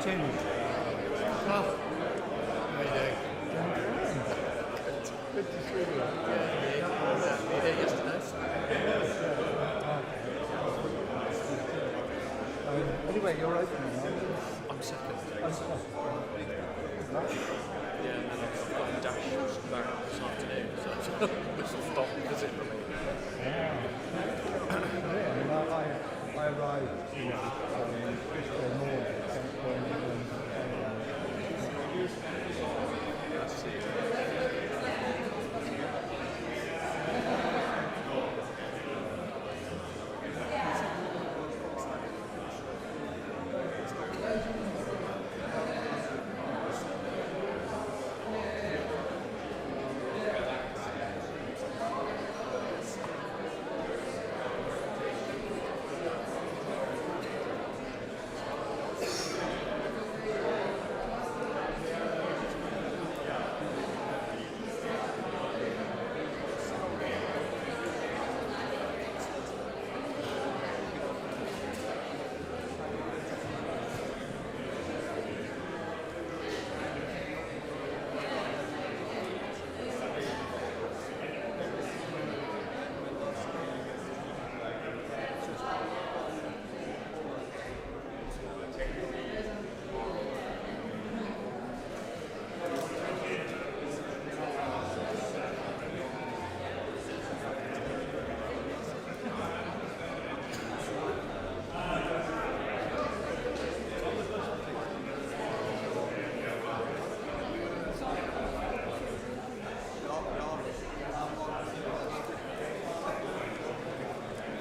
Tim. Oh. How are you doing? Good to see you. Yeah, you here yesterday? Anyway, you're opening, aren't you? I'm second. Nice. Yeah, and then I've got a dash back this afternoon, so it's a stop visit for me. Yeah, I mean, I arrived Tuesday morning at Stockholm, Let's see.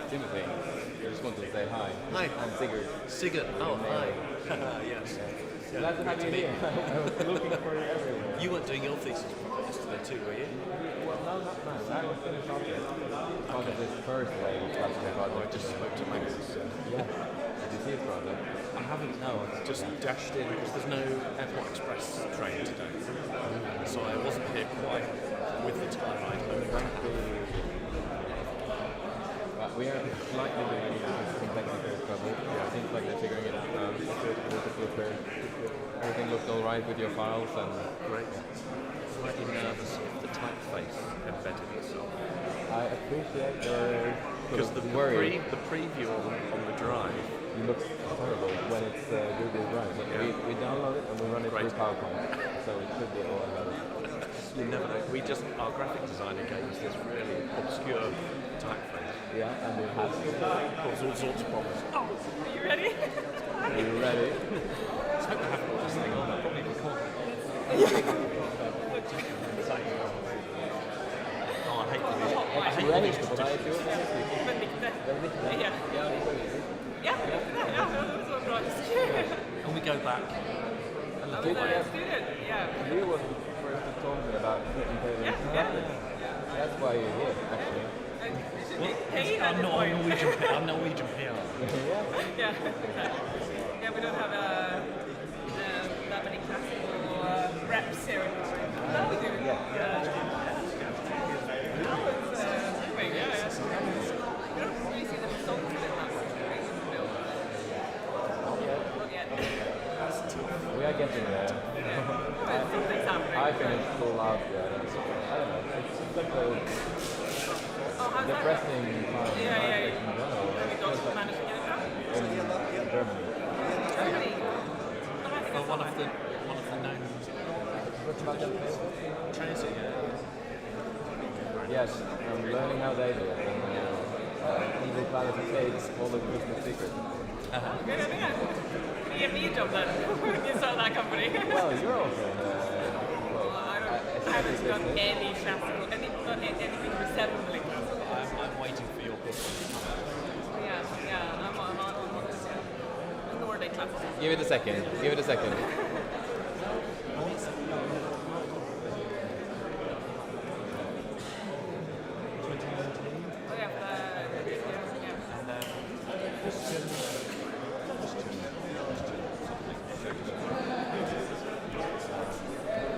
Timothy, I just wanted to say hi. Hi. I'm Sigurd. Sigurd, oh hi. Yes. Glad to have you here. I was looking for you everywhere. You weren't doing your thesis project yesterday too, were you? Well, no, not now. I was finished off it. Part of this first wave of Blacksmithing I project. just spoke to Magnus. Yeah. Did you see his project? I haven't, no, I just dashed in because there's no Airport Express train today. So I wasn't here quite with the time I'd hoped. We are slightly doing some technical trouble. Yeah, it seems like they're figuring it out now. Everything looked alright with your files and Great. Slightly nervous if the typeface embedded itself. I appreciate your Because the worry. the preview on the drive, It looks terrible when it's Google Drive. But Yeah. we download it and we run it Great. through PowerPoint. So it should be all better. you never know. Our graphic designer gave us this really obscure typeface. Yeah, and it has Caused all sorts of problems. Oh, are you ready? Are you ready? Let's hope I haven't got this thing on. I'll probably record it. Oh, I hate the music. I hate the Ready? music. But I feel Ja. Ja, dat was wel nice. And we go back. I was a student, yeah. You were first to tell me about certain payments. Yeah. That's why you're here, actually. I'm not Norwegian. I'm Norwegian PR. Yeah. Yeah, yeah, we don't have that many classical reps here in Norway. No, we do. Yeah. Now it's moving, yeah. We don't really see the results of it that much. Not yet. We are getting there. Something's happening. I finished school last year. I don't know. It's like how's that? depressing part Yeah. in general. Have you got managed to get a job? In Germany. Germany. Oh, I think I saw One that. of the known Tracy, Yes, I'm learning how they do it. Evil Planet of Cakes, all the Christmas secrets. Good idea. Give me a job then. You saw that company. Well, you're also I haven't done any classical, anything resembling classical. I'm waiting for your book. Yeah, I'm on this, yeah. Nordic classical. Give it a second. Oh yeah,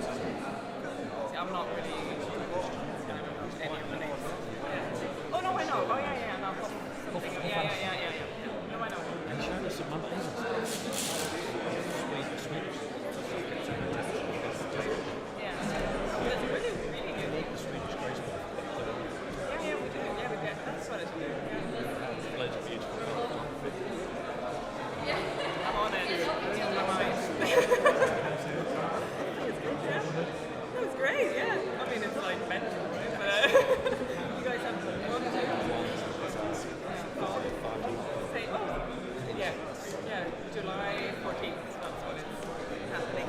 See, I'm not really any of the names. Yeah. Oh no, I know. Oh yeah. No, something. Yeah. No, I know. And showed us some amazing Swedish. Yeah. That's really good. The Swedish graceful. Yeah, we do. Yeah, we do. That's what it is. Yeah. Loads of beautiful. I'm on it. It's in my mind. That was great, yeah. I mean, it's like mental, right? But you guys have one, two, say, yeah, July 14th. That's when it's happening.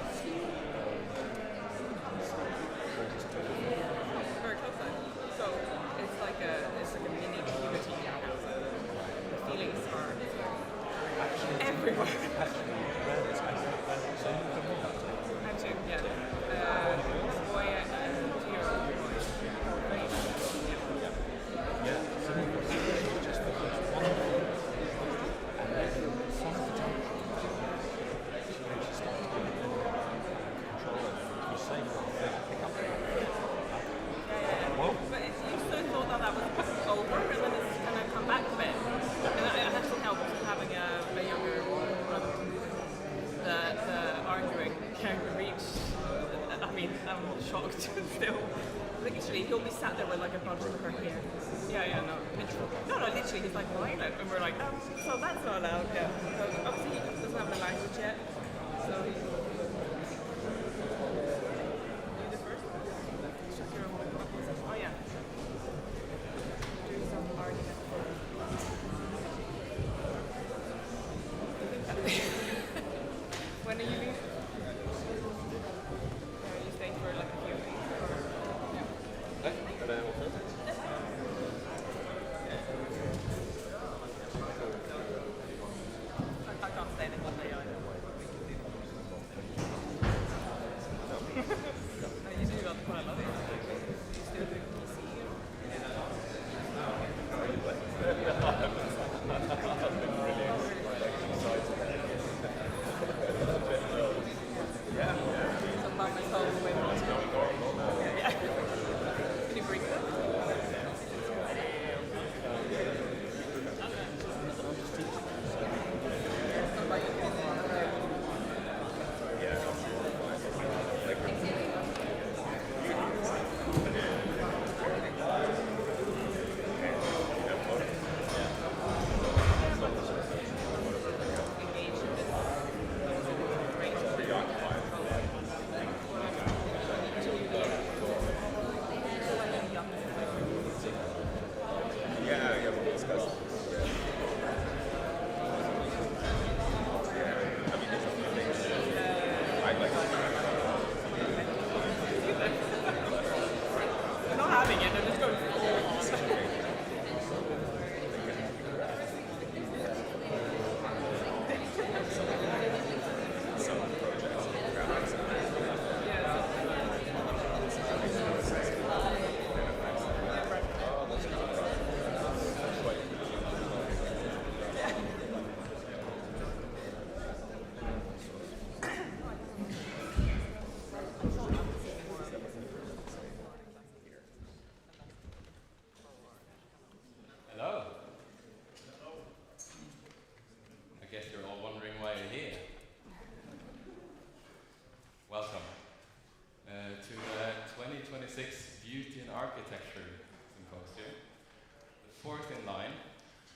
Very close then. So it's like a mini community house. The feelings are everywhere. Actually, yeah. Boy and Geo. But you still thought that was over, and then it's kind of come back a bit. And I had some help having a younger brother. The arguing can reach. I mean, I'm shocked still. Literally, he'll be sat there with like a bunch of her hair. Yeah, no. No, literally, he's like violent, and we're like, so that's not allowed. Yeah. So obviously, he doesn't have the language yet. So he's. You the first? Oh yeah. Do some argument. When are you leaving? Are you staying for like a few weeks?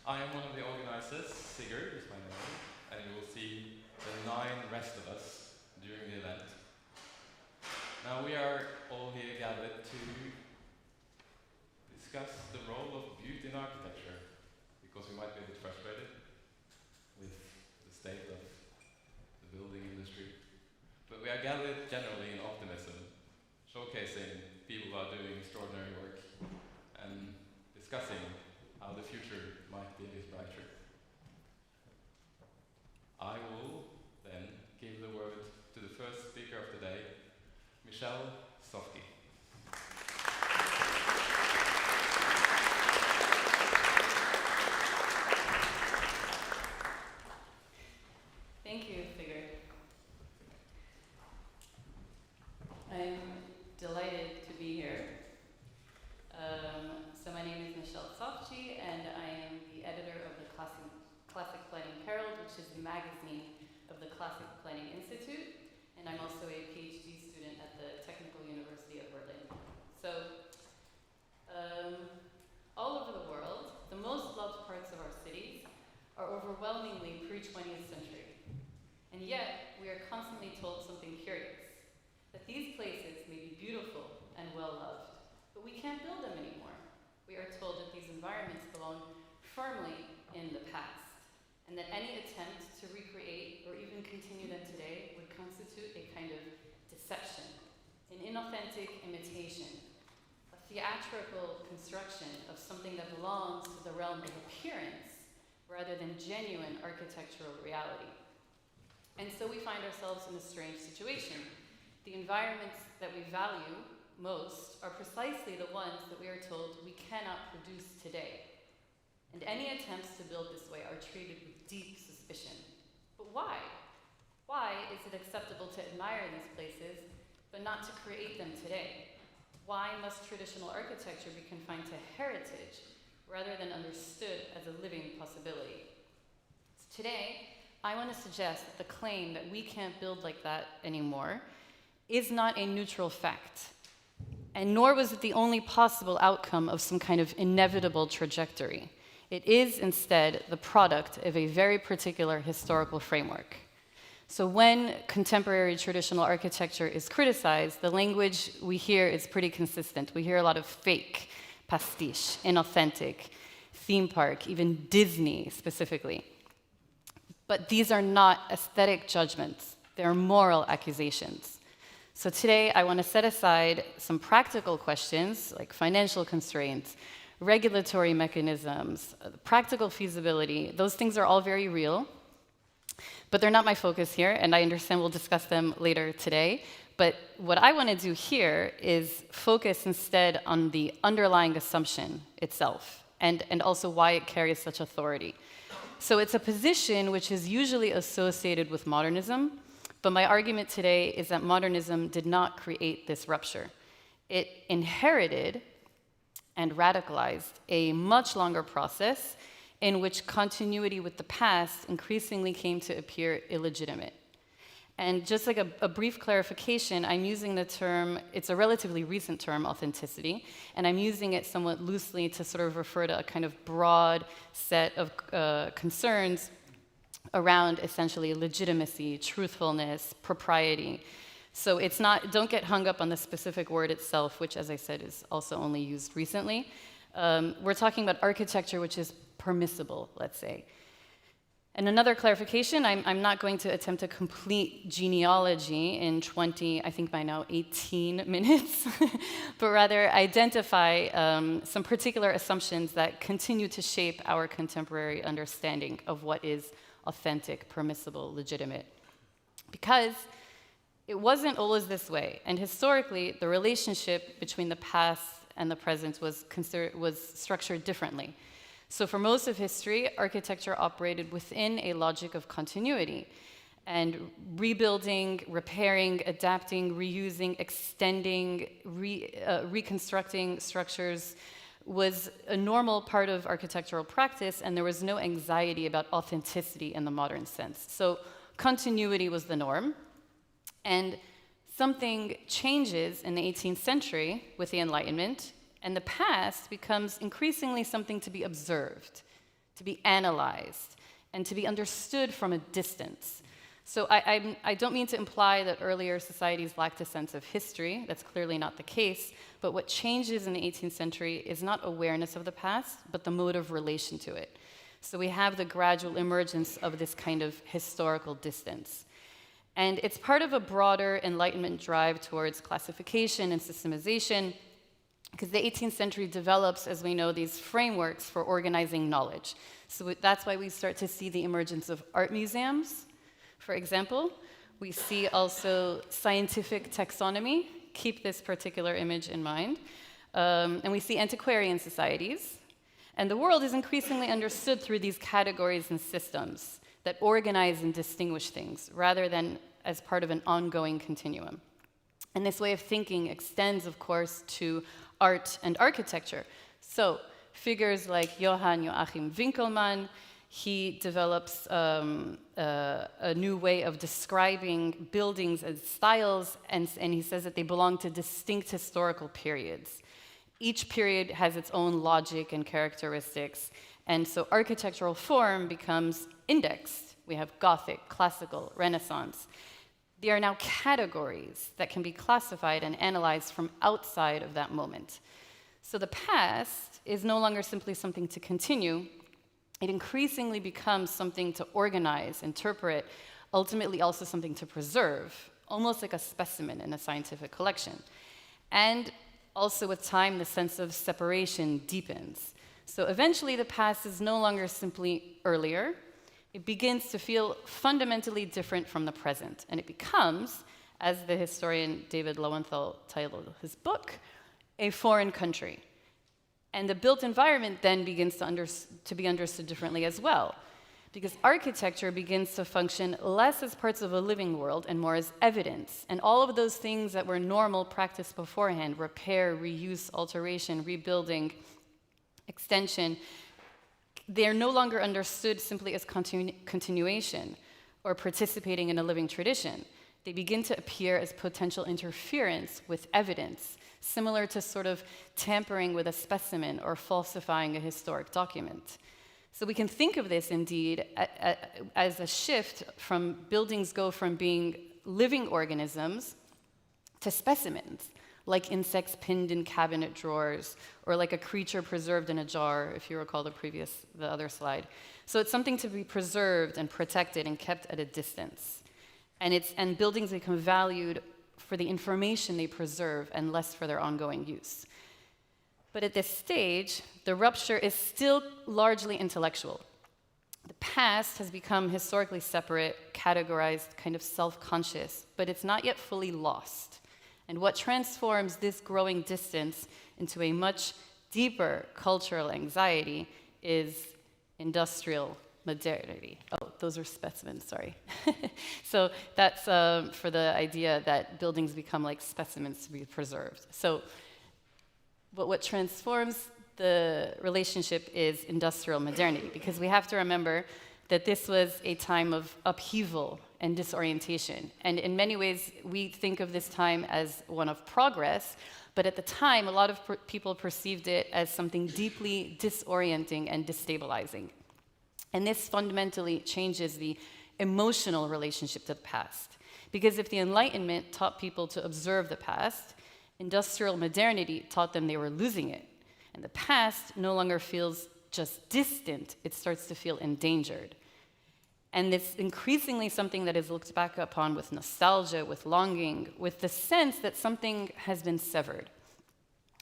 I am one of the organizers, Sigurd is my name, and you will see the 9 rest of us during the event. Now we are all here gathered to discuss the role of beauty in architecture, because we might be a bit frustrated with the state of the building industry. But we are gathered generally in optimism, showcasing people who are doing extraordinary work and discussing how the future might be a bit brighter. I will then give the word to the first speaker of the day, Michelle Sofke. Thank you, Figurative. I'm delighted to be here. So my name is Michelle Sofke, and I am the editor of the Classic Planning Herald, which is the magazine of the Classic Planning Institute, and I'm also a PhD student at the Technical University of Bergen. So, all over the world, the most loved parts of our cities are overwhelmingly pre-20th century. And yet, we are constantly told something curious, that these places may be beautiful and well-loved, but we can't build them anymore. We are told that these environments belong firmly in the past, and that any attempt to recreate or even continue them today would constitute a kind of deception, an inauthentic imitation, a theatrical construction of something that belongs to the realm of appearance rather than genuine architectural reality. And so we find ourselves in a strange situation. The environments that we value most are precisely the ones that we are told we cannot produce today. And any attempts to build this way are treated with deep suspicion. But why? Why is it acceptable to admire these places, but not to create them today? Why must traditional architecture be confined to heritage, rather than understood as a living possibility? So today, I want to suggest that the claim that we can't build like that anymore is not a neutral fact, and nor was it the only possible outcome of some kind of inevitable trajectory. It is instead the product of a very particular historical framework. So when contemporary traditional architecture is criticized, the language we hear is pretty consistent. We hear a lot of fake, pastiche, inauthentic, theme park, even Disney specifically. But these are not aesthetic judgments, they're moral accusations. So today I want to set aside some practical questions like financial constraints, regulatory mechanisms, practical feasibility. Those things are all very real, but they're not my focus here, and I understand we'll discuss them later today. But what I want to do here is focus instead on the underlying assumption itself, and also why it carries such authority. So it's a position which is usually associated with modernism, but my argument today is that modernism did not create this rupture. It inherited and radicalized a much longer process in which continuity with the past increasingly came to appear illegitimate. And just like a brief clarification, I'm using the term, it's a relatively recent term, authenticity, and I'm using it somewhat loosely to sort of refer to a kind of broad set of concerns around essentially legitimacy, truthfulness, propriety. So it's not, don't get hung up on the specific word itself, which, as I said, is also only used recently. We're talking about architecture which is permissible, let's say. And another clarification, I'm not going to attempt a complete genealogy in 20, I think by now 18 minutes, but rather identify some particular assumptions that continue to shape our contemporary understanding of what is authentic, permissible, legitimate. Because it wasn't always this way, and historically, the relationship between the past and the present was structured differently. So for most of history, architecture operated within a logic of continuity, and rebuilding, repairing, adapting, reusing, extending, reconstructing structures was a normal part of architectural practice, and there was no anxiety about authenticity in the modern sense. So continuity was the norm, and something changes in the 18th century with the Enlightenment, and the past becomes increasingly something to be observed, to be analyzed, and to be understood from a distance. So I don't mean to imply that earlier societies lacked a sense of history. That's clearly not the case. But what changes in the 18th century is not awareness of the past, but the mode of relation to it. So we have the gradual emergence of this kind of historical distance. And it's part of a broader Enlightenment drive towards classification and systemization, because the 18th century develops, as we know, these frameworks for organizing knowledge. So that's why we start to see the emergence of art museums, for example. We see also scientific taxonomy. Keep this particular image in mind. And we see antiquarian societies. And the world is increasingly understood through these categories and systems that organize and distinguish things, rather than as part of an ongoing continuum. And this way of thinking extends, of course, to art and architecture. So figures like Joachim Winkelmann, he develops a new way of describing buildings as styles, and he says that they belong to distinct historical periods. Each period has its own logic and characteristics, and so architectural form becomes indexed. We have Gothic, Classical, Renaissance. They are now categories that can be classified and analyzed from outside of that moment. So the past is no longer simply something to continue. It increasingly becomes something to organize, interpret, ultimately also something to preserve, almost like a specimen in a scientific collection. And also with time, the sense of separation deepens. So eventually the past is no longer simply earlier. It begins to feel fundamentally different from the present. And it becomes, as the historian David Lowenthal titled his book, a foreign country. And the built environment then begins to be understood differently as well, because architecture begins to function less as parts of a living world and more as evidence. And all of those things that were normal practice beforehand, repair, reuse, alteration, rebuilding, extension, they're no longer understood simply as continuation or participating in a living tradition. They begin to appear as potential interference with evidence, similar to sort of tampering with a specimen or falsifying a historic document. So we can think of this indeed as a shift from buildings go from being living organisms to specimens, like insects pinned in cabinet drawers, or like a creature preserved in a jar, if you recall the other slide. So it's something to be preserved and protected and kept at a distance. And buildings become valued for the information they preserve and less for their ongoing use. But at this stage, the rupture is still largely intellectual. The past has become historically separate, categorized, kind of self-conscious, but it's not yet fully lost. And what transforms this growing distance into a much deeper cultural anxiety is industrial modernity. Oh, those are specimens, sorry. So that's for the idea that buildings become like specimens to be preserved. But what transforms the relationship is industrial modernity, because we have to remember that this was a time of upheaval and disorientation. And in many ways, we think of this time as one of progress, but at the time, a lot of people perceived it as something deeply disorienting and destabilizing. And this fundamentally changes the emotional relationship to the past. Because if the Enlightenment taught people to observe the past, industrial modernity taught them they were losing it. And the past no longer feels just distant, it starts to feel endangered. And it's increasingly something that is looked back upon with nostalgia, with longing, with the sense that something has been severed.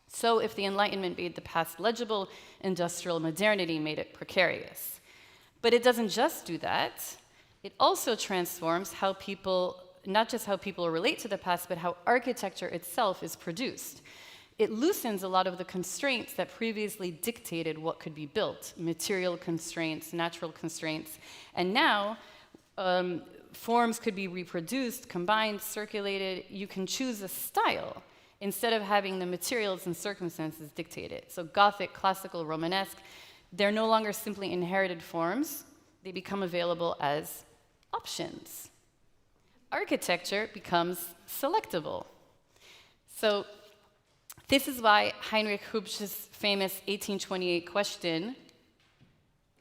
So if the Enlightenment made the past legible, industrial modernity made it precarious. But it doesn't just do that. It also transforms how people, not just how people relate to the past, but how architecture itself is produced. It loosens a lot of the constraints that previously dictated what could be built, material constraints, natural constraints. And now, forms could be reproduced, combined, circulated. You can choose a style instead of having the materials and circumstances dictated. So Gothic, Classical, Romanesque, they're no longer simply inherited forms. They become available as options. Architecture becomes selectable. So this is why Heinrich Hubsch's famous 1828 question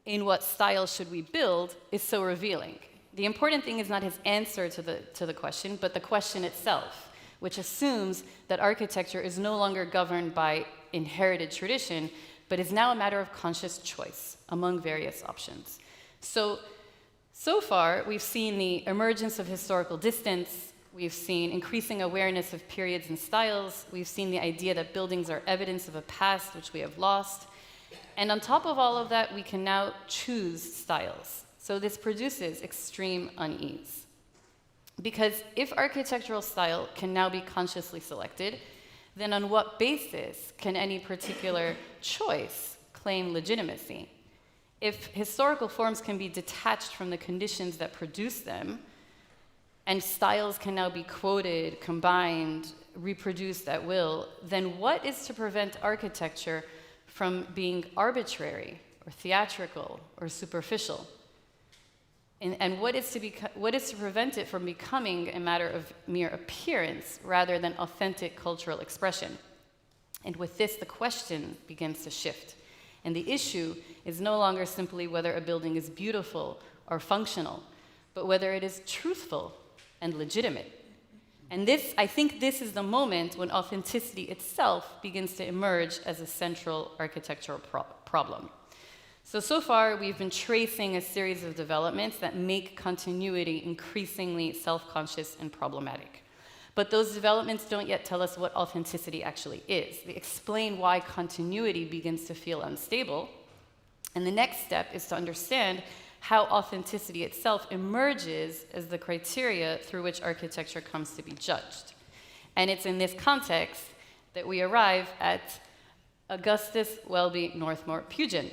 in what style should we build is so revealing. The important thing is not his answer to the question, but the question itself, which assumes that architecture is no longer governed by inherited tradition, but is now a matter of conscious choice among various options. So far, we've seen the emergence of historical distance, we've seen increasing awareness of periods and styles, we've seen the idea that buildings are evidence of a past which we have lost, and on top of all of that, we can now choose styles. So this produces extreme unease. Because if architectural style can now be consciously selected, then on what basis can any particular choice claim legitimacy? If historical forms can be detached from the conditions that produce them, and styles can now be quoted, combined, reproduced at will, then what is to prevent architecture from being arbitrary or theatrical or superficial? And what is to prevent it from becoming a matter of mere appearance rather than authentic cultural expression? And with this, the question begins to shift. And the issue is no longer simply whether a building is beautiful or functional, but whether it is truthful and legitimate. And I think this is the moment when authenticity itself begins to emerge as a central architectural problem. So far, we've been tracing a series of developments that make continuity increasingly self-conscious and problematic. But those developments don't yet tell us what authenticity actually is. They explain why continuity begins to feel unstable. And the next step is to understand how authenticity itself emerges as the criteria through which architecture comes to be judged. And it's in this context that we arrive at Augustus Welby Northmore Pugin.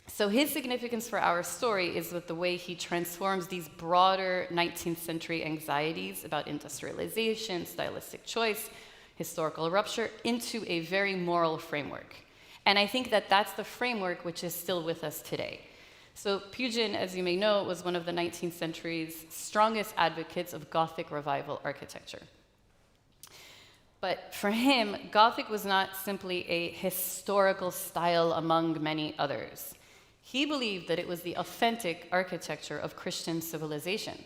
So his significance for our story is with the way he transforms these broader 19th century anxieties about industrialization, stylistic choice, historical rupture, into a very moral framework. And I think that that's the framework which is still with us today. So Pugin, as you may know, was one of the 19th century's strongest advocates of Gothic revival architecture. But for him, Gothic was not simply a historical style among many others. He believed that it was the authentic architecture of Christian civilization,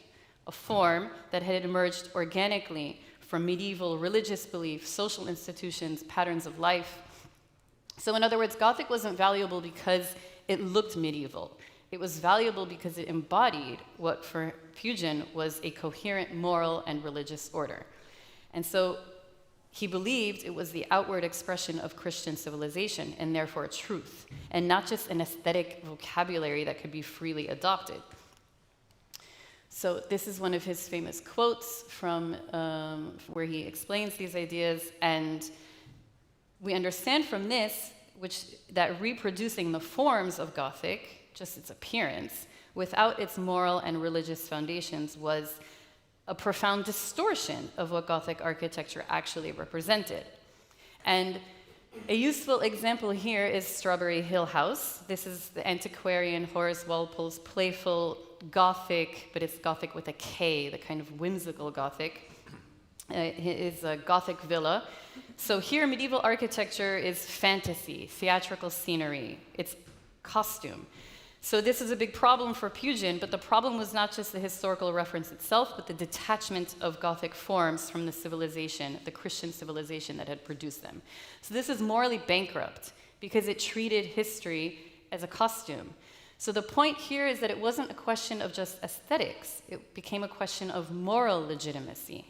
a form that had emerged organically from medieval religious belief, social institutions, patterns of life. So in other words, Gothic wasn't valuable because it looked medieval. It was valuable because it embodied what for Pugin was a coherent moral and religious order. And so he believed it was the outward expression of Christian civilization and therefore truth, and not just an aesthetic vocabulary that could be freely adopted. So this is one of his famous quotes from where he explains these ideas, and we understand from this that reproducing the forms of Gothic, just its appearance, without its moral and religious foundations was a profound distortion of what Gothic architecture actually represented. And a useful example here is Strawberry Hill House. This is the antiquarian Horace Walpole's playful Gothic, but it's Gothic with a K, the kind of whimsical Gothic. It's a Gothic villa. So here, medieval architecture is fantasy, theatrical scenery, it's costume. So this is a big problem for Pugin, but the problem was not just the historical reference itself, but the detachment of Gothic forms from the civilization, the Christian civilization that had produced them. So this is morally bankrupt because it treated history as a costume. So the point here is that it wasn't a question of just aesthetics, it became a question of moral legitimacy.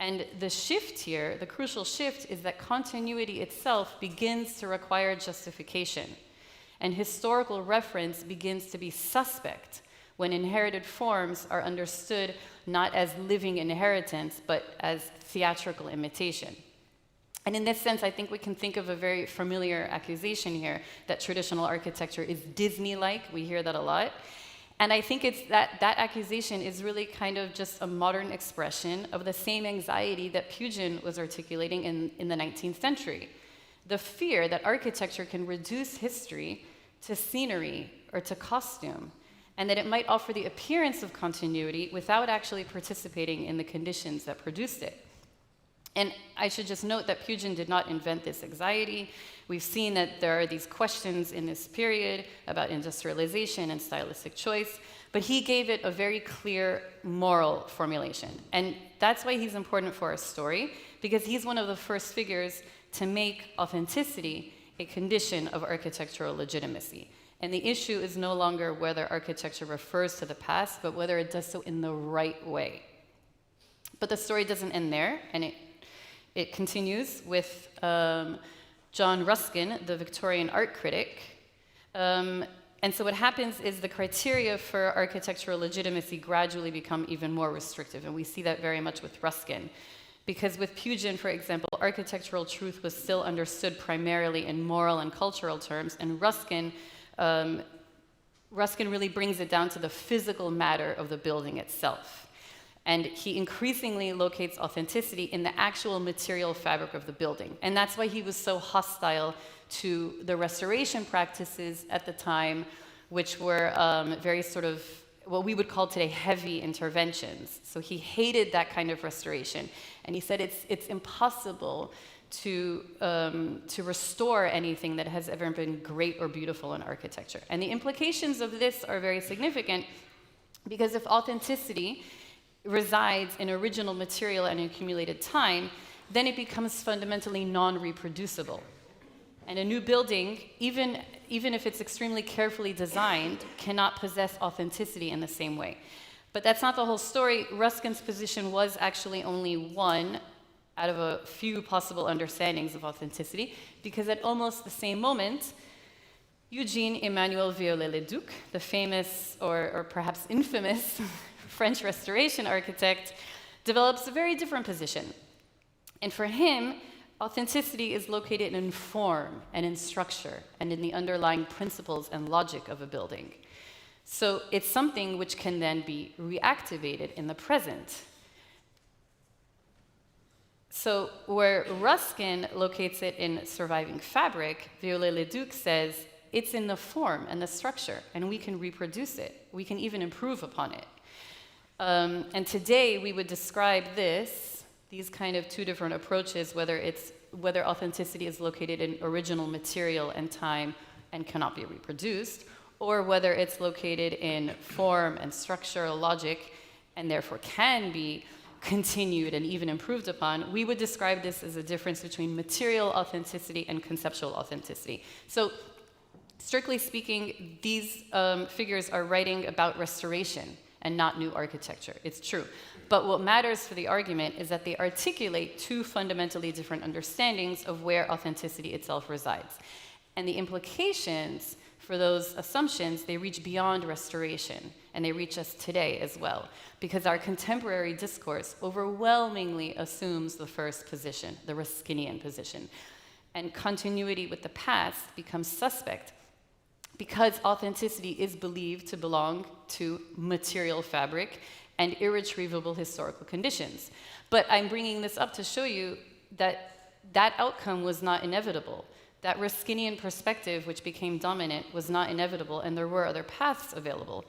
And the shift here, the crucial shift, is that continuity itself begins to require justification. And historical reference begins to be suspect when inherited forms are understood not as living inheritance, but as theatrical imitation. And in this sense, I think we can think of a very familiar accusation here, that traditional architecture is Disney-like. We hear that a lot. And I think it's that accusation is really kind of just a modern expression of the same anxiety that Pugin was articulating in the 19th century. The fear that architecture can reduce history to scenery or to costume, and that it might offer the appearance of continuity without actually participating in the conditions that produced it. And I should just note that Pugin did not invent this anxiety. We've seen that there are these questions in this period about industrialization and stylistic choice, but he gave it a very clear moral formulation. And that's why he's important for our story, because he's one of the first figures to make authenticity a condition of architectural legitimacy. And the issue is no longer whether architecture refers to the past, but whether it does so in the right way. But the story doesn't end there, and it continues with John Ruskin, the Victorian art critic. And so what happens is the criteria for architectural legitimacy gradually become even more restrictive, and we see that very much with Ruskin. Because with Pugin, for example, architectural truth was still understood primarily in moral and cultural terms, and Ruskin really brings it down to the physical matter of the building itself. And he increasingly locates authenticity in the actual material fabric of the building. And that's why he was so hostile to the restoration practices at the time, which were very sort of what we would call today heavy interventions. So he hated that kind of restoration. And he said it's impossible to restore anything that has ever been great or beautiful in architecture. And the implications of this are very significant, because if authenticity resides in original material and accumulated time, then it becomes fundamentally non-reproducible. And a new building, even if it's extremely carefully designed, cannot possess authenticity in the same way. But that's not the whole story. Ruskin's position was actually only one out of a few possible understandings of authenticity, because at almost the same moment, Eugène Emmanuel Viollet-le-Duc, the famous or perhaps infamous French Restoration architect, develops a very different position. And for him, authenticity is located in form and in structure and in the underlying principles and logic of a building. So it's something which can then be reactivated in the present. So where Ruskin locates it in surviving fabric, Viollet-le-Duc says it's in the form and the structure, and we can reproduce it. We can even improve upon it. And today we would describe these kind of two different approaches, whether authenticity is located in original material and time and cannot be reproduced, or whether it's located in form and structure, logic, and therefore can be continued and even improved upon. We would describe this as a difference between material authenticity and conceptual authenticity. So strictly speaking, these figures are writing about restoration and not new architecture. It's true. But what matters for the argument is that they articulate two fundamentally different understandings of where authenticity itself resides. And the implications for those assumptions, they reach beyond restoration, and they reach us today as well, because our contemporary discourse overwhelmingly assumes the first position, the Ruskinian position. And continuity with the past becomes suspect, because authenticity is believed to belong to material fabric and irretrievable historical conditions. But I'm bringing this up to show you that that outcome was not inevitable. That Ruskinian perspective, which became dominant, was not inevitable, and there were other paths available.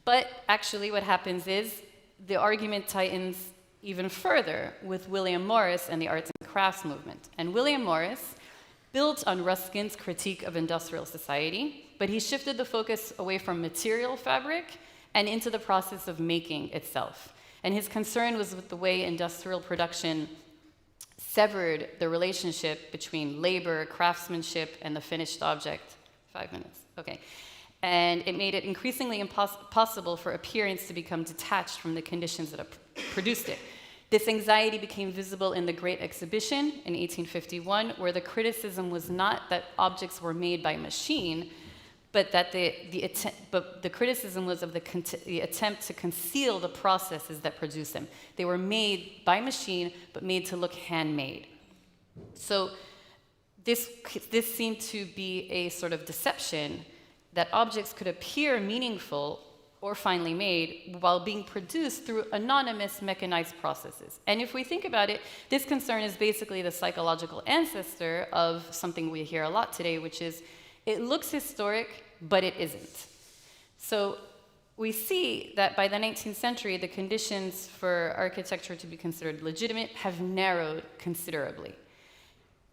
But actually what happens is the argument tightens even further with William Morris and the arts and crafts movement. And William Morris built on Ruskin's critique of industrial society, but he shifted the focus away from material fabric and into the process of making itself. And his concern was with the way industrial production severed the relationship between labor, craftsmanship, and the finished object. 5 minutes, okay. And it made it increasingly impossible for appearance to become detached from the conditions that produced it. This anxiety became visible in the Great Exhibition in 1851, where the criticism was not that objects were made by machine, but that the criticism was of the attempt to conceal the processes that produce them. They were made by machine, but made to look handmade. So this seemed to be a sort of deception that objects could appear meaningful or finely made while being produced through anonymous mechanized processes. And if we think about it, this concern is basically the psychological ancestor of something we hear a lot today, which is it looks historic, but it isn't. So we see that by the 19th century, the conditions for architecture to be considered legitimate have narrowed considerably.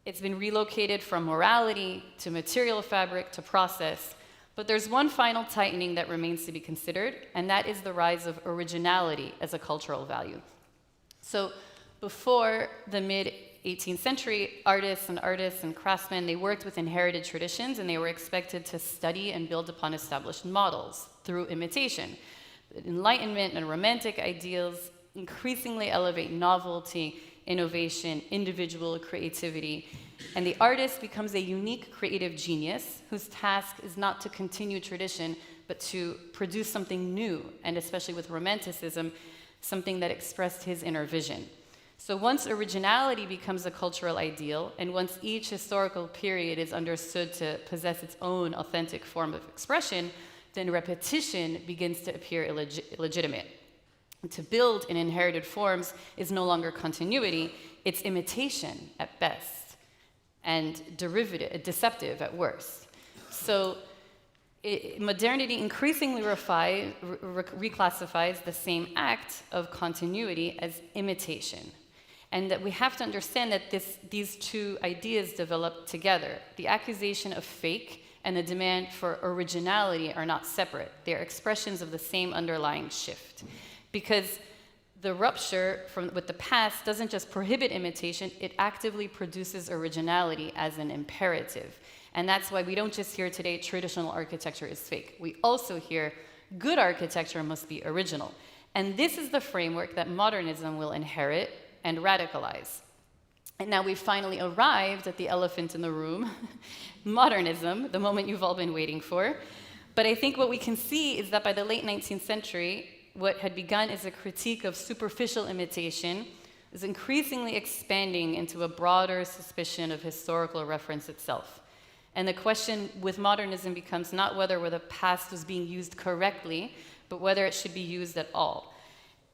It's been relocated from morality to material fabric to process, but there's one final tightening that remains to be considered, and that is the rise of originality as a cultural value. So before the mid-18th century, artists and craftsmen, they worked with inherited traditions, and they were expected to study and build upon established models through imitation. Enlightenment and romantic ideals increasingly elevate novelty, innovation, individual creativity, and the artist becomes a unique creative genius whose task is not to continue tradition, but to produce something new, and especially with Romanticism, something that expressed his inner vision. So once originality becomes a cultural ideal, and once each historical period is understood to possess its own authentic form of expression, then repetition begins to appear illegitimate. To build in inherited forms is no longer continuity, it's imitation at best, and deceptive at worst. So modernity increasingly reclassifies the same act of continuity as imitation. And that we have to understand that these two ideas develop together. The accusation of fake and the demand for originality are not separate. They are expressions of the same underlying shift. Because the rupture with the past doesn't just prohibit imitation, it actively produces originality as an imperative. And that's why we don't just hear today traditional architecture is fake. We also hear good architecture must be original. And this is the framework that modernism will inherit and radicalize. And now we've finally arrived at the elephant in the room, modernism, the moment you've all been waiting for. But I think what we can see is that by the late 19th century, what had begun as a critique of superficial imitation is increasingly expanding into a broader suspicion of historical reference itself. And the question with modernism becomes not whether the past was being used correctly, but whether it should be used at all.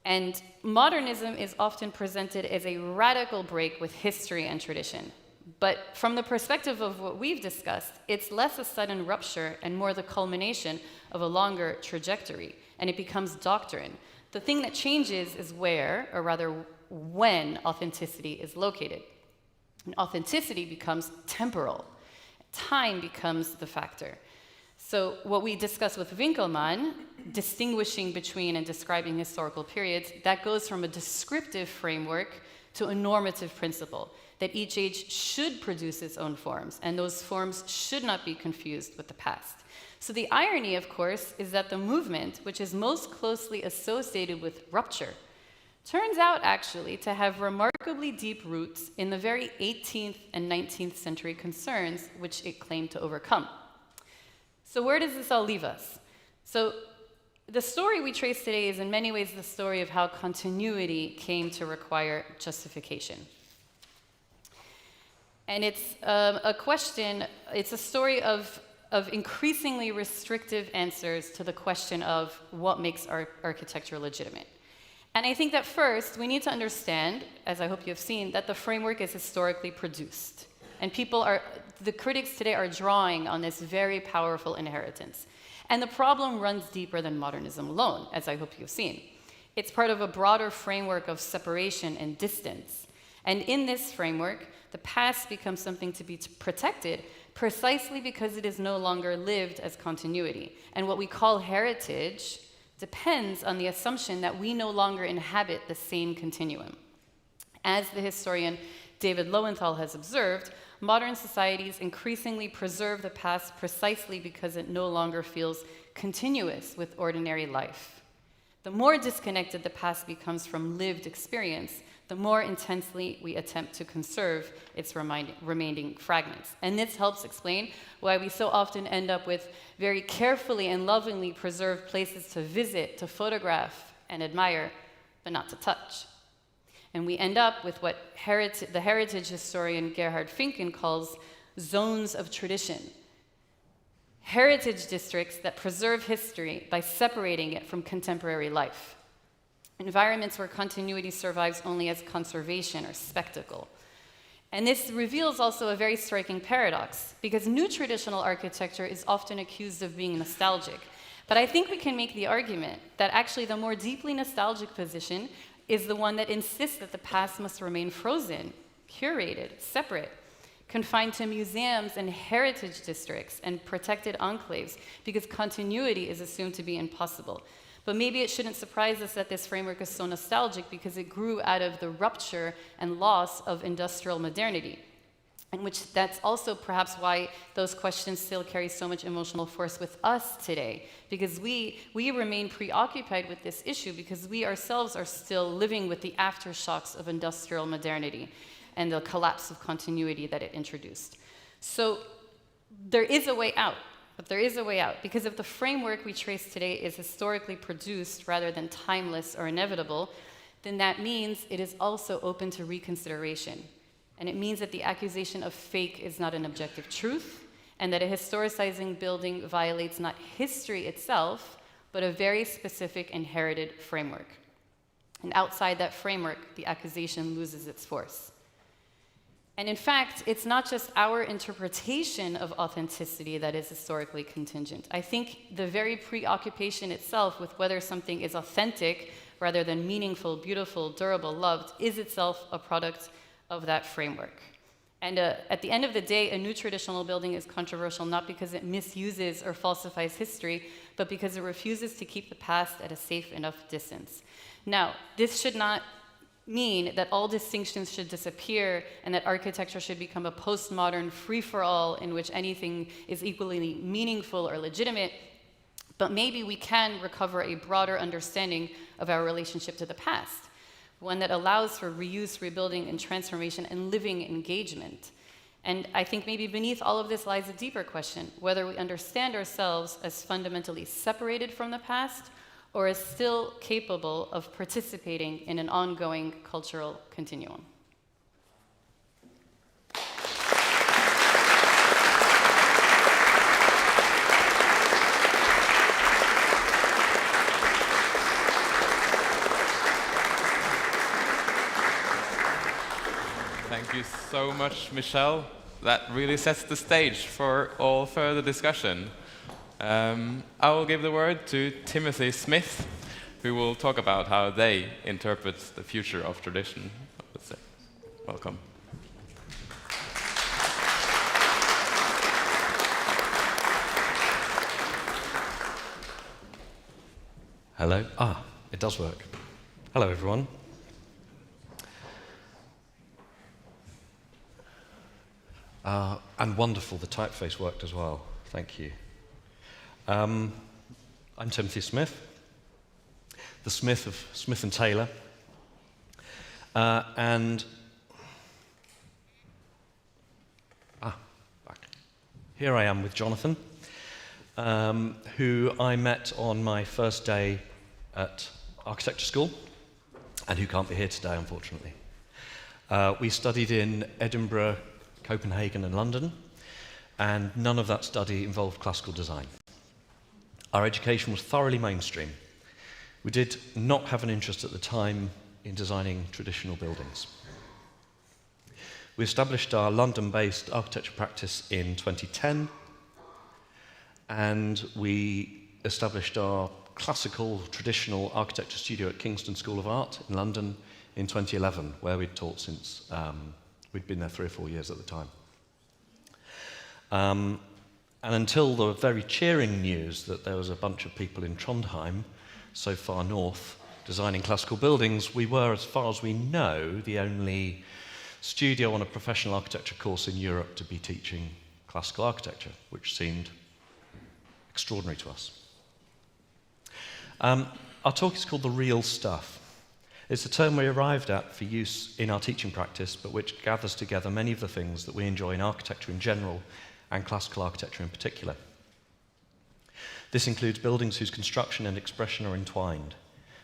And modernism is often presented as a radical break with history and tradition. But from the perspective of what we've discussed, it's less a sudden rupture and more the culmination of a longer trajectory, and it becomes doctrine. The thing that changes is where, or rather when, authenticity is located. And authenticity becomes temporal. Time becomes the factor. So what we discuss with Winkelmann, distinguishing between and describing historical periods, that goes from a descriptive framework to a normative principle, that each age should produce its own forms, and those forms should not be confused with the past. So the irony, of course, is that the movement, which is most closely associated with rupture, turns out actually to have remarkably deep roots in the very 18th and 19th century concerns which it claimed to overcome. So where does this all leave us? So the story we trace today is in many ways the story of how continuity came to require justification. And it's it's a story of increasingly restrictive answers to the question of what makes architecture legitimate. And I think that first, we need to understand, as I hope you have seen, that the framework is historically produced. And the critics today are drawing on this very powerful inheritance. And the problem runs deeper than modernism alone, as I hope you've seen. It's part of a broader framework of separation and distance. And in this framework, the past becomes something to be protected precisely because it is no longer lived as continuity. And what we call heritage depends on the assumption that we no longer inhabit the same continuum. As the historian David Lowenthal has observed, modern societies increasingly preserve the past precisely because it no longer feels continuous with ordinary life. The more disconnected the past becomes from lived experience, the more intensely we attempt to conserve its remaining fragments. And this helps explain why we so often end up with very carefully and lovingly preserved places to visit, to photograph, and admire, but not to touch. And we end up with what the heritage historian Gerhard Finken calls zones of tradition. Heritage districts that preserve history by separating it from contemporary life. Environments where continuity survives only as conservation or spectacle. And this reveals also a very striking paradox, because new traditional architecture is often accused of being nostalgic. But I think we can make the argument that actually the more deeply nostalgic position is the one that insists that the past must remain frozen, curated, separate, confined to museums and heritage districts and protected enclaves, because continuity is assumed to be impossible. But maybe it shouldn't surprise us that this framework is so nostalgic because it grew out of the rupture and loss of industrial modernity. And which that's also perhaps why those questions still carry so much emotional force with us today, because we remain preoccupied with this issue because we ourselves are still living with the aftershocks of industrial modernity and the collapse of continuity that it introduced. So there is a way out, but there is a way out, because if the framework we trace today is historically produced rather than timeless or inevitable, then that means it is also open to reconsideration. And it means that the accusation of fake is not an objective truth, and that a historicizing building violates not history itself, but a very specific inherited framework. And outside that framework, the accusation loses its force. And in fact, it's not just our interpretation of authenticity that is historically contingent. I think the very preoccupation itself with whether something is authentic rather than meaningful, beautiful, durable, loved, is itself a product of that framework. And at the end of the day, a new traditional building is controversial not because it misuses or falsifies history, but because it refuses to keep the past at a safe enough distance. Now, this should not mean that all distinctions should disappear and that architecture should become a postmodern free-for-all in which anything is equally meaningful or legitimate, but maybe we can recover a broader understanding of our relationship to the past, one that allows for reuse, rebuilding, and transformation and living engagement. And I think maybe beneath all of this lies a deeper question, whether we understand ourselves as fundamentally separated from the past or as still capable of participating in an ongoing cultural continuum. Thank you so much, Michelle. That really sets the stage for all further discussion. I will give the word to Timothy Smith, who will talk about how they interpret the future of tradition. Welcome. Hello. It does work. Hello, everyone. And wonderful, the typeface worked as well. Thank you. I'm Timothy Smith, the Smith of Smith & Taylor. And back. Here I am with Jonathan, who I met on my first day at architecture school, and who can't be here today, unfortunately. We studied in Edinburgh, Copenhagen and London, and none of that study involved classical design. Our education was thoroughly mainstream. We did not have an interest at the time in designing traditional buildings. We established our London-based architecture practice in 2010, and we established our classical traditional architecture studio at Kingston School of Art in London in 2011, where we'd taught since we'd been there 3 or 4 years at the time. And until the very cheering news that there was a bunch of people in Trondheim, so far north, designing classical buildings, we were, as far as we know, the only studio on a professional architecture course in Europe to be teaching classical architecture, which seemed extraordinary to us. Our talk is called The Real Stuff. It's a term we arrived at for use in our teaching practice, but which gathers together many of the things that we enjoy in architecture in general and classical architecture in particular. This includes buildings whose construction and expression are entwined.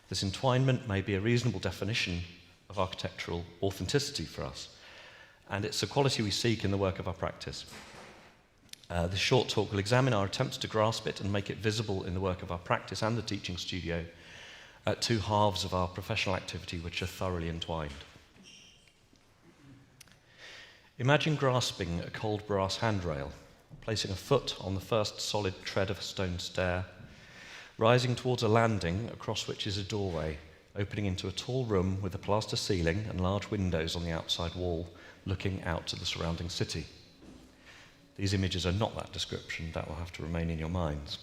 This entwinement may be a reasonable definition of architectural authenticity for us, and it's a quality we seek in the work of our practice. This short talk will examine our attempts to grasp it and make it visible in the work of our practice and the teaching studio at two halves of our professional activity which are thoroughly entwined. Imagine grasping a cold brass handrail, placing a foot on the first solid tread of a stone stair, rising towards a landing across which is a doorway, opening into a tall room with a plaster ceiling and large windows on the outside wall, looking out to the surrounding city. These images are not that description, that will have to remain in your minds.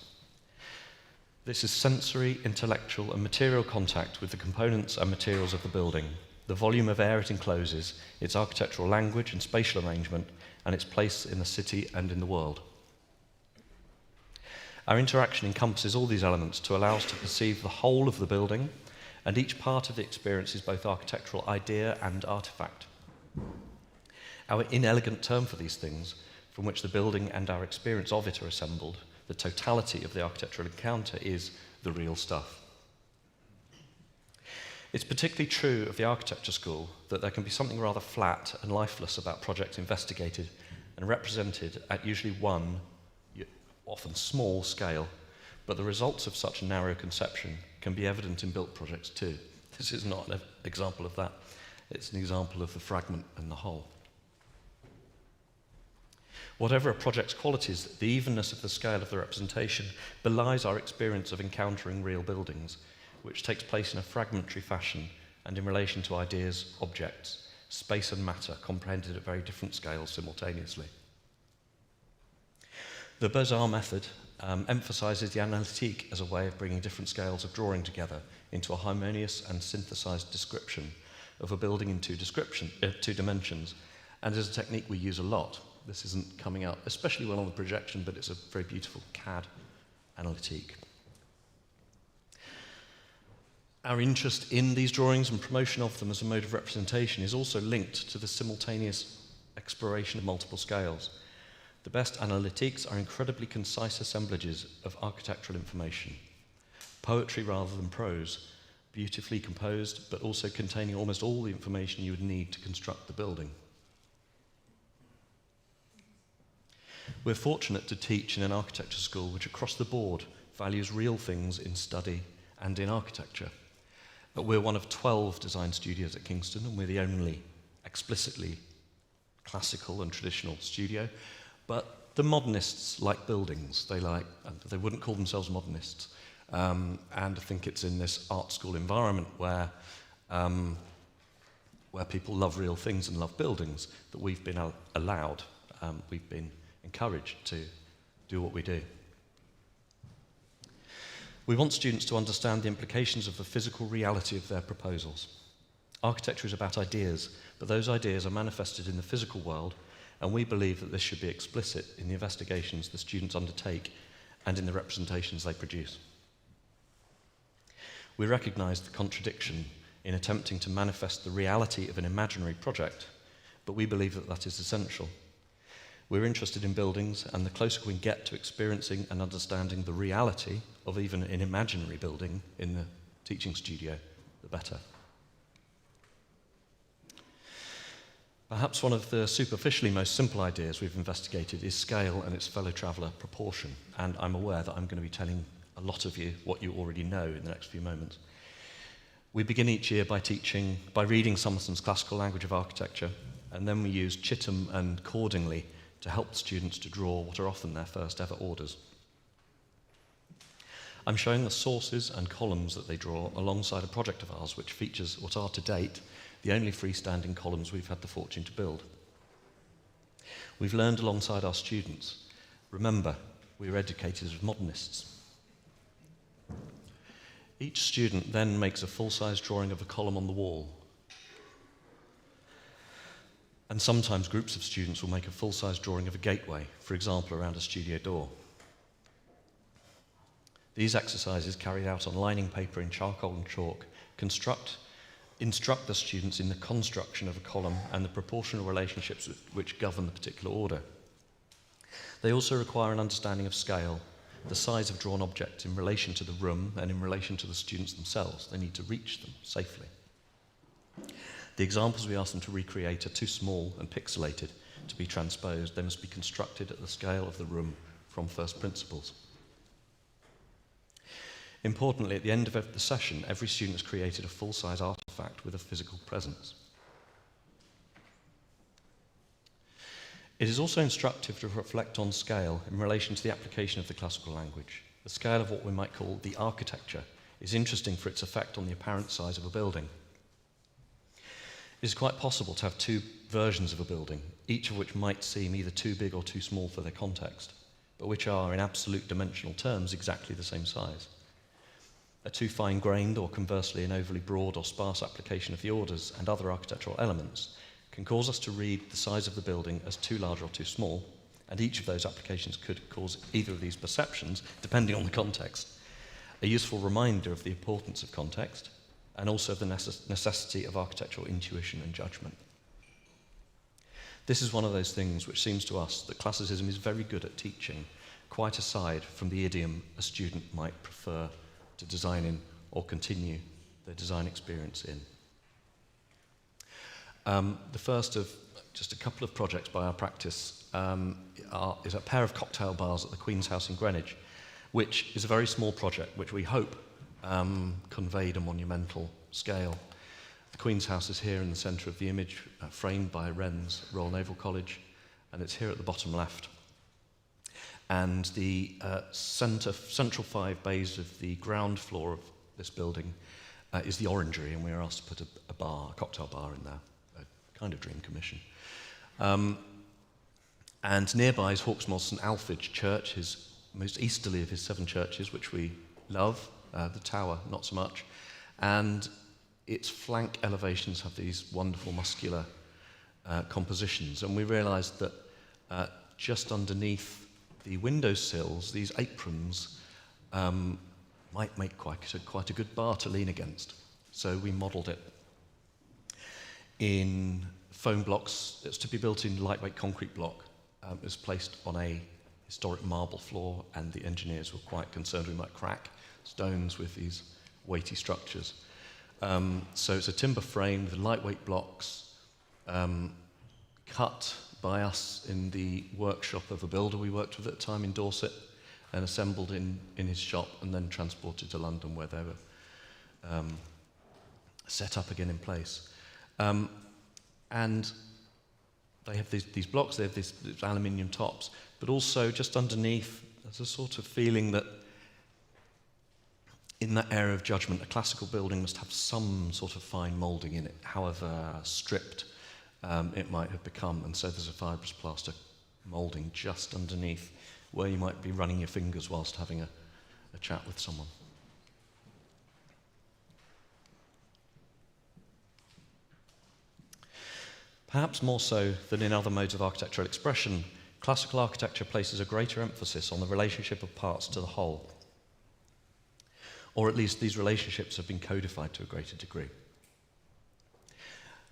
This is sensory, intellectual and material contact with the components and materials of the building, the volume of air it encloses, its architectural language and spatial arrangement, and its place in the city and in the world. Our interaction encompasses all these elements to allow us to perceive the whole of the building, and each part of the experience is both architectural idea and artifact. Our inelegant term for these things, from which the building and our experience of it are assembled, the totality of the architectural encounter, is the real stuff. It's particularly true of the architecture school that there can be something rather flat and lifeless about projects investigated and represented at usually one, often small, scale, but the results of such a narrow conception can be evident in built projects too. This is not an example of that. It's an example of the fragment and the whole. Whatever a project's qualities, the evenness of the scale of the representation belies our experience of encountering real buildings, which takes place in a fragmentary fashion and in relation to ideas, objects, space and matter comprehended at very different scales simultaneously. The Beaux-Arts method emphasizes the analytique as a way of bringing different scales of drawing together into a harmonious and synthesized description of a building in two dimensions, and is a technique we use a lot. This isn't coming out especially well on the projection, but it's a very beautiful CAD analytique. Our interest in these drawings and promotion of them as a mode of representation is also linked to the simultaneous exploration of multiple scales. The best analytiques are incredibly concise assemblages of architectural information, poetry rather than prose, beautifully composed, but also containing almost all the information you would need to construct the building. We're fortunate to teach in an architecture school which across the board values real things in study and in architecture. But we're one of 12 design studios at Kingston, and we're the only explicitly classical and traditional studio. But the modernists like buildings. They wouldn't call themselves modernists. And I think it's in this art school environment where people love real things and love buildings that we've been allowed, we've been encouraged to do what we do. We want students to understand the implications of the physical reality of their proposals. Architecture is about ideas, but those ideas are manifested in the physical world, and we believe that this should be explicit in the investigations the students undertake and in the representations they produce. We recognise the contradiction in attempting to manifest the reality of an imaginary project, but we believe that that is essential. We're interested in buildings, and the closer we get to experiencing and understanding the reality of even an imaginary building in the teaching studio, the better. Perhaps one of the superficially most simple ideas we've investigated is scale and its fellow traveller proportion, and I'm aware that I'm going to be telling a lot of you what you already know in the next few moments. We begin each year by reading Summerson's Classical Language of Architecture, and then we use Chitham and Cordingley to help the students to draw what are often their first ever orders. I'm showing the sources and columns that they draw alongside a project of ours which features what are to date the only freestanding columns we've had the fortune to build. We've learned alongside our students. Remember, we're educated as modernists. Each student then makes a full-size drawing of a column on the wall. And sometimes groups of students will make a full-size drawing of a gateway, for example, around a studio door. These exercises, carried out on lining paper in charcoal and chalk, instruct the students in the construction of a column and the proportional relationships which govern the particular order. They also require an understanding of scale, the size of drawn objects in relation to the room and in relation to the students themselves. They need to reach them safely. The examples we ask them to recreate are too small and pixelated to be transposed. They must be constructed at the scale of the room from first principles. Importantly, at the end of the session, every student has created a full-size artifact with a physical presence. It is also instructive to reflect on scale in relation to the application of the classical language. The scale of what we might call the architecture is interesting for its effect on the apparent size of a building. It is quite possible to have two versions of a building, each of which might seem either too big or too small for their context, but which are, in absolute dimensional terms, exactly the same size. A too fine-grained or conversely an overly broad or sparse application of the orders and other architectural elements can cause us to read the size of the building as too large or too small, and each of those applications could cause either of these perceptions, depending on the context. A useful reminder of the importance of context, and also of the necessity of architectural intuition and judgment. This is one of those things which seems to us that classicism is very good at teaching, quite aside from the idiom a student might prefer to design in or continue their design experience in. The first of just a couple of projects by our practice is a pair of cocktail bars at the Queen's House in Greenwich, which is a very small project which we hope conveyed a monumental scale. The Queen's House is here in the centre of the image, framed by Wren's Royal Naval College, and it's here at the bottom left. And the central 5 bays of the ground floor of this building is the orangery, and we were asked to put a cocktail bar in there, a kind of dream commission. And nearby is Hawksmoor St Alphege Church, his most easterly of his 7 churches, which we love, the tower not so much, and its flank elevations have these wonderful muscular compositions, and we realised that just underneath the windowsills, these aprons might make quite a good bar to lean against. So we modelled it in foam blocks. It's to be built in lightweight concrete block. It was placed on a historic marble floor, and the engineers were quite concerned we might crack stones with these weighty structures. So it's a timber frame with lightweight blocks, cut by us in the workshop of a builder we worked with at the time in Dorset, and assembled in his shop, and then transported to London, where they were set up again in place. And they have these blocks, they have these aluminium tops, but also just underneath, there's a sort of feeling that in that area of judgment, a classical building must have some sort of fine moulding in it, however stripped it might have become. And so there's a fibrous plaster moulding just underneath where you might be running your fingers whilst having a chat with someone. Perhaps more so than in other modes of architectural expression, classical architecture places a greater emphasis on the relationship of parts to the whole. Or at least these relationships have been codified to a greater degree.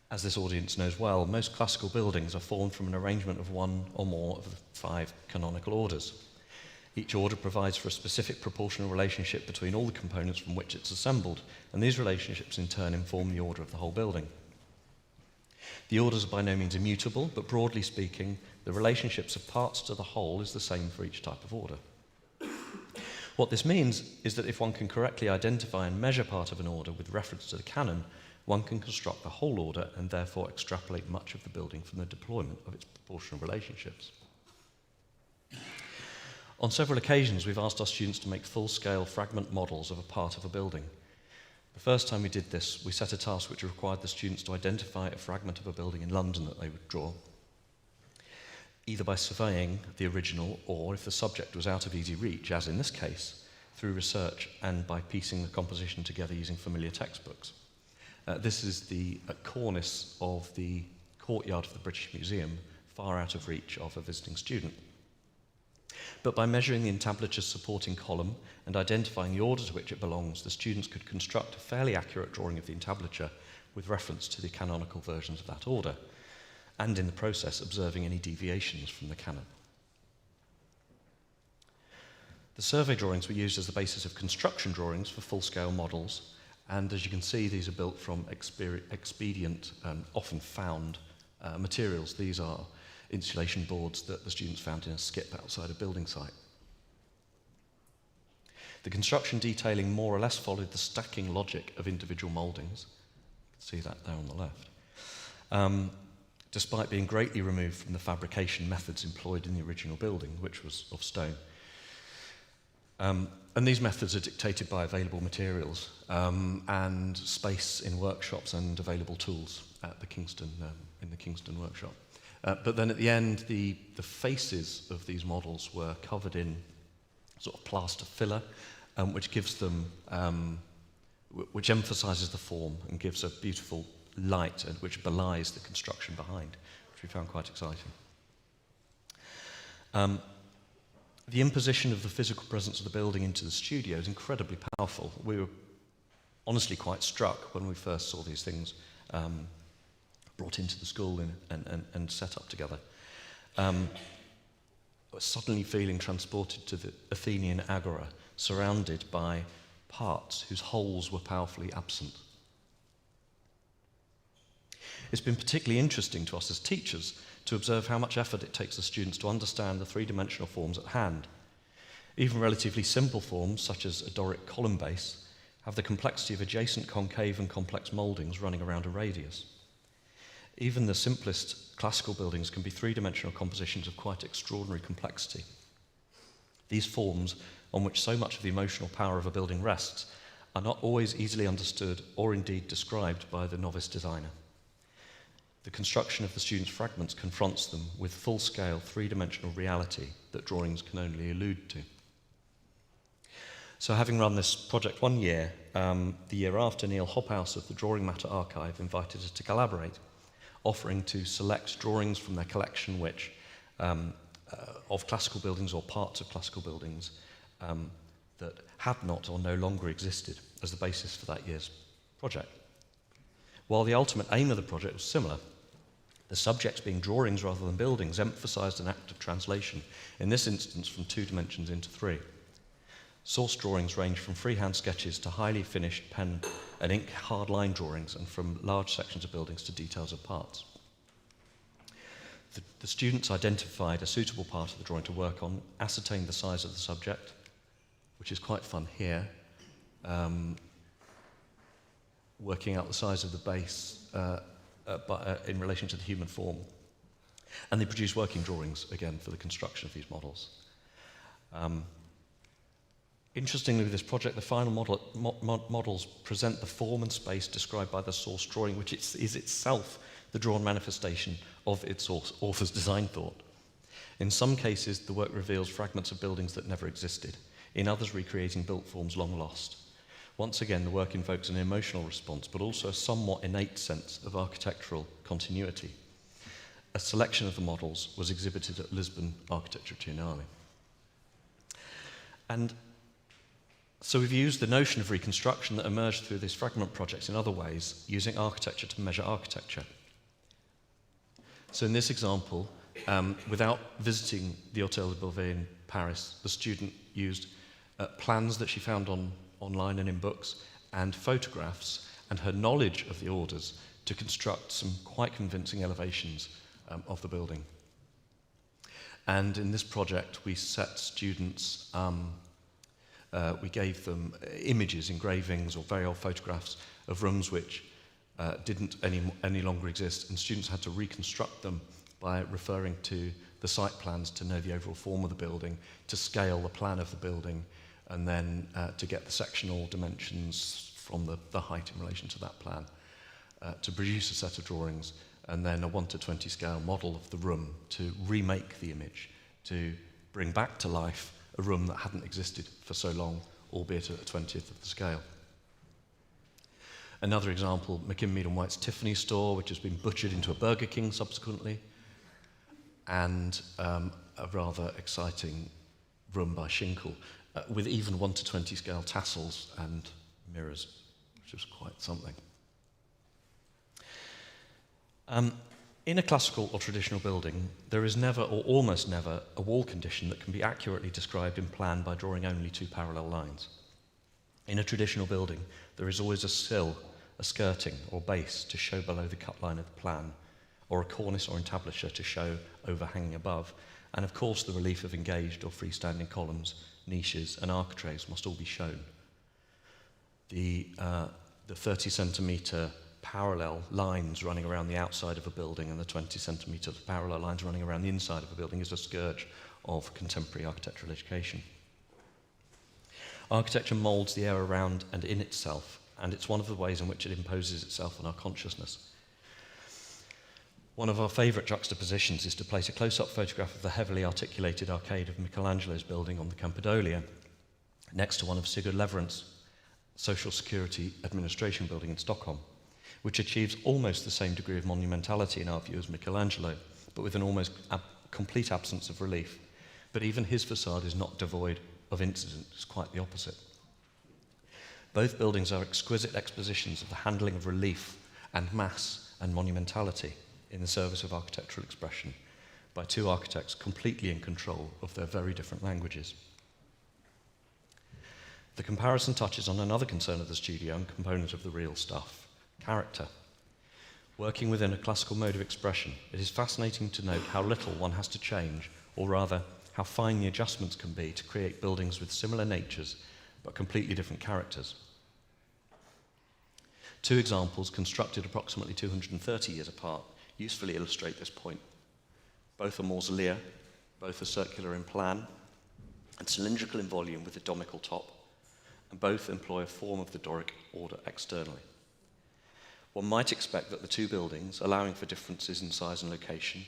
As this audience knows well, most classical buildings are formed from an arrangement of one or more of the 5 canonical orders. Each order provides for a specific proportional relationship between all the components from which it's assembled, and these relationships in turn inform the order of the whole building. The orders are by no means immutable, but broadly speaking, the relationships of parts to the whole is the same for each type of order. What this means is that if one can correctly identify and measure part of an order with reference to the canon, one can construct the whole order and therefore extrapolate much of the building from the deployment of its proportional relationships. On several occasions, we've asked our students to make full-scale fragment models of a part of a building. The first time we did this, we set a task which required the students to identify a fragment of a building in London that they would draw, either by surveying the original or, if the subject was out of easy reach, as in this case, through research and by piecing the composition together using familiar textbooks. This is the cornice of the courtyard of the British Museum, far out of reach of a visiting student. But by measuring the entablature's supporting column and identifying the order to which it belongs, the students could construct a fairly accurate drawing of the entablature with reference to the canonical versions of that order, and in the process observing any deviations from the canon. The survey drawings were used as the basis of construction drawings for full-scale models, and as you can see, these are built from expedient, often found materials. These are insulation boards that the students found in a skip outside a building site. The construction detailing more or less followed the stacking logic of individual mouldings. You can see that there on the left. despite being greatly removed from the fabrication methods employed in the original building, which was of stone. And these methods are dictated by available materials and space in workshops and available tools at the Kingston, in the Kingston workshop. But then at the end, the faces of these models were covered in sort of plaster filler, which gives them, which emphasises the form and gives a beautiful light and which belies the construction behind, which we found quite exciting. The imposition of the physical presence of the building into the studio is incredibly powerful. We were honestly quite struck when we first saw these things brought into the school and set up together. Suddenly feeling transported to the Athenian Agora, surrounded by parts whose wholes were powerfully absent. It's been particularly interesting to us as teachers to observe how much effort it takes the students to understand the three-dimensional forms at hand. Even relatively simple forms, such as a Doric column base, have the complexity of adjacent concave and complex mouldings running around a radius. Even the simplest classical buildings can be three-dimensional compositions of quite extraordinary complexity. These forms, on which so much of the emotional power of a building rests, are not always easily understood or indeed described by the novice designer. The construction of the students' fragments confronts them with full-scale, three-dimensional reality that drawings can only allude to. So having run this project 1 year, the year after, Neil Hobhouse of the Drawing Matter Archive invited us to collaborate, offering to select drawings from their collection which, of classical buildings or parts of classical buildings that had not or no longer existed as the basis for that year's project. While the ultimate aim of the project was similar, the subjects being drawings rather than buildings emphasised an act of translation, in this instance from 2 dimensions into 3. Source drawings range from freehand sketches to highly finished pen and ink hard-line drawings, and from large sections of buildings to details of parts. The students identified a suitable part of the drawing to work on, ascertained the size of the subject, which is quite fun here, working out the size of the base in relation to the human form. And they produced working drawings, again, for the construction of these models. Interestingly, with this project, the final models present the form and space described by the source drawing, which is itself the drawn manifestation of its author's design thought. In some cases, the work reveals fragments of buildings that never existed, in others recreating built forms long lost. Once again, the work invokes an emotional response, but also a somewhat innate sense of architectural continuity. A selection of the models was exhibited at Lisbon Architecture Triennale. And so we've used the notion of reconstruction that emerged through this fragment project in other ways, using architecture to measure architecture. So in this example, without visiting the Hôtel de Beauvais in Paris, the student used plans that she found online and in books, and photographs, and her knowledge of the orders to construct some quite convincing elevations of the building. And in this project, we set students, we gave them images, engravings, or very old photographs of rooms which didn't any longer exist, and students had to reconstruct them by referring to the site plans to know the overall form of the building, to scale the plan of the building, and then to get the sectional dimensions from the height in relation to that plan, to produce a set of drawings, and then a 1:20 scale model of the room to remake the image, to bring back to life a room that hadn't existed for so long, albeit at a 20th of the scale. Another example, McKim Mead & White's Tiffany store, which has been butchered into a Burger King subsequently, and a rather exciting room by Schinkel, with even 1:20 scale tassels and mirrors, which was quite something. In a classical or traditional building, there is never, or almost never, a wall condition that can be accurately described in plan by drawing only 2 parallel lines. In a traditional building, there is always a sill, a skirting, or base to show below the cut line of the plan, or a cornice or entablature to show overhanging above, and of course the relief of engaged or freestanding columns, niches, and architraves must all be shown. The 30 centimetre parallel lines running around the outside of a building and the 20 centimetres of parallel lines running around the inside of a building is a scourge of contemporary architectural education. Architecture moulds the air around and in itself, and it's one of the ways in which it imposes itself on our consciousness. One of our favourite juxtapositions is to place a close-up photograph of the heavily articulated arcade of Michelangelo's building on the Campidoglio next to one of Sigurd Leverent's Social Security Administration building in Stockholm, which achieves almost the same degree of monumentality in our view as Michelangelo, but with an almost complete absence of relief. But even his facade is not devoid of incident, it's quite the opposite. Both buildings are exquisite expositions of the handling of relief and mass and monumentality in the service of architectural expression by two architects completely in control of their very different languages. The comparison touches on another concern of the studio and component of the real stuff, character. Working within a classical mode of expression, it is fascinating to note how little one has to change, or rather, how fine the adjustments can be to create buildings with similar natures but completely different characters. Two examples, constructed approximately 230 years apart, usefully illustrate this point. Both are mausolea, both are circular in plan and cylindrical in volume with a domical top, and both employ a form of the Doric order externally. One might expect that the two buildings, allowing for differences in size and location,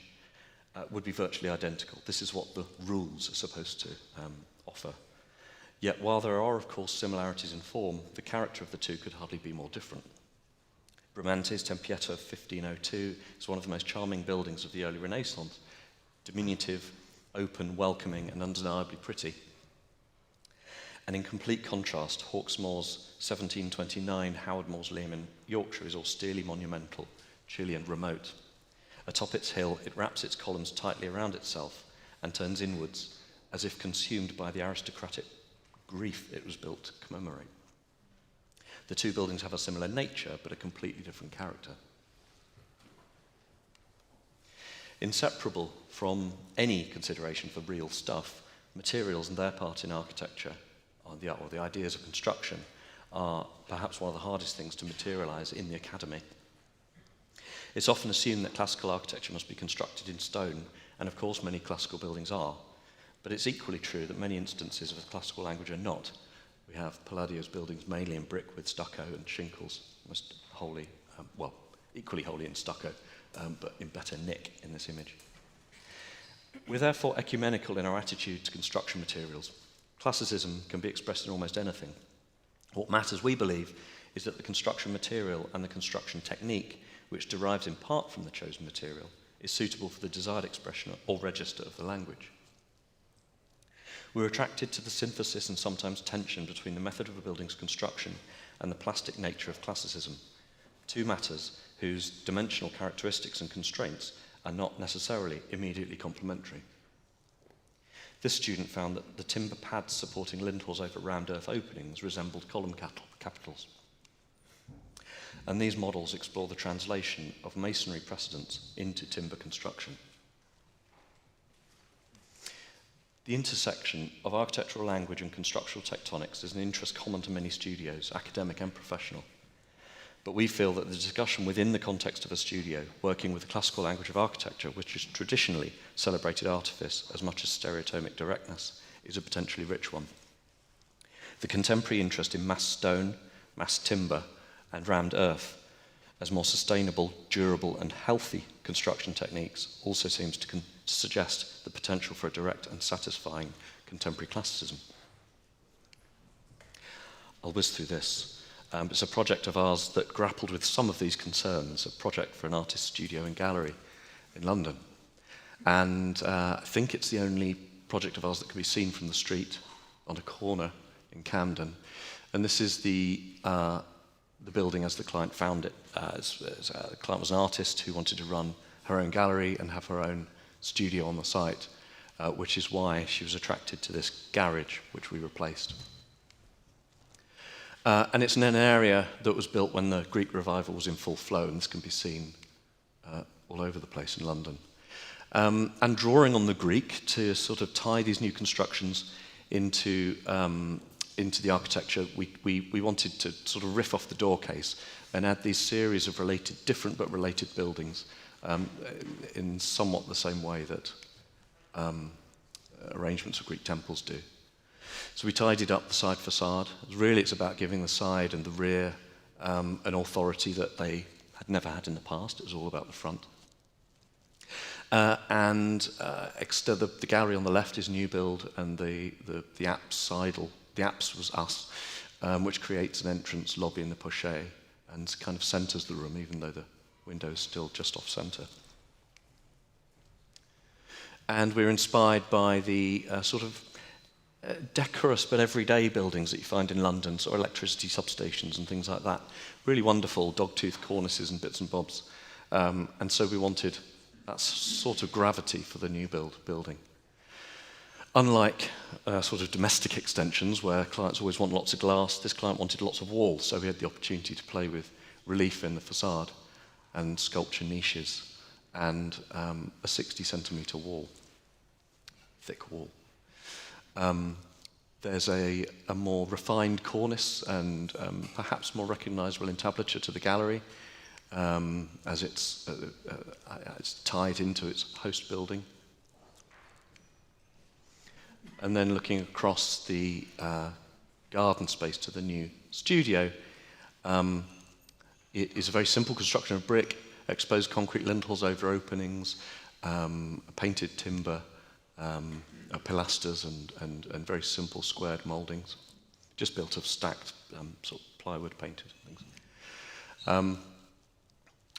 would be virtually identical. This is what the rules are supposed to offer. Yet while there are, of course, similarities in form, the character of the two could hardly be more different. Bramante's Tempietto of 1502 is one of the most charming buildings of the early Renaissance, diminutive, open, welcoming, and undeniably pretty. And in complete contrast, Hawksmoor's 1729 Howard Mausoleum in Yorkshire is austerely monumental, chilly and remote. Atop its hill, it wraps its columns tightly around itself and turns inwards, as if consumed by the aristocratic grief it was built to commemorate. The two buildings have a similar nature, but a completely different character. Inseparable from any consideration for real stuff, materials and their part in architecture, or the ideas of construction, are perhaps one of the hardest things to materialize in the academy. It's often assumed that classical architecture must be constructed in stone, and of course many classical buildings are, but it's equally true that many instances of the classical language are not. We have Palladio's buildings mainly in brick with stucco and shingles, most wholly, equally wholly in stucco, but in better nick in this image. We're therefore ecumenical in our attitude to construction materials. Classicism can be expressed in almost anything. What matters, we believe, is that the construction material and the construction technique, which derives in part from the chosen material, is suitable for the desired expression or register of the language. We're attracted to the synthesis and sometimes tension between the method of a building's construction and the plastic nature of classicism, two matters whose dimensional characteristics and constraints are not necessarily immediately complementary. This student found that the timber pads supporting lintels over round earth openings resembled column capitals. And these models explore the translation of masonry precedents into timber construction. The intersection of architectural language and constructional tectonics is an interest common to many studios, academic and professional. But we feel that the discussion within the context of a studio, working with the classical language of architecture, which has traditionally celebrated artifice as much as stereotomic directness, is a potentially rich one. The contemporary interest in mass stone, mass timber, and rammed earth as more sustainable, durable, and healthy construction techniques also seems to suggest the potential for a direct and satisfying contemporary classicism. I'll whiz through this. It's a project of ours that grappled with some of these concerns, a project for an artist studio and gallery in London. And I think it's the only project of ours that can be seen from the street on a corner in Camden. And this is the building as the client found it. The client was an artist who wanted to run her own gallery and have her own studio on the site, which is why she was attracted to this garage, which we replaced. And it's in an area that was built when the Greek revival was in full flow, and this can be seen all over the place in London. And drawing on the Greek to sort of tie these new constructions into into the architecture, we wanted to sort of riff off the door case and add these series of different but related buildings in somewhat the same way that arrangements of Greek temples do. So we tidied up the side facade. Really, it's about giving the side and the rear an authority that they had never had in the past. It was all about the front. The gallery on the left is new build, and the apse was us, which creates an entrance lobby in the poche and kind of centres the room, even though the window is still just off centre. And we're inspired by the sort of decorous but everyday buildings that you find in London, sort of electricity substations and things like that. Really wonderful dogtooth cornices and bits and bobs. And so we wanted that sort of gravity for the new building. Unlike sort of domestic extensions where clients always want lots of glass, this client wanted lots of wall, so we had the opportunity to play with relief in the facade and sculpture niches and a 60-centimetre wall, thick wall. There's a more refined cornice and perhaps more recognisable entablature to the gallery as it's tied into its host building. And then looking across the garden space to the new studio, it is a very simple construction of brick, exposed concrete lintels over openings, painted timber, pilasters and very simple squared mouldings, just built of stacked sort of plywood painted things.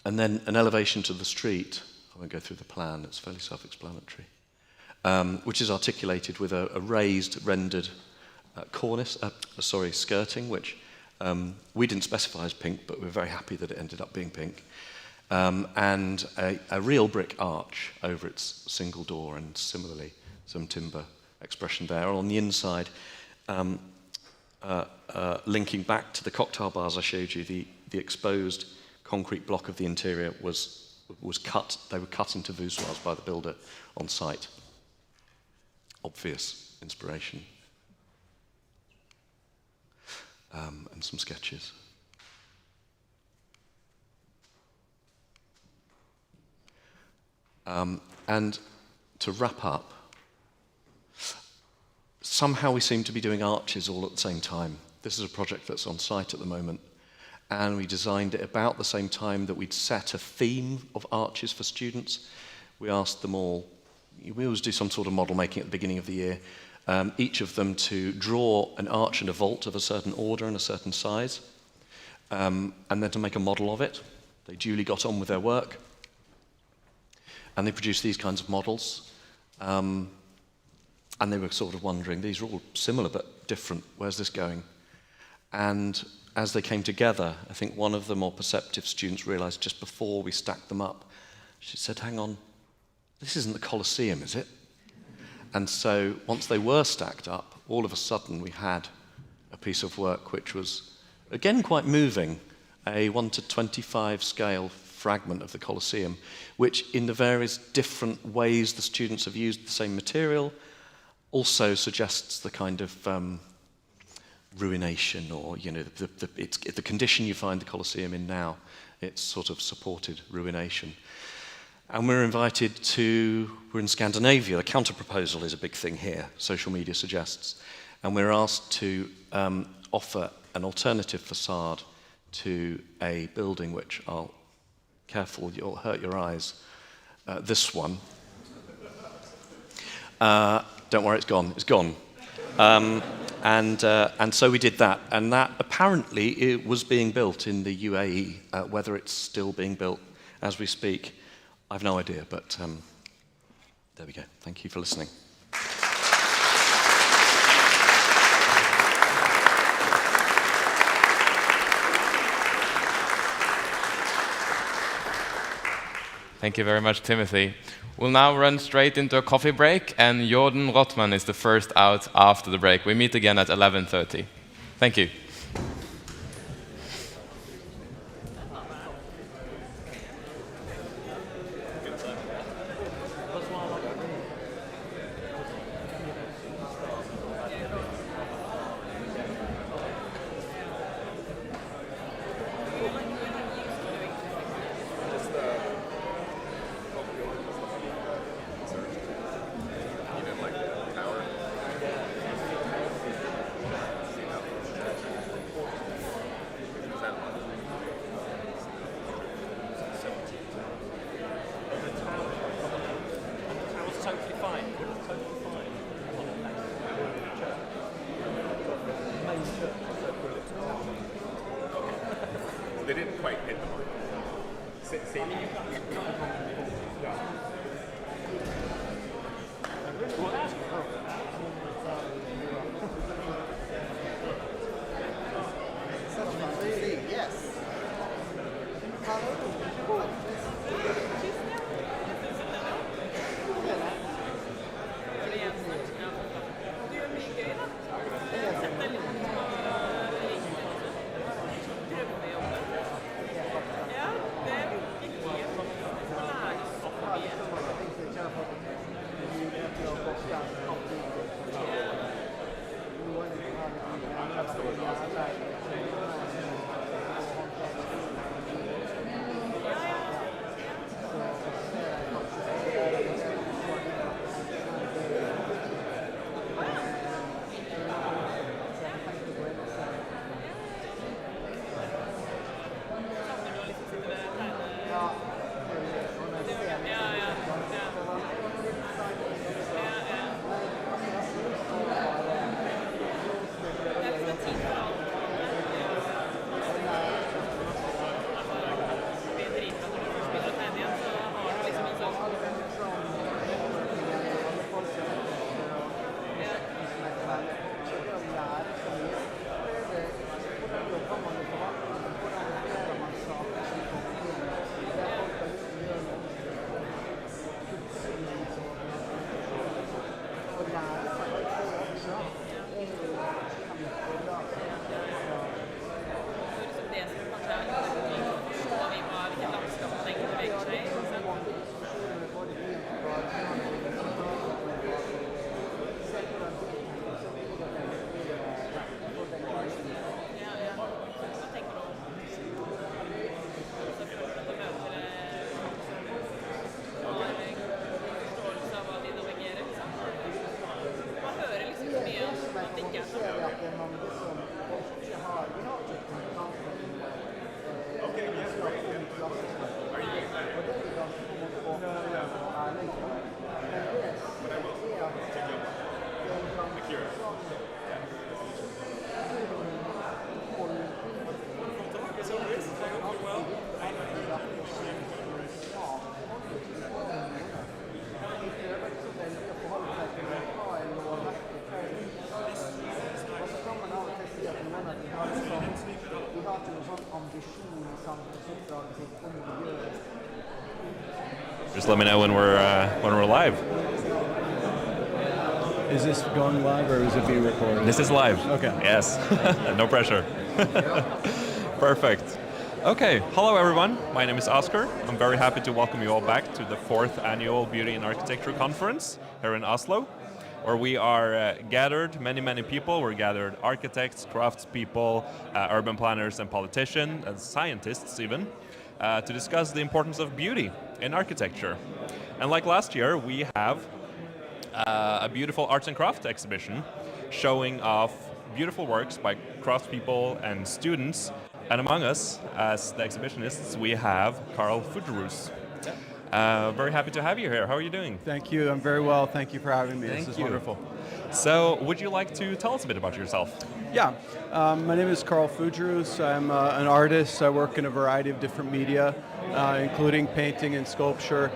And then an elevation to the street. I won't go through the plan, it's fairly self-explanatory, which is articulated with a raised, rendered skirting, which we didn't specify as pink, but we're very happy that it ended up being pink. And a real brick arch over its single door, and similarly some timber expression there. On the inside, linking back to the cocktail bars I showed you, the exposed concrete block of the interior was cut. They were cut into voussoirs by the builder on site. Obvious inspiration. And some sketches. And to wrap up, somehow we seem to be doing arches all at the same time. This is a project that's on site at the moment, and we designed it about the same time that we'd set a theme of arches for students. We asked them all, we always do some sort of model making at the beginning of the year, each of them to draw an arch and a vault of a certain order and a certain size, and then to make a model of it. They duly got on with their work, and they produced these kinds of models. And they were sort of wondering, these are all similar but different, where's this going? And as they came together, I think one of the more perceptive students realised just before we stacked them up, she said, hang on, this isn't the Colosseum, is it? And so once they were stacked up, all of a sudden we had a piece of work which was, again, quite moving, a 1:25 scale fragment of the Colosseum, which in the various different ways the students have used the same material, also suggests the kind of ruination, or it's the condition you find the Colosseum in now. It's sort of supported ruination. And we're in Scandinavia. The counter-proposal is a big thing here, social media suggests. And we're asked to offer an alternative facade to a building which careful, you'll hurt your eyes. This one. Don't worry, it's gone. It's gone. And so we did that. And that apparently it was being built in the UAE. Whether it's still being built as we speak, I've no idea. But there we go. Thank you for listening. Thank you very much, Timothy. We'll now run straight into a coffee break, and Jordan Rotman is the first out after the break. We meet again at 11:30. Thank you. they didn't quite hit the mark. Same. Yes. Just let me know when we're live. Is this going live or is it being recorded? This is live. Okay. Yes. No pressure. Perfect. Okay. Hello, everyone. My name is Oscar. I'm very happy to welcome you all back to the 4th annual Beauty in Architecture Conference here in Oslo, where we are gathered, many people. We're gathered architects, craftspeople, urban planners and politicians, and scientists even, to discuss the importance of beauty in architecture. And like last year, we have a beautiful arts and craft exhibition showing off beautiful works by craftspeople and students. And among us, as the exhibitionists, we have Carl Fugerus. Very happy to have you here. How are you doing? Thank you. I'm very well. Thank you for having me. This is wonderful. So, would you like to tell us a bit about yourself? Yeah. My name is Carl Fugerus. I'm an artist. I work in a variety of different media, including painting and sculpture,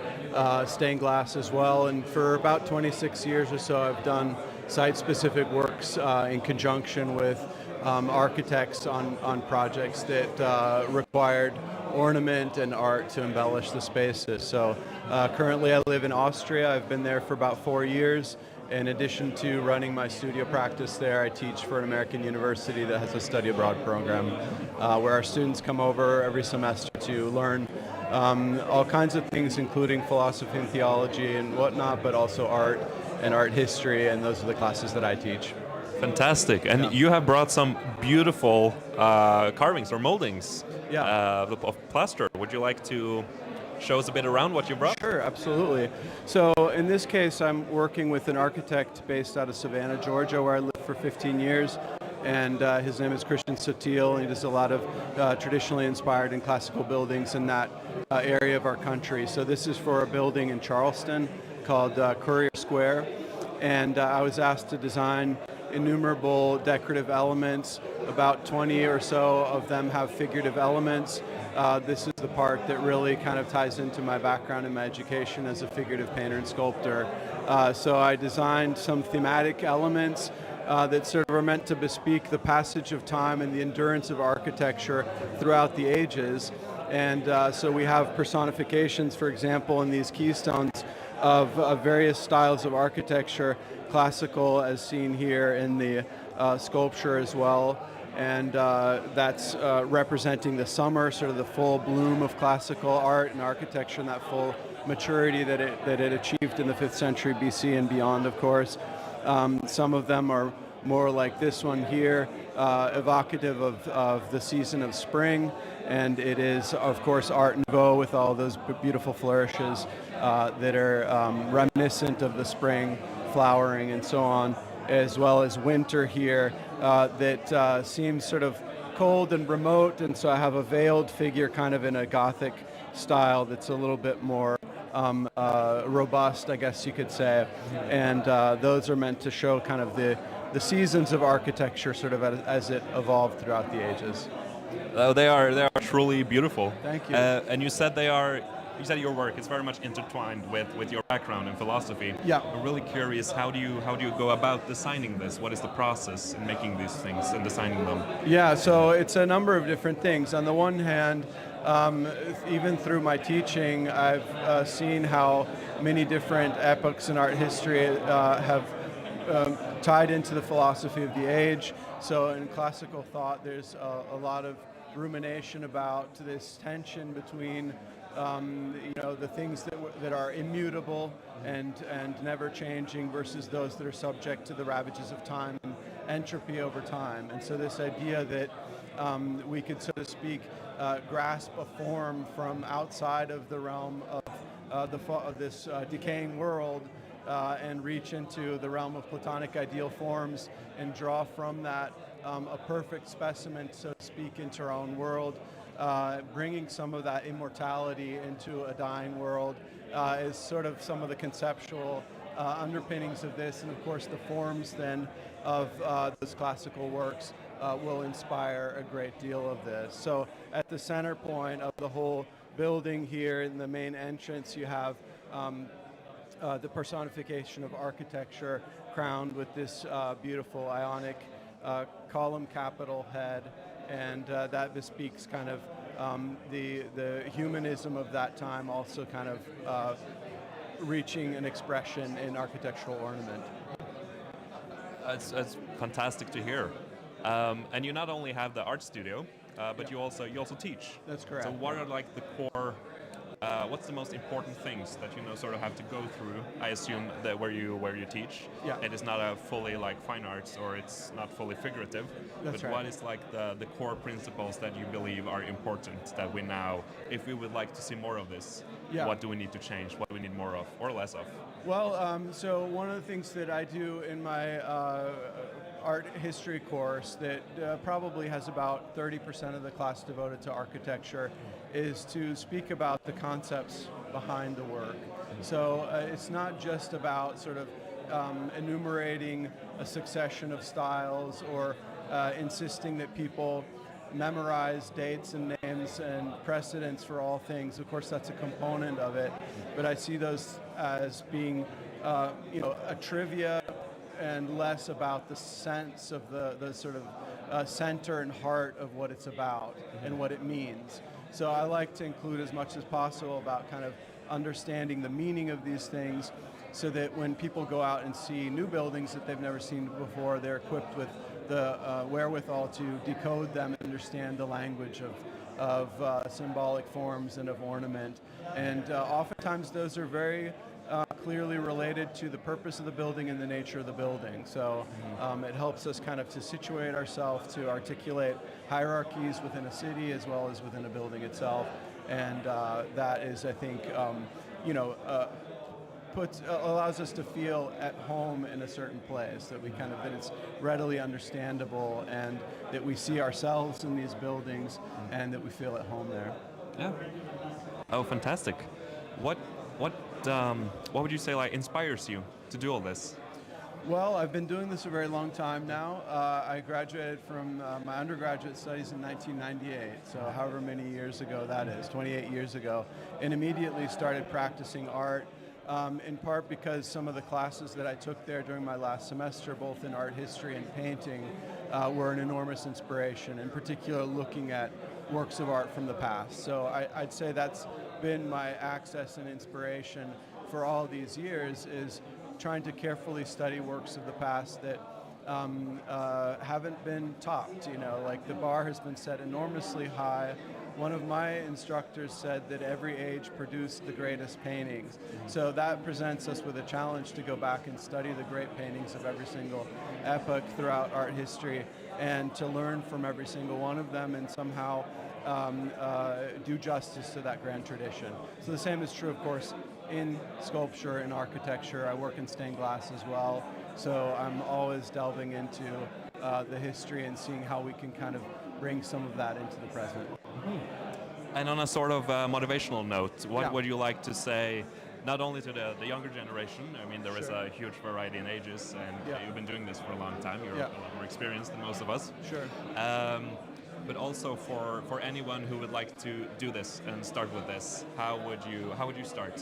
stained glass as well. And for about 26 years or so, I've done site-specific works in conjunction with architects on projects that required ornament and art to embellish the spaces. So currently I live in Austria. I've been there for about 4 years. In addition to running my studio practice there, I teach for an American university that has a study abroad program where our students come over every semester to learn all kinds of things, including philosophy and theology and whatnot, but also art and art history, and those are the classes that I teach. Fantastic. And you have brought some beautiful carvings or moldings of plaster. Would you like to show us a bit around what you brought? Sure, absolutely. So in this case, I'm working with an architect based out of Savannah, Georgia, where I lived for 15 years. And his name is Christian Sutil, and he does a lot of traditionally inspired and classical buildings in that area of our country. So this is for a building in Charleston called Courier Square. And I was asked to design innumerable decorative elements. About 20 or so of them have figurative elements. This is the part that really kind of ties into my background and my education as a figurative painter and sculptor. So I designed some thematic elements that sort of are meant to bespeak the passage of time and the endurance of architecture throughout the ages. And so we have personifications, for example, in these keystones of various styles of architecture, classical as seen here in the sculpture as well. And that's representing the summer, sort of the full bloom of classical art and architecture and that full maturity that it achieved in the 5th century BC and beyond, of course. Some of them are more like this one here, evocative of the season of spring, and it is, of course, Art Nouveau with all those beautiful flourishes that are reminiscent of the spring flowering and so on, as well as winter here that seems sort of cold and remote, and so I have a veiled figure kind of in a Gothic style that's a little bit more robust, I guess you could say, and those are meant to show kind of the seasons of architecture sort of as it evolved throughout the ages. They are truly beautiful. Thank you. And you said you said your work is very much intertwined with your background in philosophy. Yeah. I'm really curious, how do you go about designing this? What is the process in making these things and designing them? Yeah, so it's a number of different things. On the one hand, even through my teaching, I've seen how many different epochs in art history have tied into the philosophy of the age. So in classical thought, there's a lot of rumination about this tension between the things that are immutable and never changing versus those that are subject to the ravages of time and entropy over time. And so this idea that we could, so to speak, grasp a form from outside of the realm of this decaying world and reach into the realm of Platonic ideal forms and draw from that a perfect specimen, so to speak, into our own world. Bringing some of that immortality into a dying world is sort of some of the conceptual underpinnings of this, and of course the forms then of those classical works will inspire a great deal of this. So at the center point of the whole building here in the main entrance, you have the personification of architecture crowned with this beautiful Ionic column capital head, and that bespeaks kind of the humanism of that time, also kind of reaching an expression in architectural ornament. It's fantastic to hear. And you not only have the art studio, but you also teach. That's correct. So what are like the core? What's the most important things that sort of have to go through? I assume that where you teach, it is not a fully like fine arts, or it's not fully figurative. That's but right. what is like the core principles that you believe are important that we now, if we would like to see more of this, what do we need to change? What do we need more of or less of? Well, so one of the things that I do in my art history course that probably has about 30% of the class devoted to architecture is to speak about the concepts behind the work. So it's not just about sort of enumerating a succession of styles or insisting that people memorize dates and names and precedents for all things. Of course, that's a component of it, but I see those as being a trivia and less about the sense of the sort of center and heart of what it's about and what it means. So I like to include as much as possible about kind of understanding the meaning of these things, so that when people go out and see new buildings that they've never seen before, they're equipped with the wherewithal to decode them and understand the language of symbolic forms and of ornament. And oftentimes those are very clearly related to the purpose of the building and the nature of the building. So it helps us kind of to situate ourselves, to articulate hierarchies within a city as well as within a building itself. And that is, I think, allows us to feel at home in a certain place, that it's readily understandable, and that we see ourselves in these buildings and that we feel at home there. Yeah. Oh, fantastic. What would you say like inspires you to do all this? Well, I've been doing this a very long time now. I graduated from my undergraduate studies in 1998, so however many years ago that is, 28 years ago, and immediately started practicing art, in part because some of the classes that I took there during my last semester, both in art history and painting, were an enormous inspiration, in particular looking at works of art from the past. So I'd say that's been my access and inspiration for all these years, is trying to carefully study works of the past that haven't been topped. You know, like the bar has been set enormously high. One of my instructors said that every age produced the greatest paintings. So that presents us with a challenge to go back and study the great paintings of every single epoch throughout art history, and to learn from every single one of them and somehow do justice to that grand tradition. So the same is true, of course, in sculpture and architecture. I work in stained glass as well, so I'm always delving into the history and seeing how we can kind of bring some of that into the present. And on a sort of motivational note, what would you like to say, not only to the younger generation? I mean, there is a huge variety in ages, and you've been doing this for a long time. You're a lot more experienced than most of us. Sure. But also for anyone who would like to do this and start with this, how would you start?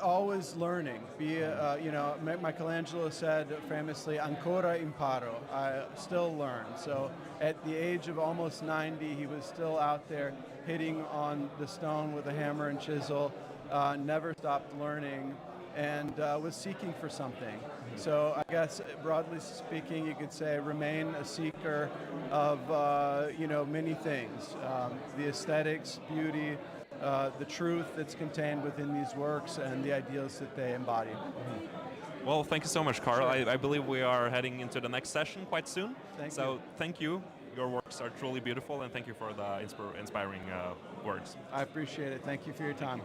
Always learning. Michelangelo said famously, "Ancora imparo." I still learn. So at the age of almost 90, he was still out there hitting on the stone with a hammer and chisel, never stopped learning, and was seeking for something. So I guess, broadly speaking, you could say remain a seeker of many things: the aesthetics, beauty, the truth that's contained within these works, and the ideals that they embody. Well, thank you so much, Carl. I believe we are heading into the next session quite soon. Thank you. Your works are truly beautiful, and thank you for the inspiring words. I appreciate it. Thank you for your time.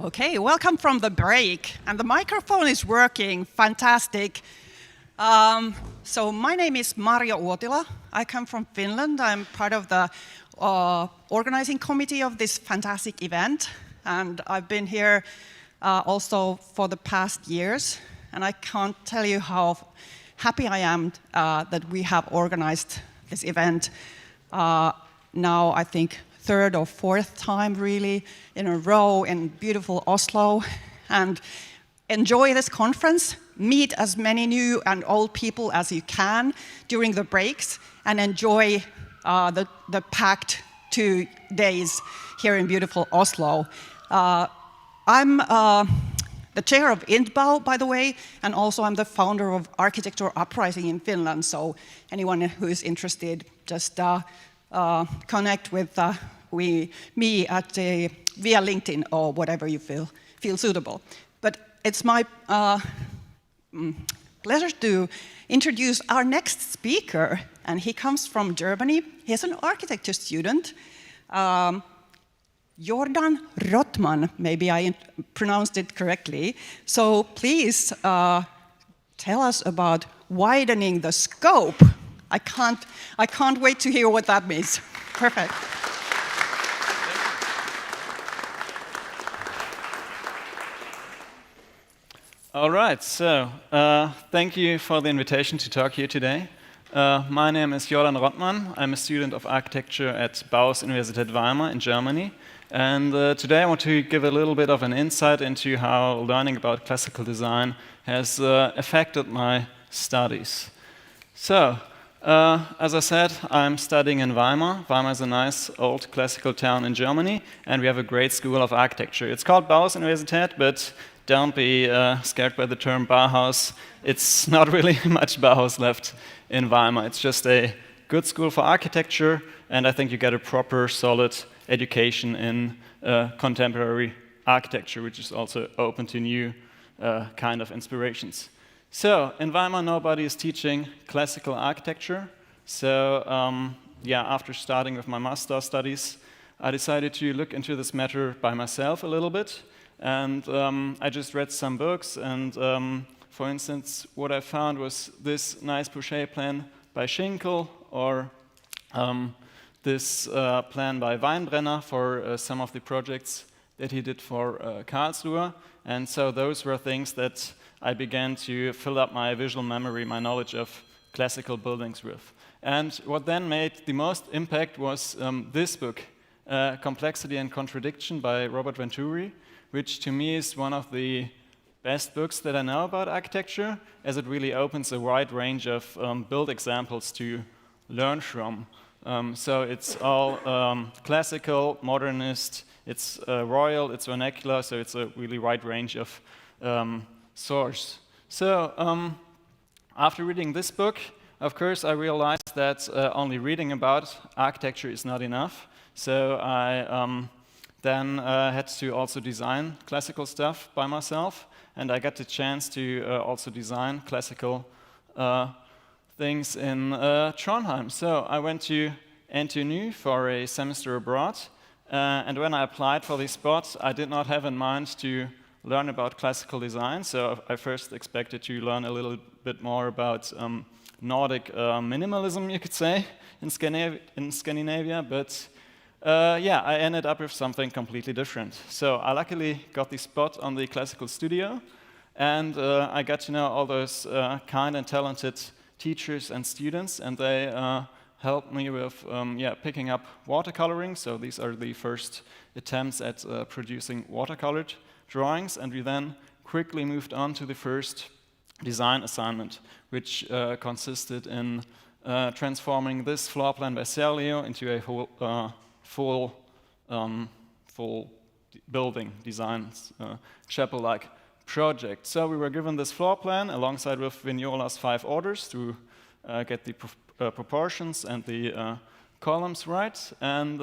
Okay, welcome from the break. And the microphone is working, fantastic. So my name is Marja Uotila. I come from Finland. I'm part of the organizing committee of this fantastic event. And I've been here also for the past years. And I can't tell you how happy I am that we have organized this event now, I think, third or fourth time really in a row in beautiful Oslo, and enjoy this conference, meet as many new and old people as you can during the breaks, and enjoy the packed 2 days here in beautiful Oslo. I'm the chair of INTBAU, by the way, and also I'm the founder of Architecture Uprising in Finland, so anyone who is interested, just connect with me at via LinkedIn or whatever you feel suitable. But it's my pleasure to introduce our next speaker, and he comes from Germany. He's an architecture student. Jordan Rothman, maybe I pronounced it correctly. So please tell us about widening the scope. I can't wait to hear what that means. Perfect. All right, so thank you for the invitation to talk here today. My name is Jordan Rothman. I'm a student of architecture at Bauhaus Universität Weimar in Germany. And today I want to give a little bit of an insight into how learning about classical design has affected my studies. So, as I said, I'm studying in Weimar. Weimar is a nice old classical town in Germany, and we have a great school of architecture. It's called Bauhaus Universität, but don't be scared by the term Bauhaus. It's not really much Bauhaus left in Weimar. It's just a good school for architecture, and I think you get a proper, solid education in contemporary architecture, which is also open to new kind of inspirations. So, in Weimar, nobody is teaching classical architecture. So, after starting with my master's studies, I decided to look into this matter by myself a little bit. And I just read some books, and for instance, what I found was this nice Boucher plan by Schinkel, or this plan by Weinbrenner for some of the projects that he did for Karlsruhe. And so those were things that I began to fill up my visual memory, my knowledge of classical buildings with. And what then made the most impact was this book, Complexity and Contradiction by Robert Venturi, which to me is one of the best books that I know about architecture, as it really opens a wide range of build examples to learn from. So it's all classical, modernist, it's royal, it's vernacular, so it's a really wide range of source. So after reading this book, of course, I realized that only reading about architecture is not enough. So I then had to also design classical stuff by myself, and I got the chance to also design classical things in Trondheim. So I went to NTNU for a semester abroad, and when I applied for this spot, I did not have in mind to learn about classical design, so I first expected to learn a little bit more about Nordic minimalism, you could say, in Scandinavia, but I ended up with something completely different. So I luckily got the spot on the classical studio, and I got to know all those kind and talented teachers and students, and they helped me with picking up watercoloring. So these are the first attempts at producing watercolored drawings, and we then quickly moved on to the first design assignment, which consisted in transforming this floor plan by Serlio into a whole full building design, chapel-like project. So we were given this floor plan alongside with Vignola's 5 orders to get the proportions and the columns right, and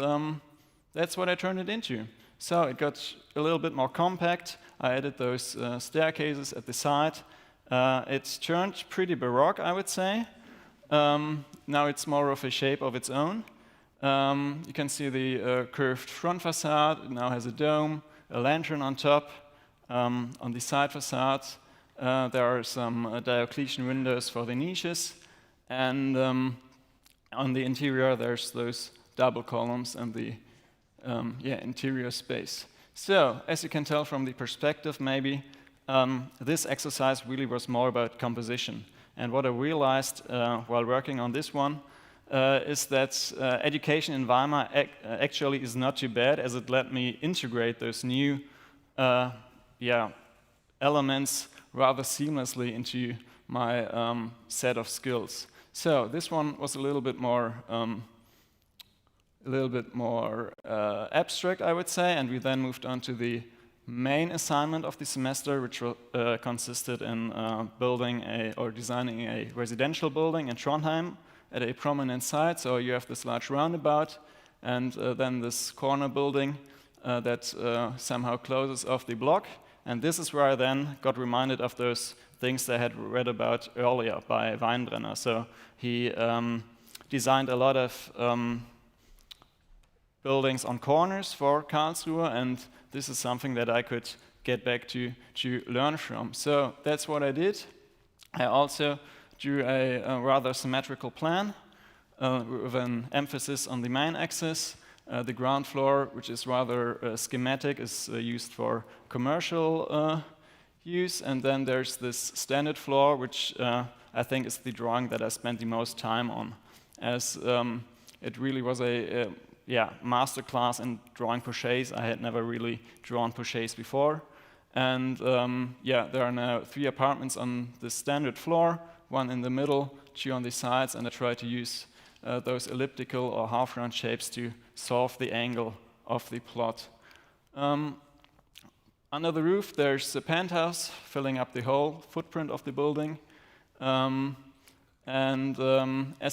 that's what I turned it into. So it got a little bit more compact. I added those staircases at the side. It turned pretty Baroque, I would say. Now it's more of a shape of its own. You can see the curved front facade. It now has a dome. a lantern on top. On the side facades, there are some Diocletian windows for the niches, and on the interior there's those double columns and the interior space. So, as you can tell from the perspective, maybe this exercise really was more about composition. And what I realized while working on this one is that education in Weimar actually is not too bad, as it let me integrate those new elements rather seamlessly into my set of skills. So this one was a little bit more abstract, I would say, and we then moved on to the main assignment of the semester, which consisted in building or designing a residential building in Trondheim at a prominent site. So you have this large roundabout, and then this corner building that somehow closes off the block. And this is where I then got reminded of those things that I had read about earlier by Weinbrenner. So he designed a lot of buildings on corners for Karlsruhe, and this is something that I could get back to learn from. So that's what I did. I also drew a rather symmetrical plan with an emphasis on the main axis. The ground floor, which is rather schematic, is used for commercial use, and then there's this standard floor, which I think is the drawing that I spent the most time on, as it really was a masterclass in drawing pochés. I had never really drawn pochés before, and there are now 3 apartments on the standard floor, 1 in the middle, 2 on the sides, and I try to use those elliptical or half-round shapes to solve the angle of the plot. Under the roof, there's a penthouse filling up the whole footprint of the building. As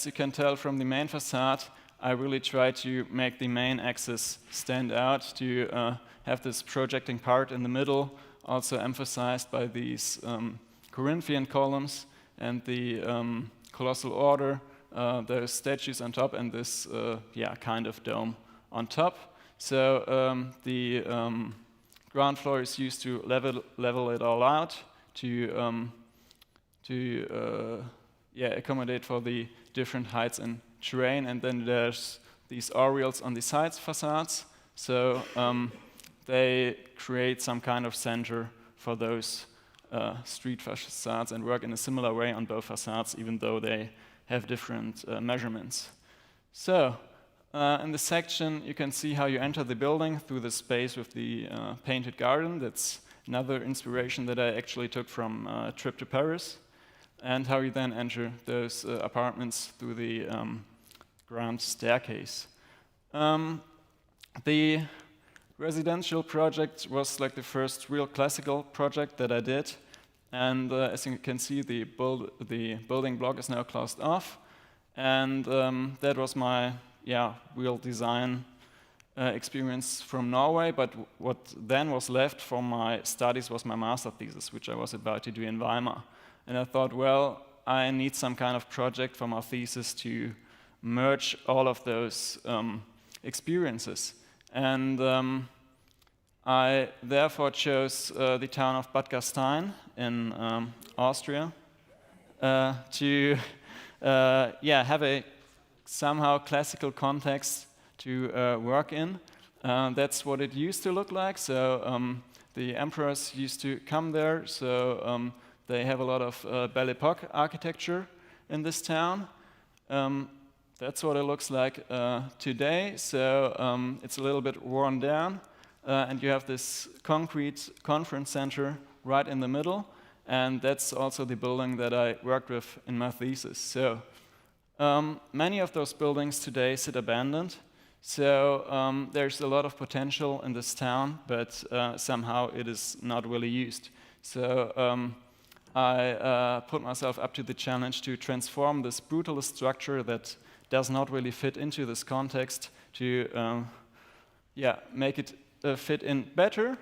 you can tell from the main facade, I really try to make the main axis stand out, to have this projecting part in the middle, also emphasized by these Corinthian columns and the colossal order, the statues on top, and this kind of dome on top. So the ground floor is used to level it all out, to accommodate for the different heights and terrain, and then there's these oriels on the sides facades, so they create some kind of center for those street facades and work in a similar way on both facades, even though they have different measurements. So in this section you can see how you enter the building through the space with the painted garden. That's another inspiration that I actually took from a trip to Paris, and how you then enter those apartments through the grand staircase. The residential project was like the first real classical project that I did, and as you can see, the building block is now closed off, and that was my real design experience from Norway. But what then was left from my studies was my master thesis, which I was about to do in Weimar. And I thought, well, I need some kind of project for my thesis to merge all of those experiences. And I therefore chose the town of Bad Gastein in Austria to have a somehow classical context to work in. That's what it used to look like. So the emperors used to come there, so they have a lot of Belle Epoque architecture in this town. That's what it looks like today. So it's a little bit worn down, and you have this concrete conference center right in the middle, and that's also the building that I worked with in my thesis. So many of those buildings today sit abandoned. So there's a lot of potential in this town, but somehow it is not really used. So I put myself up to the challenge to transform this brutalist structure that does not really fit into this context to make it fit in better.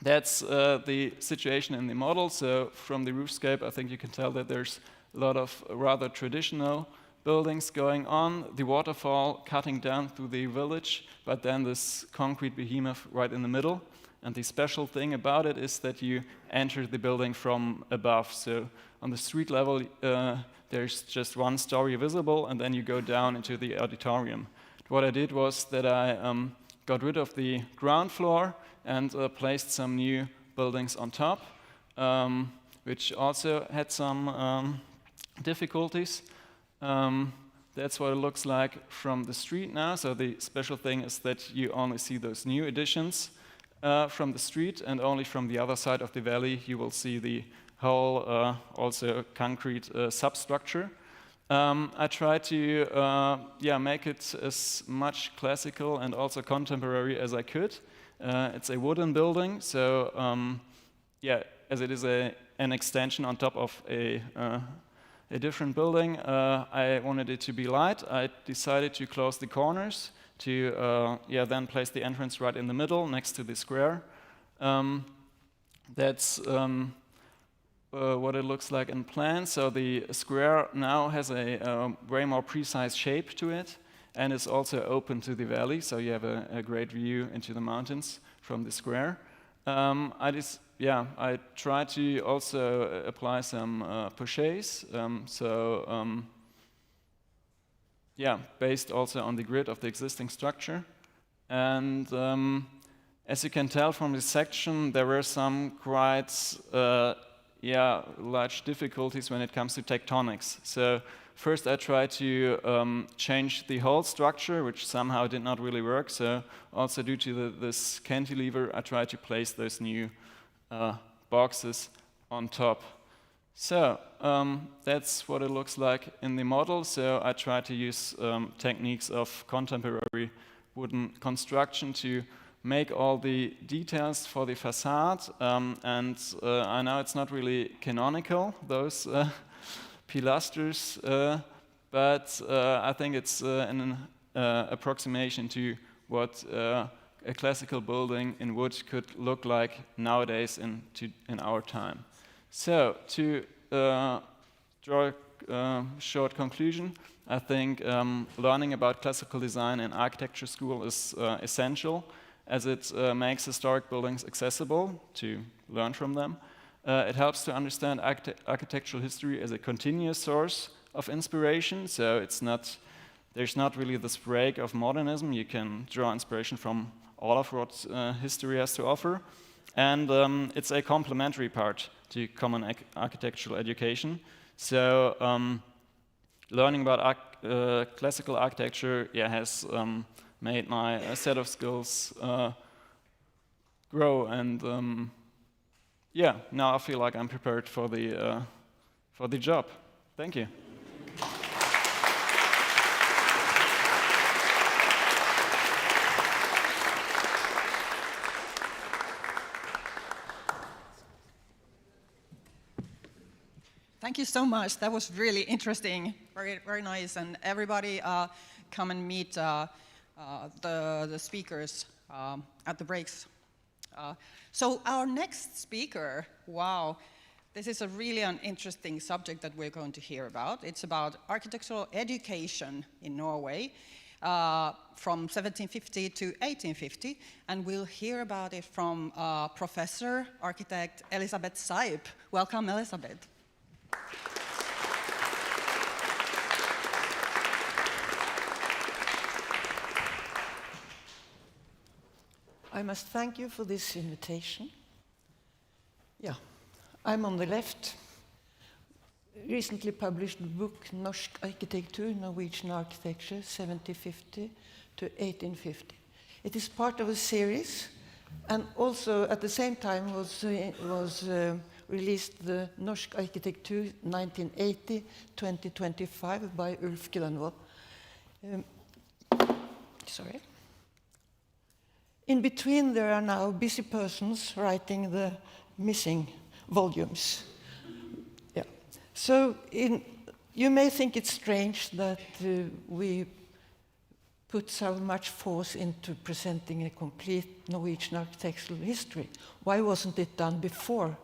That's the situation in the model. So from the roofscape, I think you can tell that there's a lot of rather traditional buildings going on, the waterfall cutting down through the village, but then this concrete behemoth right in the middle. And the special thing about it is that you enter the building from above. So on the street level, there's just one story visible, and then you go down into the auditorium. What I did was that I got rid of the ground floor and placed some new buildings on top, which also had some difficulties. That's what it looks like from the street now. So the special thing is that you only see those new additions from the street, and only from the other side of the valley you will see the whole also concrete substructure. I try to make it as much classical and also contemporary as I could. It's a wooden building, so as it is an extension on top of a different building, I wanted it to be light. I decided to close the corners to then place the entrance right in the middle next to the square. That's what it looks like in plan. So the square now has a way more precise shape to it, and is also open to the valley, so you have a great view into the mountains from the square. I try to also apply some pochés, based also on the grid of the existing structure. And as you can tell from this section, there were some quite large difficulties when it comes to tectonics. So first I tried to change the whole structure, which somehow did not really work. So also due to this cantilever, I tried to place those new boxes on top. So that's what it looks like in the model. So I try to use techniques of contemporary wooden construction to make all the details for the facade. I know it's not really canonical, those pilasters, but I think it's an approximation to what a classical building in wood could look like nowadays in our time. So to draw a short conclusion, I think learning about classical design in architecture school is essential, as it makes historic buildings accessible to learn from them. It helps to understand architectural history as a continuous source of inspiration. So there's not really this break of modernism. You can draw inspiration from all of what history has to offer. And it's a complementary part to common architectural education. So learning about classical architecture has made my set of skills grow, and now I feel like I'm prepared for the job. Thank you. Thank you so much. That was really interesting, very, very nice. And everybody come and meet the speakers at the breaks. So our next speaker, wow, this is a really an interesting subject that we're going to hear about. It's about architectural education in Norway from 1750 to 1850, and we'll hear about it from Professor Architect Elisabeth Saib. Welcome, Elisabeth. I must thank you for this invitation. Yeah, I'm on the left. Recently published book, Norsk Arkitektur, Norwegian Architecture, 1750 to 1850. It is part of a series, and also at the same time was released the Norsk Arkitektur 1980-2025 by Ulf Grønvold. Sorry. In between, there are now busy persons writing the missing volumes. Yeah. So you may think it's strange that we put so much force into presenting a complete Norwegian architectural history. Why wasn't it done before?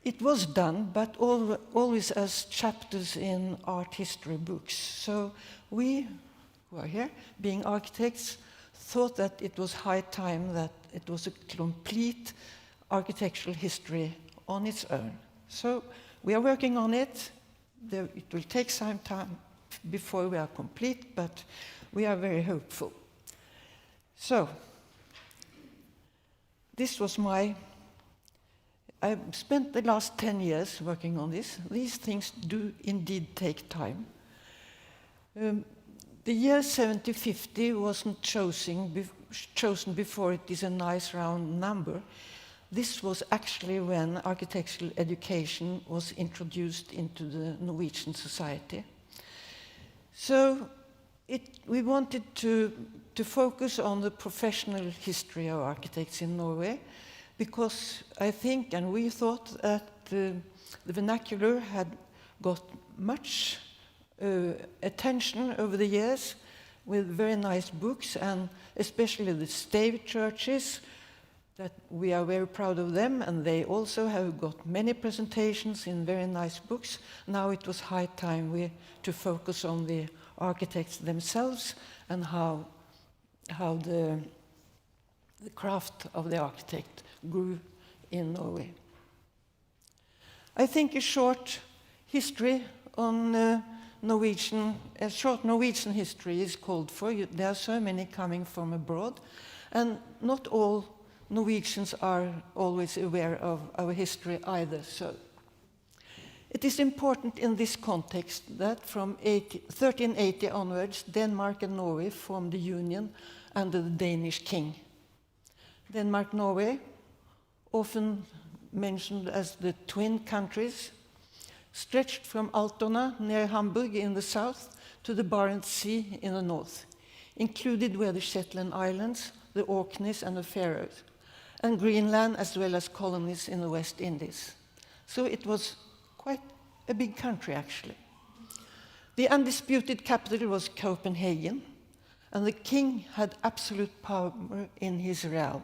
it was done, but always as chapters in art history books. So we, who are here, being architects, thought that it was high time that it was a complete architectural history on its own. So we are working on it. It will take some time before we are complete, but we are very hopeful. So this was I've spent the last 10 years working on this. These things do indeed take time. The year 7050 wasn't chosen before it is a nice round number. This was actually when architectural education was introduced into the Norwegian society. So we wanted to focus on the professional history of architects in Norway, because I think, and we thought, that the vernacular had got much attention over the years with very nice books, and especially the stave churches, that we are very proud of them, and they also have got many presentations in very nice books. Now it was high time to focus on the architects themselves and how the craft of the architect grew in Norway. I think a short history on Norwegian history is called for. There are so many coming from abroad, and not all Norwegians are always aware of our history either. So it is important in this context that from 1380 onwards, Denmark and Norway formed a union under the Danish king. Denmark-Norway, often mentioned as the twin countries, stretched from Altona near Hamburg in the south to the Barents Sea in the north. Included were the Shetland Islands, the Orkneys and the Faroes, and Greenland, as well as colonies in the West Indies. So it was quite a big country, actually. The undisputed capital was Copenhagen, and the king had absolute power in his realm.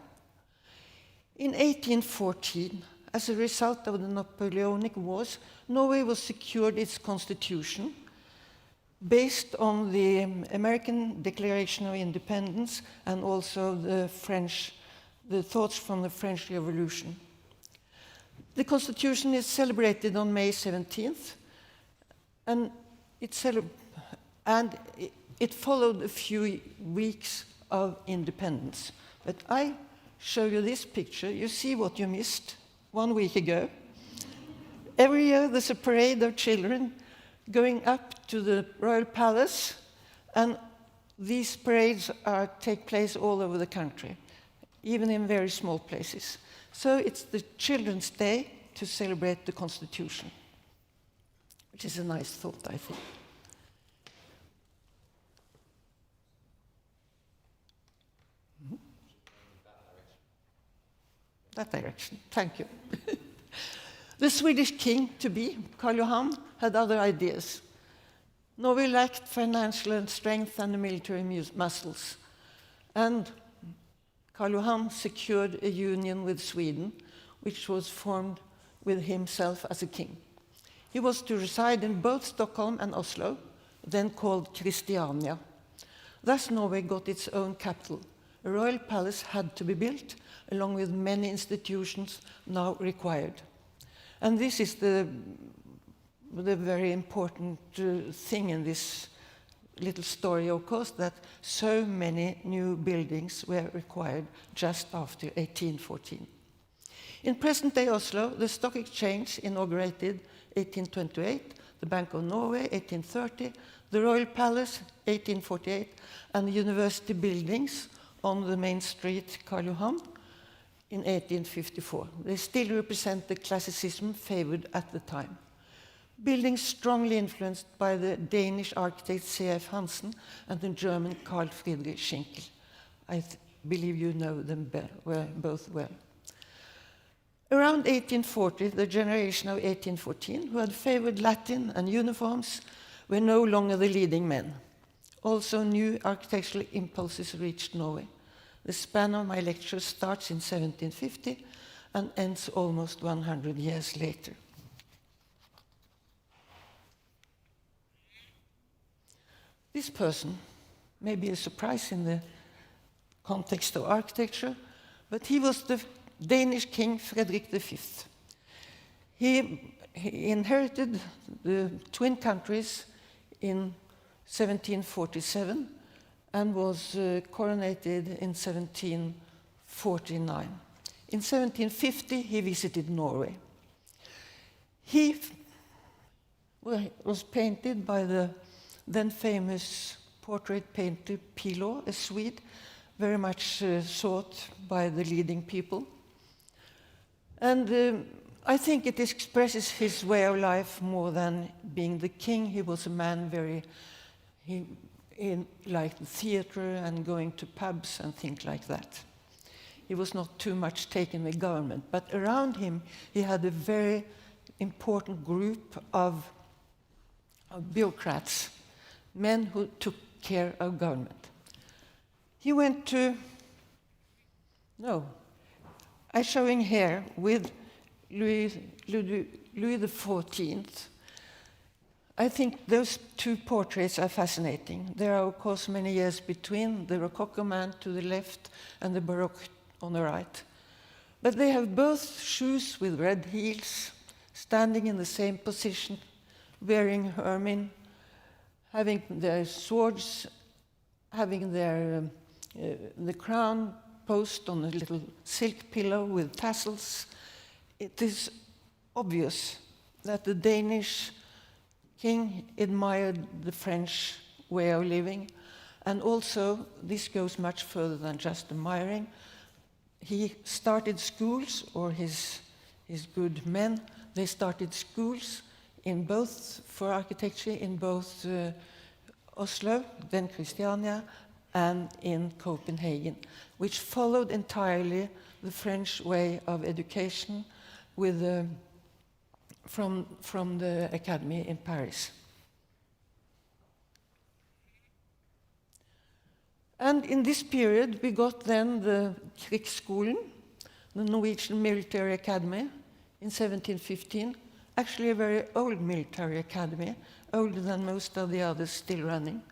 In 1814, as a result of the Napoleonic Wars, Norway was secured its constitution based on the American Declaration of Independence and also the thoughts from the French Revolution. The constitution is celebrated on May 17th, and it followed a few weeks of independence. But I show you this picture. You see what you missed 1 week ago. Every year there's a parade of children going up to the royal palace, and these parades take place all over the country, even in very small places. So it's the Children's Day to celebrate the Constitution, which is a nice thought, I think. That direction, thank you. The Swedish king-to-be, Karl Johan, had other ideas. Norway lacked financial strength and the military muscles, and Karl Johan secured a union with Sweden, which was formed with himself as a king. He was to reside in both Stockholm and Oslo, then called Christiania. Thus Norway got its own capital. A royal palace had to be built, along with many institutions now required. And this is the very important thing in this little story, of course, that so many new buildings were required just after 1814. In present-day Oslo, the stock exchange inaugurated 1828, the Bank of Norway 1830, the Royal Palace 1848, and the university buildings on the main street Karl Johan in 1854. They still represent the classicism favored at the time. Buildings strongly influenced by the Danish architect C.F. Hansen and the German Carl Friedrich Schinkel. I believe you know them both well. Around 1840, the generation of 1814, who had favored Latin and uniforms, were no longer the leading men. Also, new architectural impulses reached Norway. The span of my lecture starts in 1750 and ends almost 100 years later. This person may be a surprise in the context of architecture, but he was the Danish king Frederick V. He inherited the twin countries in 1747 and was coronated in 1749. In 1750, he visited Norway. He was painted by the then famous portrait painter Pilot, a Swede, very much sought by the leading people. And I think it expresses his way of life more than being the king. He was a man he liked theater and going to pubs and things like that. He was not too much taken with government, but around him he had a very important group of bureaucrats, men who took care of government. He went to, I'm showing here with Louis XIV. I think those two portraits are fascinating. There are, of course, many years between the Rococo man to the left and the Baroque on the right. But they have both shoes with red heels, standing in the same position, wearing ermine, having their swords, having their the crown post on a little silk pillow with tassels. It is obvious that the Danish king admired the French way of living, and also this goes much further than just admiring. He started schools, or his good men, they started schools in both, for architecture, in both Oslo, then Christiania, and in Copenhagen, which followed entirely the French way of education with from the academy in Paris. And in this period, we got then the Krigsskolen, the Norwegian military academy, in 1715, actually a very old military academy, older than most of the others still running.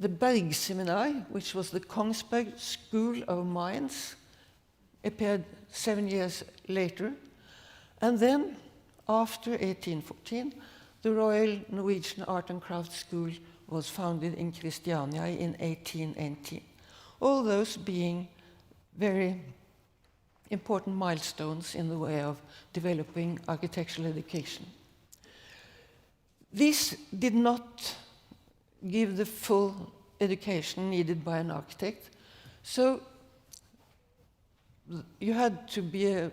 The Bergen, which was the Kongsberg School of Mines, appeared 7 years later. And then, after 1814, the Royal Norwegian Art and Crafts School was founded in Christiania in 1818. All those being very important milestones in the way of developing architectural education. This did not give the full education needed by an architect, so you had to be a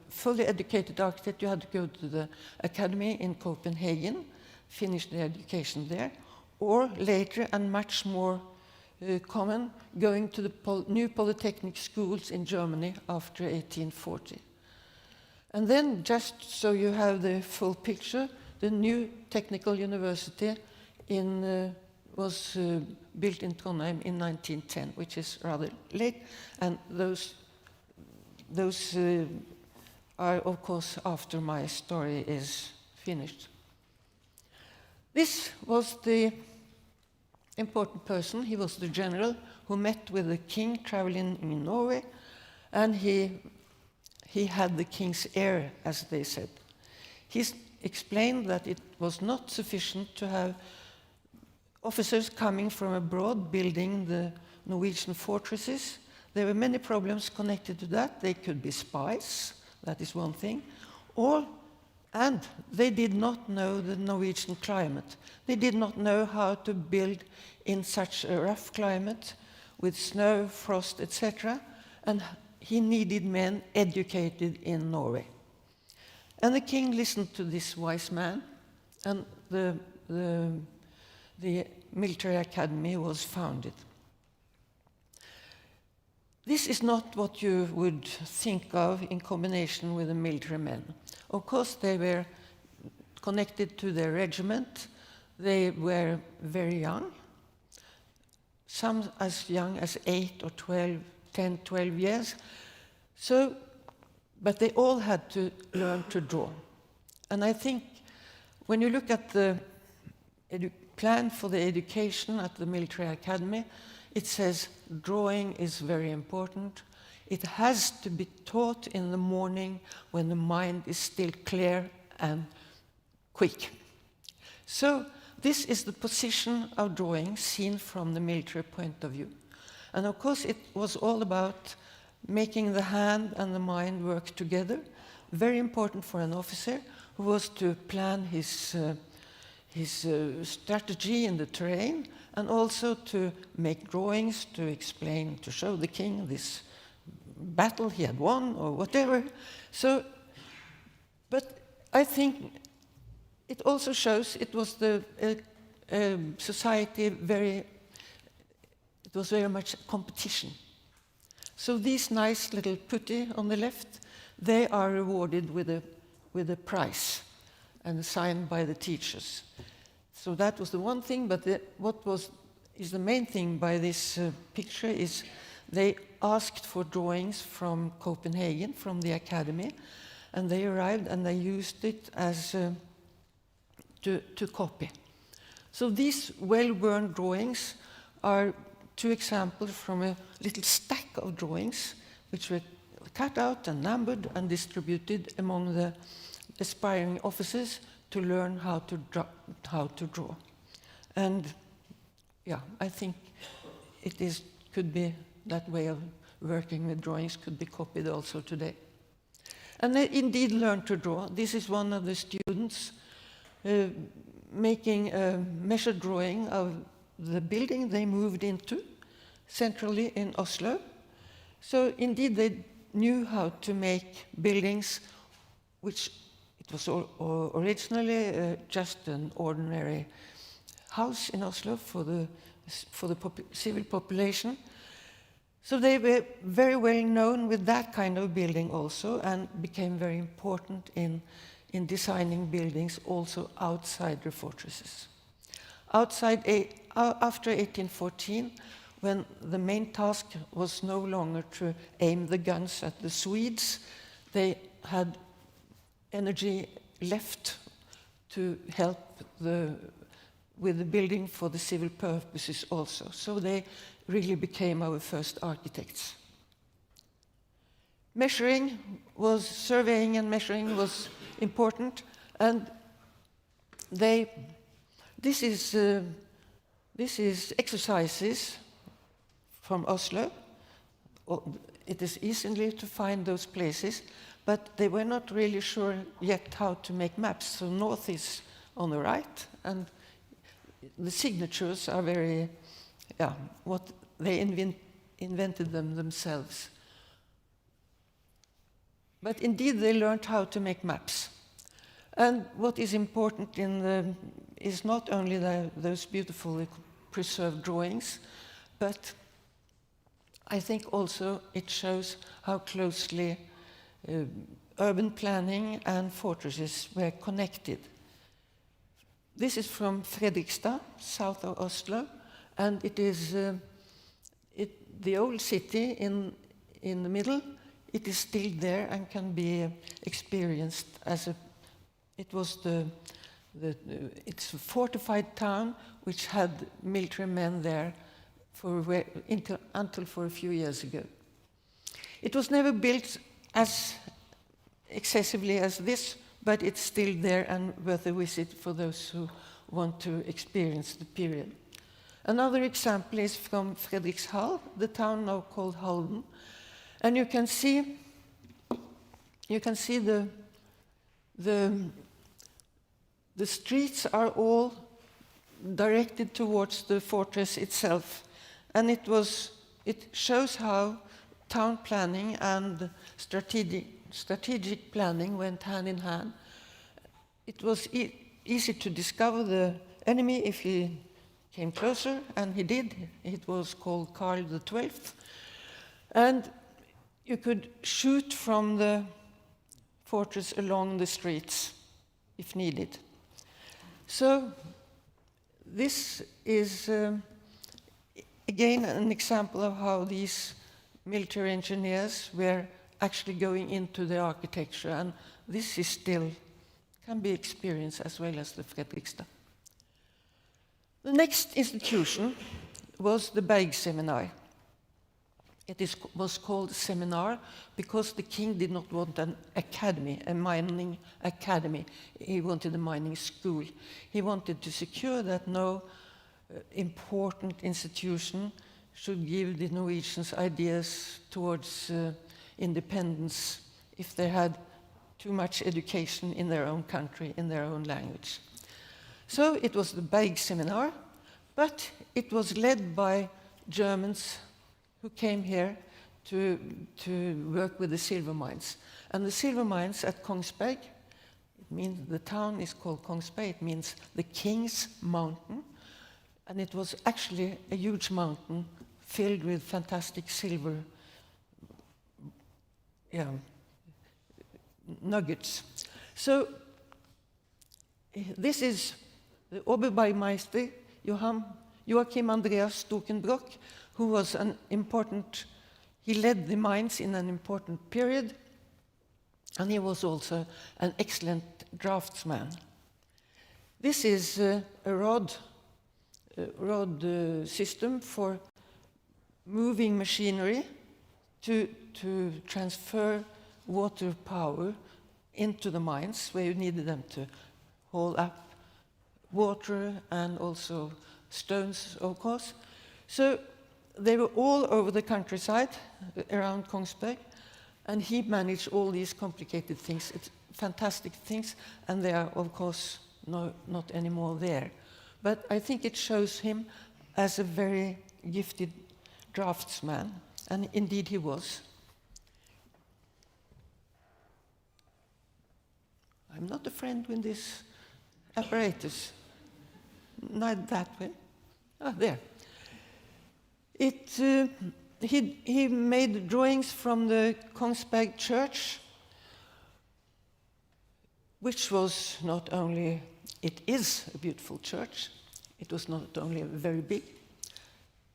fully educated architect. You had to go to the academy in Copenhagen, finish the education there, or later, and much more common, going to the new polytechnic schools in Germany after 1840. And then, just so you have the full picture, the new technical university was built in Trondheim in 1910, which is rather late, and those are, of course, after my story is finished. This was the important person. He was the general who met with the king traveling in Norway, and he had the king's ear, as they said. He explained that it was not sufficient to have officers coming from abroad building the Norwegian fortresses. There were many problems connected to that. They could be spies, that is one thing, and they did not know the Norwegian climate. They did not know how to build in such a rough climate with snow, frost, etc. And he needed men educated in Norway. And the king listened to this wise man, and the military academy was founded. This is not what you would think of in combination with the military men. Of course, they were connected to their regiment. They were very young, some as young as 8 or 12, 10, 12 years. So but they all had to learn to draw. And I think when you look at the plan for the education at the military academy, it says drawing is very important. It has to be taught in the morning when the mind is still clear and quick. So this is the position of drawing seen from the military point of view. And of course it was all about making the hand and the mind work together. Very important for an officer who was to plan his strategy in the terrain, and also to make drawings to explain, to show the king this battle he had won or whatever. So, but I think it also shows it was the society it was very much competition. So these nice little putti on the left, they are rewarded with a prize and signed by the teachers. So that was the one thing, but what is the main thing by this picture is they asked for drawings from Copenhagen, from the academy, and they arrived and they used it as to copy. So these well-worn drawings are two examples from a little stack of drawings which were cut out and numbered and distributed among the aspiring officers to learn how to draw. And yeah, I think could be that way of working with drawings could be copied also today. And they indeed learned to draw. This is one of the students making a measured drawing of the building they moved into centrally in Oslo. So indeed they knew how to make buildings which it was originally just an ordinary house in Oslo for the civil population. So they were very well known with that kind of building also, and became very important in designing buildings also outside the fortresses. After 1814, when the main task was no longer to aim the guns at the Swedes, they had energy left to help with the building for the civil purposes also. So they really became our first architects. Surveying and measuring was important, and this is exercises from Oslo. It is easy to find those places, but they were not really sure yet how to make maps. So north is on the right, and the signatures are very, what they invented them themselves. But indeed they learned how to make maps. And what is important is not only those beautifully preserved drawings, but I think also it shows how closely urban planning and fortresses were connected. This is from Fredrikstad, south of Oslo, and it is the old city in the middle. It is still there and can be experienced as it's a fortified town which had military men there until for a few years ago. It was never built as excessively as this, but it's still there and worth a visit for those who want to experience the period. Another example is from Fredrikshald, the town now called Halden, and you can see the streets are all directed towards the fortress itself, and it shows how town planning and strategic planning went hand in hand. It was easy to discover the enemy if he came closer, and he did. It was called Karl XII. And you could shoot from the fortress along the streets if needed. So this is again an example of how these military engineers were actually going into the architecture, and this is still can be experienced as well as the Fredrikstad. The next institution was the Berg Seminar. It was called seminar because the king did not want an academy, a mining academy. He wanted a mining school. He wanted to secure that no important institution should give the Norwegians ideas towards independence if they had too much education in their own country, in their own language. So it was the Berg Seminar, but it was led by Germans who came here to work with the silver mines. And the silver mines at Kongsberg, it means the town is called Kongsberg, it means the King's Mountain, and it was actually a huge mountain filled with fantastic silver nuggets. So this is the Oberbergmeister Joachim Andreas Stukenbrock, who was an important, he led the mines in an important period, and he was also an excellent draftsman. This is a rod system for moving machinery to transfer water power into the mines, where you needed them to haul up water and also stones, of course. So they were all over the countryside around Kongsberg, and he managed all these complicated things. It's fantastic things, and they are, of course, not anymore there. But I think it shows him as a very gifted draftsman, and indeed he was. I'm not a friend with this apparatus. Not that way. Ah, there. He made drawings from the Kongsberg church, which was not only, it is a beautiful church, it was not only very big.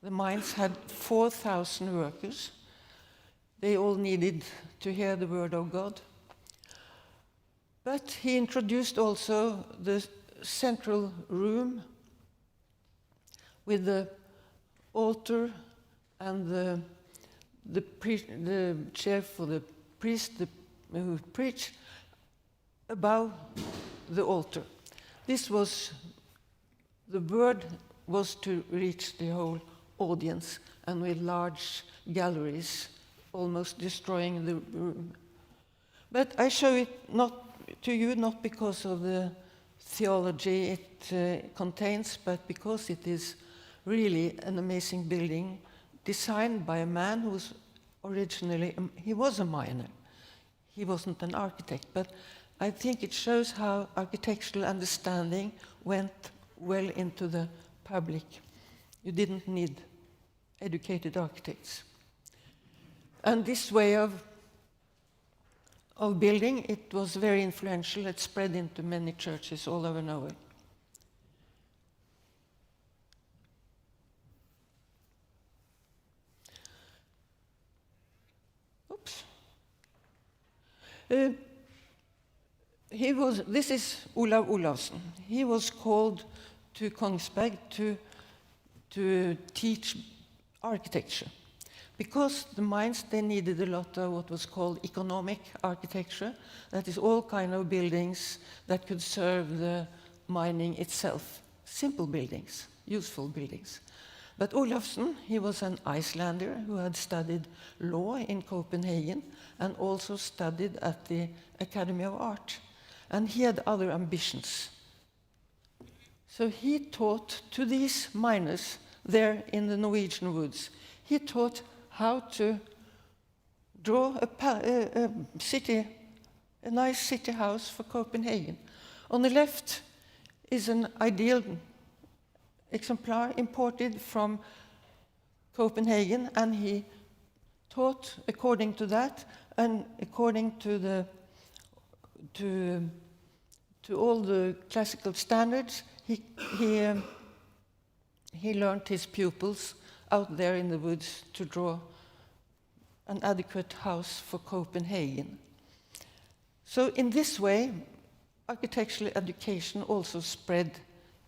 The mines had 4,000 workers. They all needed to hear the word of God. But he introduced also the central room with the altar and the chair for the priest who preached above the altar. This was, the word was to reach the whole audience, and with large galleries almost destroying the room. But I show it to you not because of the theology it contains, but because it is really an amazing building designed by a man who was originally, he was a miner. He wasn't an architect, but I think it shows how architectural understanding went well into the public. You didn't need educated architects. And this way of building, it was very influential. It spread into many churches all over Norway. Oops. This is Olav Olavsen. He was called to Kongsberg to teach architecture. Because the mines, they needed a lot of what was called economic architecture. That is all kind of buildings that could serve the mining itself. Simple buildings, useful buildings. But Olavsen, he was an Icelander who had studied law in Copenhagen and also studied at the Academy of Art. And he had other ambitions. So he taught to these miners there in the Norwegian woods, he taught how to draw a nice city house for Copenhagen. On the left is an ideal exemplar imported from Copenhagen, and he taught according to that, and according to all the classical standards. He learned his pupils out there in the woods to draw an adequate house for Copenhagen. So in this way, architectural education also spread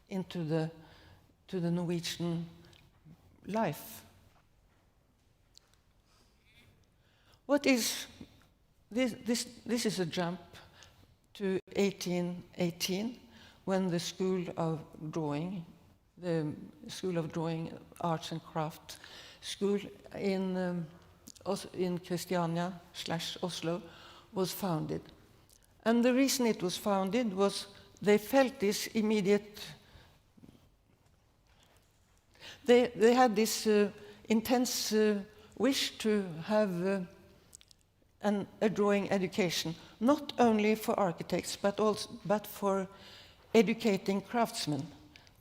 into the Norwegian life. What is this? This is a jump to 1818, when the School of Drawing, Arts and Craft School in Christiania/Oslo was founded. And the reason it was founded was they felt this immediate, they had this intense wish to have a drawing education, not only for architects, but for educating craftsmen.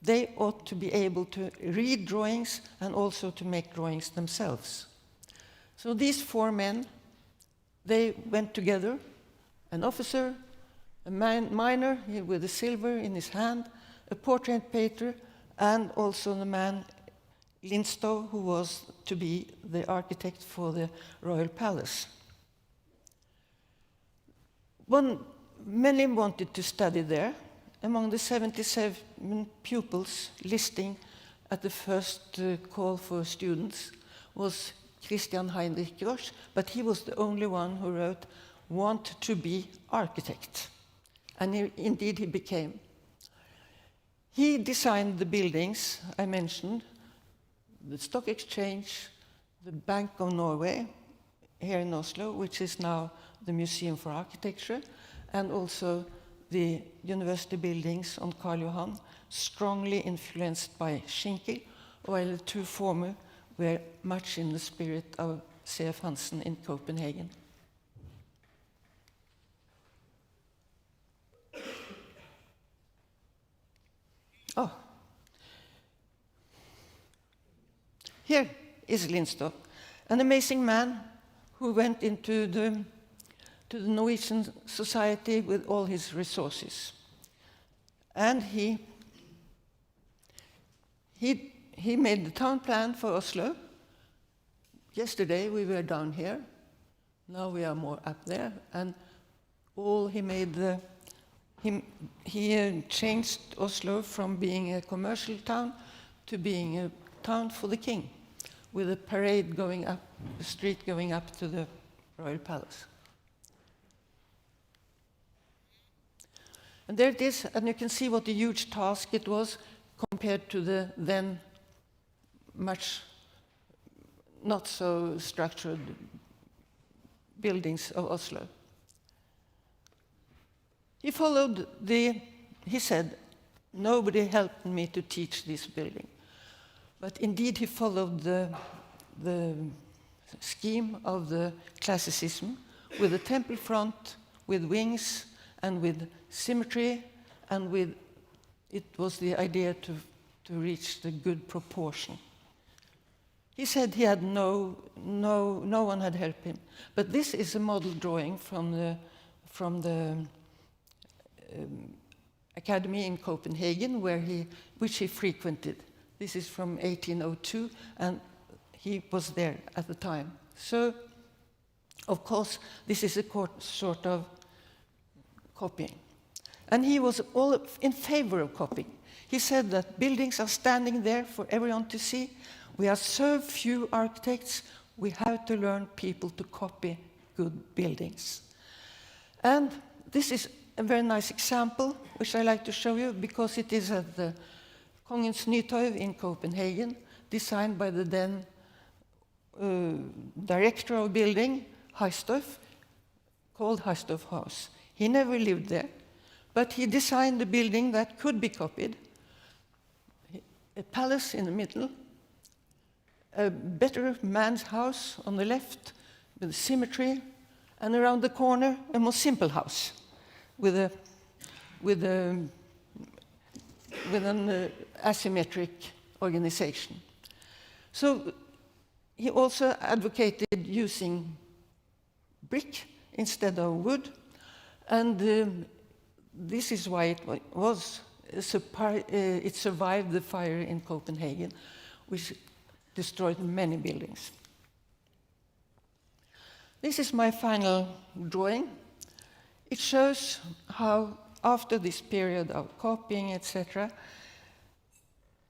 They ought to be able to read drawings and also to make drawings themselves. So these four men, they went together, an officer, a miner with a silver in his hand, a portrait painter, and also the man Lindstow, who was to be the architect for the royal palace. Many wanted to study there. Among the 77 pupils listing at the first call for students was Christian Heinrich Grosch, but he was the only one who wrote, "Want to be architect." And indeed he became. He designed the buildings I mentioned, the Stock Exchange, the Bank of Norway here in Oslo, which is now the Museum for Architecture, and also the university buildings on Karl Johan, strongly influenced by Schinkel, while the two former were much in the spirit of C.F. Hansen in Copenhagen. Oh. Here is Lindstow, an amazing man who went into the Norwegian society with all his resources. And he made the town plan for Oslo. Yesterday we were down here. Now we are more up there. And he changed Oslo from being a commercial town to being a town for the king, with a parade going up, a street going up to the royal palace. And there it is, and you can see what a huge task it was compared to the then much not so structured buildings of Oslo. He said, nobody helped me to teach this building. But indeed he followed the scheme of the classicism, with a temple front, with wings, and with symmetry, and it was the idea to reach the good proportion. He said he had no one had helped him. But this is a model drawing from the academy in Copenhagen, which he frequented. This is from 1802, and he was there at the time. So, of course, this is a sort of copying. And he was all in favor of copying. He said that buildings are standing there for everyone to see. We are so few architects, we have to learn people to copy good buildings. And this is a very nice example, which I like to show you, because it is at the Kongens Nytorv in Copenhagen, designed by the then director of building, Heistoff, called Heistoff House. He never lived there, but he designed a building that could be copied. A palace in the middle, a better man's house on the left with symmetry, and around the corner a more simple house with an asymmetric organization. So he also advocated using brick instead of wood, and this is why it survived the fire in Copenhagen, which destroyed many buildings. This is my final drawing. It shows how, after this period of copying, etc.,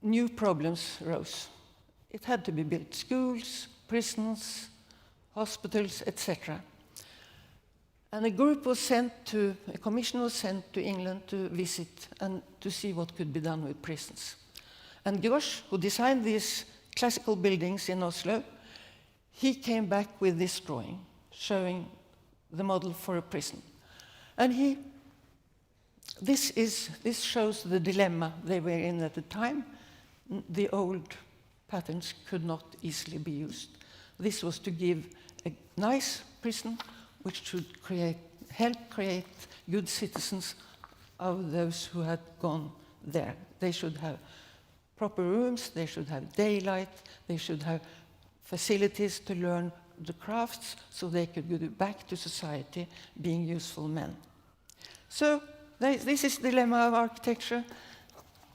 new problems arose. It had to be built schools, prisons, hospitals, etc. And a commission was sent to England to visit and to see what could be done with prisons. And Grosch, who designed these classical buildings in Oslo, he came back with this drawing, showing the model for a prison. And this shows the dilemma they were in at the time. The old patterns could not easily be used. This was to give a nice prison which should help create good citizens of those who had gone there. They should have proper rooms, they should have daylight, they should have facilities to learn the crafts so they could go back to society being useful men. So this is the dilemma of architecture.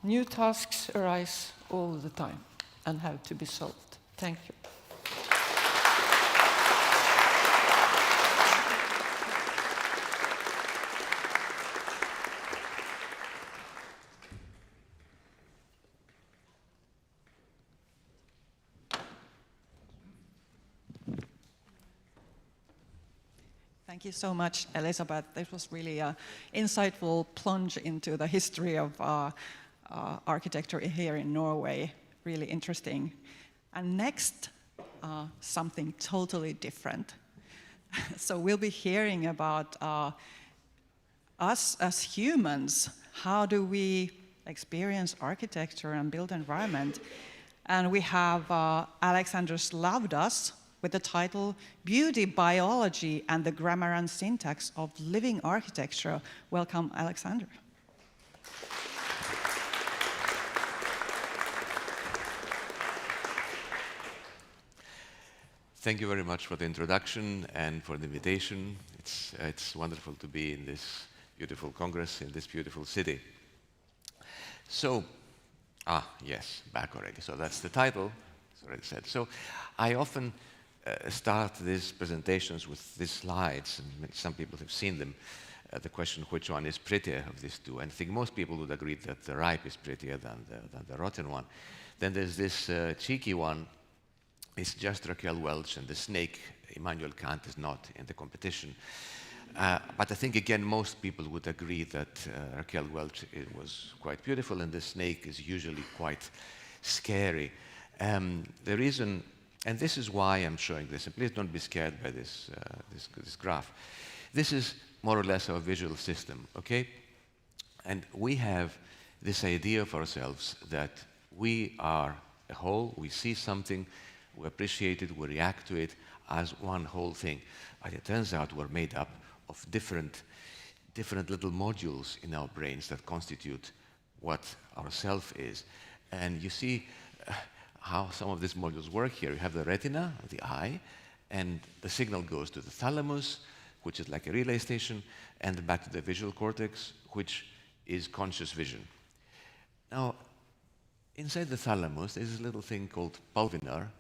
New tasks arise all the time and have to be solved. Thank you. Thank you so much, Elisabeth. This was really an insightful plunge into the history of architecture here in Norway. Really interesting. And next, something totally different. So we'll be hearing about us as humans. How do we experience architecture and built environment? And we have Alexander Slavdas with the title Beauty, Biology, and the Grammar and Syntax of Living Architecture. Welcome, Alexander. Thank you very much for the introduction and for the invitation. It's wonderful to be in this beautiful congress in this beautiful city. So, yes, back already. So that's the title, it's already said. So I often start these presentations with these slides, and some people have seen them. The question, which one is prettier of these two? And I think most people would agree that the ripe is prettier than the rotten one. Then there's this cheeky one. It's just Raquel Welch, and the snake, Immanuel Kant, is not in the competition. But I think, again, most people would agree that Raquel Welch was quite beautiful, and the snake is usually quite scary. The reason, and this is why I'm showing this, and please don't be scared by this graph. This is more or less our visual system, okay? And we have this idea of ourselves that we are a whole, we see something, we appreciate it, we react to it as one whole thing. But it turns out we're made up of different little modules in our brains that constitute what our self is. And you see how some of these modules work here. You have the retina, the eye, and the signal goes to the thalamus, which is like a relay station, and back to the visual cortex, which is conscious vision. Now, inside the thalamus, there's this little thing called pulvinar,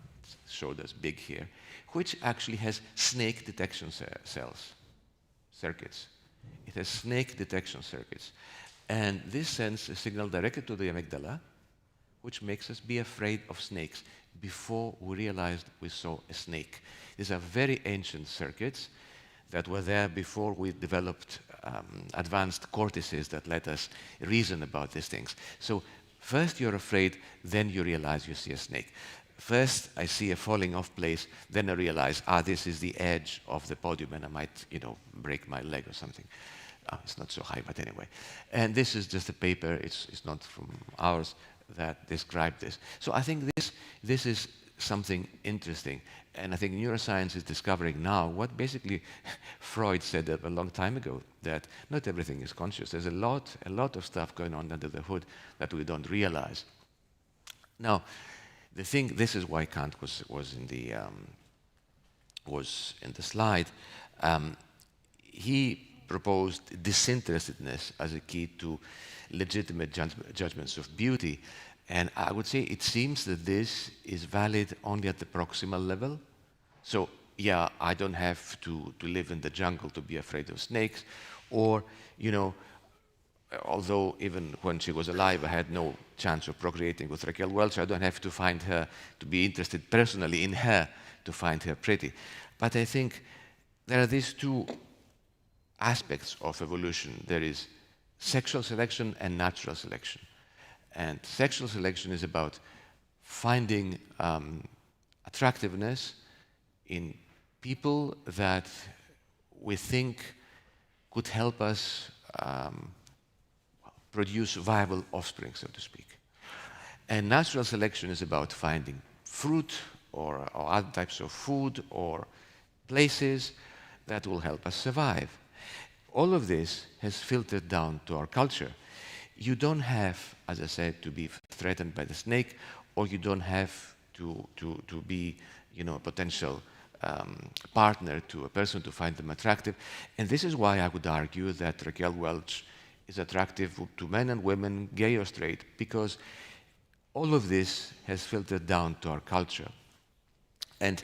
showed as big here, which actually has snake detection circuits. It has snake detection circuits. And this sends a signal directly to the amygdala, which makes us be afraid of snakes before we realized we saw a snake. These are very ancient circuits that were there before we developed advanced cortices that let us reason about these things. So first you're afraid, then you realize you see a snake. First, I see a falling off place, then I realize, this is the edge of the podium and I might, break my leg or something. It's not so high, but anyway. And this is just a paper, it's not from ours, that described this. So I think this is something interesting. And I think neuroscience is discovering now what basically Freud said a long time ago, that not everything is conscious. There's a lot of stuff going on under the hood that we don't realize. Now, this is why Kant was in the slide. He proposed disinterestedness as a key to legitimate judgments of beauty. And I would say it seems that this is valid only at the proximal level. So yeah, I don't have to live in the jungle to be afraid of snakes, or, you know, although even when she was alive, I had no chance of procreating with Raquel Welch, I don't have to find her, to be interested personally in her, to find her pretty. But I think there are these two aspects of evolution. There is sexual selection and natural selection. And sexual selection is about finding attractiveness in people that we think could help us produce viable offspring, so to speak. And natural selection is about finding fruit or other types of food or places that will help us survive. All of this has filtered down to our culture. You don't have, as I said, to be threatened by the snake, or you don't have to be, you know, a potential partner to a person to find them attractive. And this is why I would argue that Raquel Welch is attractive to men and women, gay or straight, because all of this has filtered down to our culture. And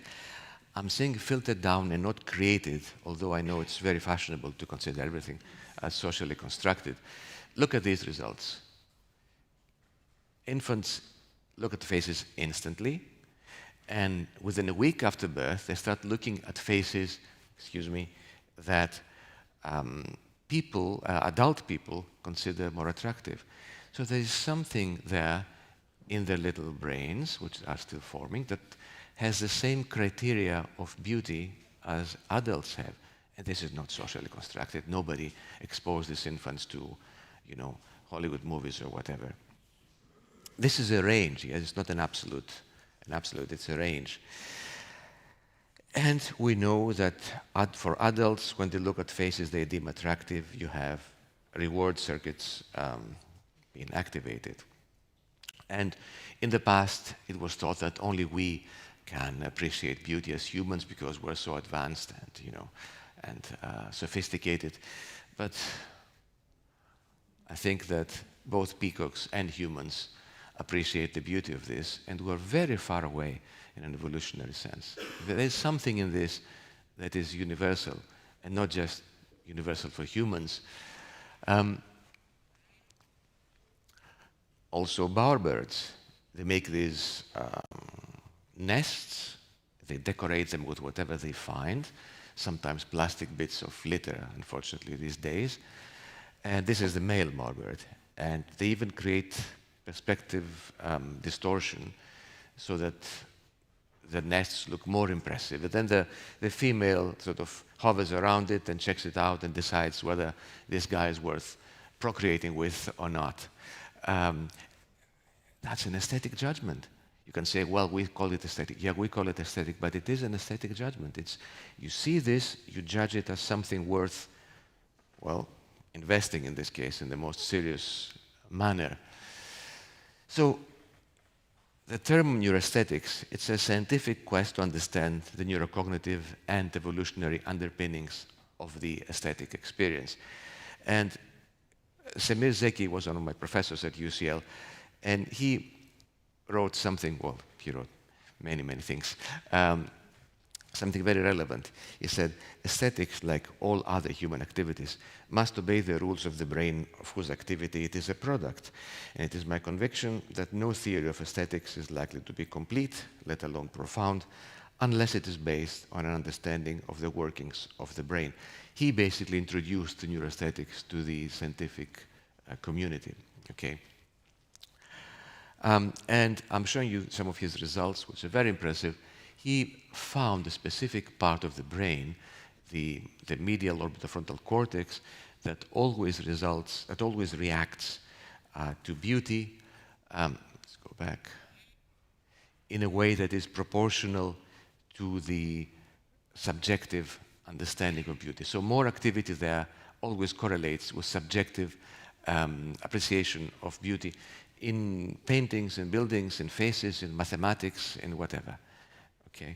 I'm saying filtered down and not created, although I know it's very fashionable to consider everything as socially constructed. Look at these results. Infants look at faces instantly, and within a week after birth, they start looking at faces, that adult people consider more attractive. So there is something there in their little brains, which are still forming, that has the same criteria of beauty as adults have. And this is not socially constructed. Nobody exposed these infants to, you know, Hollywood movies or whatever. This is a range. Yes, it's not an absolute, it's a range. And we know that for adults, when they look at faces they deem attractive, you have reward circuits being activated. And in the past, it was thought that only we can appreciate beauty as humans because we're so advanced and, you know, and sophisticated. But I think that both peacocks and humans appreciate the beauty of this, and we're very far away in an evolutionary sense. There is something in this that is universal, and not just universal for humans. Also bowerbirds, they make these nests, they decorate them with whatever they find, sometimes plastic bits of litter, unfortunately, these days. And this is the male bowerbird. And they even create perspective distortion so that the nests look more impressive. And then the female sort of hovers around it and checks it out and decides whether this guy is worth procreating with or not. That's an aesthetic judgment. You can say, well, we call it aesthetic. Yeah, we call it aesthetic, but it is an aesthetic judgment. It's, you see this, you judge it as something worth, well, investing in this case in the most serious manner. So the term neuroaesthetics, it's a scientific quest to understand the neurocognitive and evolutionary underpinnings of the aesthetic experience. And Semir Zeki was one of my professors at UCL, and he wrote something, well, he wrote many, many things, something very relevant. He said, aesthetics, like all other human activities, must obey the rules of the brain of whose activity it is a product. And it is my conviction that no theory of aesthetics is likely to be complete, let alone profound, unless it is based on an understanding of the workings of the brain. He basically introduced neuroaesthetics to the scientific community, okay? And I'm showing you some of his results, which are very impressive. He found a specific part of the brain, the medial orbitofrontal cortex, that always reacts to beauty, let's go back, in a way that is proportional to the subjective understanding of beauty. So more activity there always correlates with subjective appreciation of beauty in paintings, in buildings, in faces, in mathematics, in whatever. Okay?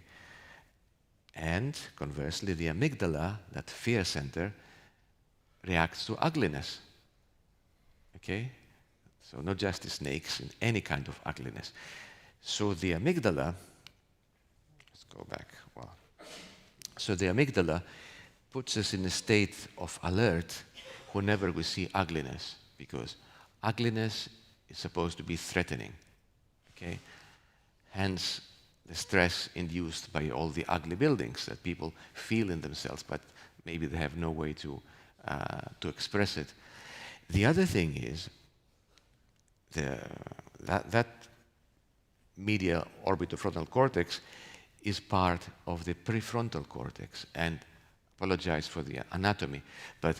And conversely, the amygdala, that fear center, reacts to ugliness. Okay? So not just the snakes, in any kind of ugliness. So the amygdala, let's go back. Well, So the amygdala puts us in a state of alert whenever we see ugliness, because ugliness is supposed to be threatening. Okay? Hence, the stress induced by all the ugly buildings that people feel in themselves, but maybe they have no way to express it. The other thing is that medial orbitofrontal cortex is part of the prefrontal cortex, and apologize for the anatomy, but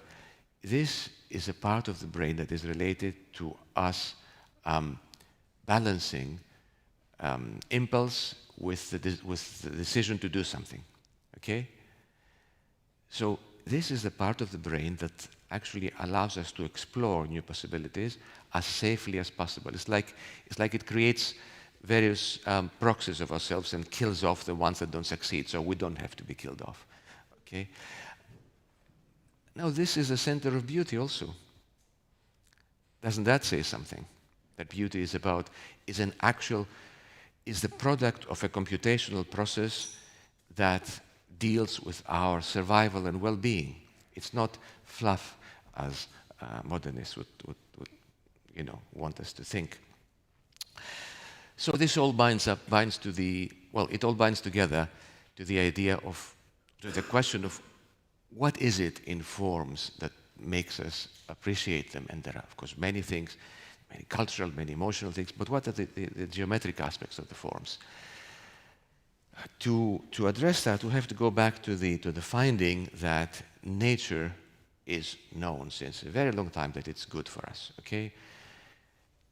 this is a part of the brain that is related to us balancing impulse with the decision to do something. Okay? So this is the part of the brain that actually allows us to explore new possibilities as safely as possible. It's like it creates various proxies of ourselves and kills off the ones that don't succeed, so we don't have to be killed off. Okay? Now this is the center of beauty also. Doesn't that say something? That beauty is the product of a computational process that deals with our survival and well-being. It's not fluff as modernists would want us to think. So this all binds together to the idea of, to the question of what is it in forms that makes us appreciate them? And there are, of course, many things, many cultural, many emotional things, but what are the geometric aspects of the forms? To address that, we have to go back to the finding that nature is known since a very long time that it's good for us. Okay?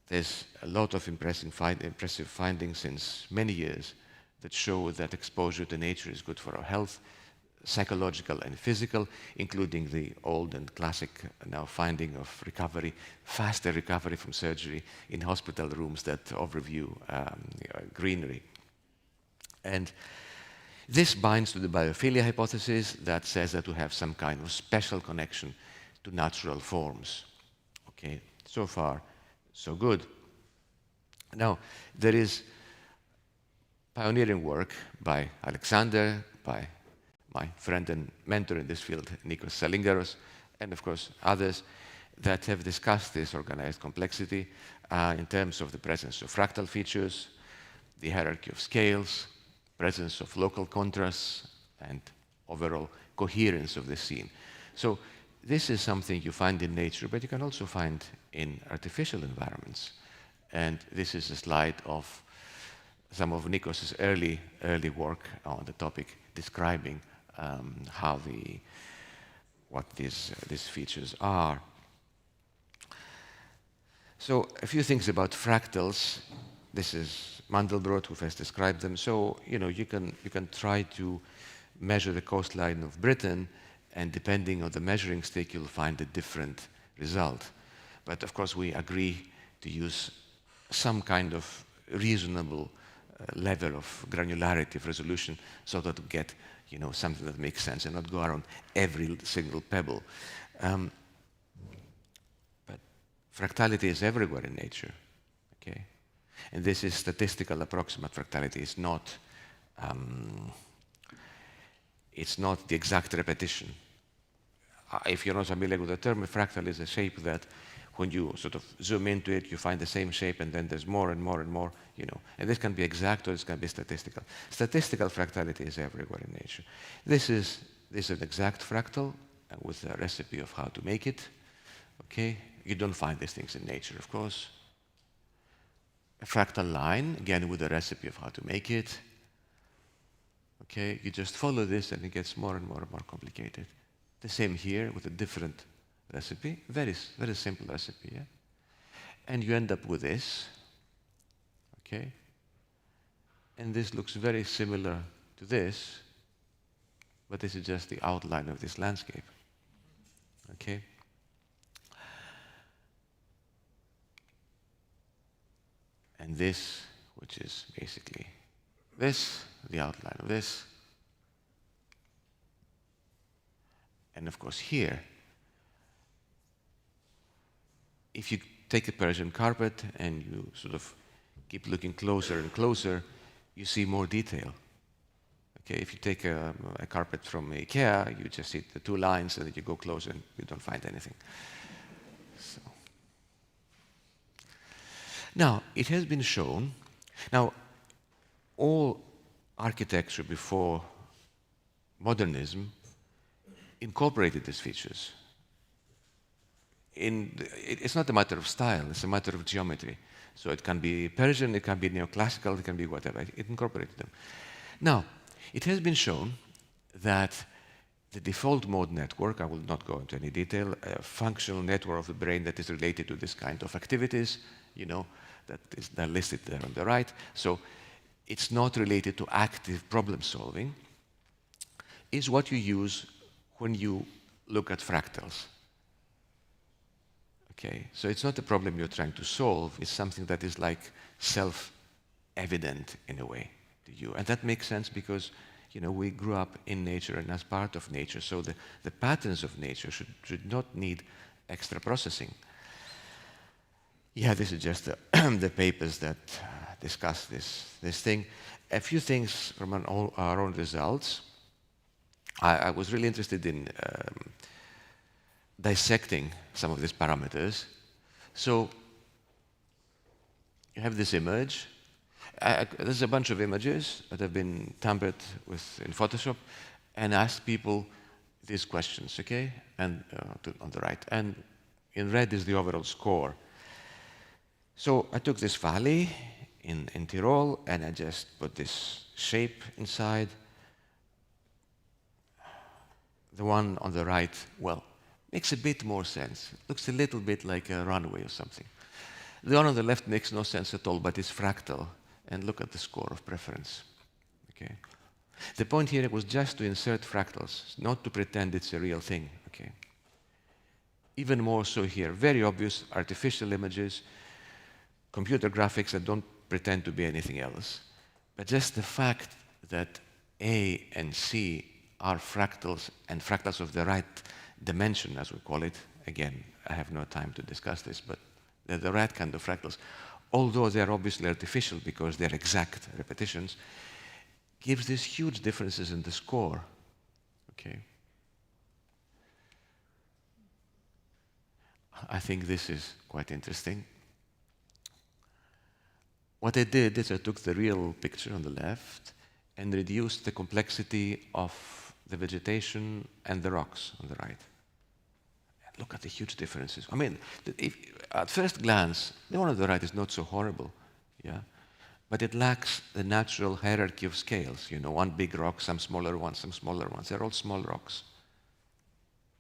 There's a lot of impressive findings since many years that show that exposure to nature is good for our health, psychological and physical, including the old and classic now finding of recovery, faster recovery from surgery in hospital rooms that overview greenery. And this binds to the biophilia hypothesis that says that we have some kind of special connection to natural forms. Okay, so far, so good. Now, there is pioneering work by Alexander, by my friend and mentor in this field, Nikos Salingaros, and of course others that have discussed this organized complexity in terms of the presence of fractal features, the hierarchy of scales, presence of local contrasts, and overall coherence of the scene. So this is something you find in nature, but you can also find in artificial environments. And this is a slide of some of Nikos' early work on the topic, describing what these features are. So a few things about fractals. This is Mandelbrot who has described them. So you can try to measure the coastline of Britain, and depending on the measuring stick, you'll find a different result. But of course, we agree to use some kind of reasonable level of granularity of resolution so that we get something that makes sense and not go around every single pebble. But fractality is everywhere in nature, okay? And this is statistical approximate fractality. It's not the exact repetition. If you're not familiar with the term, a fractal is a shape that when you sort of zoom into it, you find the same shape, and then there's more and more and more, And this can be exact or this can be statistical. Statistical fractality is everywhere in nature. This is an exact fractal with a recipe of how to make it. Okay? You don't find these things in nature, of course. A fractal line, again, with a recipe of how to make it. Okay? You just follow this and it gets more and more and more complicated. The same here with a different recipe, very, very simple recipe, yeah? And you end up with this, okay? And this looks very similar to this, but this is just the outline of this landscape, okay? And this, which is basically this, the outline of this. And of course here, if you take a Persian carpet and you sort of keep looking closer and closer, you see more detail. Okay, if you take a carpet from IKEA, you just see the two lines and then you go close and you don't find anything. So. Now, it has been shown, now all architecture before modernism incorporated these features. It's not a matter of style, it's a matter of geometry. So it can be Persian, it can be neoclassical, it can be whatever. It incorporated them. Now, it has been shown that the default mode network, I will not go into any detail, a functional network of the brain that is related to this kind of activities, you know, they're listed there on the right. So it's not related to active problem solving, is what you use when you look at fractals. Okay, so it's not a problem you're trying to solve, it's something that is like self-evident in a way to you. And that makes sense because, you know, we grew up in nature and as part of nature, so the patterns of nature should not need extra processing. Yeah, this is just the papers that discuss this thing. A few things from our own results. I was really interested in dissecting some of these parameters. So you have this image. There's a bunch of images that have been tampered with in Photoshop and asked people these questions, okay? And on the right. And in red is the overall score. So I took this valley in Tyrol and I just put this shape inside. The one on the right, well, makes a bit more sense. It looks a little bit like a runway or something. The one on the left makes no sense at all, but it's fractal. And look at the score of preference. Okay. The point here was just to insert fractals, not to pretend it's a real thing. Okay. Even more so here, very obvious artificial images, computer graphics that don't pretend to be anything else. But just the fact that A and C are fractals and fractals of the right dimension, as we call it. Again, I have no time to discuss this, but they're the right kind of fractals. Although they're obviously artificial because they're exact repetitions, gives these huge differences in the score. Okay. I think this is quite interesting. What I did is I took the real picture on the left and reduced the complexity of the vegetation and the rocks on the right. And look at the huge differences. I mean, at first glance, the one on the right is not so horrible, yeah? But it lacks the natural hierarchy of scales. You know, one big rock, some smaller ones, some smaller ones. They're all small rocks.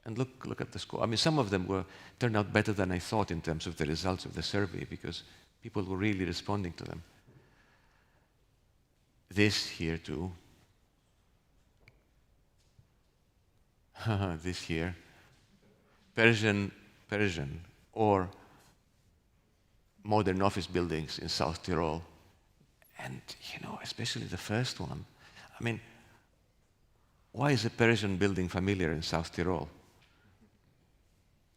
And look at the score. I mean, some of them turned out better than I thought in terms of the results of the survey because people were really responding to them. This here too. This here. Persian, or modern office buildings in South Tyrol. And, you know, especially the first one. I mean, why is a Persian building familiar in South Tyrol?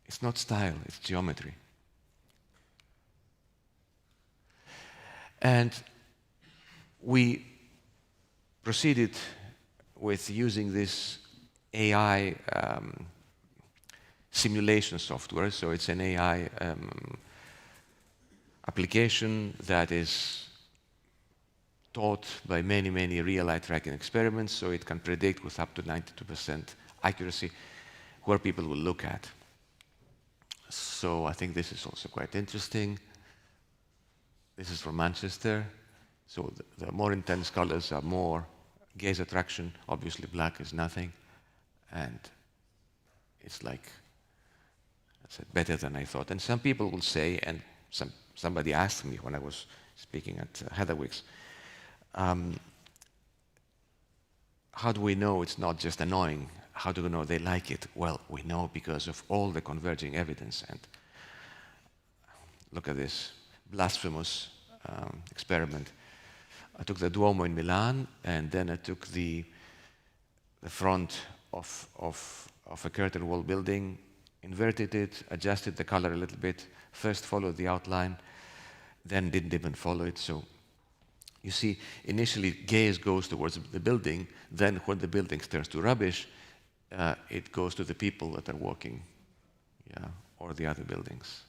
It's not style, it's geometry. And we proceeded with using this AI simulation software. So it's an AI application that is taught by many, many real eye tracking experiments, so it can predict with up to 92% accuracy where people will look at. So I think this is also quite interesting. This is from Manchester. So the more intense colors are more gaze attraction. Obviously black is nothing. And it's like, I said, better than I thought. And some people will say, and somebody asked me when I was speaking at Heatherwick's, how do we know it's not just annoying? How do we know they like it? Well, we know because of all the converging evidence. And look at this blasphemous experiment. I took the Duomo in Milan, and then I took the front of a curtain wall building, inverted it, adjusted the color a little bit, first followed the outline, then didn't even follow it. So You see, initially gaze goes towards the building, then when the building turns to rubbish, it goes to the people that are walking, yeah, or the other buildings.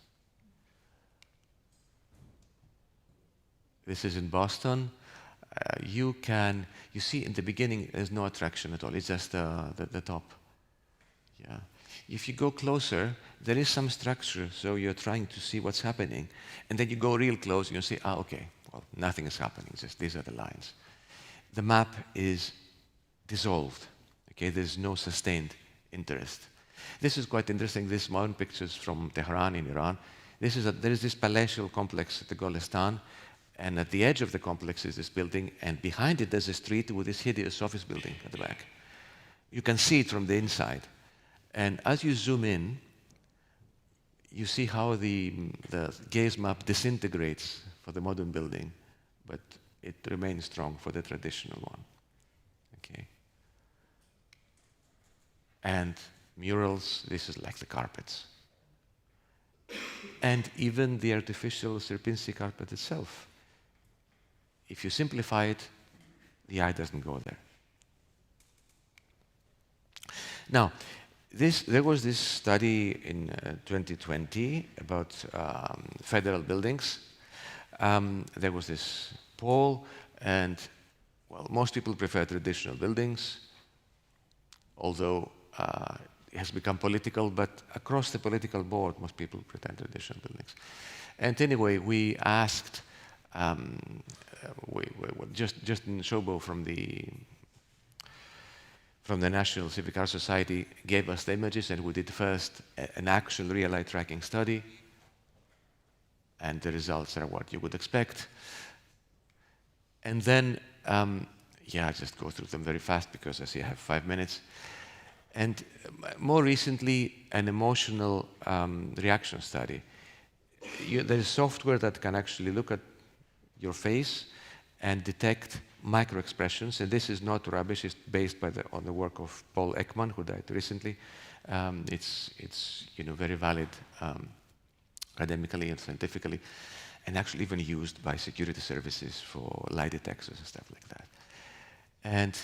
This is in Boston. You see in the beginning there's no attraction at all, it's just the top. Yeah. If you go closer, there is some structure, so you're trying to see what's happening. And then you go real close and you see, okay, well, nothing is happening, just these are the lines. The map is dissolved, okay, there's no sustained interest. This is quite interesting, these modern pictures from Tehran in Iran. There is this palatial complex at the Golestan, and at the edge of the complex is this building, and behind it there's a street with this hideous office building at the back. You can see it from the inside. And as you zoom in, you see how the gaze map disintegrates for the modern building, but it remains strong for the traditional one. Okay. And murals, this is like the carpets. And even the artificial Sierpinski carpet itself. If you simplify it, the eye doesn't go there. Now, there was this study in 2020 about federal buildings. There was this poll, and well, most people prefer traditional buildings, although it has become political, but across the political board, most people prefer traditional buildings. And anyway, we asked, Justin Shobo from the National Civic Art Society gave us the images, and we did first an actual real eye tracking study, and the results are what you would expect. And then, yeah, I'll just go through them very fast because I see I have 5 minutes. And more recently, an emotional reaction study. There's software that can actually look at your face and detect micro-expressions, and this is not rubbish, it's based on the work of Paul Ekman, who died recently. It's very valid academically and scientifically, and actually even used by security services for lie detectors and stuff like that. And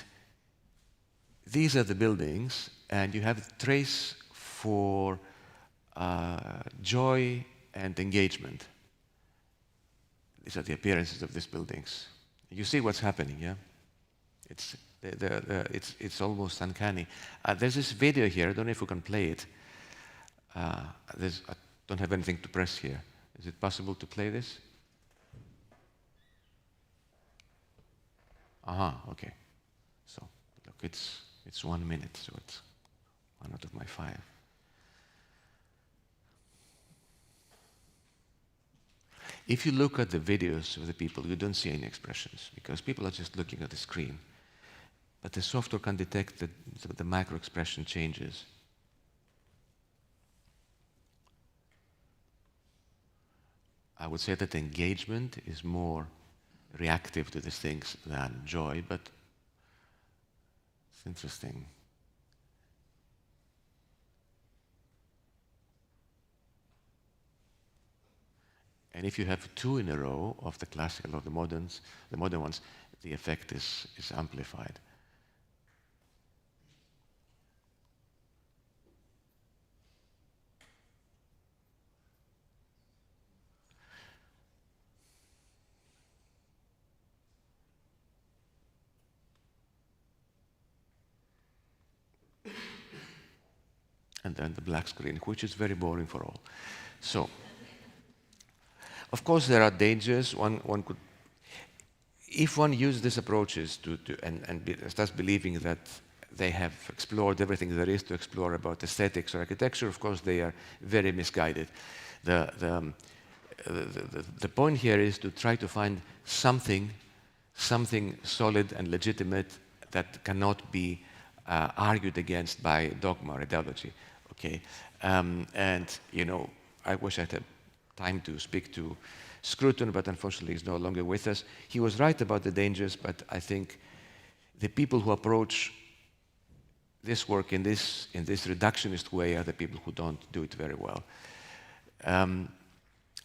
these are the buildings, and you have a trace for joy and engagement. These are the appearances of these buildings. You see what's happening, yeah? It's almost uncanny. There's this video here. I don't know if we can play it. I don't have anything to press here. Is it possible to play this? Okay. So look, it's 1 minute, so it's 1 out of my 5. If you look at the videos of the people, you don't see any expressions because people are just looking at the screen. But the software can detect the micro-expression changes. I would say that engagement is more reactive to these things than joy, but it's interesting. And if you have 2 in a row of the classical or the modern ones, the effect is amplified. And then the black screen, which is very boring for all. So, of course, there are dangers. One could, if one uses these approaches and starts believing that they have explored everything there is to explore about aesthetics or architecture, of course, they are very misguided. The point here is to try to find something solid and legitimate that cannot be argued against by dogma or ideology. Okay, and I wish I had time to speak to Scruton, but unfortunately he's no longer with us. He was right about the dangers, but I think the people who approach this work in this reductionist way are the people who don't do it very well.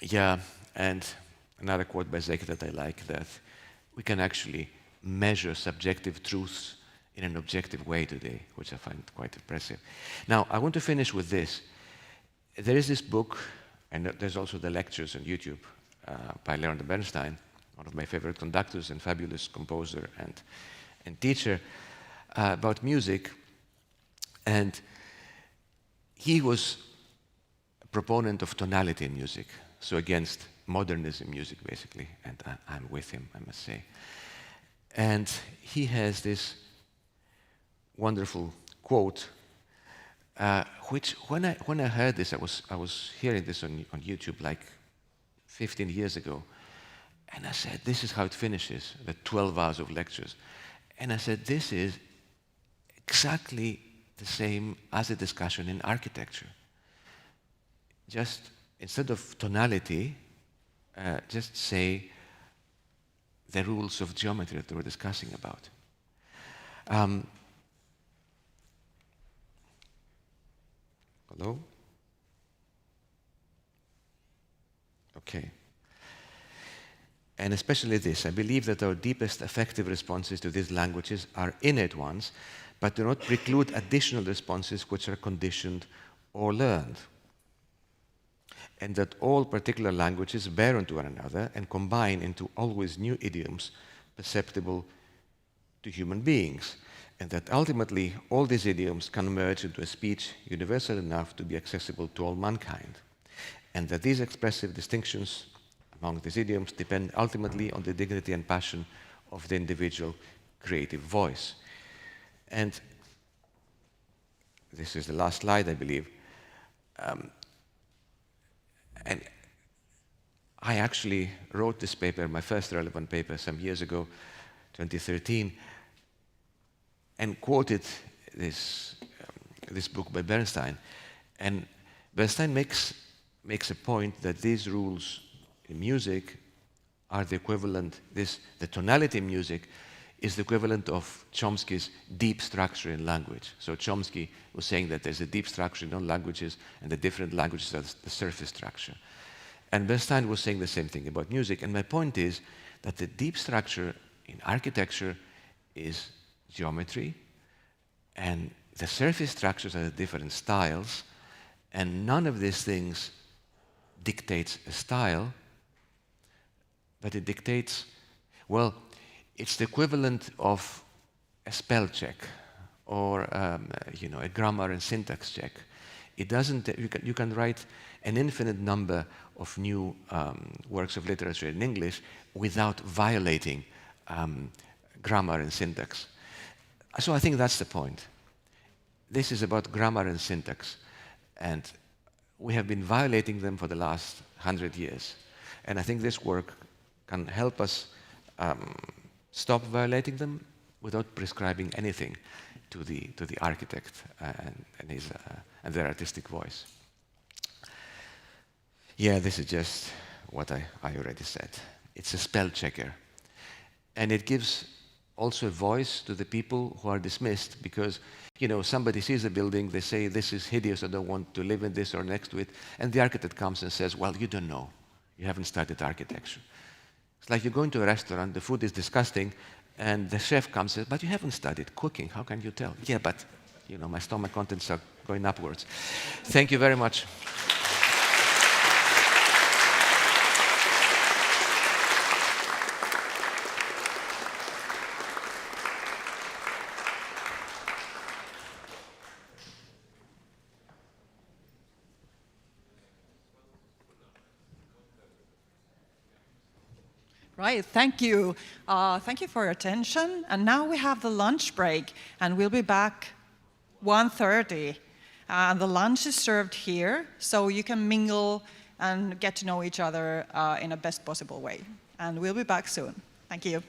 Yeah, and another quote by Zek that I like, that we can actually measure subjective truths in an objective way today, which I find quite impressive. Now, I want to finish with this. There is this book, and there's also the lectures on YouTube by Leonard Bernstein, one of my favorite conductors and fabulous composer and teacher, about music. And he was a proponent of tonality in music, so against modernism music, basically, and I'm with him, I must say. And he has this wonderful quote, which when I heard this, I was hearing this on YouTube like 15 years ago, and I said, this is how it finishes, the 12 hours of lectures. And I said, this is exactly the same as a discussion in architecture. Just instead of tonality, just say the rules of geometry that we're discussing about. Hello? Okay. And especially this, I believe that our deepest effective responses to these languages are innate ones, but do not preclude additional responses which are conditioned or learned. And that all particular languages bear onto one another and combine into always new idioms perceptible to human beings. And that ultimately all these idioms can merge into a speech universal enough to be accessible to all mankind. And that these expressive distinctions among these idioms depend ultimately on the dignity and passion of the individual creative voice. And this is the last slide, I believe. And I actually wrote this paper, my first relevant paper, some years ago, 2013, and quoted this book by Bernstein. And Bernstein makes a point that these rules in music are the equivalent, the tonality in music is the equivalent of Chomsky's deep structure in language. So Chomsky was saying that there's a deep structure in all languages, and the different languages are the surface structure. And Bernstein was saying the same thing about music. And my point is that the deep structure in architecture is geometry, and the surface structures are the different styles, and none of these things dictates a style, but it dictates, well, it's the equivalent of a spell check or a grammar and syntax check. It doesn't. You can write an infinite number of new works of literature in English without violating grammar and syntax. So I think that's the point. This is about grammar and syntax, and we have been violating them for the last 100 years. And I think this work can help us stop violating them without prescribing anything to the architect and their artistic voice. Yeah, this is just what I already said. It's a spell checker. And it gives also a voice to the people who are dismissed because, somebody sees a building, they say, this is hideous, I don't want to live in this or next to it. And the architect comes and says, well, you don't know. You haven't studied architecture. It's like you go into a restaurant, the food is disgusting, and the chef comes and says, but you haven't studied cooking, how can you tell? Yeah, but, my stomach contents are going upwards. Thank you very much. Right, thank you. Thank you for your attention. And now we have the lunch break, and we'll be back 1:30. The lunch is served here, so you can mingle and get to know each other in a best possible way. And we'll be back soon. Thank you.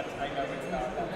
but I know it's not that.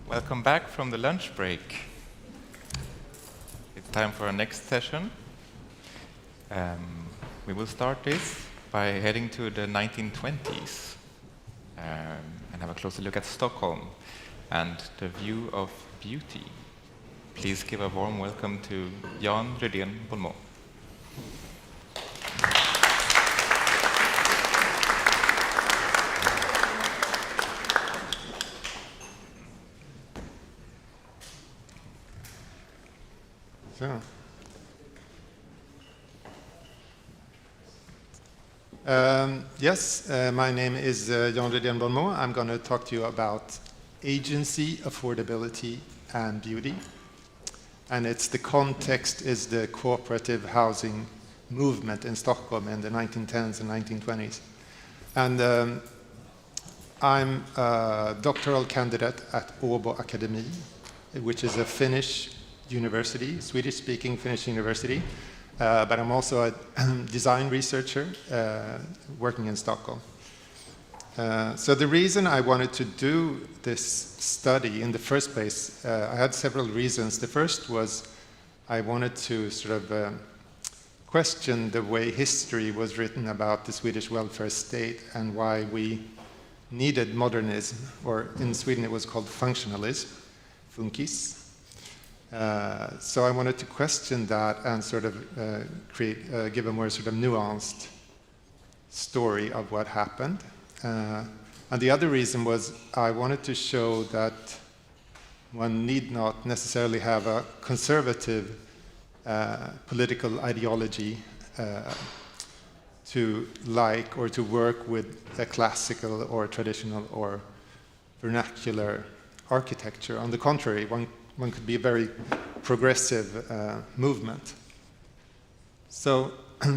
Welcome back from the lunch break. It's time for our next session. We will start this by heading to the 1920s and have a closer look at Stockholm and the view of beauty. Please give a warm welcome to Jan Rydén Bolmå. Yes, my name is Jan Rydén Bolmå. I'm going to talk to you about agency, affordability, and beauty. And the context is the cooperative housing movement in Stockholm in the 1910s and 1920s. And I'm a doctoral candidate at Åbo Academy, which is a Finnish university, Swedish-speaking Finnish university. But I'm also a design researcher working in Stockholm. So the reason I wanted to do this study in the first place, I had several reasons. The first was I wanted to sort of question the way history was written about the Swedish welfare state and why we needed modernism, or in Sweden it was called functionalism, funkis. So I wanted to question that and sort of give a more sort of nuanced story of what happened. And the other reason was I wanted to show that one need not necessarily have a conservative political ideology to like or to work with a classical or traditional or vernacular architecture. On the contrary, one could be a very progressive movement. So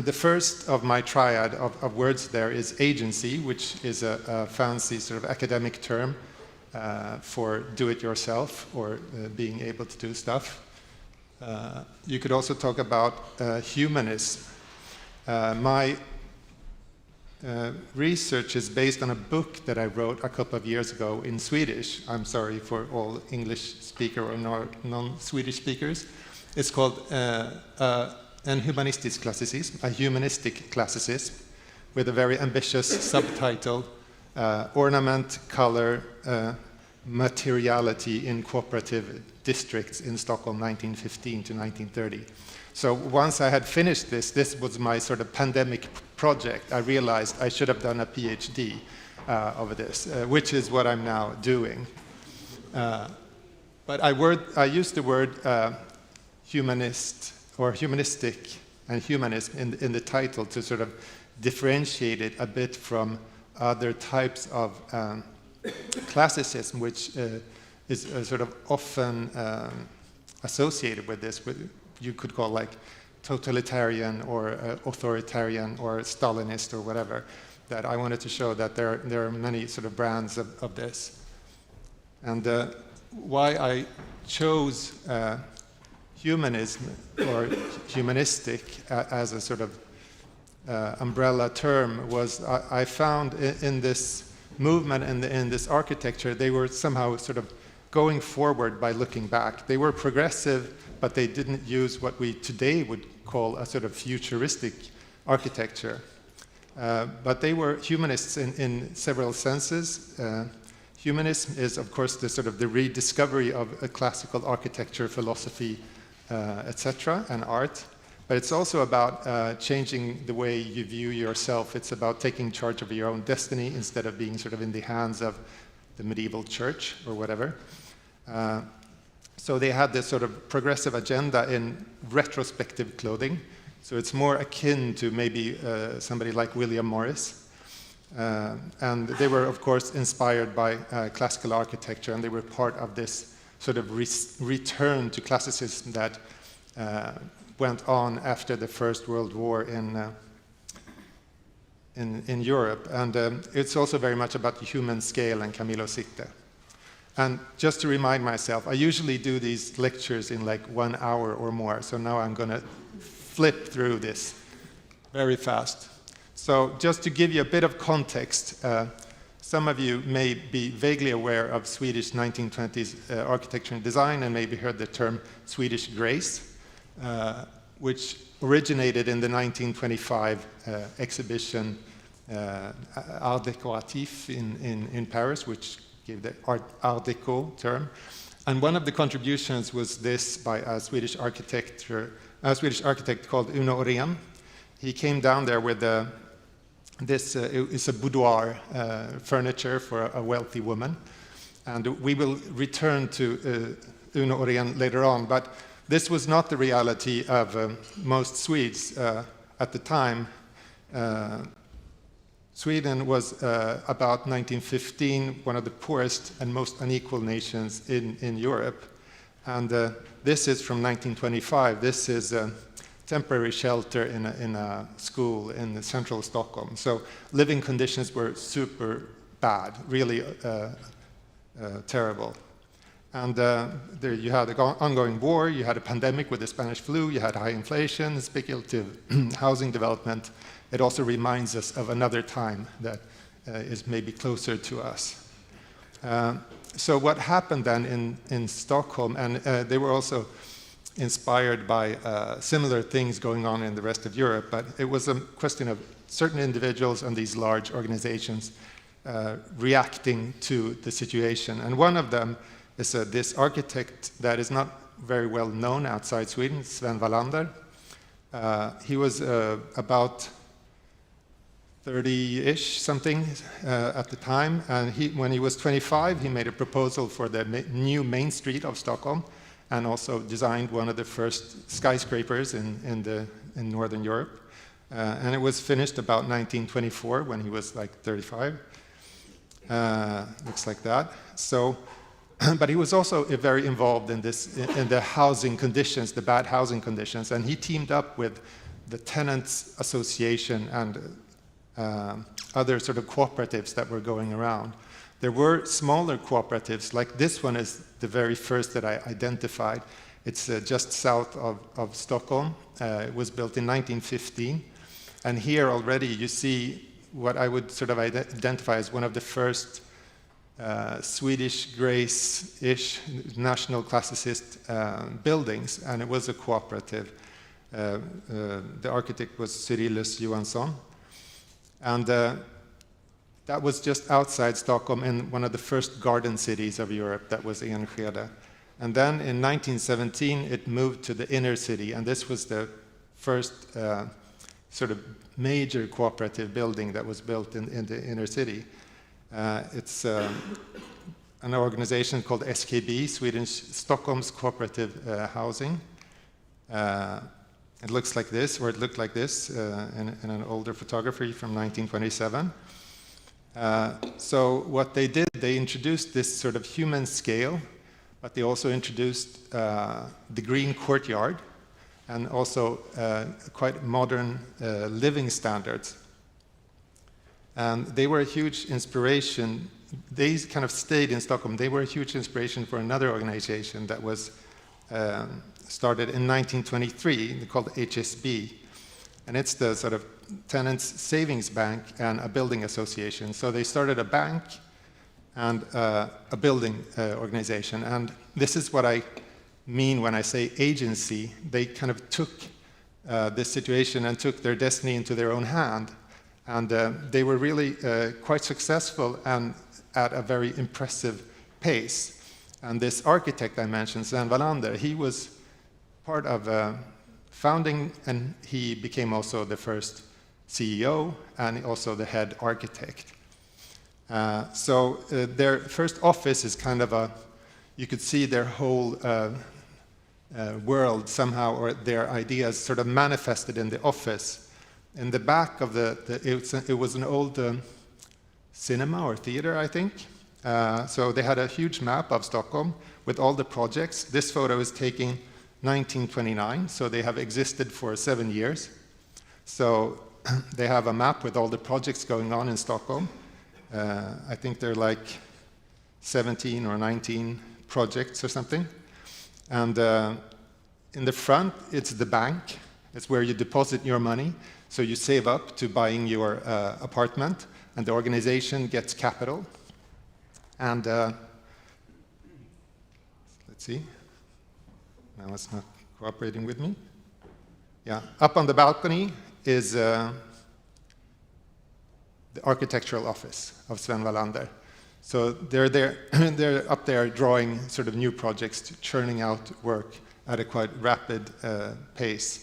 the first of my triad of words there is agency, which is a fancy sort of academic term for do-it-yourself or being able to do stuff. You could also talk about humanism. My research is based on a book that I wrote a couple of years ago in Swedish. I'm sorry for all English speaker or non-Swedish speakers. It's called En humanistisk klassicism, a humanistic classicism, with a very ambitious subtitle, Ornament, Color, Materiality in Cooperative Districts in Stockholm 1915 to 1930. So once I had finished this was my sort of pandemic project. I realized I should have done a PhD over this, which is what I'm now doing. But I used the word humanist or humanistic and humanism in the title to sort of differentiate it a bit from other types of classicism, which is sort of often associated with this, you could call like totalitarian or authoritarian or Stalinist or whatever, that I wanted to show that there are many sort of brands of this. And why I chose humanism or humanistic as a sort of umbrella term was I found in this movement and in this architecture, they were somehow sort of going forward by looking back. They were progressive, but they didn't use what we today would call a sort of futuristic architecture. But they were humanists in several senses. Humanism is, of course, the sort of the rediscovery of a classical architecture, philosophy, etc., and art. But it's also about changing the way you view yourself. It's about taking charge of your own destiny instead of being sort of in the hands of the medieval church or whatever. So they had this sort of progressive agenda in retrospective clothing. So it's more akin to maybe somebody like William Morris. And they were, of course, inspired by classical architecture, and they were part of this sort of return to classicism that went on after the First World War in Europe. And it's also very much about the human scale and Camillo Sitte. And just to remind myself, I usually do these lectures in like 1 hour or more, so now I'm going to flip through this very fast. So just to give you a bit of context, some of you may be vaguely aware of Swedish 1920s architecture and design and maybe heard the term Swedish Grace, which originated in the 1925 exhibition Art Décoratif in Paris, which gave the Art Deco term. And one of the contributions was this by a Swedish architect called Uno Orén. He came down there with this is a boudoir furniture for a wealthy woman. And we will return to Uno Orén later on, but this was not the reality of most Swedes at the time. Sweden was about 1915 one of the poorest and most unequal nations in Europe. And this is from 1925. This is a temporary shelter in a school in central Stockholm. So living conditions were super bad, really terrible. And there you had an ongoing war, you had a pandemic with the Spanish flu, you had high inflation, speculative housing development. It also reminds us of another time that is maybe closer to us. So what happened then in Stockholm, and they were also inspired by similar things going on in the rest of Europe, but it was a question of certain individuals and these large organizations reacting to the situation. And one of them is this architect that is not very well known outside Sweden, Sven Wallander. He was about 30-ish something at the time, and when he was 25, he made a proposal for the new main street of Stockholm, and also designed one of the first skyscrapers in Northern Europe. And it was finished about 1924 when he was like 35. Looks like that. So but he was also very involved in this, in the housing conditions, the bad housing conditions, and he teamed up with the Tenants Association and other sort of cooperatives that were going around. There were smaller cooperatives, like this one is the very first that I identified. It's just south of Stockholm. It was built in 1915. And here already you see what I would sort of identify as one of the first Swedish Grace-ish national classicist buildings, and it was a cooperative. The architect was Cyrillus Johansson. And that was just outside Stockholm in one of the first garden cities of Europe, that was Enskede. And then in 1917, it moved to the inner city, and this was the first sort of major cooperative building that was built in the inner city. It's an organization called SKB, Swedish Stockholm's Cooperative Housing. It looks like this, or it looked like this in an older photography from 1927. So what they did, they introduced this sort of human scale, but they also introduced the green courtyard and also quite modern living standards. And they were a huge inspiration. They kind of stayed in Stockholm. They were a huge inspiration for another organization that was started in 1923, called HSB. And it's the sort of tenants' savings bank and a building association. So they started a bank and a building organization. And this is what I mean when I say agency. They kind of took this situation and took their destiny into their own hand. And they were really quite successful and at a very impressive pace. And this architect I mentioned, Sven Wallander, he was part of founding, and he became also the first CEO and also the head architect. So their first office is kind of a, you could see their whole world somehow, or their ideas sort of manifested in the office. In the back of it was an old cinema or theater, I think. So they had a huge map of Stockholm with all the projects. This photo is taken 1929, so they have existed for 7 years. So they have a map with all the projects going on in Stockholm. I think they're like 17 or 19 projects or something. And in the front, it's the bank. It's where you deposit your money. So you save up to buying your apartment, and the organization gets capital. And let's see. Now it's not cooperating with me. Yeah, up on the balcony is the architectural office of Sven Wallander. So they're there, they're up there drawing sort of new projects, churning out work at a quite rapid pace.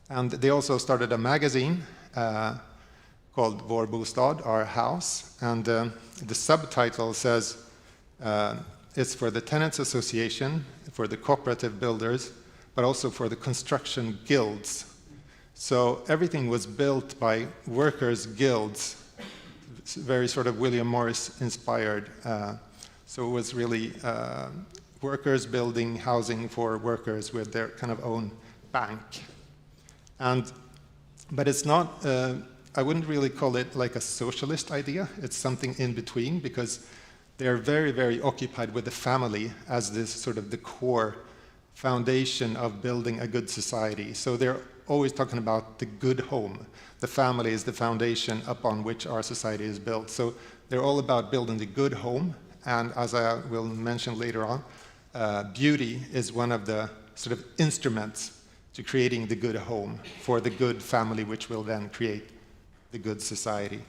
And they also started a magazine called Vår Bostad, Our House. And the subtitle says, it's for the Tenants Association, for the cooperative builders, but also for the construction guilds. So everything was built by workers' guilds, very sort of William Morris inspired. So it was really workers building housing for workers with their kind of own bank. But it's not, I wouldn't really call it like a socialist idea. It's something in between, because they're very, very occupied with the family as this sort of the core foundation of building a good society. So they're always talking about the good home. The family is the foundation upon which our society is built. So they're all about building the good home. And as I will mention later on, beauty is one of the sort of instruments to creating the good home for the good family, which will then create the good society.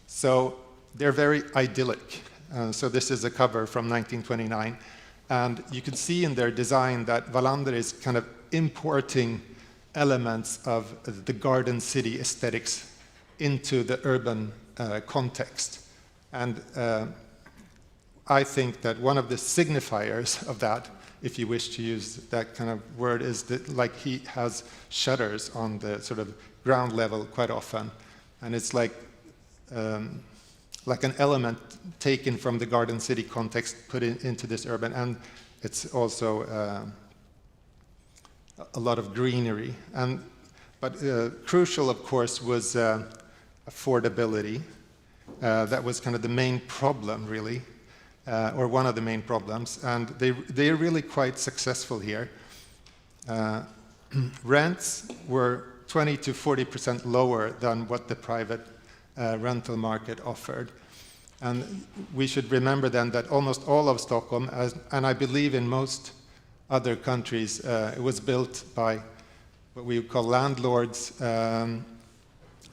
So they're very idyllic. So this is a cover from 1929. And you can see in their design that Wallander is kind of importing elements of the garden city aesthetics into the urban context. And I think that one of the signifiers of that, if you wish to use that kind of word, is that like he has shutters on the sort of ground level quite often. And it's like like an element taken from the garden city context, put into this urban, and it's also a lot of greenery. But crucial, of course, was affordability. That was kind of the main problem, really, or one of the main problems, and they are really quite successful here. Rents were 20 to 40% lower than what the private rental market offered. And we should remember then that almost all of Stockholm, and I believe in most other countries, it was built by what we would call landlords,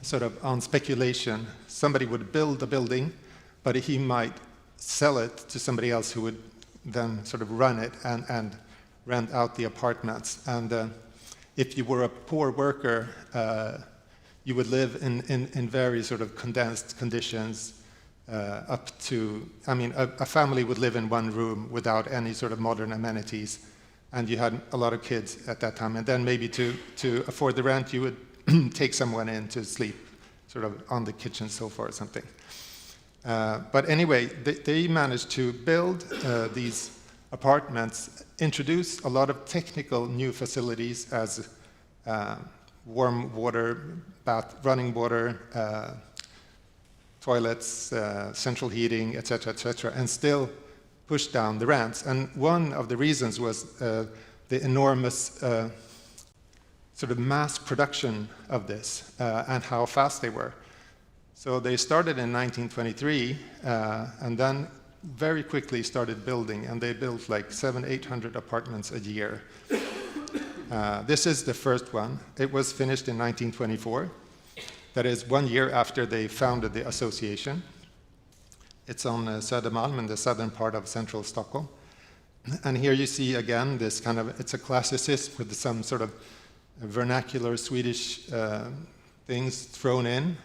sort of on speculation. Somebody would build a building, but he might sell it to somebody else who would then sort of run it and rent out the apartments. And if you were a poor worker, you would live in very sort of condensed conditions, up to, I mean, a family would live in one room without any sort of modern amenities, and you had a lot of kids at that time. And then maybe to afford the rent, you would take someone in to sleep sort of on the kitchen sofa or something. But anyway, they managed to build these apartments, introduce a lot of technical new facilities as warm water, running water, toilets, central heating, etc., and still push down the rents. And one of the reasons was the enormous sort of mass production of this and how fast they were. So they started in 1923 and then very quickly started building, and they built like 700-800 apartments a year. This is the first one. It was finished in 1924. That is 1 year after they founded the association. It's on Södermalm in the southern part of central Stockholm. And here you see again this kind of, it's a classicism with some sort of vernacular Swedish things thrown in,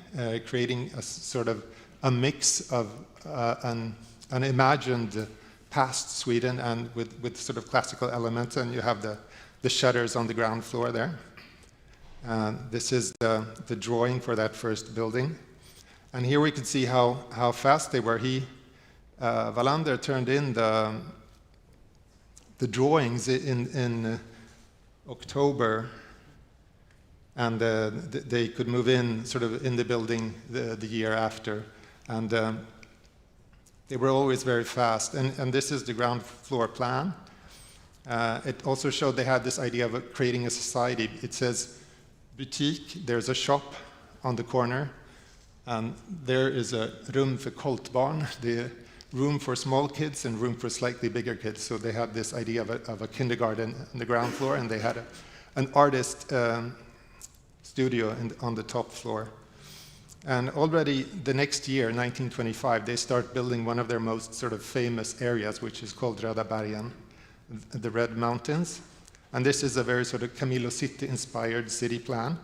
creating a sort of a mix of an imagined past Sweden and with sort of classical elements, and you have the shutters on the ground floor there. This is the drawing for that first building. And here we can see how fast they were. Wallander turned in the drawings in October, and they could move in sort of in the building the year after. And they were always very fast. And this is the ground floor plan. It also showed they had this idea of creating a society. It says boutique, there's a shop on the corner, and there is a room for koltbarn, the room for small kids and room for slightly bigger kids. So they had this idea of a kindergarten on the ground floor, and they had an artist studio on the top floor. And already the next year, 1925, they start building one of their most sort of famous areas, which is called Röda Bergen, the Red Mountains. And this is a very sort of Camillo City-inspired city plan.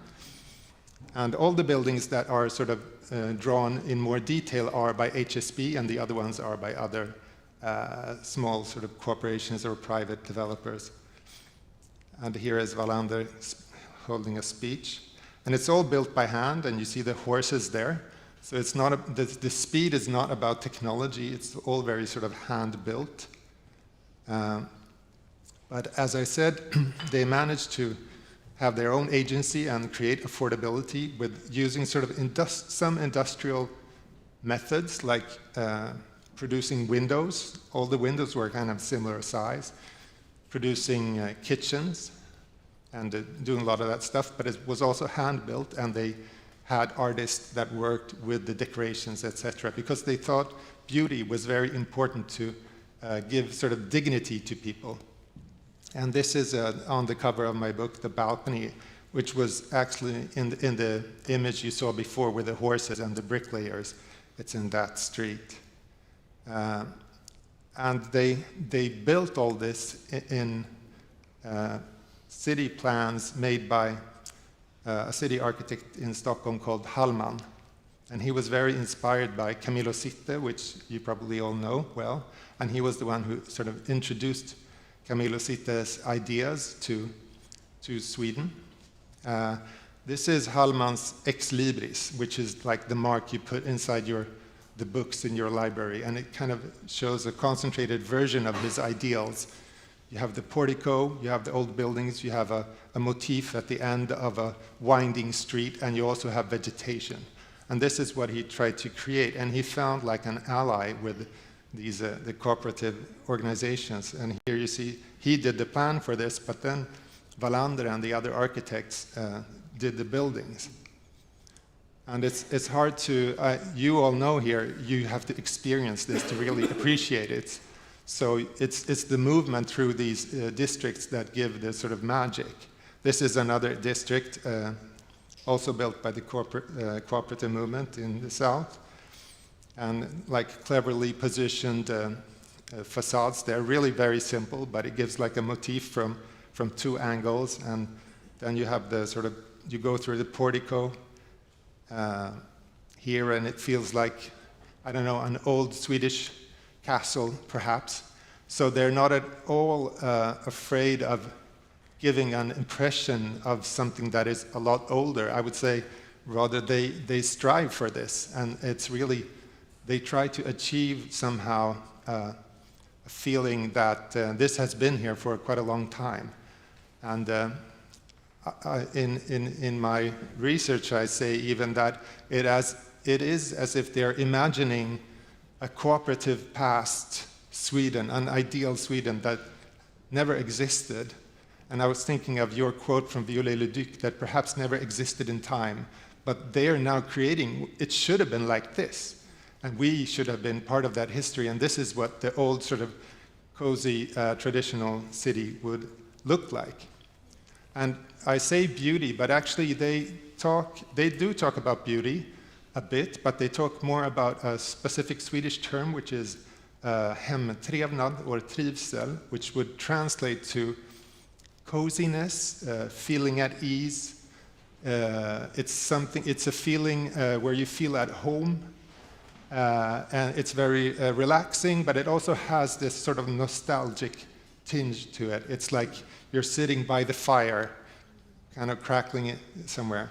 And all the buildings that are sort of drawn in more detail are by HSB, and the other ones are by other small sort of corporations or private developers. And here is Wallander holding a speech. And it's all built by hand, and you see the horses there. So it's not the speed is not about technology, it's all very sort of hand-built. But as I said, they managed to have their own agency and create affordability with using sort of some industrial methods, like producing windows. All the windows were kind of similar size, producing kitchens, and doing a lot of that stuff, but it was also hand-built, and they had artists that worked with the decorations, etc., because they thought beauty was very important to give sort of dignity to people. And this is on the cover of my book, The Balcony, which was actually in the image you saw before with the horses and the bricklayers. It's in that street. And they built all this in city plans made by a city architect in Stockholm called Hallman. And he was very inspired by Camillo Sitte, which you probably all know well. And he was the one who sort of introduced Camillo Sitte's ideas to Sweden. This is Hallman's Ex Libris, which is like the mark you put inside your the books in your library, and it kind of shows a concentrated version of his ideals. You have the portico, you have the old buildings, you have a motif at the end of a winding street, and you also have vegetation. And this is what he tried to create, and he found like an ally with these the cooperative organizations. And here you see he did the plan for this, but then Wallander and the other architects did the buildings. And it's hard to, you all know here, you have to experience this to really appreciate it. So it's the movement through these districts that give the sort of magic. This is another district, also built by the cooperative movement in the south. And like cleverly positioned facades. They're really very simple, but it gives like a motif from two angles. And then you have the sort of, you go through the portico here, and it feels like, I don't know, an old Swedish castle, perhaps. So they're not at all afraid of giving an impression of something that is a lot older. I would say rather they strive for this, and it's really, they try to achieve somehow a feeling that this has been here for quite a long time. And in my research, I say even that it is as if they're imagining a cooperative past Sweden, an ideal Sweden that never existed. And I was thinking of your quote from Viollet-le-Duc that perhaps never existed in time, but they are now creating, it should have been like this. And we should have been part of that history, and this is what the old sort of cozy traditional city would look like. And I say beauty, but actually they do talk about beauty a bit, but they talk more about a specific Swedish term, which is hemtrevnad or trivsel, which would translate to coziness, feeling at ease. It's a feeling where you feel at home, and it's very relaxing, but it also has this sort of nostalgic tinge to it. It's like you're sitting by the fire, kind of crackling it somewhere.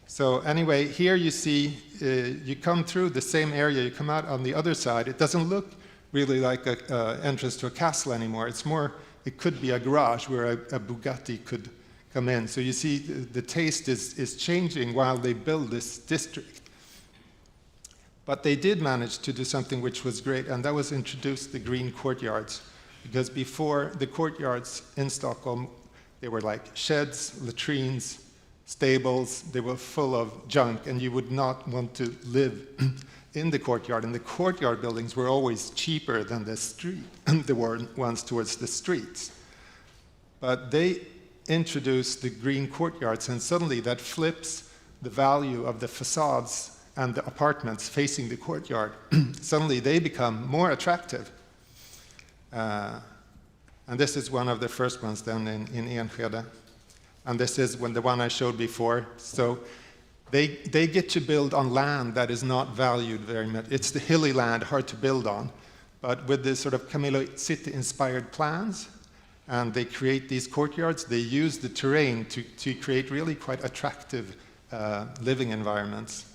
So anyway, here you see, you come through the same area, you come out on the other side. It doesn't look really like an entrance to a castle anymore. It's more, it could be a garage where a Bugatti could come in. So you see the taste is changing while they build this district. But they did manage to do something which was great, and that was introduce the green courtyards. Because before, the courtyards in Stockholm, they were like sheds, latrines, stables. They were full of junk, and you would not want to live in the courtyard. And the courtyard buildings were always cheaper than the street, the ones towards the streets. But they introduced the green courtyards, and suddenly that flips the value of the facades and the apartments facing the courtyard. Suddenly they become more attractive. And this is one of the first ones down in Enskede. And this is the one I showed before. So they get to build on land that is not valued very much. It's the hilly land, hard to build on. But with this sort of Camillo City-inspired plans, and they create these courtyards, they use the terrain to create really quite attractive living environments.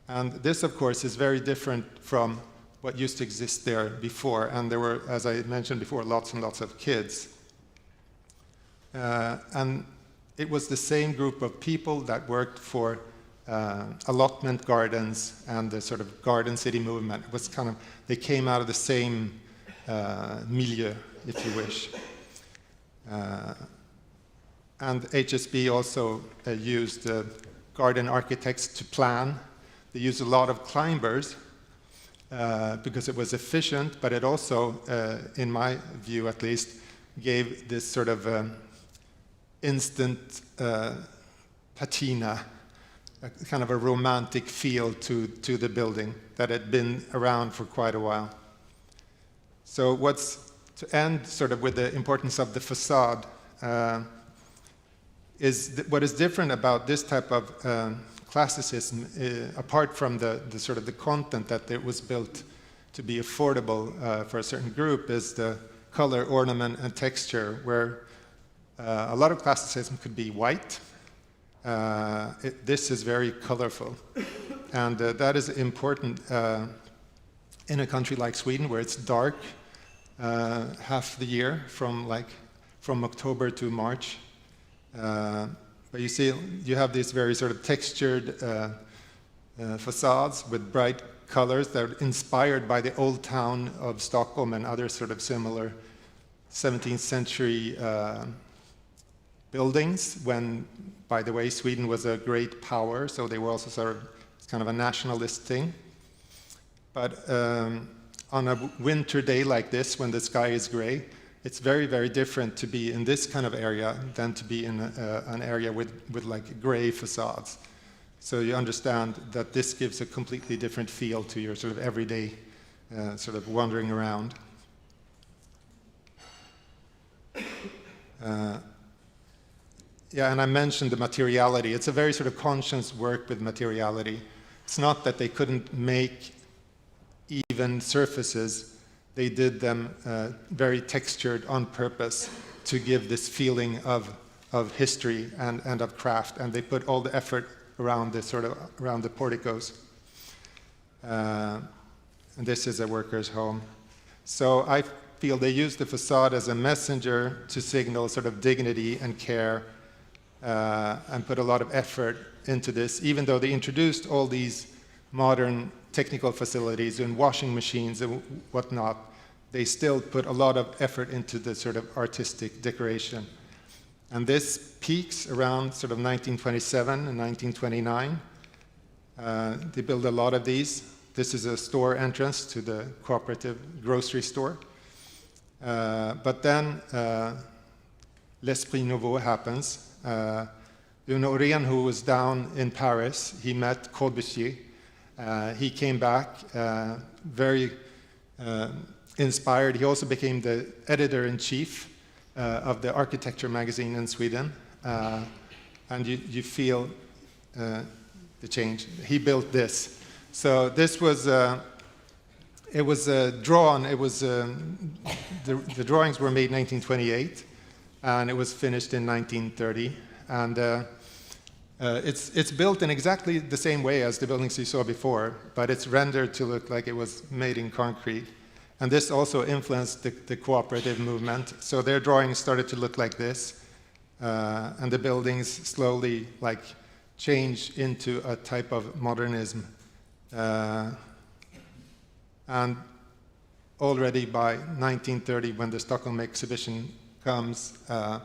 And this, of course, is very different from what used to exist there before. And there were, as I mentioned before, lots and lots of kids. And it was the same group of people that worked for allotment gardens and the sort of garden city movement. It was kind of, they came out of the same milieu, if you wish. And HSB also used garden architects to plan. They used a lot of climbers because it was efficient, but it also, in my view at least, gave this sort of instant patina, kind of a romantic feel to the building that had been around for quite a while. So to end sort of with the importance of the facade, what is different about this type of classicism, apart from the sort of the content that it was built to be affordable for a certain group, is the color, ornament, and texture, where a lot of classicism could be white. This is very colorful. and that is important in a country like Sweden, where it's dark half the year, from October to March. But you see, you have these very sort of textured facades with bright colors that are inspired by the old town of Stockholm and other sort of similar 17th century buildings, when, by the way, Sweden was a great power, so they were also sort of kind of a nationalist thing. But on a winter day like this, when the sky is gray, it's very, very different to be in this kind of area than to be in an area with like gray facades. So you understand that this gives a completely different feel to your sort of everyday sort of wandering around. Yeah, and I mentioned the materiality. It's a very sort of conscious work with materiality. It's not that they couldn't make even surfaces. They did them very textured on purpose to give this feeling of history and of craft, and they put all the effort around this sort of around the porticos. And this is a worker's home. So I feel they use the facade as a messenger to signal sort of dignity and care, and put a lot of effort into this, even though they introduced all these modern technical facilities and washing machines and whatnot. They still put a lot of effort into the sort of artistic decoration. And this peaks around sort of 1927 and 1929. They build a lot of these. This is a store entrance to the cooperative grocery store. But then l'Esprit Nouveau happens. Honoré, who was down in Paris, he met Corbusier. He came back very inspired. He also became the editor-in-chief of the architecture magazine in Sweden. And you feel the change. He built this. So this was, it was drawn, it was, the drawings were made in 1928, and it was finished in 1930. And it's built in exactly the same way as the buildings you saw before, but it's rendered to look like it was made in concrete. And this also influenced the cooperative movement. So their drawings started to look like this, and the buildings slowly change into a type of modernism. And already by 1930, when the Stockholm exhibition comes, the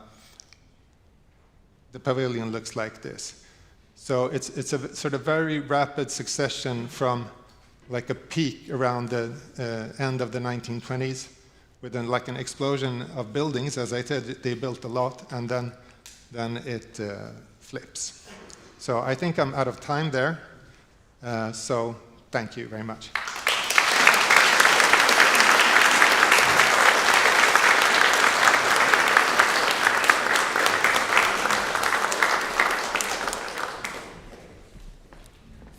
pavilion looks like this. So it's a sort of very rapid succession from like a peak around the end of the 1920s, with an explosion of buildings. As I said, they built a lot, and then it flips. So I think I'm out of time there. So thank you very much.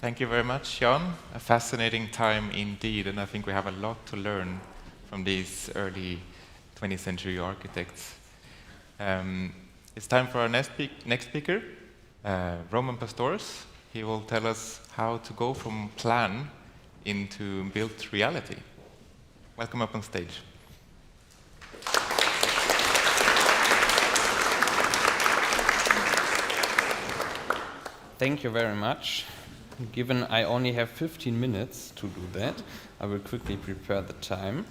Thank you very much, Jan. A fascinating time indeed, and I think we have a lot to learn from these early 20th century architects. It's time for our next speaker, Roman Pastores. He will tell us how to go from plan into built reality. Welcome up on stage. Thank you very much. Given I only have 15 minutes to do that, I will quickly prepare the time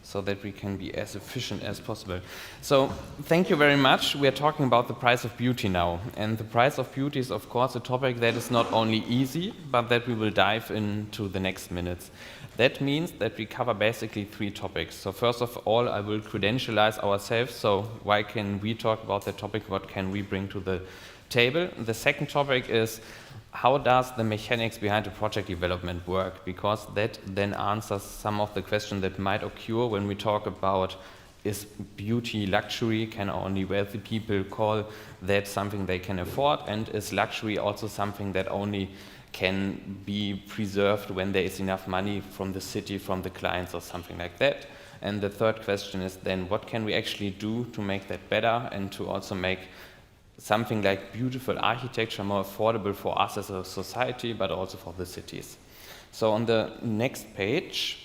so that we can be as efficient as possible. So, thank you very much. We are talking about the price of beauty now. And the price of beauty is, of course, a topic that is not only easy, but that we will dive into the next minutes. That means that we cover basically 3 topics. So first of all, I will credentialize ourselves. So why can we talk about that topic? What can we bring to the table? The second topic is, how does the mechanics behind the project development work? Because that then answers some of the questions that might occur when we talk about, is beauty luxury? Can only wealthy people call that something they can afford? And is luxury also something that only can be preserved when there is enough money from the city, from the clients, or something like that? And the third question is then, what can we actually do to make that better and to also make something like beautiful architecture more affordable for us as a society, but also for the cities. So on the next page,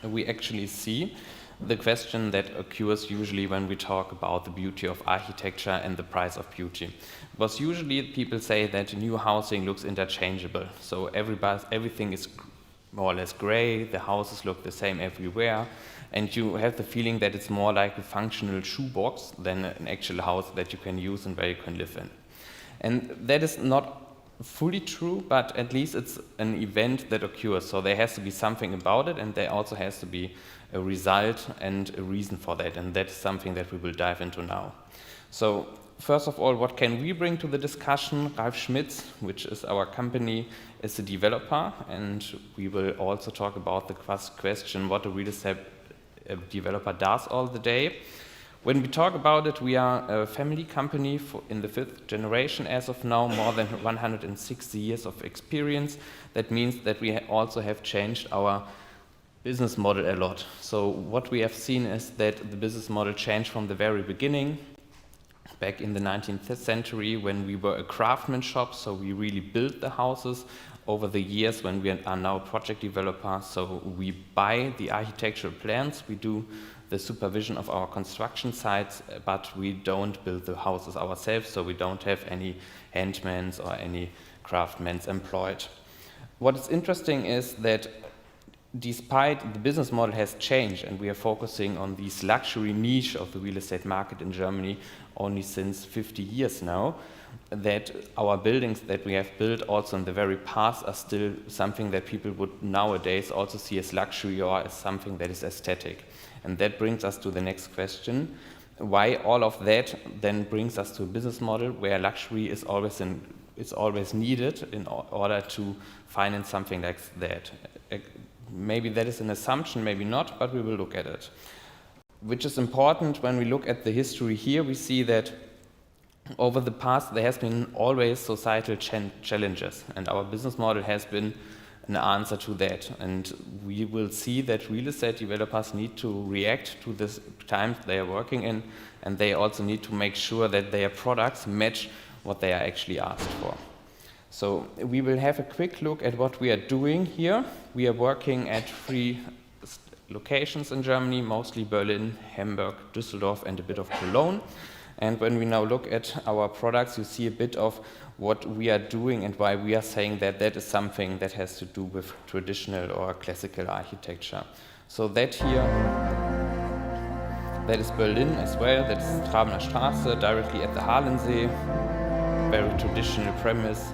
we actually see the question that occurs usually when we talk about the beauty of architecture and the price of beauty. Because usually people say that new housing looks interchangeable. So everything is more or less gray, the houses look the same everywhere, and you have the feeling that it's more like a functional shoebox than an actual house that you can use and where you can live in. And that is not fully true, but at least it's an event that occurs. So there has to be something about it, and there also has to be a result and a reason for that, and that's something that we will dive into now. So first of all, what can we bring to the discussion? Ralf Schmitz, which is our company, is a developer, and we will also talk about the question what a real estate developer does all the day. When we talk about it, we are a family company in the 5th generation as of now, more than 160 years of experience. That means that we also have changed our business model a lot. So what we have seen is that the business model changed from the very beginning, back in the 19th century when we were a craftsman shop, so we really built the houses. Over the years when we are now a project developer, so we buy the architectural plans, we do the supervision of our construction sites, but we don't build the houses ourselves, so we don't have any handmen or any craftsmen employed. What is interesting is that despite the business model has changed and we are focusing on this luxury niche of the real estate market in Germany only since 50 years now, that our buildings that we have built also in the very past are still something that people would nowadays also see as luxury or as something that is aesthetic. And that brings us to the next question. Why all of that then brings us to a business model where luxury is always needed in order to finance something like that? Maybe that is an assumption, maybe not, but we will look at it. Which is important when we look at the history here, we see that over the past there has been always societal challenges, and our business model has been an answer to that. And we will see that real estate developers need to react to the times they are working in, and they also need to make sure that their products match what they are actually asked for. So we will have a quick look at what we are doing here. We are working at 3 locations in Germany, mostly Berlin, Hamburg, Düsseldorf, and a bit of Cologne. And when we now look at our products, you see a bit of what we are doing and why we are saying that that is something that has to do with traditional or classical architecture. So that here, that is Berlin as well, that is Trabener Straße, directly at the Halensee, very traditional premise.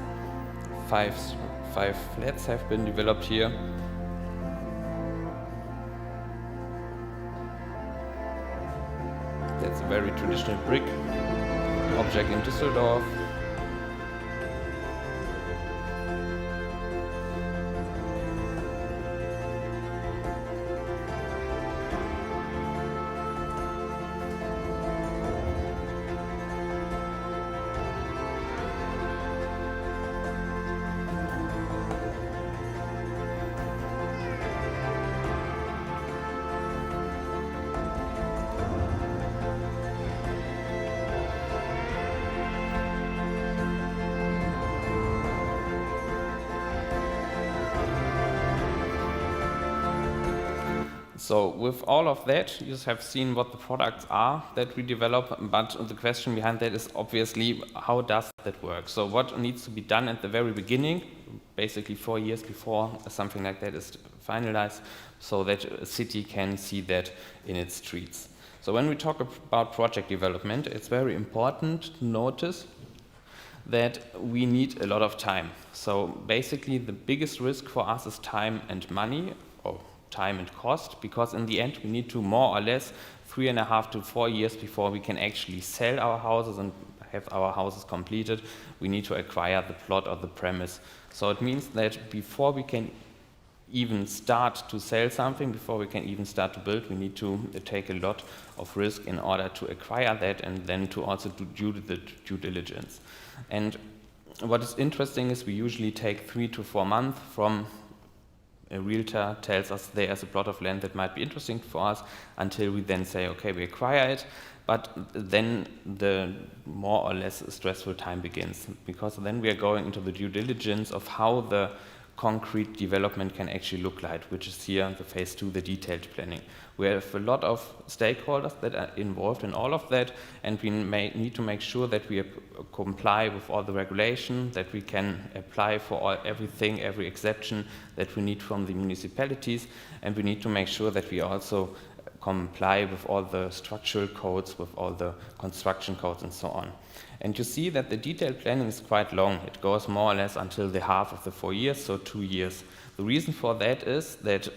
5 flats have been developed here. That's a very traditional brick object in Düsseldorf. So with all of that, you have seen what the products are that we develop, but the question behind that is obviously, how does that work? So what needs to be done at the very beginning, basically 4 years before something like that is finalized, so that a city can see that in its streets. So when we talk about project development, it's very important to notice that we need a lot of time. So basically the biggest risk for us is time and money, or time and cost, because in the end we need to more or less 3.5 to 4 years before we can actually sell our houses and have our houses completed. We need to acquire the plot or the premise. So it means that before we can even start to sell something, before we can even start to build, we need to take a lot of risk in order to acquire that and then to also do the due diligence. And what is interesting is we usually take 3 to 4 months from a realtor tells us there's a plot of land that might be interesting for us, until we then say, okay, we acquire it. But then the more or less stressful time begins, because then we are going into the due diligence of how the concrete development can actually look like, which is here the phase 2, the detailed planning. We have a lot of stakeholders that are involved in all of that, and we need to make sure that we comply with all the regulation, that we can apply for everything, every exception that we need from the municipalities, and we need to make sure that we also comply with all the structural codes, with all the construction codes and so on. And you see that the detailed planning is quite long. It goes more or less until the half of the 4 years, so 2 years. The reason for that is that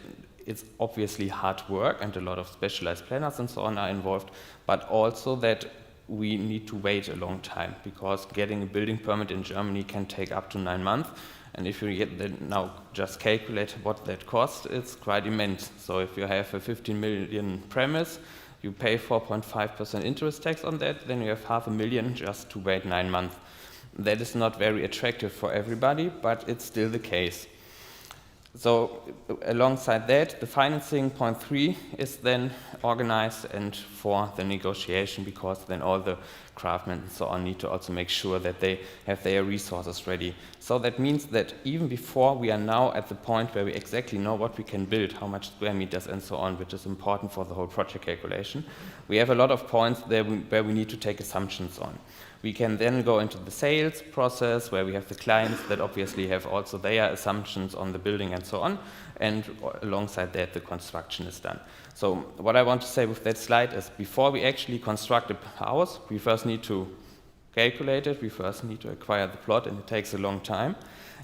it's obviously hard work and a lot of specialized planners and so on are involved, but also that we need to wait a long time, because getting a building permit in Germany can take up to 9 months. And if you now just calculate what that costs, it's quite immense. So if you have a 15 million premise, you pay 4.5% interest tax on that, then you have 500,000 just to wait 9 months. That is not very attractive for everybody, but it's still the case. So alongside that, the financing, point 3, is then organized and for the negotiation, because then all the craftsmen and so on need to also make sure that they have their resources ready. So that means that even before we are now at the point where we exactly know what we can build, how much square meters and so on, which is important for the whole project calculation, we have a lot of points there where we need to take assumptions on. We can then go into the sales process, where we have the clients that obviously have also their assumptions on the building and so on, and alongside that the construction is done. So what I want to say with that slide is, before we actually construct a house, we first need to calculate it, we first need to acquire the plot, and it takes a long time.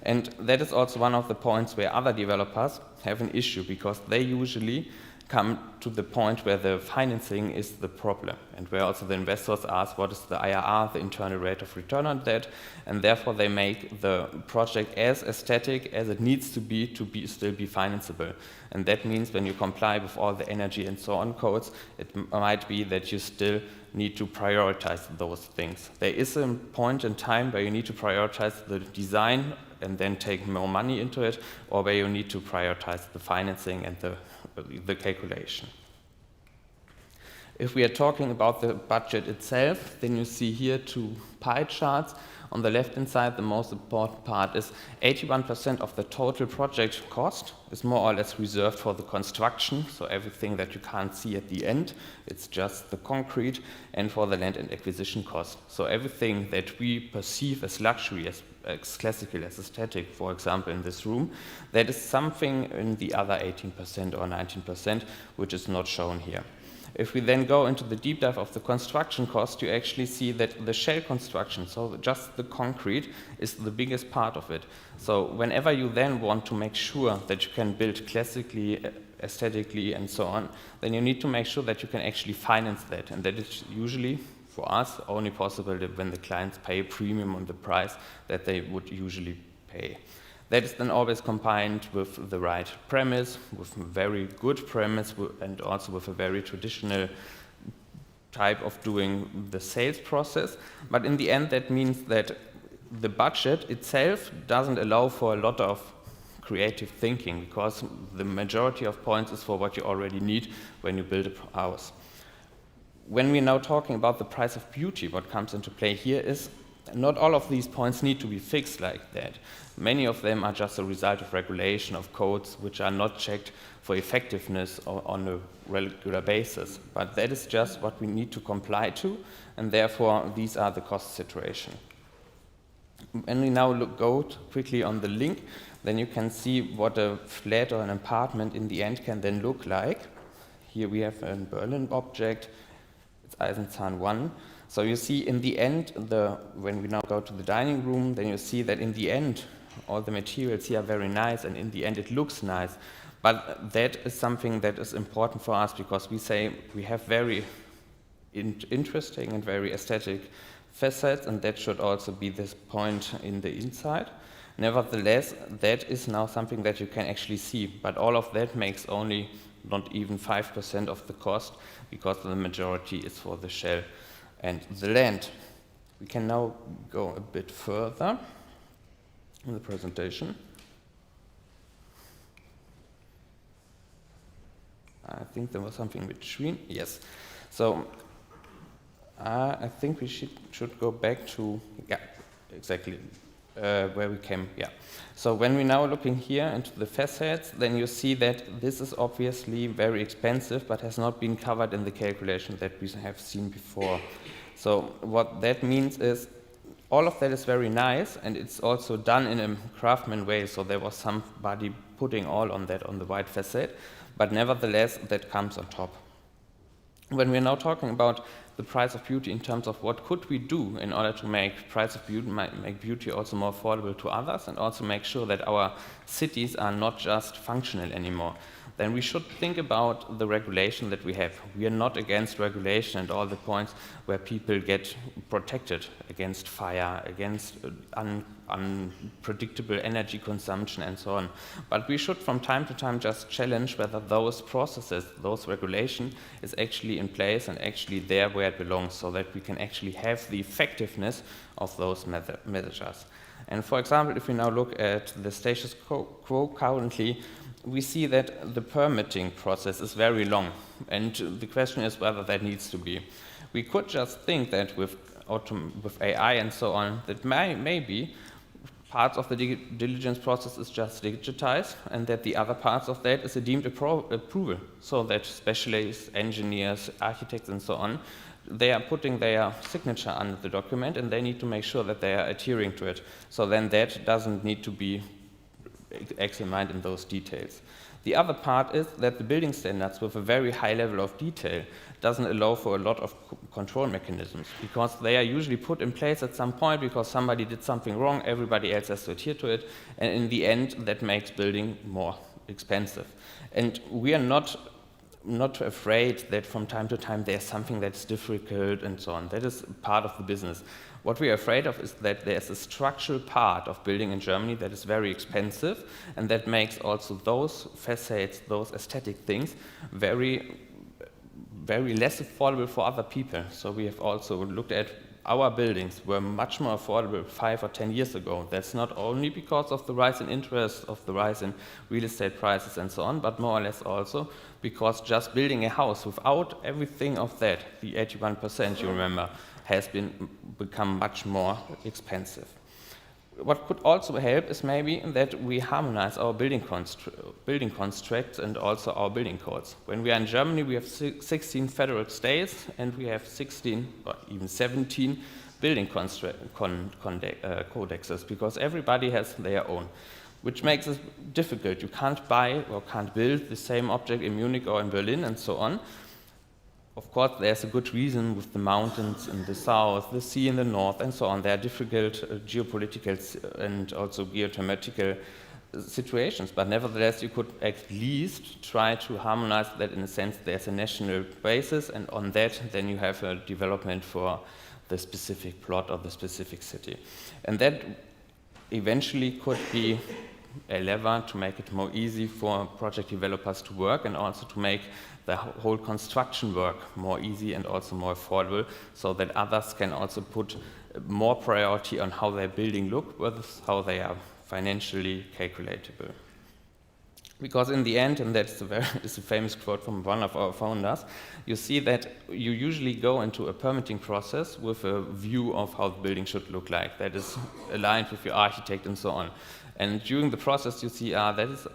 And that is also one of the points where other developers have an issue, because they usually come to the point where the financing is the problem, and where also the investors ask what is the IRR, the internal rate of return on that, and therefore they make the project as aesthetic as it needs to be still be financeable. And that means when you comply with all the energy and so on codes, it might be that you still need to prioritize those things. There is a point in time where you need to prioritize the design and then take more money into it, or where you need to prioritize the financing and the calculation. If we are talking about the budget itself, then you see here 2 pie charts. On the left-hand side, the most important part is 81% of the total project cost is more or less reserved for the construction, so everything that you can't see at the end, it's just the concrete, and for the land and acquisition cost. So everything that we perceive as luxury, as classical, as aesthetic, for example, in this room, that is something in the other 18% or 19%, which is not shown here. If we then go into the deep dive of the construction cost, you actually see that the shell construction, so just the concrete, is the biggest part of it. So whenever you then want to make sure that you can build classically, aesthetically, and so on, then you need to make sure that you can actually finance that. And that is usually, for us, only possible when the clients pay a premium on the price that they would usually pay. That is then always combined with the right premise, with a very good premise, and also with a very traditional type of doing the sales process. But in the end, that means that the budget itself doesn't allow for a lot of creative thinking, because the majority of points is for what you already need when you build a house. When we're now talking about the price of beauty, what comes into play here is not all of these points need to be fixed like that. Many of them are just a result of regulation, of codes, which are not checked for effectiveness on a regular basis. But that is just what we need to comply to, and therefore these are the cost situation. When we now go quickly on the link, then you can see what a flat or an apartment in the end can then look like. Here we have a Berlin object, it's Eisenzahn 1. So you see in the end, when we now go to the dining room, then you see that in the end, all the materials here are very nice, and in the end it looks nice. But that is something that is important for us, because we say we have very interesting and very aesthetic facets, and that should also be this point in the inside. Nevertheless, that is now something that you can actually see, but all of that makes only not even 5% of the cost, because the majority is for the shell and the land. We can now go a bit further in the presentation. I think there was something in between. Yes. So I think we should go back to, yeah, exactly where we came, yeah. So when we're now looking here into the facades, then you see that this is obviously very expensive, but has not been covered in the calculation that we have seen before. So what that means is all of that is very nice, and it's also done in a craftsman way, so there was somebody putting all on that on the white facade, but nevertheless that comes on top. When we're now talking about the price of beauty in terms of what could we do in order to make price of beauty, make beauty also more affordable to others, and also make sure that our cities are not just functional anymore, then we should think about the regulation that we have. We are not against regulation and all the points where people get protected against fire, against unpredictable energy consumption and so on. But we should from time to time just challenge whether those processes, those regulation is actually in place and actually there where it belongs, so that we can actually have the effectiveness of those measures. And for example, if we now look at the status quo currently, we see that the permitting process is very long, and the question is whether that needs to be. We could just think that with AI and so on, that maybe parts of the diligence process is just digitized, and that the other parts of that is a deemed approval, so that specialists, engineers, architects and so on, they are putting their signature under the document, and they need to make sure that they are adhering to it. So then that doesn't need to be examined in those details. The other part is that the building standards with a very high level of detail doesn't allow for a lot of control mechanisms, because they are usually put in place at some point because somebody did something wrong, everybody else has to adhere to it, and in the end that makes building more expensive. And we are not afraid that from time to time there's something that's difficult and so on. That is part of the business. What we are afraid of is that there's a structural part of building in Germany that is very expensive, and that makes also those facades, those aesthetic things, very, very less affordable for other people. So we have also looked at our buildings were much more affordable 5 or 10 years ago. That's not only because of the rise in interest, of the rise in real estate prices and so on, but more or less also because just building a house without everything of that, the 81% you remember, has become much more expensive. What could also help is maybe that we harmonize our building constructs and also our building codes. When we are in Germany, we have 16 federal states, and we have 16 or even 17 building codexes, because everybody has their own, which makes it difficult. You can't buy or can't build the same object in Munich or in Berlin and so on. Of course, there's a good reason with the mountains in the south, the sea in the north, and so on. There are difficult geopolitical and also geothematical situations, but nevertheless, you could at least try to harmonize that in a sense there's a national basis, and on that, then you have a development for the specific plot or the specific city. And that eventually could be a lever to make it more easy for project developers to work, and also to make the whole construction work more easy and also more affordable, so that others can also put more priority on how their building look versus how they are financially calculatable. Because in the end, and that's it's a famous quote from one of our founders, you see that you usually go into a permitting process with a view of how the building should look like, that is aligned with your architect and so on. And during the process, you see, that is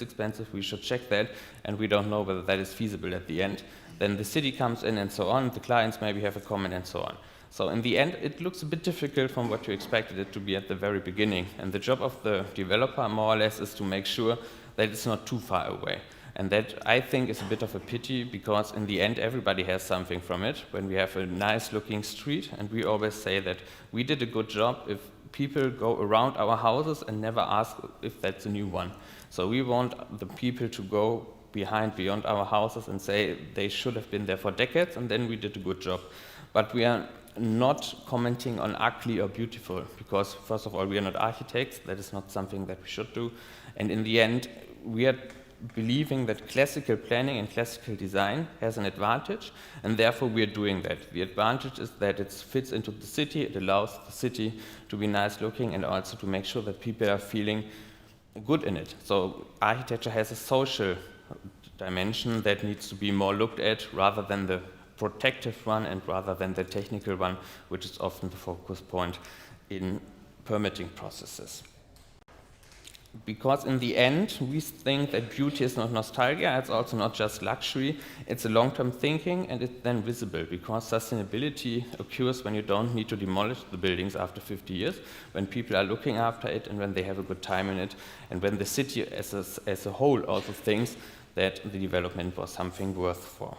expensive, we should check that, and we don't know whether that is feasible at the end. Then the city comes in and so on, the clients maybe have a comment and so on. So in the end, it looks a bit difficult from what you expected it to be at the very beginning. And the job of the developer, more or less, is to make sure that it's not too far away. And that, I think, is a bit of a pity, because in the end, everybody has something from it. When we have a nice-looking street, and we always say that we did a good job if people go around our houses and never ask if that's a new one. So we want the people to go beyond our houses and say they should have been there for decades, and then we did a good job. But we are not commenting on ugly or beautiful, because first of all, we are not architects. That is not something that we should do. And in the end, we are believing that classical planning and classical design has an advantage, and therefore we are doing that. The advantage is that it fits into the city, it allows the city to be nice looking, and also to make sure that people are feeling good in it. So architecture has a social dimension that needs to be more looked at rather than the protective one and rather than the technical one, which is often the focus point in permitting processes. Because in the end, we think that beauty is not nostalgia, it's also not just luxury, it's a long-term thinking, and it's then visible, because sustainability occurs when you don't need to demolish the buildings after 50 years, when people are looking after it and when they have a good time in it, and when the city as a whole also thinks that the development was something worth for.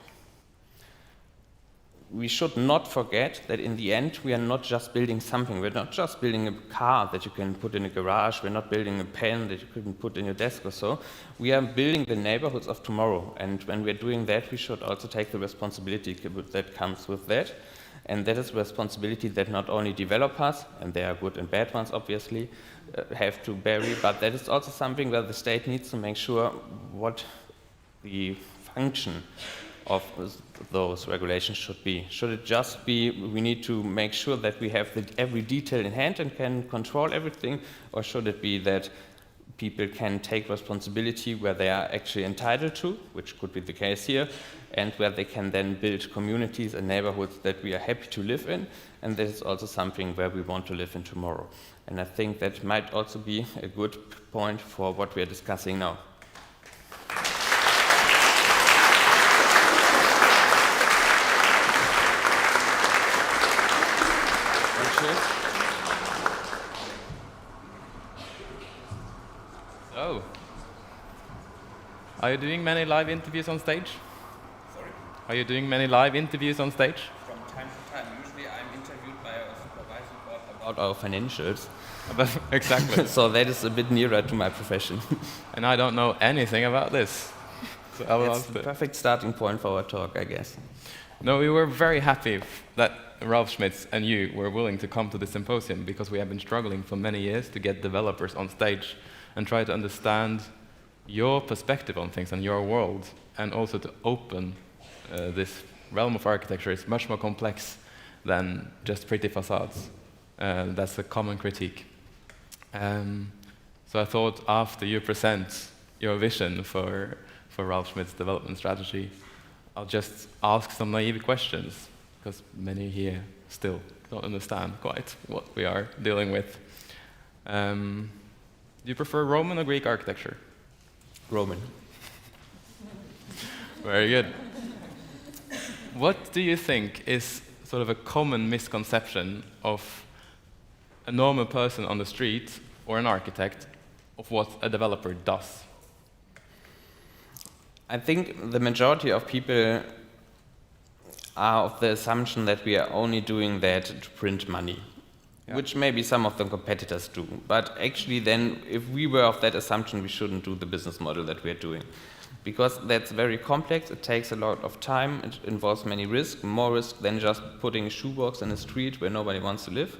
We should not forget that in the end, we are not just building something. We're not just building a car that you can put in a garage. We're not building a pen that you can put in your desk or so. We are building the neighborhoods of tomorrow. And when we're doing that, we should also take the responsibility that comes with that. And that is a responsibility that not only developers, and there are good and bad ones, obviously, have to bury, but that is also something where the state needs to make sure what the function of those regulations should be. Should it just be, we need to make sure that we have every detail in hand and can control everything, or should it be that people can take responsibility where they are actually entitled to, which could be the case here, and where they can then build communities and neighborhoods that we are happy to live in, and that is also something where we want to live in tomorrow. And I think that might also be a good point for what we are discussing now. So, are you doing many live interviews on stage? Sorry? Are you doing many live interviews on stage? From time to time. Usually I'm interviewed by a supervisory board about our financials. Exactly. So that is a bit nearer to my profession. And I don't know anything about this. So I will It's the perfect starting point for our talk, I guess. No, we were very happy that Ralf Schmitz and you were willing to come to the symposium, because we have been struggling for many years to get developers on stage and try to understand your perspective on things and your world, and also to open this realm of architecture is much more complex than just pretty facades. That's a common critique. So I thought after you present your vision for Ralf Schmitz's development strategy, I'll just ask some naive questions, because many here still don't understand quite what we are dealing with. Do you prefer Roman or Greek architecture? Roman. Very good. What do you think is sort of a common misconception of a normal person on the street or an architect of what a developer does? I think the majority of people are of the assumption that we are only doing that to print money, which maybe some of the competitors do. But actually then, if we were of that assumption, we shouldn't do the business model that we are doing. Because that's very complex, it takes a lot of time, it involves many risks, more risk than just putting a shoebox in a street where nobody wants to live.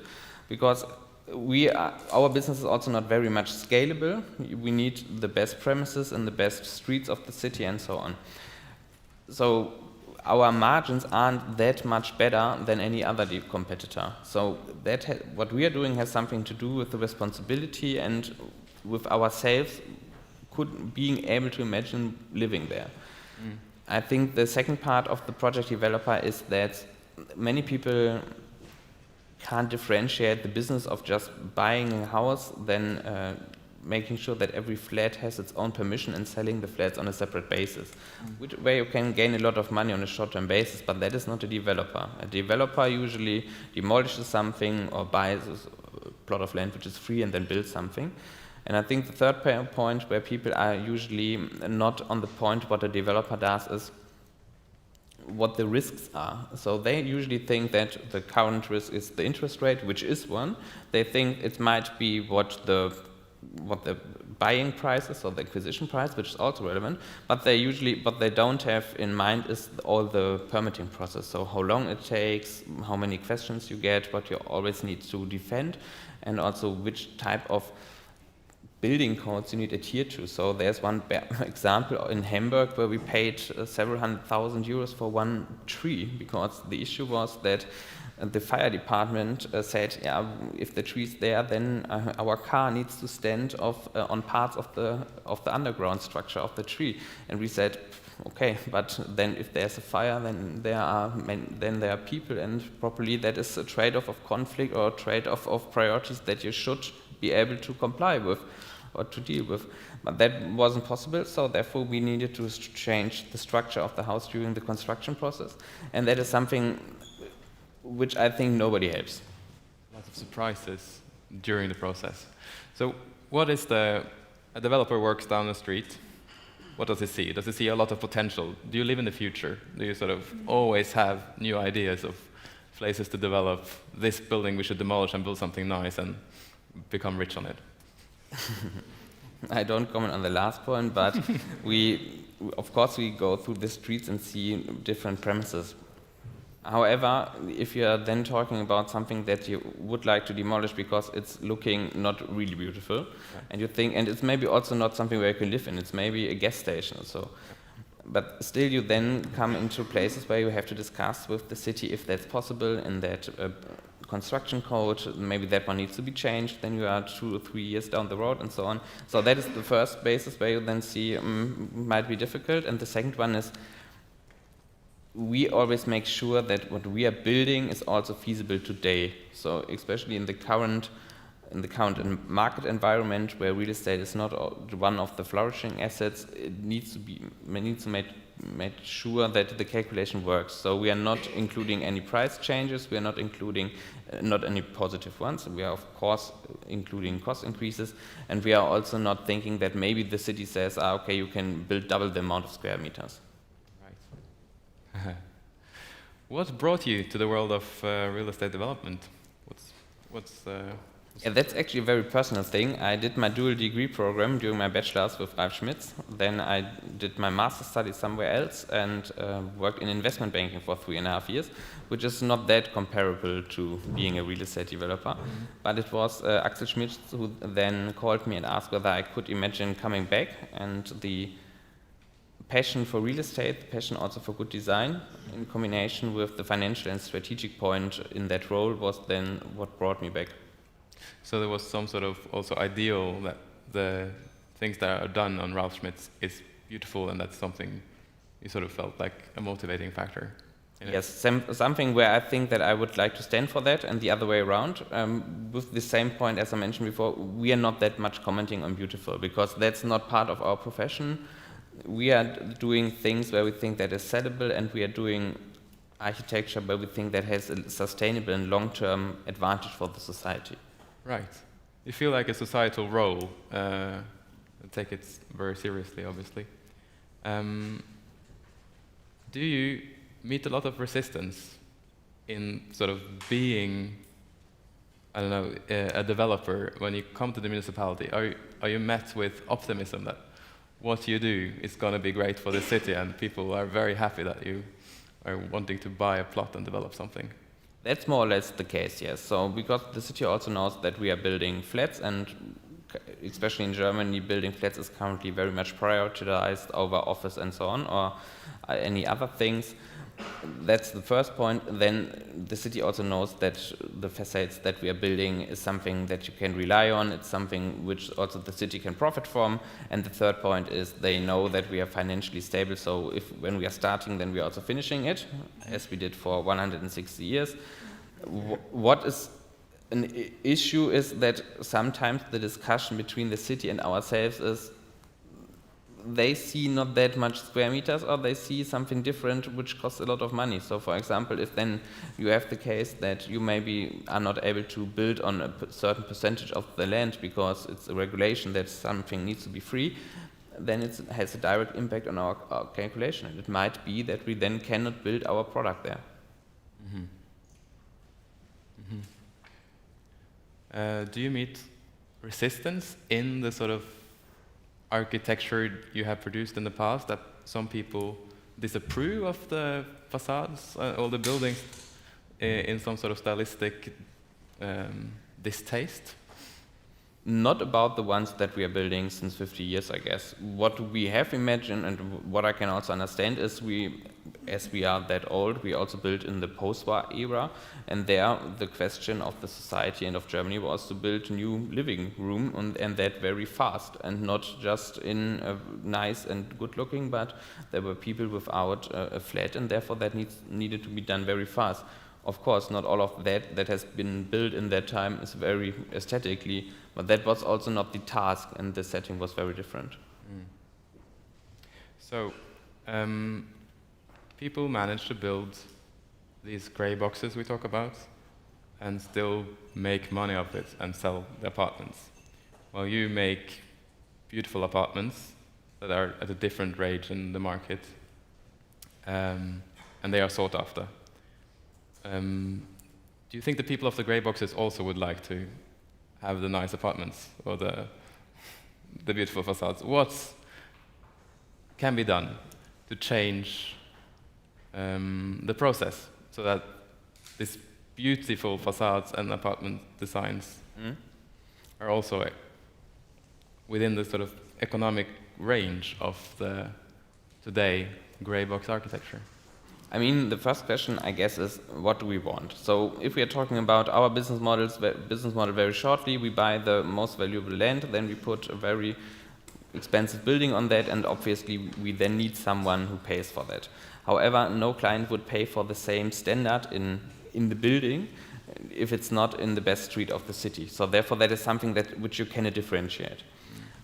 Because our business is also not very much scalable. We need the best premises and the best streets of the city and so on. So our margins aren't that much better than any other competitor. So what we are doing has something to do with the responsibility and with ourselves being able to imagine living there. I think the second part of the project developer is that many people can't differentiate the business of just buying a house, then making sure that every flat has its own permission and selling the flats on a separate basis, where you can gain a lot of money on a short-term basis, but that is not a developer. A developer usually demolishes something or buys a plot of land which is free and then builds something. And I think the third point where people are usually not on the point what a developer does is what the risks are. So they usually think that the current risk is the interest rate, which is one. They think it might be what the buying price is, or the acquisition price, which is also relevant. But what they don't have in mind is all the permitting process. So how long it takes, how many questions you get, what you always need to defend, and also which type of building codes you need to adhere to. So there's one example in Hamburg where we paid several €100,000 for one tree, because the issue was that the fire department said, yeah, if the tree's there, then our car needs to stand on parts of the underground structure of the tree. And we said, okay, but then if there's a fire, then there are people, and probably that is a trade-off of conflict or a trade-off of priorities that you should be able to comply with or to deal with. But that wasn't possible, so therefore we needed to change the structure of the house during the construction process, and that is something which I think nobody helps. Lots of surprises during the process. So what is a developer works down the street? What does he see? Does he see a lot of potential? Do you live in the future? Do you sort of always have new ideas of places to develop? This building we should demolish and build something nice and become rich on it. I don't comment on the last point, but of course we go through the streets and see different premises. However, if you are then talking about something that you would like to demolish because it's looking not really beautiful, and you think, and it's maybe also not something where you can live in, it's maybe a gas station or so. But still you then come into places where you have to discuss with the city if that's possible in that construction code, maybe that one needs to be changed, then you are 2 or 3 years down the road and so on. So that is the first basis where you then see might be difficult, and the second one is we always make sure that what we are building is also feasible today. So especially in the current market environment where real estate is not one of the flourishing assets, it needs to make sure that the calculation works. So we are not including any price changes, we are not including not any positive ones, we are of course including cost increases, and we are also not thinking that maybe the city says, okay, you can build double the amount of square meters. What brought you to the world of real estate development? Yeah, that's actually a very personal thing. I did my dual degree program during my bachelor's with Ralf Schmitz. Then I did my master's study somewhere else and worked in investment banking for 3.5 years, which is not that comparable to being a real estate developer. But it was Axel Schmitz who then called me and asked whether I could imagine coming back, and the passion for real estate, the passion also for good design, in combination with the financial and strategic point in that role was then what brought me back. So there was some sort of also ideal that the things that are done on Ralf Schmitz is beautiful, and that's something you sort of felt like a motivating factor. Yes, something where I think that I would like to stand for that, and the other way around. With the same point as I mentioned before, we are not that much commenting on beautiful because that's not part of our profession. We are doing things where we think that is sellable, and we are doing architecture where we think that has a sustainable and long-term advantage for the society. Right. You feel like a societal role. Take it very seriously, obviously. Do you meet a lot of resistance in sort of being, I don't know, a developer when you come to the municipality? Are you met with optimism that what you do is going to be great for the city and people are very happy that you are wanting to buy a plot and develop something? That's more or less the case, yes. So because the city also knows that we are building flats, and especially in Germany, building flats is currently very much prioritized over office and so on, or any other things. That's the first point. Then the city also knows that the facades that we are building is something that you can rely on. It's something which also the city can profit from. And the third point is they know that we are financially stable. So when we are starting, then we are also finishing it, as we did for 160 years. What is an issue is that sometimes the discussion between the city and ourselves is they see not that much square meters, or they see something different which costs a lot of money. So for example, if then you have the case that you maybe are not able to build on a certain percentage of the land because it's a regulation that something needs to be free, then it has a direct impact on our calculation. And it might be that we then cannot build our product there. Mm-hmm. Mm-hmm. Do you meet resistance in the sort of architecture you have produced in the past, that some people disapprove of the facades or the buildings in some sort of stylistic distaste? not about the ones that we are building since 50 years, I guess. What we have imagined and what I can also understand is as we are that old, we also built in the post-war era, and there the question of the society and of Germany was to build a new living room, and that very fast, and not just in a nice and good looking, but there were people without a flat, and therefore that needed to be done very fast. Of course, not all of that has been built in that time is very aesthetically, but that was also not the task, and the setting was very different. So, people manage to build these grey boxes we talk about and still make money of it and sell the apartments. While you make beautiful apartments that are at a different rate in the market, and they are sought after. Do you think the people of the grey boxes also would like to have the nice apartments or the beautiful facades? What can be done to change the process so that these beautiful facades and apartment designs are also within the sort of economic range of the today grey box architecture? I mean, the first question, I guess, is what do we want? So if we are talking about our business model very shortly, we buy the most valuable land, then we put a very expensive building on that, and obviously we then need someone who pays for that. However, no client would pay for the same standard in the building if it's not in the best street of the city. So therefore that is something which you cannot differentiate.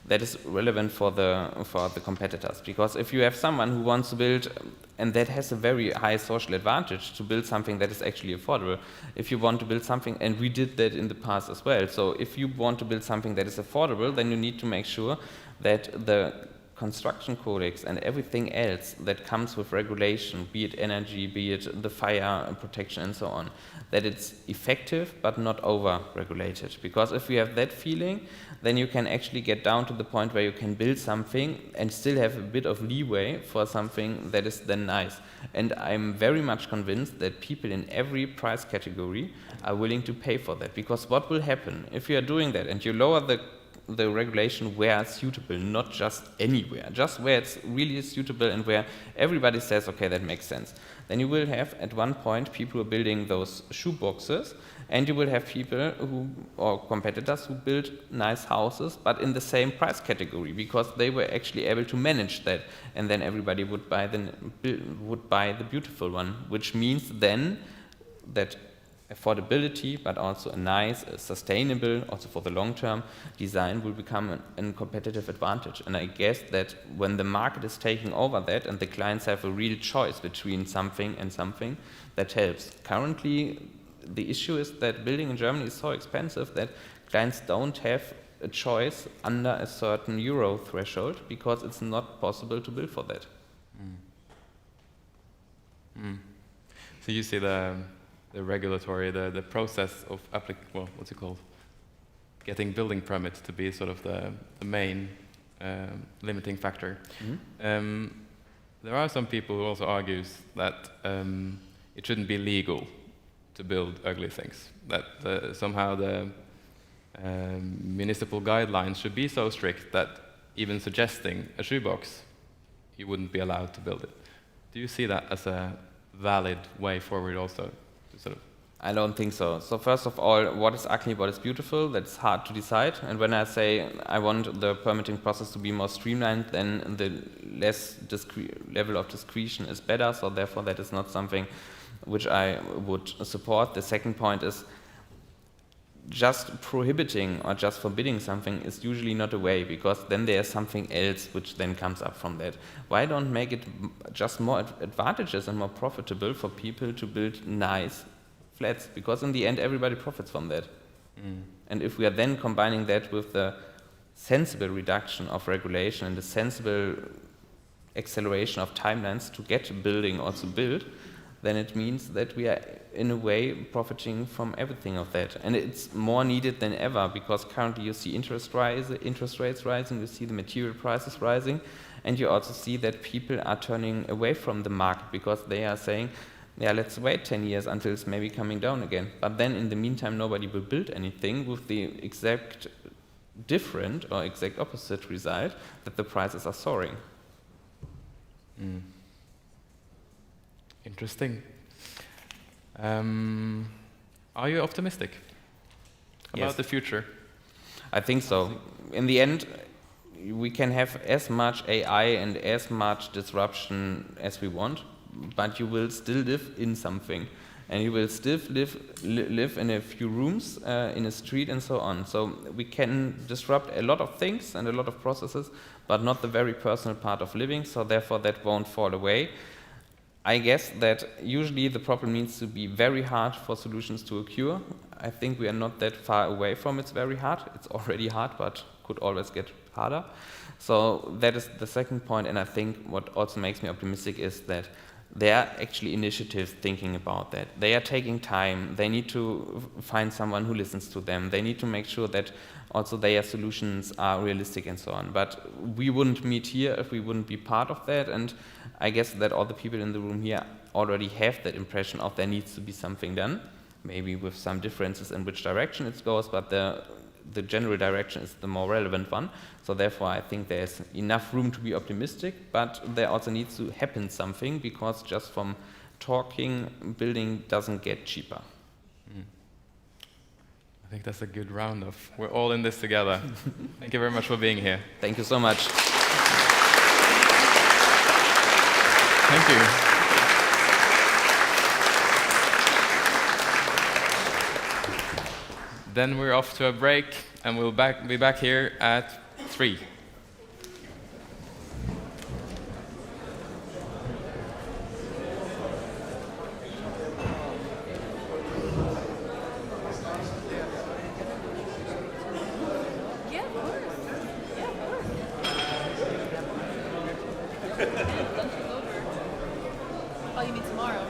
That is relevant for the competitors, because if you have someone who wants to build, and that has a very high social advantage to build something that is actually affordable. If you want to build something, and we did that in the past as well, so if you want to build something that is affordable, then you need to make sure that the construction codex and everything else that comes with regulation, be it energy, be it the fire protection and so on, that it's effective but not over-regulated. Because if you have that feeling, then you can actually get down to the point where you can build something and still have a bit of leeway for something that is then nice. And I'm very much convinced that people in every price category are willing to pay for that. Because what will happen if you are doing that and you lower the regulation where it's suitable, not just anywhere, just where it's really suitable and where everybody says, okay, that makes sense. Then you will have, at one point, people who are building those shoe boxes, and you will have people or competitors who build nice houses, but in the same price category, because they were actually able to manage that, and then everybody would buy the beautiful one, which means then that affordability, but also a nice, sustainable, also for the long term, design will become a competitive advantage. And I guess that when the market is taking over that and the clients have a real choice between something and something, that helps. Currently, the issue is that building in Germany is so expensive that clients don't have a choice under a certain euro threshold because it's not possible to build for that. So you see the regulatory, the process of what's it called? Getting building permits to be sort of the main limiting factor. There are some people who also argues that it shouldn't be legal to build ugly things. That somehow the municipal guidelines should be so strict that even suggesting a shoebox, you wouldn't be allowed to build it. Do you see that as a valid way forward also? I don't think so. So first of all, what is ugly, what is beautiful, that's hard to decide. And when I say I want the permitting process to be more streamlined, then the less level of discretion is better. So therefore that is not something which I would support. The second point is just prohibiting or just forbidding something is usually not a way, because then there's something else which then comes up from that. Why don't make it just more advantageous and more profitable for people to build nice flats? Because in the end everybody profits from that. And if we are then combining that with the sensible reduction of regulation and the sensible acceleration of timelines to get a building also built, then it means that we are in a way profiting from everything of that. And it's more needed than ever, because currently you see interest rates rising, you see the material prices rising, and you also see that people are turning away from the market because they are saying, yeah, let's wait 10 years until it's maybe coming down again. But then in the meantime, nobody will build anything with the exact different or exact opposite result, that the prices are soaring. Interesting. Are you optimistic about the future? I think so. In the end, we can have as much AI and as much disruption as we want, but you will still live in something. And you will still live in a few rooms, in a street and so on. So we can disrupt a lot of things and a lot of processes, but not the very personal part of living, so therefore that won't fall away. I guess that usually the problem needs to be very hard for solutions to occur. I think we are not that far away from it's very hard. It's already hard, but could always get harder. So that is the second point, and I think what also makes me optimistic is that there are actually initiatives thinking about that. They are taking time. They need to find someone who listens to them. They need to make sure that also their solutions are realistic and so on. But we wouldn't meet here if we wouldn't be part of that, and I guess that all the people in the room here already have that impression of there needs to be something done, maybe with some differences in which direction it goes, but the general direction is the more relevant one. So therefore I think there's enough room to be optimistic, but there also needs to happen something, because just from talking, building doesn't get cheaper. I think that's a good round-off. We're all in this together. Thank you very much for being here. Thank you so much. Thank you. Then we're off to a break, and we'll be back here at 3. Oh, you mean tomorrow?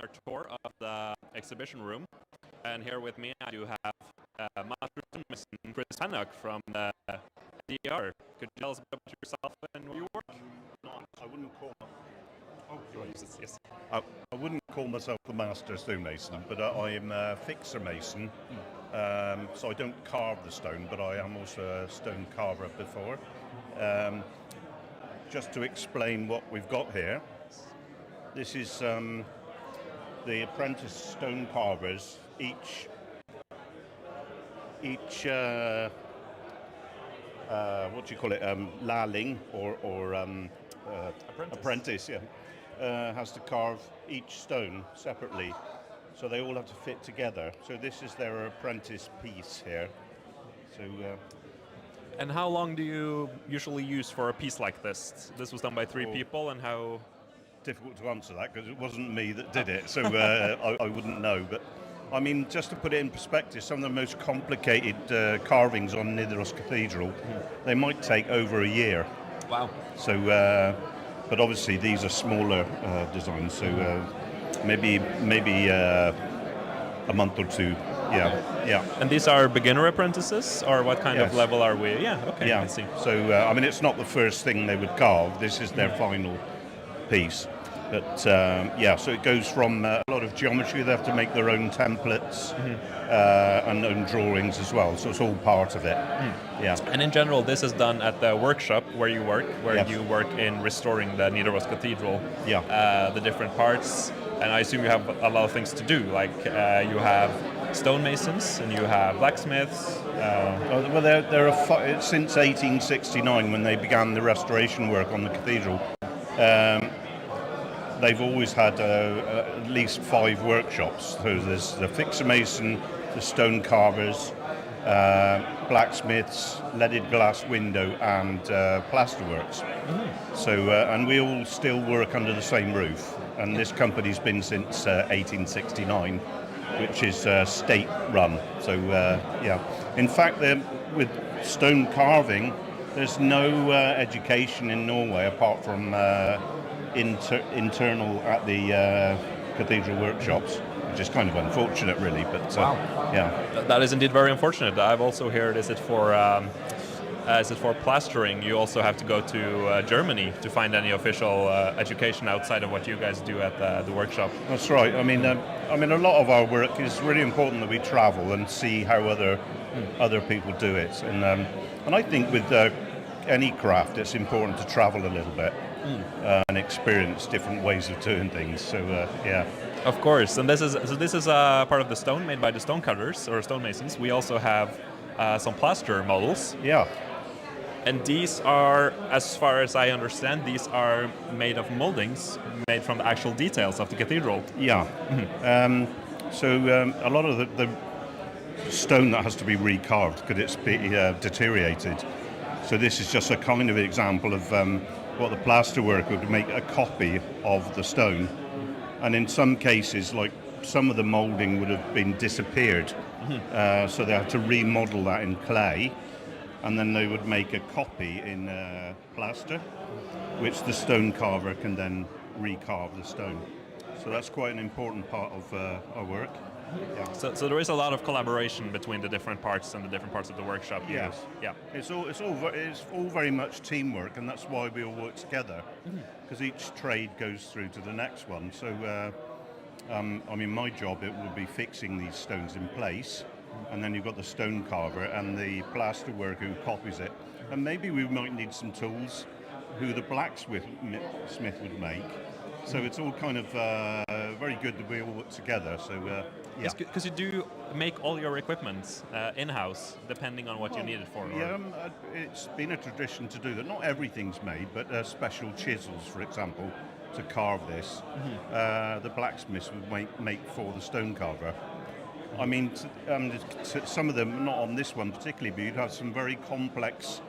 our tour of the exhibition room. And here with me I do have Master Stonemason Chris Hannock from the DR. Could you tell us a bit about yourself and where you work? No, I wouldn't call. Yes. I wouldn't call myself the master stonemason, but I'm a fixer mason. So I don't carve the stone, but I am also a stone carver before. Just to explain what we've got here, this is the apprentice stone carvers. Each what do you call it? Lærling or apprentice, has to carve each stone separately. So they all have to fit together. So this is their apprentice piece here. So. And how long do you usually use for a piece like this? This was done by three people, and how? Difficult to answer that because it wasn't me that did it, so I wouldn't know. But I mean, just to put it in perspective, some of the most complicated carvings on Nidaros Cathedral, they might take over a year. Wow. So, but obviously these are smaller designs, so maybe a month or two. Yeah. And these are beginner apprentices, or what kind of level are we? Yeah. Okay. Yeah. I see. So I mean, it's not the first thing they would carve. This is their final piece. But so it goes from a lot of geometry. They have to make their own templates and own drawings as well. So it's all part of it. Yeah. And in general, this is done at the workshop where you work, you work in restoring the Nidaros Cathedral. Yeah. The different parts, and I assume you have a lot of things to do. Like you have stonemasons and you have blacksmiths. Well, they're since 1869 when they began the restoration work on the cathedral. They've always had at least 5 workshops. So there's the fixer mason, the stone carvers, blacksmiths, leaded glass window, and plasterworks. So, and we all still work under the same roof. And this company's been since 1869, which is state run. So, in fact, with stone carving, there's no education in Norway apart from internal at the cathedral workshops, which is kind of unfortunate, really. But that is indeed very unfortunate. I've also heard is it for plastering? You also have to go to Germany to find any official education outside of what you guys do at the workshop. That's right. I mean, a lot of our work is really important that we travel and see how other people do it, and I think with any craft, it's important to travel a little bit. And experience different ways of doing things. So of course. And this is part of the stone made by the stone cutters or stonemasons. We also have some plaster models. Yeah. And these are, as far as I understand, these are made of moldings made from the actual details of the cathedral. Yeah. So a lot of the stone that has to be recarved because it's deteriorated. So this is just a kind of example of what the plasterwork would make a copy of the stone. And in some cases, like some of the moulding would have been disappeared. So they have to remodel that in clay, and then they would make a copy in plaster, which the stone carver can then recarve the stone. So that's quite an important part of our work. Yeah. So there is a lot of collaboration between the different parts and the different parts of the workshop. Yes. Yeah. It's all very much teamwork, and that's why we all work together, because each trade goes through to the next one. So, I mean, my job it would be fixing these stones in place, and then you've got the stone carver and the plaster worker who copies it, and maybe we might need some tools who the blacksmith would make. So it's all kind of very good that we all work together. So because you do make all your equipment in-house, depending on what you need it for. Yeah, it's been a tradition to do that. Not everything's made, but special chisels, for example, to carve this. The blacksmiths would make for the stone carver. I mean, some of them, not on this one particularly, but you'd have some very complex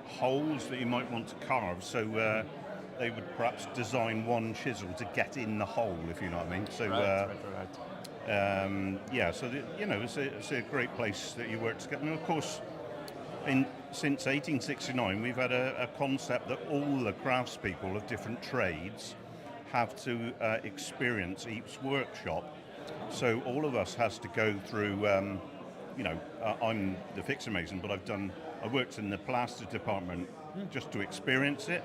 holes that you might want to carve. So they would perhaps design one chisel to get in the hole, if you know what I mean. So, so it's a great place that you work together. And of course, since 1869, we've had a concept that all the craftspeople of different trades have to experience each workshop. So all of us has to go through, I'm the fixer mason, but I worked in the plaster department just to experience it,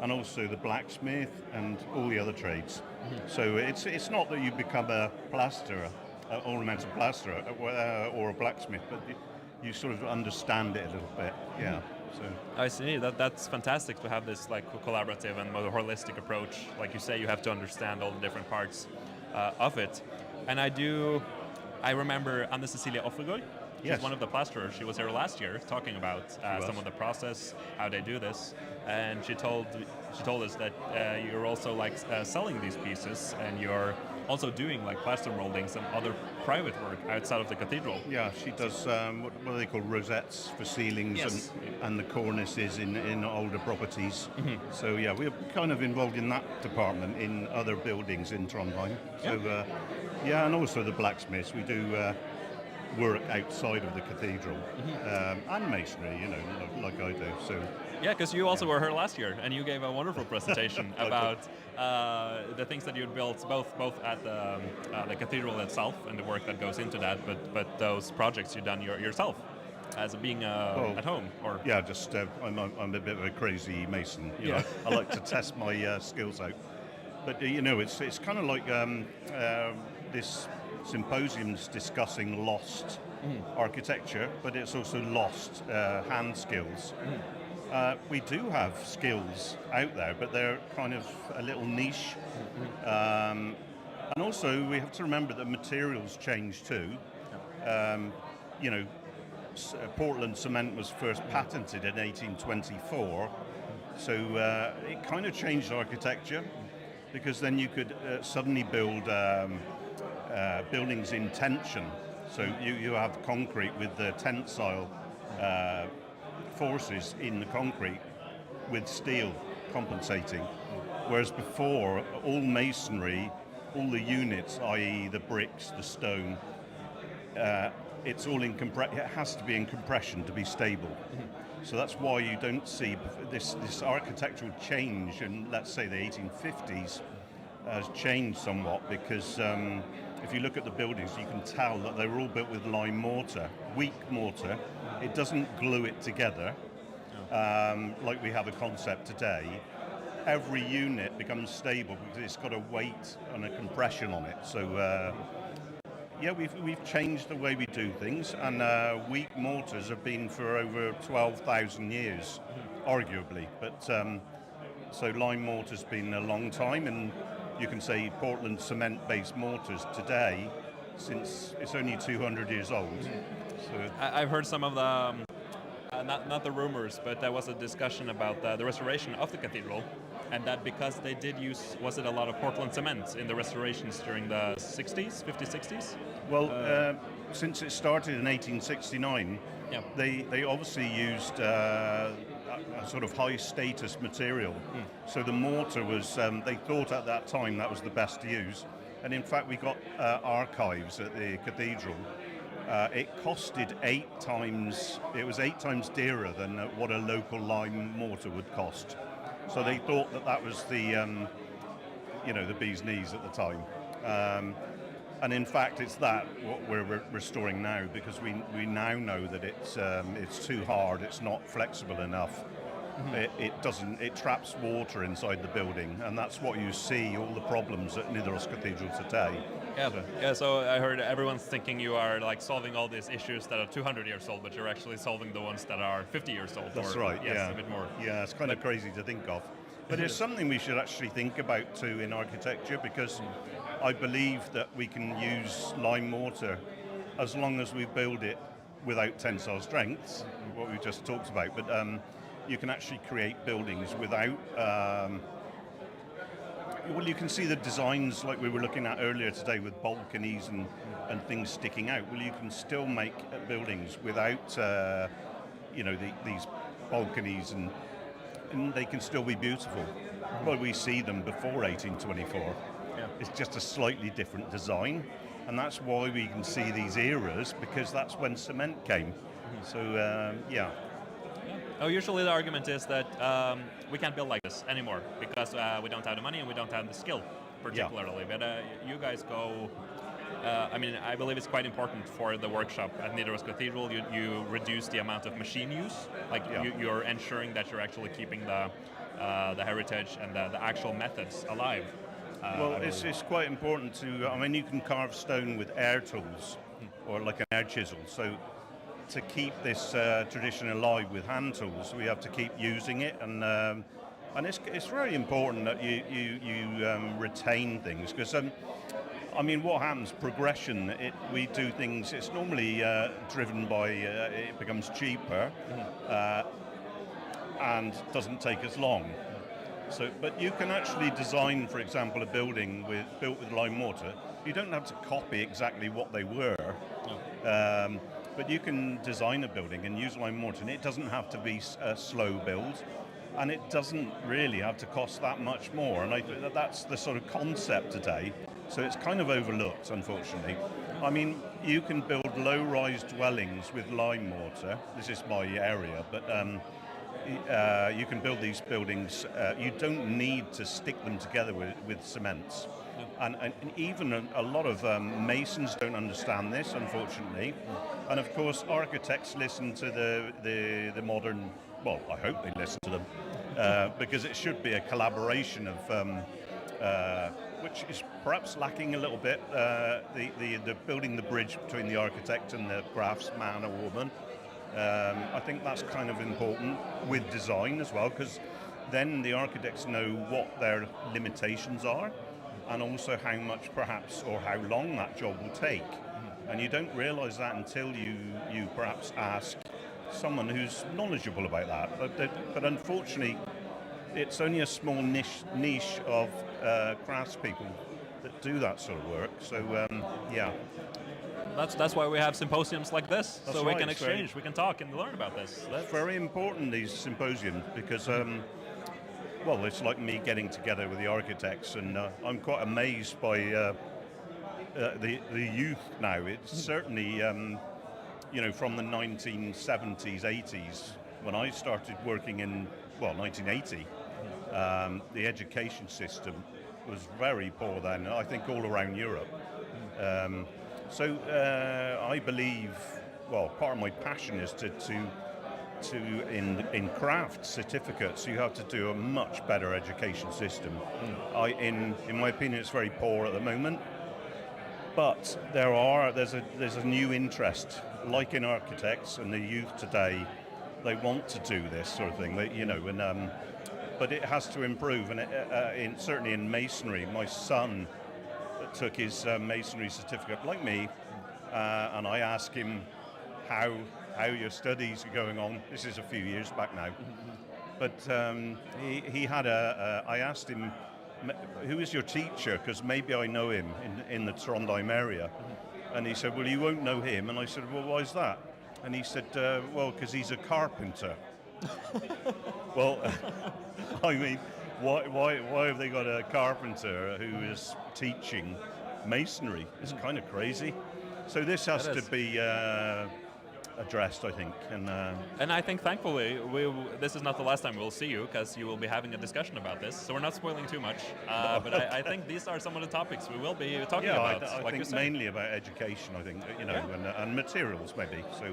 and also the blacksmith and all the other trades. So it's not that you become a plasterer, an ornamental plasterer, or a blacksmith, but you sort of understand it a little bit. Yeah. So I see. That's fantastic to have this like collaborative and more holistic approach. Like you say, you have to understand all the different parts of it. And I remember Anna Cecilia Offergård. She's one of the plasterers. She was here last year talking about some of the process, how they do this, and she told us that you're also like selling these pieces, and you're also doing like plaster moldings and other private work outside of the cathedral. Yeah, she does what are they called, rosettes for ceilings and the cornices in older properties. So yeah, we're kind of involved in that department in other buildings in Trondheim. So and also the blacksmiths. We do work outside of the cathedral and masonry, like I do. So yeah, because you also were here last year, and you gave a wonderful presentation about the things that you'd built, both at the cathedral itself and the work that goes into that, but those projects you've done yourself as being at home. Or just I'm a bit of a crazy mason. I like to test my skills out. But it's kind of like this symposium's discussing lost architecture, but it's also lost hand skills. We do have skills out there, but they're kind of a little niche. And also we have to remember that materials change too. Portland cement was first patented in 1824, so it kind of changed architecture, because then you could suddenly build buildings in tension. So you have concrete with the tensile forces in the concrete with steel compensating. Whereas before, all masonry, all the units, i.e. the bricks, the stone, it's all in it has to be in compression to be stable. So that's why you don't see this architectural change in, let's say, the 1850s has changed somewhat, because if you look at the buildings, you can tell that they were all built with lime mortar, weak mortar. It doesn't glue it together like we have a concept today. Every unit becomes stable because it's got a weight and a compression on it. So we've changed the way we do things, and weak mortars have been for over 12,000 years, arguably. But so lime mortar's been a long time, and you can say Portland cement-based mortars today, since it's only 200 years old. So I've heard some of the, not the rumors, but there was a discussion about the restoration of the cathedral, and that because they did use, was it a lot of Portland cement in the restorations during the 60s, 50s, 60s? Well, since it started in 1869, they obviously used a sort of high status material. So the mortar was, they thought at that time that was the best to use. And in fact, we got archives at the cathedral. It costed 8 times, it was 8 times dearer than what a local lime mortar would cost. So they thought that was the, the bee's knees at the time. And in fact, it's that what we're restoring now, because we now know that it's too hard, it's not flexible enough. It traps water inside the building, and that's what you see, all the problems at Nidaros Cathedral today. So I heard everyone's thinking you are like solving all these issues that are 200 years old, but you're actually solving the ones that are 50 years old. That's or, right, a bit more. Yeah, it's kind of crazy to think of. But it's something we should actually think about too in architecture, because I believe that we can use lime mortar as long as we build it without tensile strengths, what we just talked about. But you can actually create buildings without... well, you can see the designs like we were looking at earlier today with balconies and things sticking out. Well, you can still make buildings without, these balconies, and they can still be beautiful. Well, we see them before 1824. It's just a slightly different design, and that's why we can see these eras, because that's when cement came. So, Oh, usually the argument is that we can't build like this anymore because we don't have the money and we don't have the skill, particularly. But you guys go. I mean, I believe it's quite important for the workshop at Nidaros Cathedral. You reduce the amount of machine use. Like you're ensuring that you're actually keeping the heritage and the actual methods alive. Well, it's quite important to. I mean, you can carve stone with air tools, or like an air chisel. So to keep this tradition alive with hand tools, we have to keep using it, and it's very important that you retain things because. I mean, what happens? Progression. We do things. It's normally driven by it becomes cheaper and doesn't take as long. So, but you can actually design, for example, a building built with lime mortar. You don't have to copy exactly what they were, but you can design a building and use lime mortar, and it doesn't have to be a slow build. And it doesn't really have to cost that much more. And I think that's the sort of concept today. So it's kind of overlooked, unfortunately. I mean, you can build low-rise dwellings with lime mortar. This is my area, but you can build these buildings. You don't need to stick them together with cement. And even a lot of masons don't understand this, unfortunately. And of course, architects listen to the modern. Well, I hope they listen to them, because it should be a collaboration of, which is perhaps lacking a little bit. The building the bridge between the architect and the craftsman or woman. I think that's kind of important with design as well, because then the architects know what their limitations are, and also how much perhaps or how long that job will take. And you don't realise that until you perhaps ask someone who's knowledgeable about that. But unfortunately, it's only a small niche of craftspeople that do that sort of work. So yeah. That's why we have symposiums like this, That's so right, we can it's exchange, we can talk and learn about this. It's very important, these symposiums, because well, it's like me getting together with the architects, and I'm quite amazed by the youth now. It's certainly from the 1970s, 80s, when I started working in 1980. The education system was very poor then, I think all around Europe. So I believe, part of my passion is in craft certificates, you have to do a much better education system. In my opinion, it's very poor at the moment. But there's a new interest, like in architects and the youth today. They want to do this sort of thing, but it has to improve. And certainly in masonry, my son took his masonry certificate, like me, and I asked him how your studies are going on. This is a few years back now, but he had I asked him, who is your teacher? Because maybe I know him in the Trondheim area. And he said, well, you won't know him. And I said, well, why is that? And he said, well, because he's a carpenter. Well, I mean, why have they got a carpenter who is teaching masonry? It's kind of crazy. So this has to be addressed, I think. And I think, thankfully, this is not the last time we'll see you, because you will be having a discussion about this, so we're not spoiling too much. But I think these are some of the topics we will be talking about. I think mainly about education, I think, and materials, maybe. So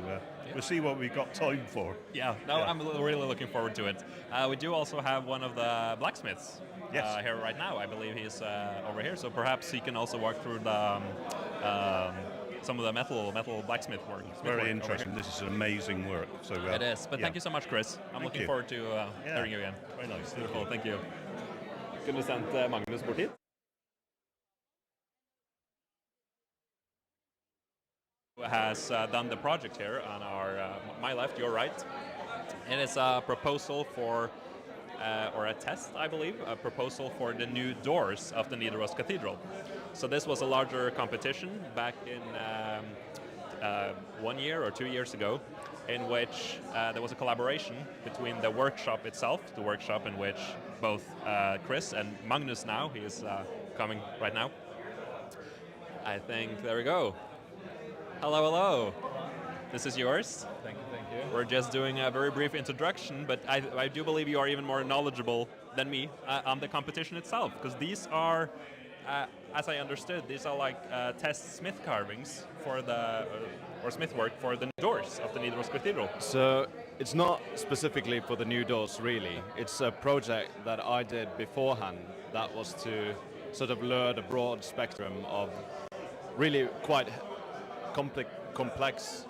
we'll see what we've got time for. Yeah, I'm really looking forward to it. We do also have one of the blacksmiths here right now. I believe he's over here, so perhaps he can also walk through some of the metal blacksmith work. It's very interesting. This is amazing work. So it is. But thank you so much, Chris. I'm looking forward to hearing you again. Very nice. Beautiful. Thank you. Kunne sendt Magnus bort hit. Has done the project here on my left, your right. And it's a proposal for, or a test, I believe, a proposal for the new doors of the Nidaros Cathedral. So this was a larger competition back in 1 year or 2 years ago, in which there was a collaboration between the workshop itself, the workshop in which both Chris and Magnus now, he is coming right now. I think, there we go. Hello, hello. This is yours. Thank you. We're just doing a very brief introduction, but I do believe you are even more knowledgeable than me on the competition itself, because these are, as I understood, these are like test smith carvings for or smith work for the doors of the Nidaros Cathedral. So it's not specifically for the new doors, really. It's a project that I did beforehand that was to sort of learn a broad spectrum of really quite complex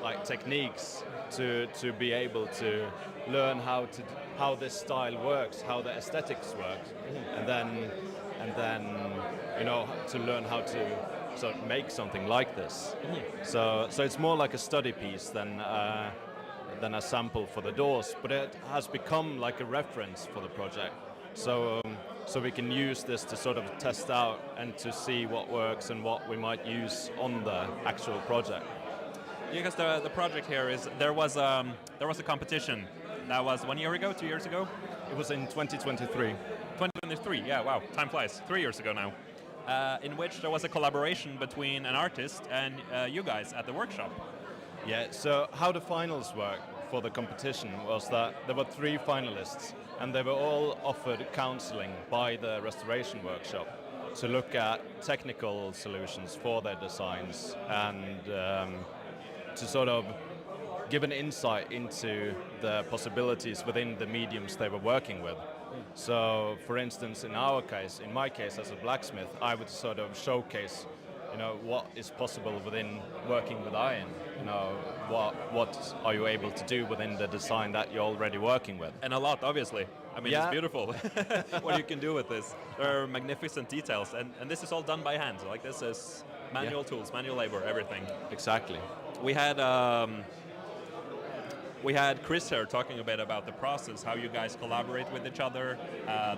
like techniques to be able to learn how this style works, how the aesthetics work, and then to learn how to sort of make something like this. So it's more like a study piece than a sample for the doors, but it has become like a reference for the project. So we can use this to sort of test out and to see what works and what we might use on the actual project. Because the project here is there was a competition that was 1 year ago, 2 years ago. It was in 2023. 2023, yeah, wow, time flies. 3 years ago now. In which there was a collaboration between an artist and you guys at the workshop. Yeah, so how the finals work for the competition was that there were 3 finalists and they were all offered counseling by the restoration workshop to look at technical solutions for their designs and to sort of give an insight into the possibilities within the mediums they were working with. So, for instance, in my case as a blacksmith, I would sort of showcase, what is possible within working with iron. What are you able to do within the design that you're already working with? And a lot, obviously. I mean, It's beautiful what you can do with this. There are magnificent details, and this is all done by hand. Like this is manual tools, manual labor, everything. Exactly. We had Chris here talking a bit about the process, how you guys collaborate with each other.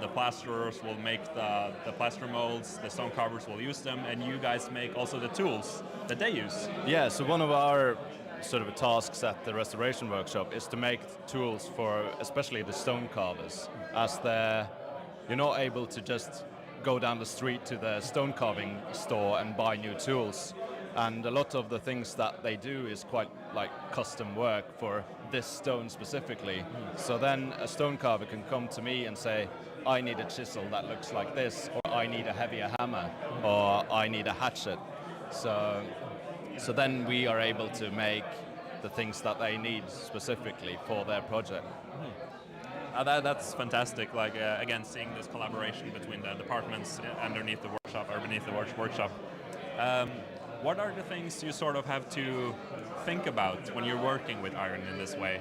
The plasterers will make the plaster molds, the stone carvers will use them, and you guys make also the tools that they use. Yeah, so one of our sort of tasks at the restoration workshop is to make tools for especially the stone carvers, as you're not able to just go down the street to the stone carving store and buy new tools. And a lot of the things that they do is quite like custom work for this stone specifically. So then a stone carver can come to me and say, I need a chisel that looks like this, or I need a heavier hammer, or I need a hatchet. So then we are able to make the things that they need specifically for their project. That's fantastic. Like again, seeing this collaboration between the departments underneath the workshop or beneath the workshop. What are the things you sort of have to think about when you're working with iron in this way?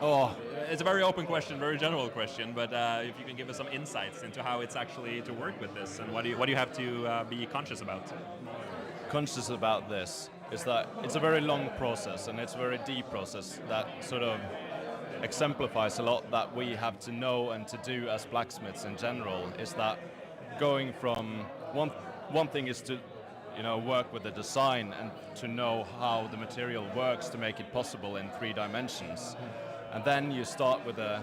Oh, it's a very open question, very general question, but if you can give us some insights into how it's actually to work with this, and what do you have to be conscious about? Conscious about this is that it's a very long process and it's a very deep process that sort of exemplifies a lot that we have to know and to do as blacksmiths in general. Is that going from one thing is to work with the design and to know how the material works to make it possible in 3 dimensions. And then you start with a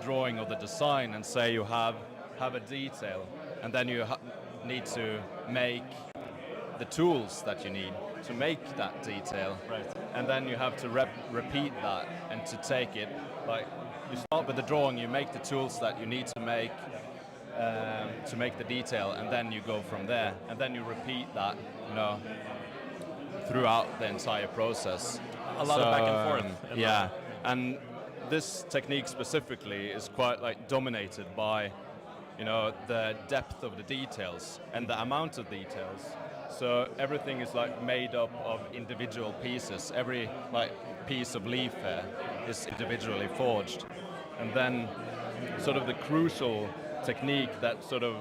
drawing of the design and say you have a detail, and then you need to make the tools that you need to make that detail. Right. And then you have to repeat that and to take it, like you start with the drawing, you make the tools that you need to make the detail, and then you go from there, and then you repeat that, throughout the entire process. A lot of back and forth. Yeah, and this technique specifically is quite like dominated by, the depth of the details and the amount of details. So everything is like made up of individual pieces. Every piece of leaf here is individually forged, and then sort of the crucial technique that sort of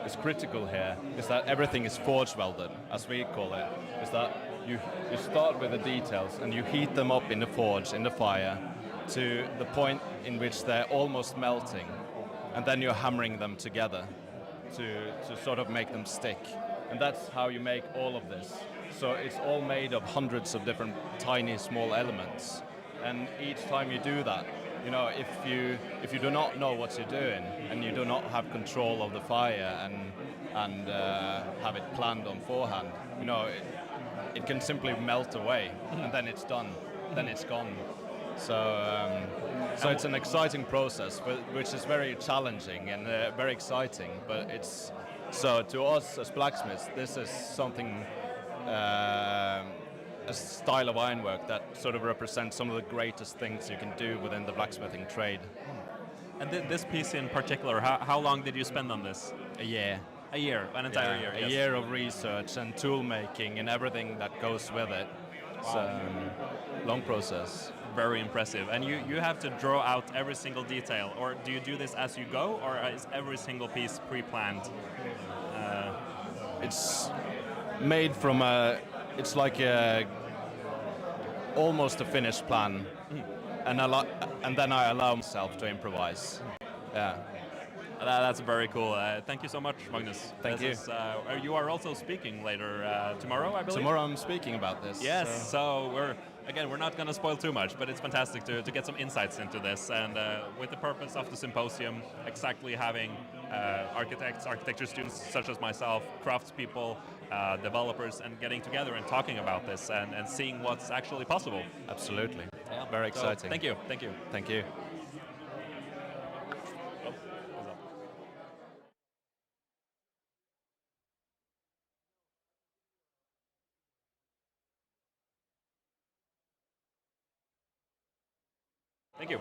is critical here is that everything is forge welded, as we call it. Is that you start with the details and you heat them up in the forge, in the fire, to the point in which they're almost melting, and then you're hammering them together to sort of make them stick. And that's how you make all of this. So it's all made of hundreds of different tiny small elements. And each time you do that, if you do not know what you're doing and you do not have control of the fire and have it planned on forehand, it can simply melt away, and then it's done, then it's gone. So, so it's an exciting process, but which is very challenging and very exciting. But it's so to us as blacksmiths, this is something, a style of ironwork that sort of represents some of the greatest things you can do within the blacksmithing trade. And this piece in particular, how long did you spend on this? A year. A year, an entire year. A year of research and tool making and everything that goes with it. It's a long process. Very impressive. And you have to draw out every single detail, or do you do this as you go, or is every single piece pre-planned? It's made from it's like almost a finished plan, and then I allow myself to improvise. Yeah. That's very cool. Thank you so much, Magnus. Thank you. You are also speaking later tomorrow, I believe? Tomorrow I'm speaking about this. Yes, so we're not going to spoil too much, but it's fantastic to get some insights into this. And with the purpose of the symposium, exactly having architects, architecture students such as myself, craftspeople, developers, and getting together and talking about this and seeing what's actually possible. Absolutely. Yeah. Very exciting. So, thank you. Thank you. Thank you. Thank you.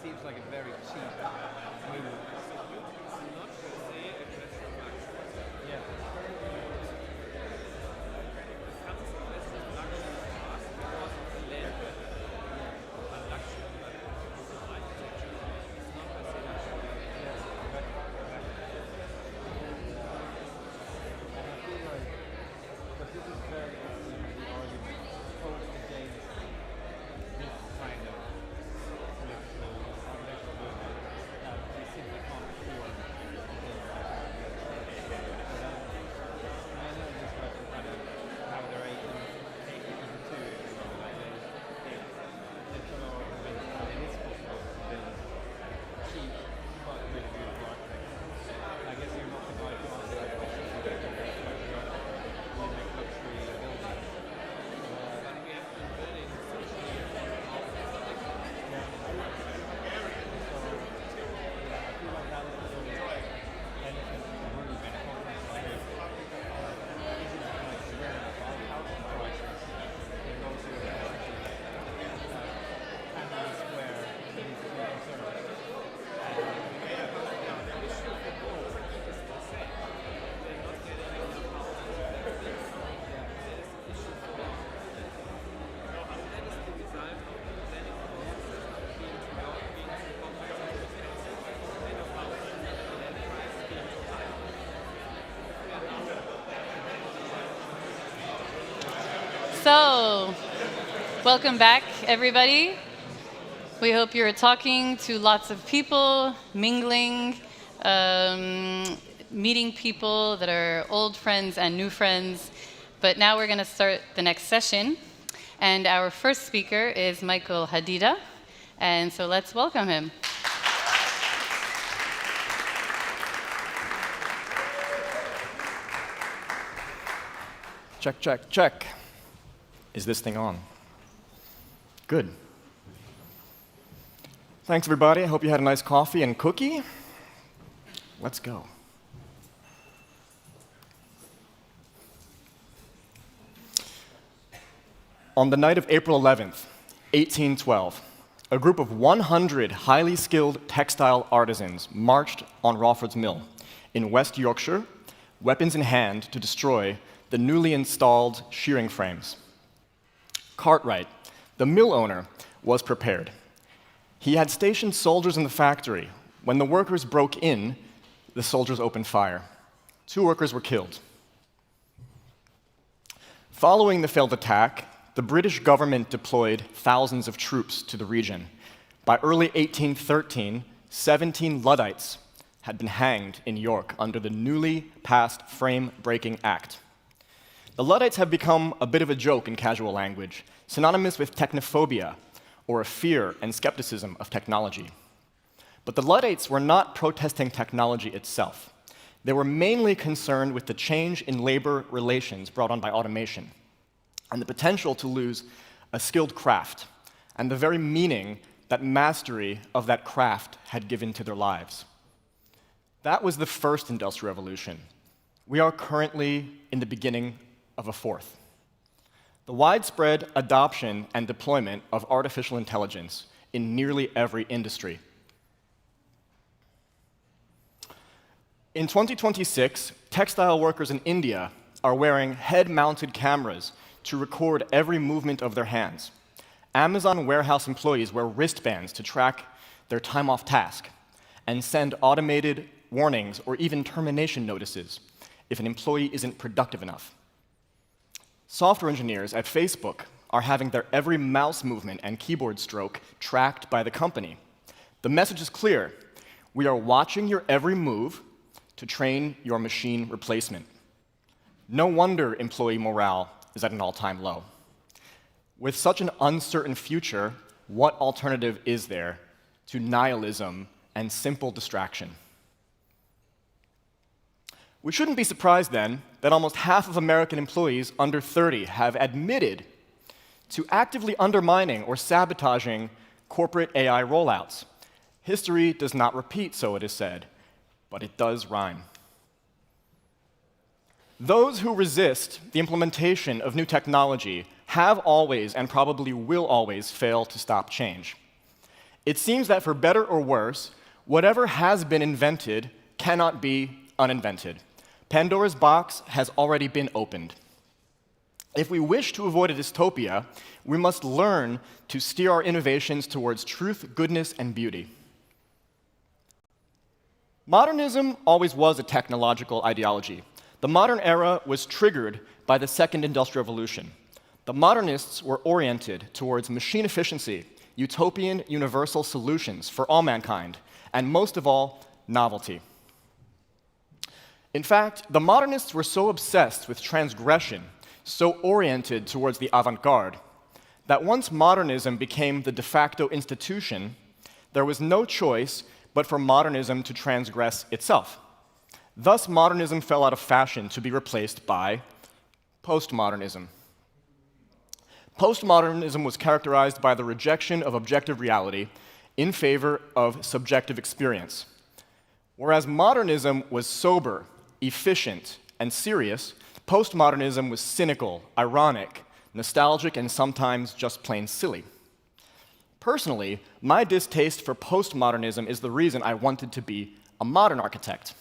seems like a very cheap move. Yeah. So, welcome back, everybody. We hope you're talking to lots of people, mingling, meeting people that are old friends and new friends. But now we're going to start the next session. And our first speaker is Michael Hadida. And so let's welcome him. Check, check, check. Is this thing on? Good. Thanks, everybody. I hope you had a nice coffee and cookie. Let's go. On the night of April 11th, 1812, a group of 100 highly skilled textile artisans marched on Rawford's Mill in West Yorkshire, weapons in hand to destroy the newly installed shearing frames. Cartwright, the mill owner, was prepared. He had stationed soldiers in the factory. When the workers broke in, the soldiers opened fire. 2 workers were killed. Following the failed attack, the British government deployed thousands of troops to the region. By early 1813, 17 Luddites had been hanged in York under the newly passed Frame Breaking Act. The Luddites have become a bit of a joke in casual language, synonymous with technophobia, or a fear and skepticism of technology. But the Luddites were not protesting technology itself. They were mainly concerned with the change in labor relations brought on by automation, and the potential to lose a skilled craft, and the very meaning that mastery of that craft had given to their lives. That was the first Industrial Revolution. We are currently in the beginning of a fourth. The widespread adoption and deployment of artificial intelligence in nearly every industry. In 2026, textile workers in India are wearing head-mounted cameras to record every movement of their hands. Amazon warehouse employees wear wristbands to track their time off task and send automated warnings or even termination notices if an employee isn't productive enough. Software engineers at Facebook are having their every mouse movement and keyboard stroke tracked by the company. The message is clear. We are watching your every move to train your machine replacement. No wonder employee morale is at an all-time low. With such an uncertain future, what alternative is there to nihilism and simple distraction? We shouldn't be surprised, then, that almost half of American employees under 30 have admitted to actively undermining or sabotaging corporate AI rollouts. History does not repeat, so it is said, but it does rhyme. Those who resist the implementation of new technology have always and probably will always fail to stop change. It seems that for better or worse, whatever has been invented cannot be uninvented. Pandora's box has already been opened. If we wish to avoid a dystopia, we must learn to steer our innovations towards truth, goodness, and beauty. Modernism always was a technological ideology. The modern era was triggered by the Second Industrial Revolution. The modernists were oriented towards machine efficiency, utopian universal solutions for all mankind, and most of all, novelty. In fact, the modernists were so obsessed with transgression, so oriented towards the avant-garde, that once modernism became the de facto institution, there was no choice but for modernism to transgress itself. Thus, modernism fell out of fashion to be replaced by postmodernism. Postmodernism was characterized by the rejection of objective reality in favor of subjective experience. Whereas modernism was sober, efficient, and serious, postmodernism was cynical, ironic, nostalgic, and sometimes just plain silly. Personally, my distaste for postmodernism is the reason I wanted to be a modern architect.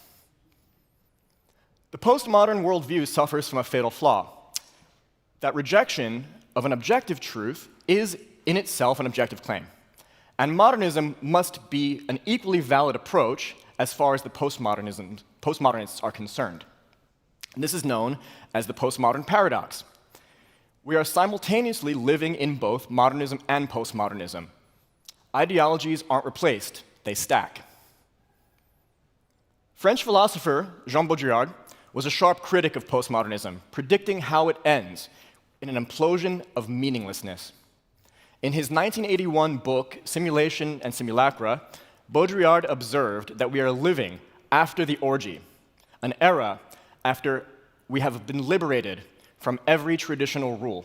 The postmodern worldview suffers from a fatal flaw. That rejection of an objective truth is in itself an objective claim. And modernism must be an equally valid approach as far as the postmodernists are concerned. And this is known as the postmodern paradox. We are simultaneously living in both modernism and postmodernism. Ideologies aren't replaced, they stack. French philosopher Jean Baudrillard was a sharp critic of postmodernism, predicting how it ends in an implosion of meaninglessness. In his 1981 book, Simulation and Simulacra, Baudrillard observed that we are living after the orgy, an era after we have been liberated from every traditional rule.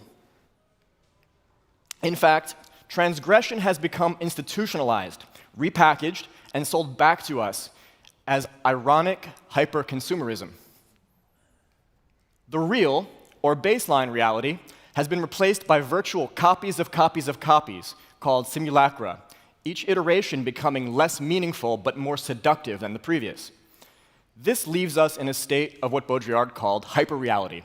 In fact, transgression has become institutionalized, repackaged, and sold back to us as ironic hyper-consumerism. The real, or baseline reality, has been replaced by virtual copies of copies of copies, called simulacra, each iteration becoming less meaningful but more seductive than the previous. This leaves us in a state of what Baudrillard called hyperreality,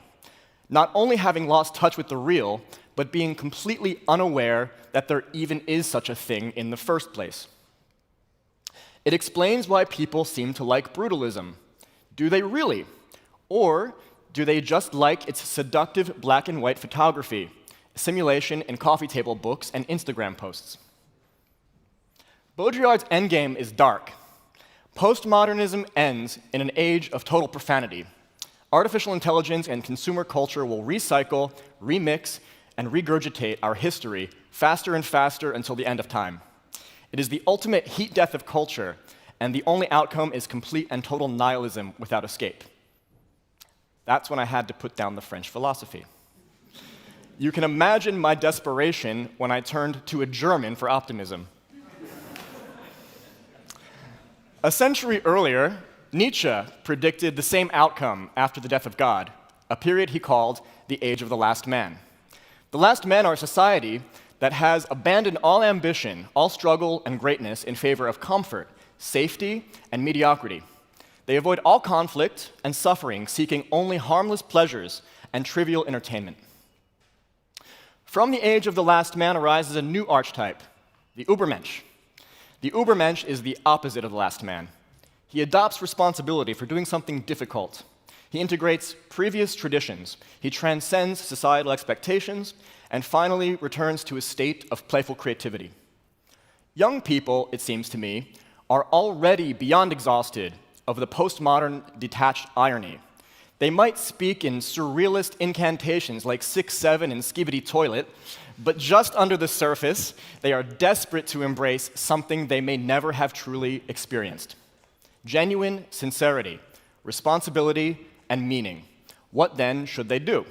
not only having lost touch with the real, but being completely unaware that there even is such a thing in the first place. It explains why people seem to like brutalism. Do they really? Or do they just like its seductive black and white photography, simulation in coffee table books and Instagram posts? Baudrillard's endgame is dark. Postmodernism ends in an age of total profanity. Artificial intelligence and consumer culture will recycle, remix, and regurgitate our history faster and faster until the end of time. It is the ultimate heat death of culture, and the only outcome is complete and total nihilism without escape. That's when I had to put down the French philosophy. You can imagine my desperation when I turned to a German for optimism. A century earlier, Nietzsche predicted the same outcome after the death of God, a period he called the Age of the Last Man. The last men are a society that has abandoned all ambition, all struggle and greatness in favor of comfort, safety, and mediocrity. They avoid all conflict and suffering, seeking only harmless pleasures and trivial entertainment. From the Age of the Last Man arises a new archetype, the Übermensch. The Übermensch is the opposite of the last man. He adopts responsibility for doing something difficult. He integrates previous traditions. He transcends societal expectations and finally returns to a state of playful creativity. Young people, it seems to me, are already beyond exhausted of the postmodern detached irony. They might speak in surrealist incantations like 6-7 and Skibidi Toilet, but just under the surface, they are desperate to embrace something they may never have truly experienced. Genuine sincerity, responsibility, and meaning. What then should they do?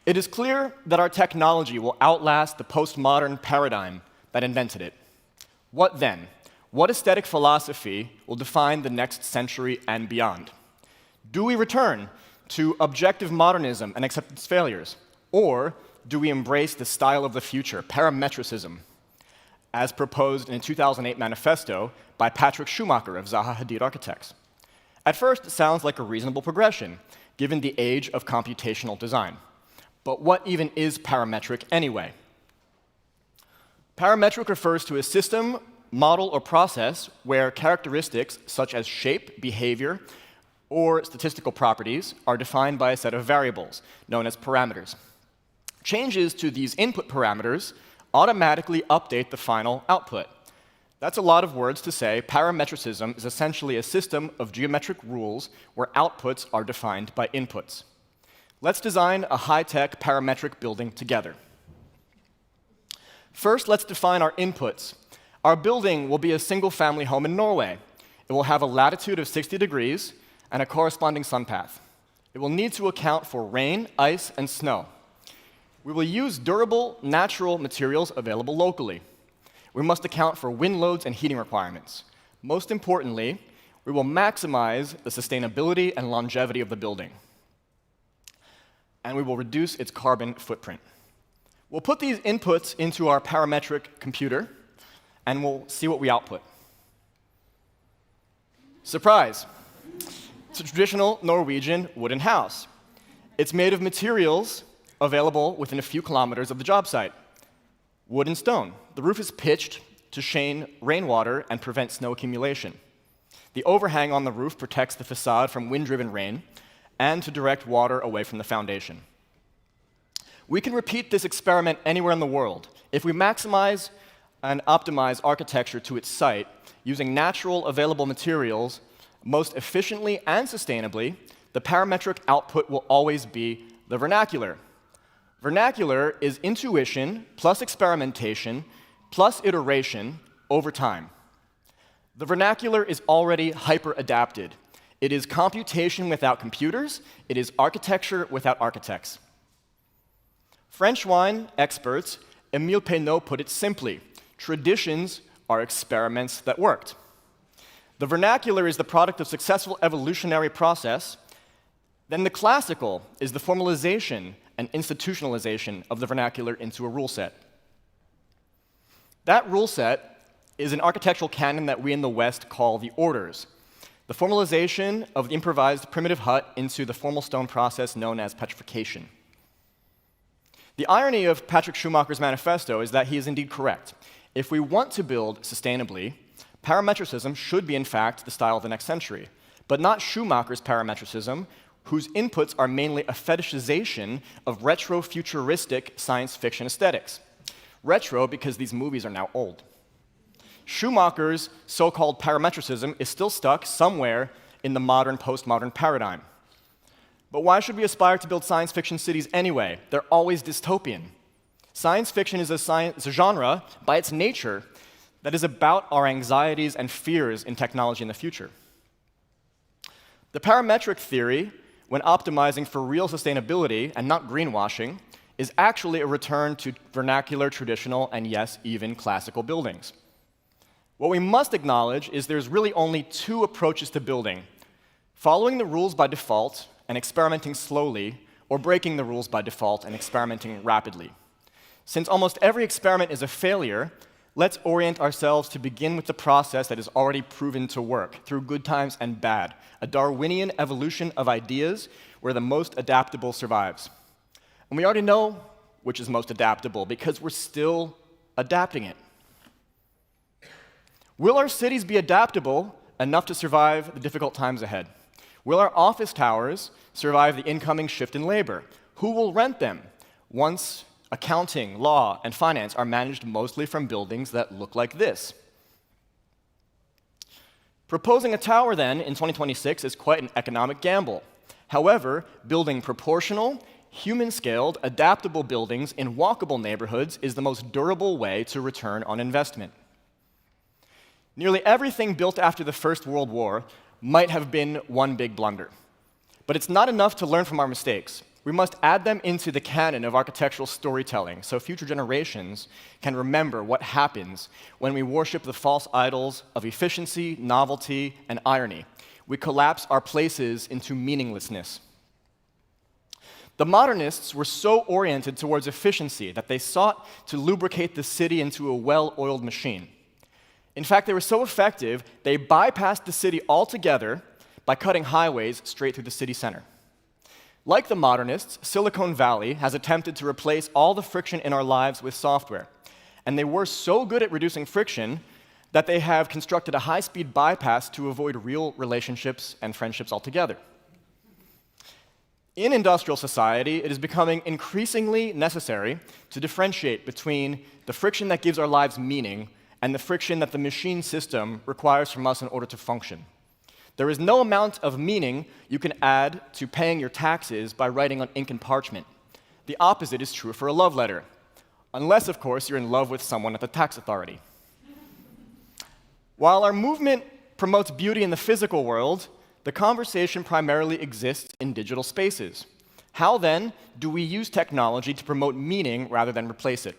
It is clear that our technology will outlast the postmodern paradigm that invented it. What then? What aesthetic philosophy will define the next century and beyond? Do we return to objective modernism and accept its failures? Or do we embrace the style of the future, parametricism? as proposed in a 2008 manifesto by Patrick Schumacher of Zaha Hadid Architects. At first, it sounds like a reasonable progression, given the age of computational design. But what even is parametric anyway? Parametric refers to a system, model, or process where characteristics such as shape, behavior, or statistical properties are defined by a set of variables, known as parameters. Changes to these input parameters automatically update the final output. That's a lot of words to say parametricism is essentially a system of geometric rules where outputs are defined by inputs. Let's design a high-tech parametric building together. First, let's define our inputs. Our building will be a single-family home in Norway. It will have a latitude of 60 degrees and a corresponding sun path. It will need to account for rain, ice, and snow. We will use durable, natural materials available locally. We must account for wind loads and heating requirements. Most importantly, we will maximize the sustainability and longevity of the building. And we will reduce its carbon footprint. We'll put these inputs into our parametric computer, and we'll see what we output. Surprise! It's a traditional Norwegian wooden house. It's made of materials available within a few kilometers of the job site. Wood and stone. The roof is pitched to chain rainwater and prevent snow accumulation. The overhang on the roof protects the facade from wind-driven rain and to direct water away from the foundation. We can repeat this experiment anywhere in the world. If we maximize and optimize architecture to its site using natural available materials most efficiently and sustainably, the parametric output will always be the vernacular. Vernacular is intuition plus experimentation plus iteration over time. The vernacular is already hyper-adapted. It is computation without computers. It is architecture without architects. French wine experts Émile Peynaud put it simply: traditions are experiments that worked. The vernacular is the product of successful evolutionary process. Then the classical is the formalization and institutionalization of the vernacular into a rule set. That rule set is an architectural canon that we in the West call the orders, the formalization of the improvised primitive hut into the formal stone process known as petrification. The irony of Patrick Schumacher's manifesto is that he is indeed correct. If we want to build sustainably, parametricism should be, in fact, the style of the next century, but not Schumacher's parametricism, whose inputs are mainly a fetishization of retro-futuristic science fiction aesthetics. Retro because these movies are now old. Schumacher's so-called parametricism is still stuck somewhere in the modern, postmodern paradigm. But why should we aspire to build science fiction cities anyway? They're always dystopian. Science fiction is a genre, by its nature, that is about our anxieties and fears in technology in the future. The parametric theory, when optimizing for real sustainability and not greenwashing, is actually a return to vernacular, traditional, and yes, even classical buildings. What we must acknowledge is there's really only two approaches to building: following the rules by default and experimenting slowly, or breaking the rules by default and experimenting rapidly. Since almost every experiment is a failure, let's orient ourselves to begin with the process that is already proven to work, through good times and bad, a Darwinian evolution of ideas where the most adaptable survives. And we already know which is most adaptable because we're still adapting it. Will our cities be adaptable enough to survive the difficult times ahead? Will our office towers survive the incoming shift in labor? Who will rent them once accounting, law, and finance are managed mostly from buildings that look like this? Proposing a tower, then, in 2026 is quite an economic gamble. However, building proportional, human-scaled, adaptable buildings in walkable neighborhoods is the most durable way to return on investment. Nearly everything built after the First World War might have been one big blunder. But it's not enough to learn from our mistakes. We must add them into the canon of architectural storytelling so future generations can remember what happens when we worship the false idols of efficiency, novelty, and irony. We collapse our places into meaninglessness. The modernists were so oriented towards efficiency that they sought to lubricate the city into a well-oiled machine. In fact, they were so effective, they bypassed the city altogether by cutting highways straight through the city center. Like the modernists, Silicon Valley has attempted to replace all the friction in our lives with software. And they were so good at reducing friction that they have constructed a high-speed bypass to avoid real relationships and friendships altogether. In industrial society, it is becoming increasingly necessary to differentiate between the friction that gives our lives meaning and the friction that the machine system requires from us in order to function. There is no amount of meaning you can add to paying your taxes by writing on ink and parchment. The opposite is true for a love letter, unless, of course, you're in love with someone at the tax authority. While our movement promotes beauty in the physical world, the conversation primarily exists in digital spaces. How, then, do we use technology to promote meaning rather than replace it?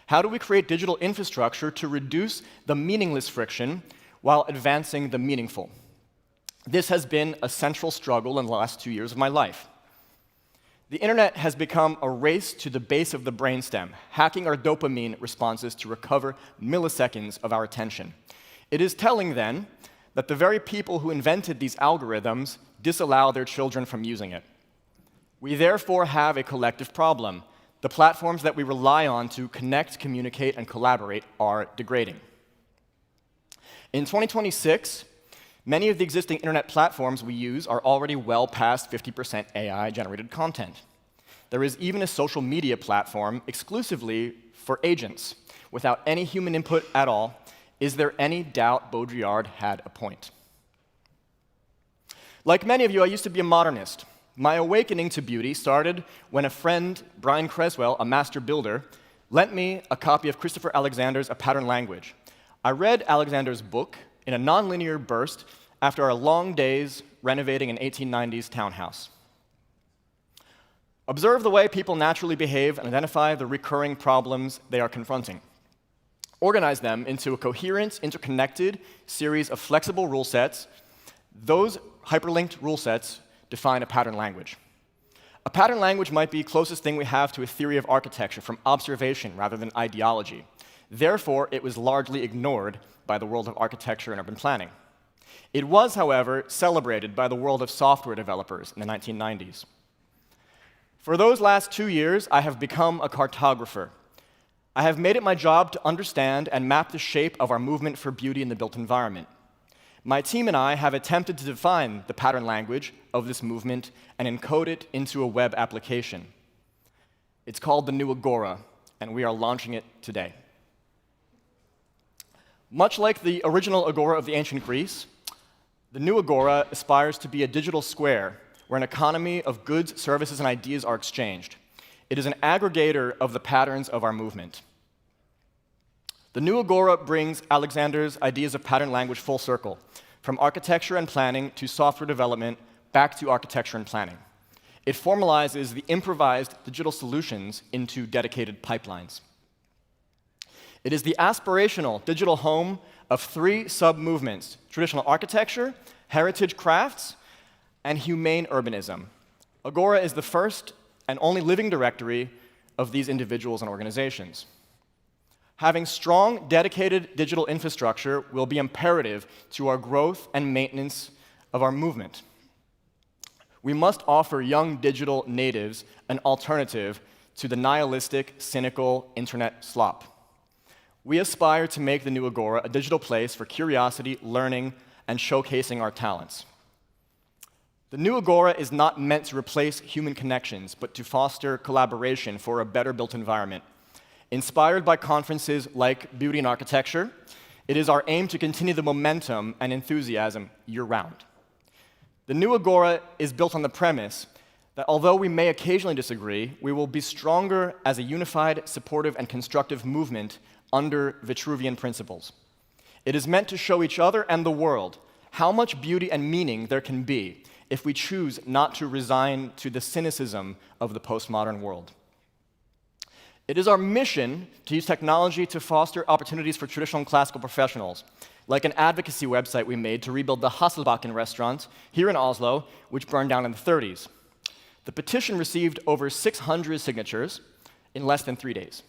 How do we create digital infrastructure to reduce the meaningless friction while advancing the meaningful? This has been a central struggle in the last 2 years of my life. The internet has become a race to the base of the brainstem, hacking our dopamine responses to recover milliseconds of our attention. It is telling, then, that the very people who invented these algorithms disallow their children from using it. We therefore have a collective problem. The platforms that we rely on to connect, communicate, and collaborate are degrading. In 2026, many of the existing internet platforms we use are already well past 50% AI-generated content. There is even a social media platform exclusively for agents, without any human input at all. Is there any doubt Baudrillard had a point? Like many of you, I used to be a modernist. My awakening to beauty started when a friend, Brian Creswell, a master builder, lent me a copy of Christopher Alexander's A Pattern Language. I read Alexander's book in a nonlinear burst after our long days renovating an 1890s townhouse. Observe the way people naturally behave and identify the recurring problems they are confronting. Organize them into a coherent, interconnected series of flexible rule sets. Those hyperlinked rule sets define a pattern language. A pattern language might be the closest thing we have to a theory of architecture from observation rather than ideology. Therefore, it was largely ignored by the world of architecture and urban planning. It was, however, celebrated by the world of software developers in the 1990s. For those last 2 years, I have become a cartographer. I have made it my job to understand and map the shape of our movement for beauty in the built environment. My team and I have attempted to define the pattern language of this movement and encode it into a web application. It's called the new Agora, and we are launching it today. Much like the original Agora of the ancient Greece, the new Agora aspires to be a digital square where an economy of goods, services, and ideas are exchanged. It is an aggregator of the patterns of our movement. The new Agora brings Alexander's ideas of pattern language full circle, from architecture and planning to software development, back to architecture and planning. It formalizes the improvised digital solutions into dedicated pipelines. It is the aspirational digital home of 3 sub-movements: traditional architecture, heritage crafts, and humane urbanism. Agora is the first and only living directory of these individuals and organizations. Having strong, dedicated digital infrastructure will be imperative to our growth and maintenance of our movement. We must offer young digital natives an alternative to the nihilistic, cynical internet slop. We aspire to make the new Agora a digital place for curiosity, learning, and showcasing our talents. The new Agora is not meant to replace human connections, but to foster collaboration for a better built environment. Inspired by conferences like Beauty and Architecture, it is our aim to continue the momentum and enthusiasm year-round. The new Agora is built on the premise that although we may occasionally disagree, we will be stronger as a unified, supportive, and constructive movement under Vitruvian principles. It is meant to show each other and the world how much beauty and meaning there can be if we choose not to resign to the cynicism of the postmodern world. It is our mission to use technology to foster opportunities for traditional and classical professionals, like an advocacy website we made to rebuild the Hasselbacken restaurant here in Oslo, which burned down in the 30s. The petition received over 600 signatures in less than 3 days.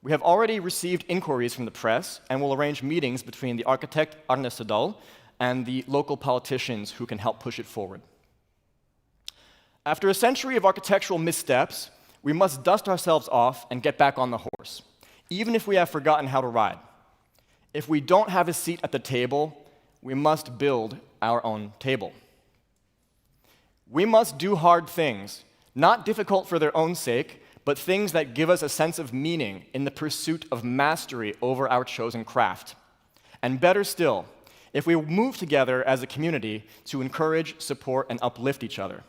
We have already received inquiries from the press and will arrange meetings between the architect Arne Sedal and the local politicians who can help push it forward. After a century of architectural missteps, we must dust ourselves off and get back on the horse, even if we have forgotten how to ride. If we don't have a seat at the table, we must build our own table. We must do hard things, not difficult for their own sake, but things that give us a sense of meaning in the pursuit of mastery over our chosen craft. And better still, if we move together as a community to encourage, support, and uplift each other.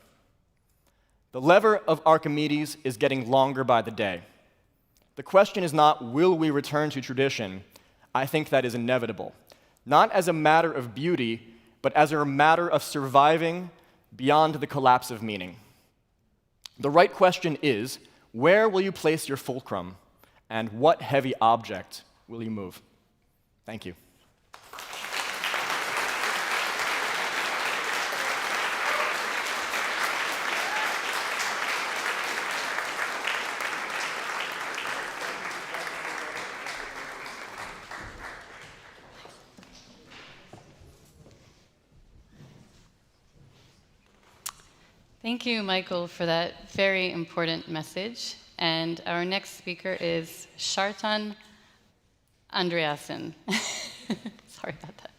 The lever of Archimedes is getting longer by the day. The question is not, will we return to tradition? I think that is inevitable. Not as a matter of beauty, but as a matter of surviving beyond the collapse of meaning. The right question is, where will you place your fulcrum, and what heavy object will you move? Thank you. Thank you, Michael, for that very important message. And our next speaker is Kjartan Andreasen. Sorry about that.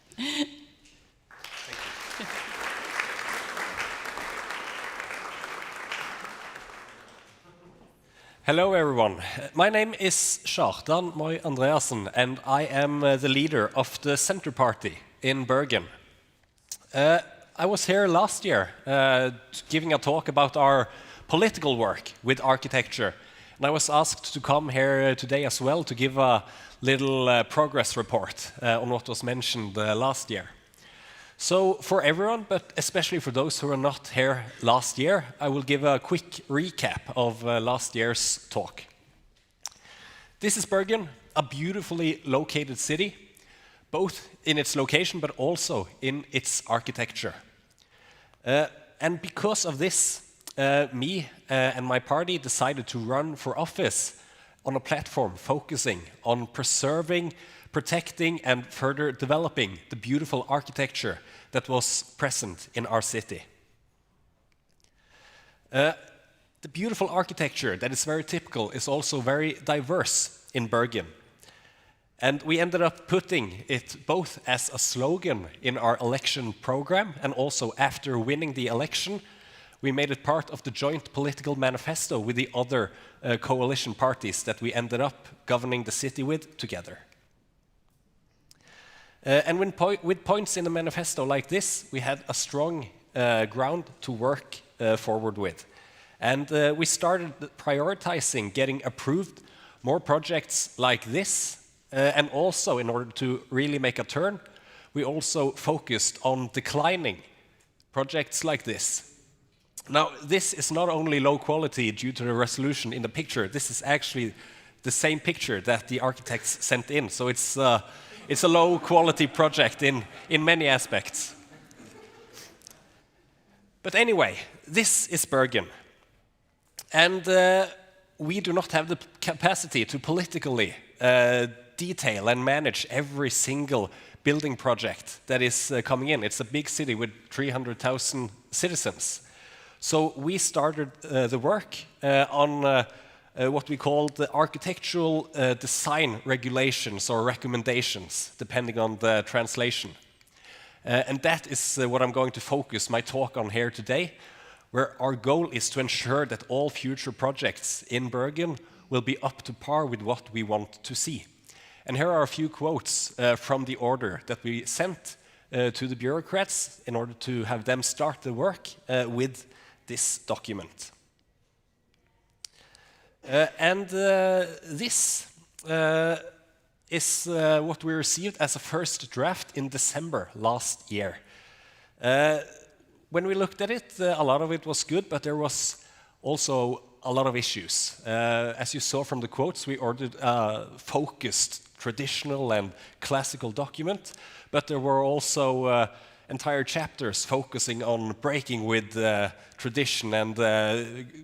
Hello, everyone. My name is Kjartan Andreasen, and I am the leader of the Center Party in Bergen. I was here last year giving a talk about our political work with architecture. And I was asked to come here today as well to give a little progress report on what was mentioned last year. So for everyone, but especially for those who were not here last year, I will give a quick recap of last year's talk. This is Bergen, a beautifully located city, both in its location but also in its architecture. And because of this, me and my party decided to run for office on a platform focusing on preserving, protecting, and further developing the beautiful architecture that was present in our city. The beautiful architecture that is very typical is also very diverse in Bergen. And we ended up putting it both as a slogan in our election program, and also after winning the election, we made it part of the joint political manifesto with the other coalition parties that we ended up governing the city with together. And with points in the manifesto like this, we had a strong ground to work forward with. And we started prioritizing getting approved more projects like this. And also, in order to really make a turn, we also focused on declining projects like this. Now, this is not only low quality due to the resolution in the picture, this is actually the same picture that the architects sent in. So it's a low quality project in many aspects. But anyway, this is Bergen. And we do not have the capacity to politically detail and manage every single building project that is coming in. It's a big city with 300,000 citizens. So we started the work on what we call the architectural design regulations or recommendations, depending on the translation. And that is what I'm going to focus my talk on here today, where our goal is to ensure that all future projects in Bergen will be up to par with what we want to see. And here are a few quotes from the order that we sent to the bureaucrats in order to have them start the work with this document. This is what we received as a first draft in December last year. When we looked at it, a lot of it was good, but there was also a lot of issues. As you saw from the quotes, we ordered a focused traditional and classical document, but there were also entire chapters focusing on breaking with tradition and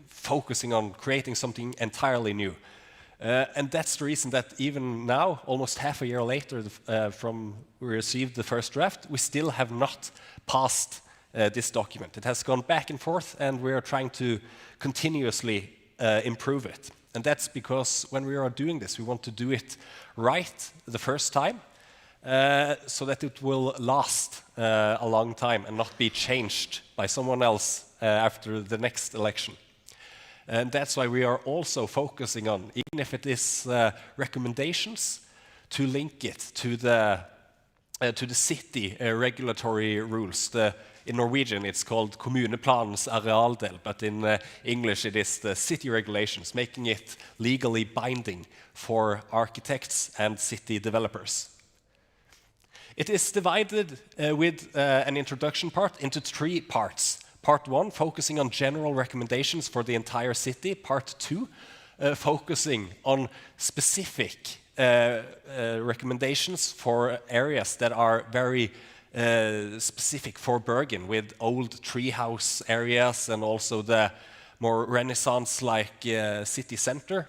focusing on creating something entirely new. And that's the reason that even now, almost half a year later from we received the first draft, we still have not passed this document. It has gone back and forth, and we are trying to continuously improve it. And that's because when we are doing this, we want to do it right the first time, so that it will last a long time and not be changed by someone else after the next election. And that's why we are also focusing on, even if it is recommendations, to link it to the city regulatory rules. In Norwegian, it's called kommuneplanens arealdel, but in English, it is the city regulations, making it legally binding for architects and city developers. It is divided with an introduction part into 3 parts. Part 1, focusing on general recommendations for the entire city. Part 2, focusing on specific recommendations for areas that are very specific for Bergen, with old treehouse areas and also the more Renaissance-like city center,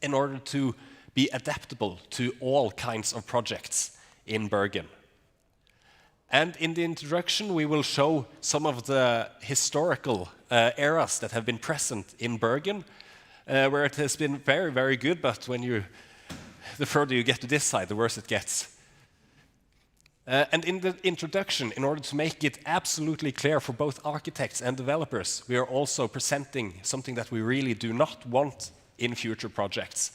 in order to be adaptable to all kinds of projects in Bergen. And in the introduction, we will show some of the historical eras that have been present in Bergen, where it has been very, very good, but the further you get to this side, the worse it gets. And in the introduction, in order to make it absolutely clear for both architects and developers, we are also presenting something that we really do not want in future projects.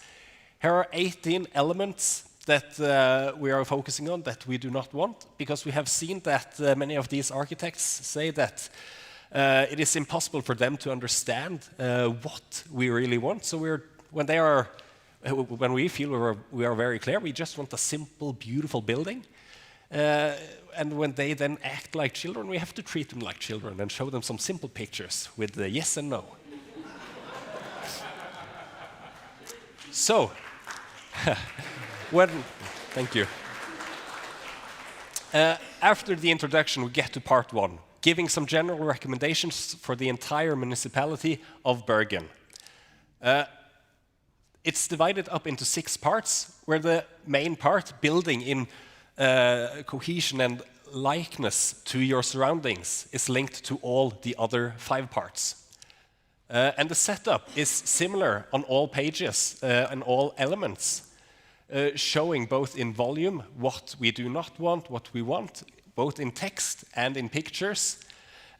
Here are 18 elements that we are focusing on that we do not want, because we have seen that many of these architects say that it is impossible for them to understand what we really want. So when we feel we are very clear, we just want a simple, beautiful building. And when they then act like children, we have to treat them like children and show them some simple pictures with the yes and no. So, thank you. After the introduction, we get to part 1, giving some general recommendations for the entire municipality of Bergen. It's divided up into 6 parts, where the main part, building in cohesion and likeness to your surroundings, is linked to all the other 5 parts. And the setup is similar on all pages and all elements, showing both in volume what we do not want, what we want, both in text and in pictures.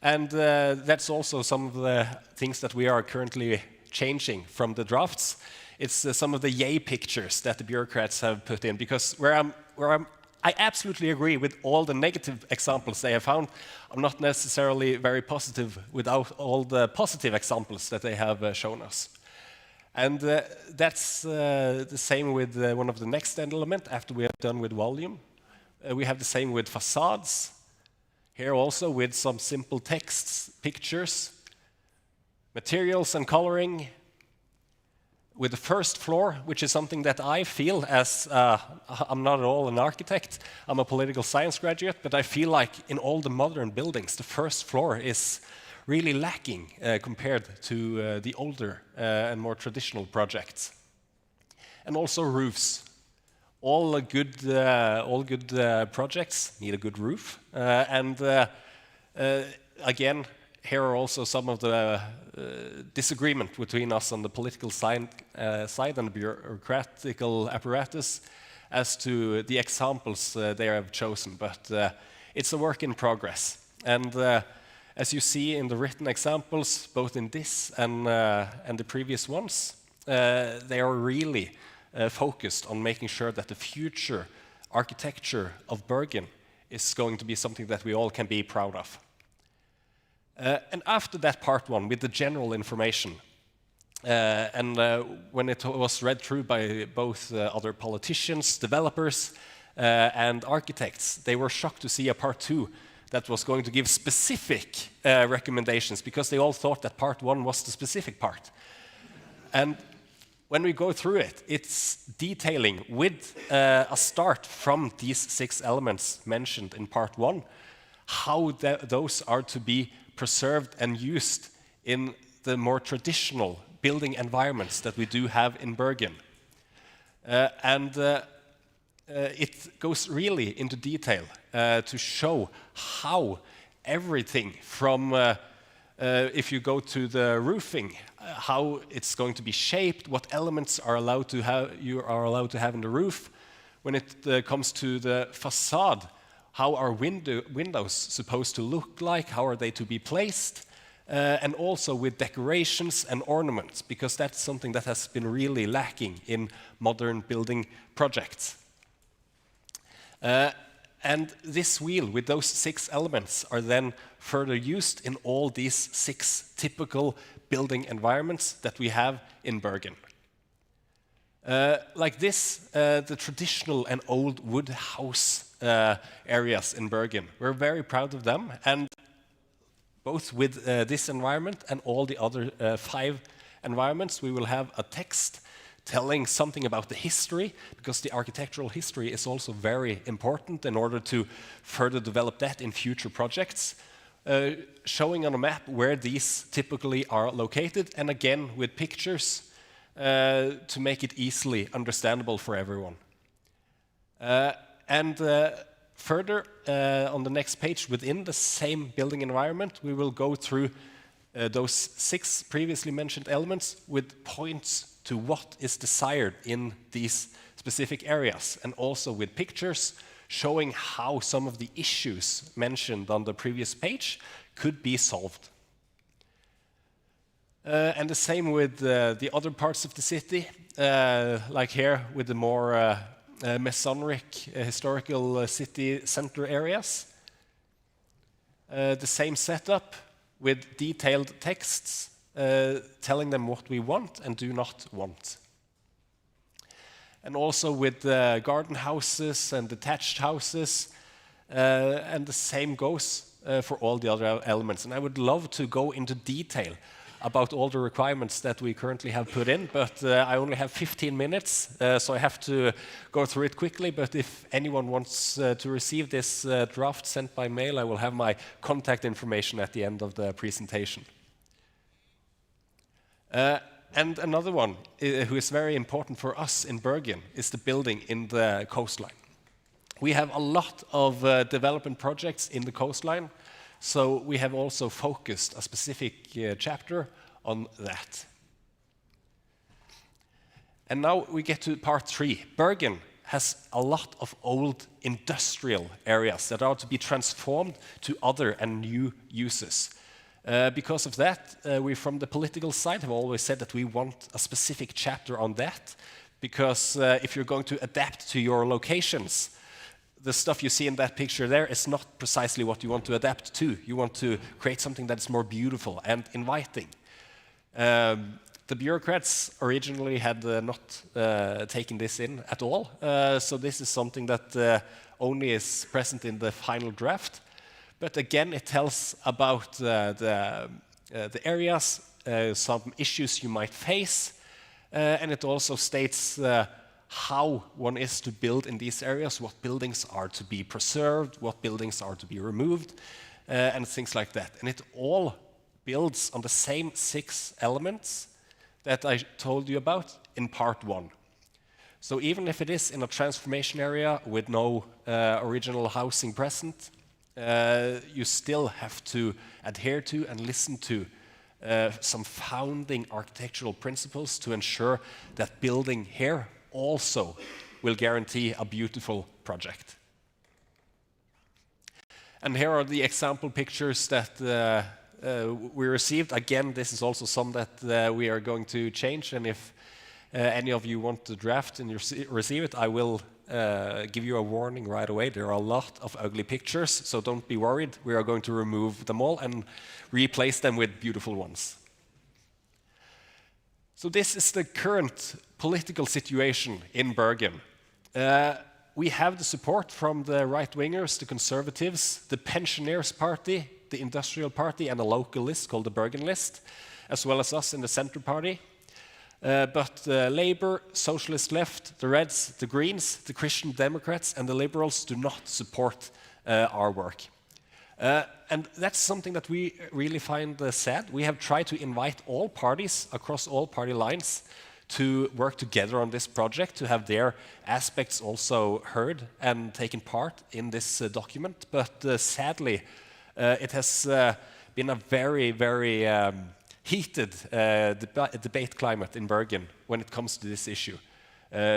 And that's also some of the things that we are currently changing from the drafts. It's some of the yay pictures that the bureaucrats have put in, because I absolutely agree with all the negative examples they have found. I'm not necessarily very positive without all the positive examples that they have shown us. And that's the same with one of the next element after we have done with volume. We have the same with facades. Here also with some simple texts, pictures, materials and coloring. With the first floor, which is something that I feel as, I'm not at all an architect, I'm a political science graduate, but I feel like in all the modern buildings, the first floor is really lacking compared to the older and more traditional projects. And also roofs. All good projects need a good roof. Again, here are also some of the disagreement between us on the political side and the bureaucratical apparatus as to the examples they have chosen. But it's a work in progress. And as you see in the written examples, both in this and the previous ones, they are really focused on making sure that the future architecture of Bergen is going to be something that we all can be proud of. And after that part 1, with the general information, when it was read through by both other politicians, developers, and architects, they were shocked to see a part 2 that was going to give specific recommendations, because they all thought that part 1 was the specific part. And when we go through it, it's detailing with a start from these 6 elements mentioned in part 1, how those are to be preserved and used in the more traditional building environments that we do have in Bergen. It goes really into detail to show how everything from, if you go to the roofing, how it's going to be shaped, what elements are allowed to have, you are allowed to have in the roof. When it comes to the facade, how are windows supposed to look like, how are they to be placed, and also with decorations and ornaments, because that's something that has been really lacking in modern building projects. And this wheel with those 6 elements are then further used in all these 6 typical building environments that we have in Bergen. Like this, the traditional and old wood house areas in Bergen. We're very proud of them, and both with this environment and all the other 5 environments, we will have a text telling something about the history, because the architectural history is also very important in order to further develop that in future projects, showing on a map where these typically are located, and again with pictures to make it easily understandable for everyone. Further, on the next page, within the same building environment, we will go through those 6 previously mentioned elements with points to what is desired in these specific areas, and also with pictures showing how some of the issues mentioned on the previous page could be solved. And the same with the other parts of the city, like here with the more Masonic historical city center areas. The same setup with detailed texts telling them what we want and do not want. And also with garden houses and detached houses, and the same goes for all the other elements. And I would love to go into detail about all the requirements that we currently have put in, but I only have 15 minutes, so I have to go through it quickly. But if anyone wants to receive this draft sent by mail, I will have my contact information at the end of the presentation. And another one who is very important for us in Bergen is the building in the coastline. We have a lot of development projects in the coastline, so we have also focused a specific chapter on that. And now we get to part 3. Bergen has a lot of old industrial areas that are to be transformed to other and new uses. Because of that, we from the political side have always said that we want a specific chapter on that, because if you're going to adapt to your locations, the stuff you see in that picture there is not precisely what you want to adapt to. You want to create something that is more beautiful and inviting. The bureaucrats originally had not taken this in at all, so this is something that only is present in the final draft. But again, it tells about the areas, some issues you might face, and it also states how one is to build in these areas, what buildings are to be preserved, what buildings are to be removed, and things like that. And it all builds on the same 6 elements that I told you about in part 1. So even if it is in a transformation area with no original housing present, you still have to adhere to and listen to some founding architectural principles to ensure that building here also will guarantee a beautiful project. And here are the example pictures that we received. Again, this is also some that we are going to change, and if any of you want to draft and receive it, I will give you a warning right away. There are a lot of ugly pictures, so don't be worried. We are going to remove them all and replace them with beautiful ones. So this is the current political situation in Bergen. We have the support from the right-wingers, the conservatives, the pensioners party, the industrial party, and a local list called the Bergen list, as well as us in the center party. But Labour, Socialist Left, the Reds, the Greens, the Christian Democrats, and the Liberals do not support our work. And that's something that we really find sad. We have tried to invite all parties across all party lines to work together on this project, to have their aspects also heard and taken part in this document. But sadly, it has been a very, very heated debate climate in Bergen when it comes to this issue.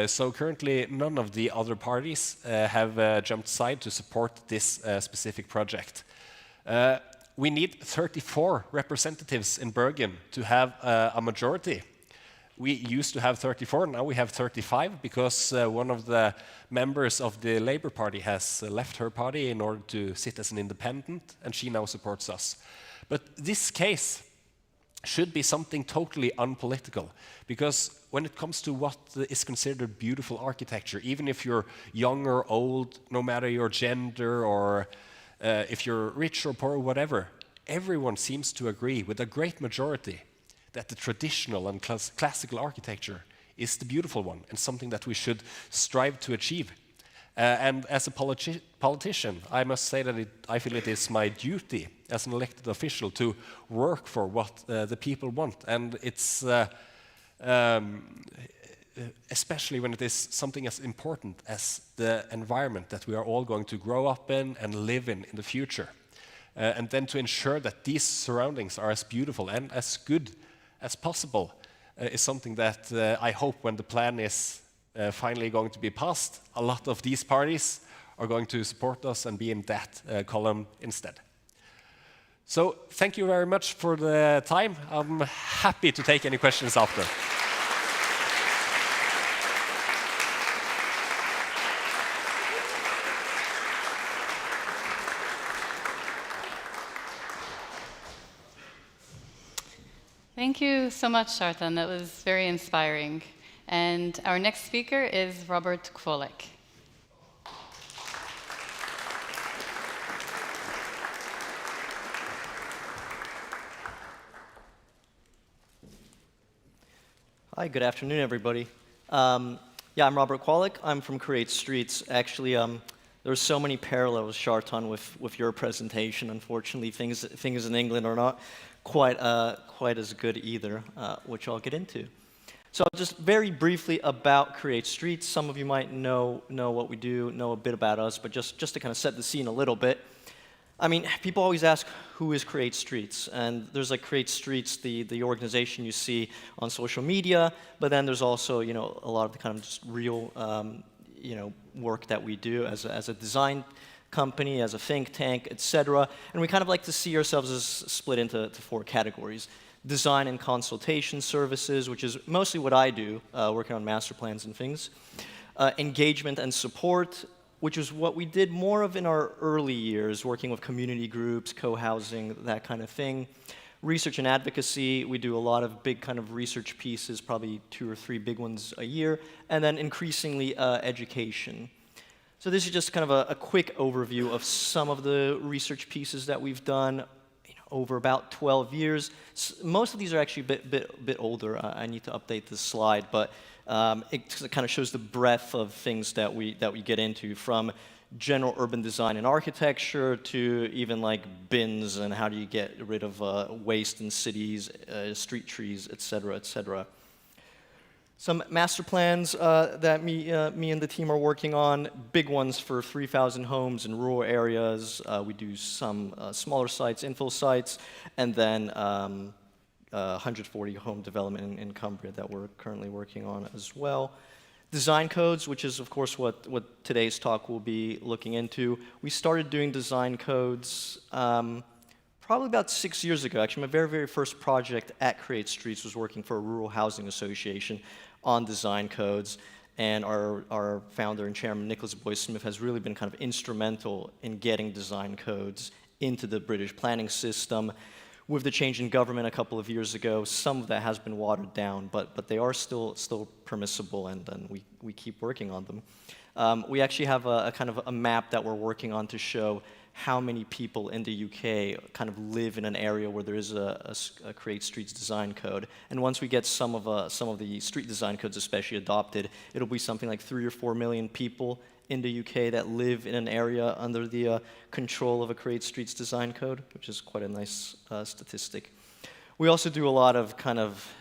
So currently, none of the other parties have jumped aside to support this specific project. We need 34 representatives in Bergen to have a majority. We used to have 34, now we have 35, because one of the members of the Labour Party has left her party in order to sit as an independent, and she now supports us. But this case should be something totally unpolitical, because when it comes to what is considered beautiful architecture, even if you're young or old, no matter your gender, or if you're rich or poor or whatever, everyone seems to agree with a great majority that the traditional and classical architecture is the beautiful one and something that we should strive to achieve. And as a politician, I must say that I feel it is my duty as an elected official to work for what the people want. And it's especially when it is something as important as the environment that we are all going to grow up in and live in the future. And then to ensure that these surroundings are as beautiful and as good as possible is something that I hope when the plan is finally going to be passed, a lot of these parties are going to support us and be in that column instead. So thank you very much for the time. I'm happy to take any questions after. Thank you so much, Kjartan. That was very inspiring. And our next speaker is Robert Kvålek. Hi, good afternoon, everybody. I'm Robert Kvålek. I'm from Create Streets. Actually, there are so many parallels, Kjartan, with your presentation. Unfortunately, things in England are not quite as good either, which I'll get into. So just very briefly about Create Streets. Some of you might know what we do, know a bit about us, but just to kind of set the scene a little bit. I mean, people always ask, who is Create Streets? And there's like Create Streets, the organization you see on social media, but then there's also, a lot of the kind of just real, work that we do as a design company, as a think tank, etc. And we kind of like to see ourselves as split into 4 categories. Design and consultation services, which is mostly what I do, working on master plans and things. Engagement and support, which is what we did more of in our early years, working with community groups, co-housing, that kind of thing. Research and advocacy, we do a lot of big kind of research pieces, probably 2 or 3 big ones a year, and then increasingly education. So this is just kind of a quick overview of some of the research pieces that we've done over about 12 years. Most of these are actually a bit older. I need to update this slide, but it kind of shows the breadth of things that we get into, from general urban design and architecture to even like bins and how do you get rid of waste in cities, street trees, etc., etc. Some master plans that me and the team are working on, big ones for 3,000 homes in rural areas. We do some smaller sites, infill sites, and then 140 home development in Cumbria that we're currently working on as well. Design codes, which is of course what today's talk will be looking into. We started doing design codes probably about 6 years ago. Actually, my very, very first project at Create Streets was working for a rural housing association on design codes, and our founder and chairman, Nicholas Boyce-Smith, has really been kind of instrumental in getting design codes into the British planning system. With the change in government a couple of years ago, some of that has been watered down, but they are still permissible, and we keep working on them. We actually have a kind of a map that we're working on to show how many people in the UK kind of live in an area where there is a Create Streets design code. And once we get some of the street design codes especially adopted, it'll be something like 3 or 4 million people in the UK that live in an area under the control of a Create Streets design code, which is quite a nice statistic. We also do a lot of kind of,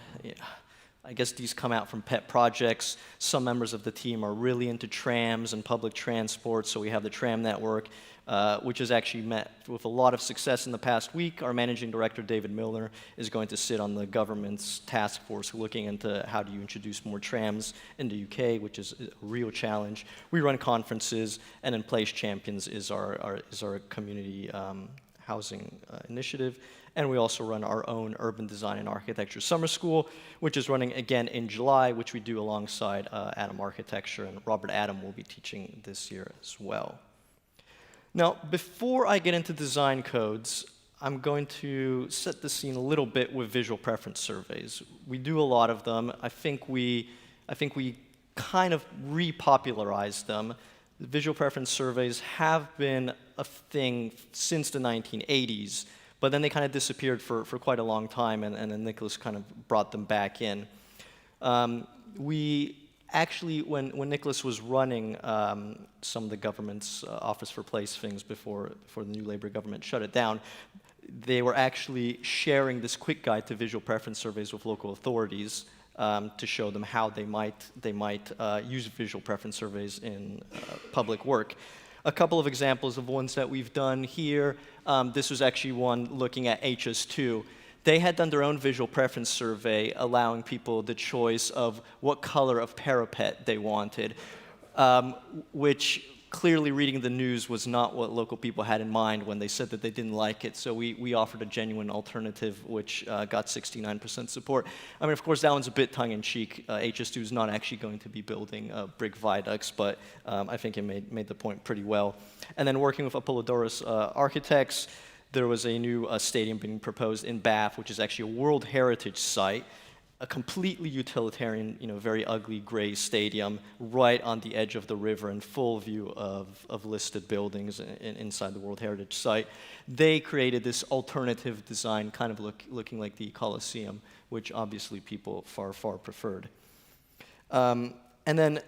I guess these come out from pet projects. Some members of the team are really into trams and public transport, so we have the tram network, which has actually met with a lot of success in the past week. Our managing director, David Milner, is going to sit on the government's task force looking into how do you introduce more trams in the UK, which is a real challenge. We run conferences, and then Place Champions is our community housing initiative. And we also run our own urban design and architecture summer school, which is running again in July, which we do alongside Adam Architecture, and Robert Adam will be teaching this year as well. Now, before I get into design codes, I'm going to set the scene a little bit with visual preference surveys. We do a lot of them. I think we kind of repopularized them. The visual preference surveys have been a thing since the 1980s, but then they kind of disappeared for quite a long time, and then Nicholas kind of brought them back in. We actually, when Nicholas was running some of the government's Office for Place things before the new Labour government shut it down, they were actually sharing this quick guide to visual preference surveys with local authorities to show them how they might use visual preference surveys in public work. A couple of examples of ones that we've done here. This was actually one looking at HS2. They had done their own visual preference survey, allowing people the choice of what color of parapet they wanted, which clearly reading the news was not what local people had in mind when they said that they didn't like it. So we offered a genuine alternative, which got 69% support. I mean, of course, that one's a bit tongue-in-cheek. HS2 is not actually going to be building brick viaducts, but I think it made the point pretty well. And then working with Apollodorus Architects, there was a new stadium being proposed in Bath, which is actually a World Heritage Site, a completely utilitarian, very ugly gray stadium right on the edge of the river in full view of listed buildings inside the World Heritage Site. They created this alternative design, kind of looking like the Colosseum, which obviously people far, far preferred. And then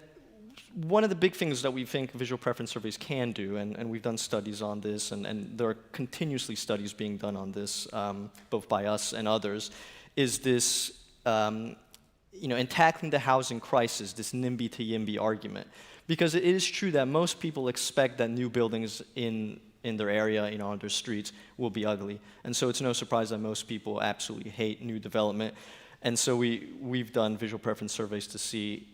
one of the big things that we think visual preference surveys can do, and we've done studies on this, and there are continuously studies being done on this, both by us and others, is this, in tackling the housing crisis, this NIMBY to YIMBY argument. Because it is true that most people expect that new buildings in their area, on their streets, will be ugly. And so it's no surprise that most people absolutely hate new development. And so we've done visual preference surveys to see,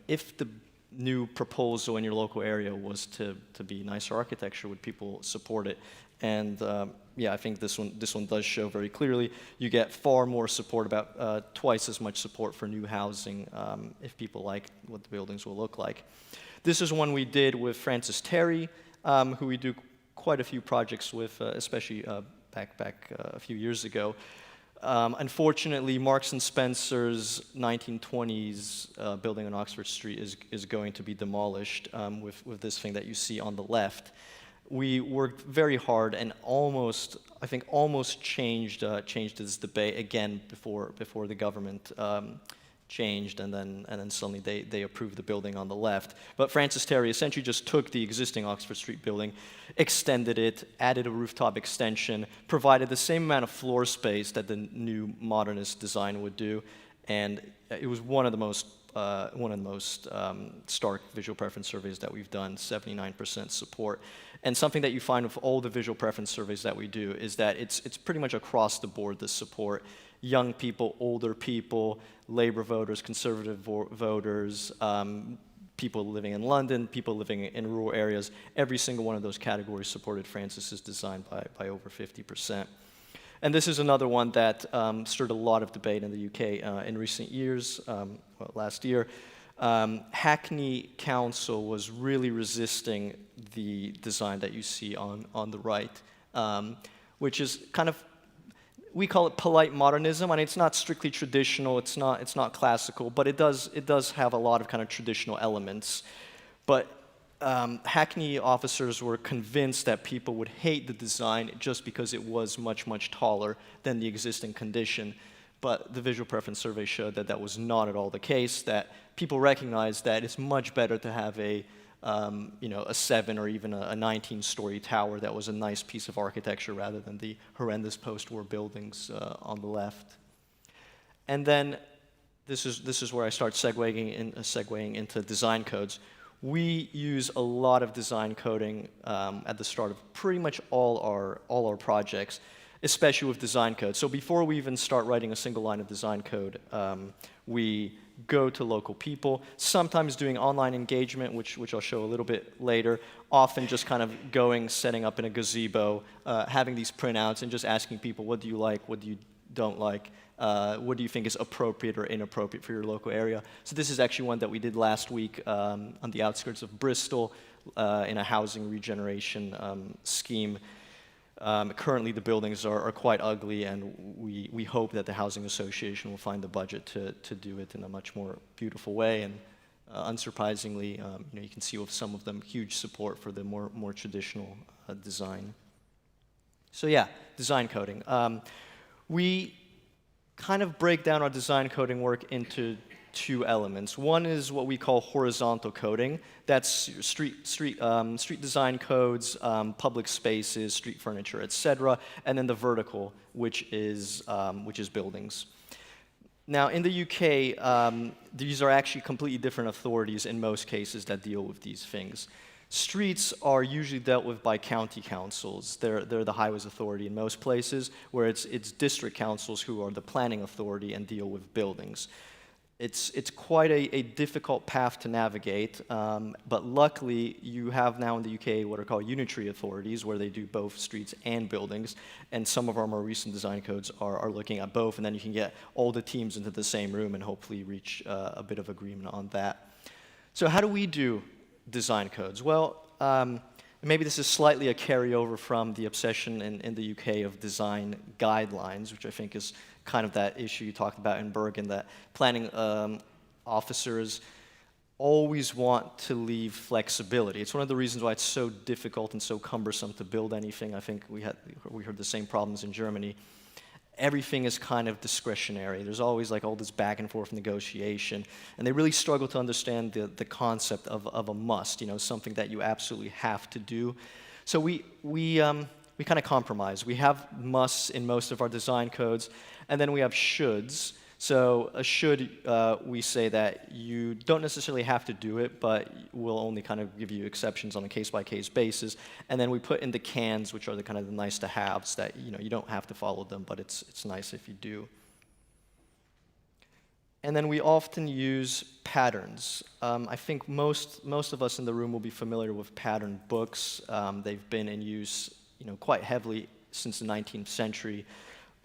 if the new proposal in your local area was to be nicer architecture, would people support it? And I think this one does show very clearly. You get far more support, about twice as much support for new housing if people like what the buildings will look like. This is one we did with Francis Terry, who we do quite a few projects with, especially back a few years ago. Unfortunately, Marks and Spencer's 1920s building on Oxford Street is going to be demolished with this thing that you see on the left. We worked very hard and almost changed this debate again before the government changed, and then suddenly they approved the building on the left. But Francis Terry essentially just took the existing Oxford Street building, extended it, added a rooftop extension, provided the same amount of floor space that the new modernist design would do, and it was one of the most stark visual preference surveys that we've done, 79% support. And something that you find with all the visual preference surveys that we do is that it's pretty much across the board, the support. Young people, older people, Labour voters, Conservative voters, people living in London, people living in rural areas, every single one of those categories supported Francis's design by over 50%. And this is another one that stirred a lot of debate in the UK in recent years, last year. Hackney Council was really resisting the design that you see on the right, which is kind of, we call it polite modernism. I mean, it's not strictly traditional, it's not classical, but it does have a lot of kind of traditional elements. But Hackney officers were convinced that people would hate the design just because it was much, much taller than the existing condition. But the visual preference survey showed that that was not at all the case, that people recognized that it's much better to have a 7 or even a 19-story tower that was a nice piece of architecture rather than the horrendous post-war buildings on the left. And then this is where I start segueing into design codes. We use a lot of design coding at the start of pretty much all our projects, especially with design code. So before we even start writing a single line of design code, we go to local people, sometimes doing online engagement, which I'll show a little bit later, often just kind of setting up in a gazebo, having these printouts and just asking people, what do you like, what do you don't like, what do you think is appropriate or inappropriate for your local area. So this is actually one that we did last week on the outskirts of Bristol in a housing regeneration scheme. Currently the buildings are quite ugly, and we hope that the Housing Association will find the budget to do it in a much more beautiful way. And unsurprisingly, you can see with some of them huge support for the more traditional design. So yeah, design coding. We kind of break down our design coding work into two elements. One is what we call horizontal coding. That's street design codes, public spaces, street furniture, etc. And then the vertical, which is buildings. Now, in the UK, these are actually completely different authorities in most cases that deal with these things. Streets are usually dealt with by county councils. They're the highways authority in most places, where it's district councils who are the planning authority and deal with buildings. It's quite a difficult path to navigate, but luckily you have now in the UK what are called unitary authorities, where they do both streets and buildings, and some of our more recent design codes are looking at both, and then you can get all the teams into the same room and hopefully reach a bit of agreement on that. So how do we do design codes? Well, maybe this is slightly a carryover from the obsession in the UK of design guidelines, which I think is kind of that issue you talked about in Bergen, that planning officers always want to leave flexibility. It's one of the reasons why it's so difficult and so cumbersome to build anything. I think we heard the same problems in Germany. Everything is kind of discretionary. There's always like all this back and forth negotiation, and they really struggle to understand the concept of a must, something that you absolutely have to do. So we kind of compromise. We have musts in most of our design codes, and then we have shoulds. So a should, we say that you don't necessarily have to do it, but we'll only kind of give you exceptions on a case-by-case basis. And then we put in the cans, which are the kind of the nice-to-haves that you don't have to follow them, but it's nice if you do. And then we often use patterns. I think most of us in the room will be familiar with pattern books. They've been in use quite heavily since the 19th century.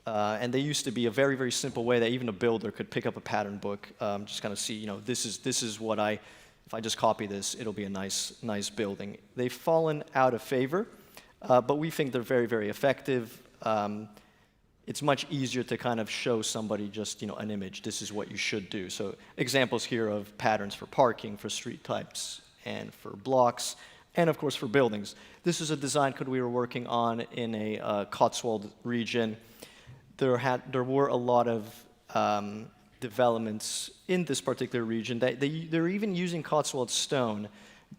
And they used to be a very, very simple way that even a builder could pick up a pattern book, just kind of see, this is what if I just copy this, it'll be a nice building. They've fallen out of favor, but we think they're very, very effective. It's much easier to kind of show somebody just, an image. This is what you should do. So examples here of patterns for parking, for street types, and for blocks, and of course for buildings. This is a design code we were working on in a Cotswold region. There were a lot of developments in this particular region. They're even using Cotswold stone,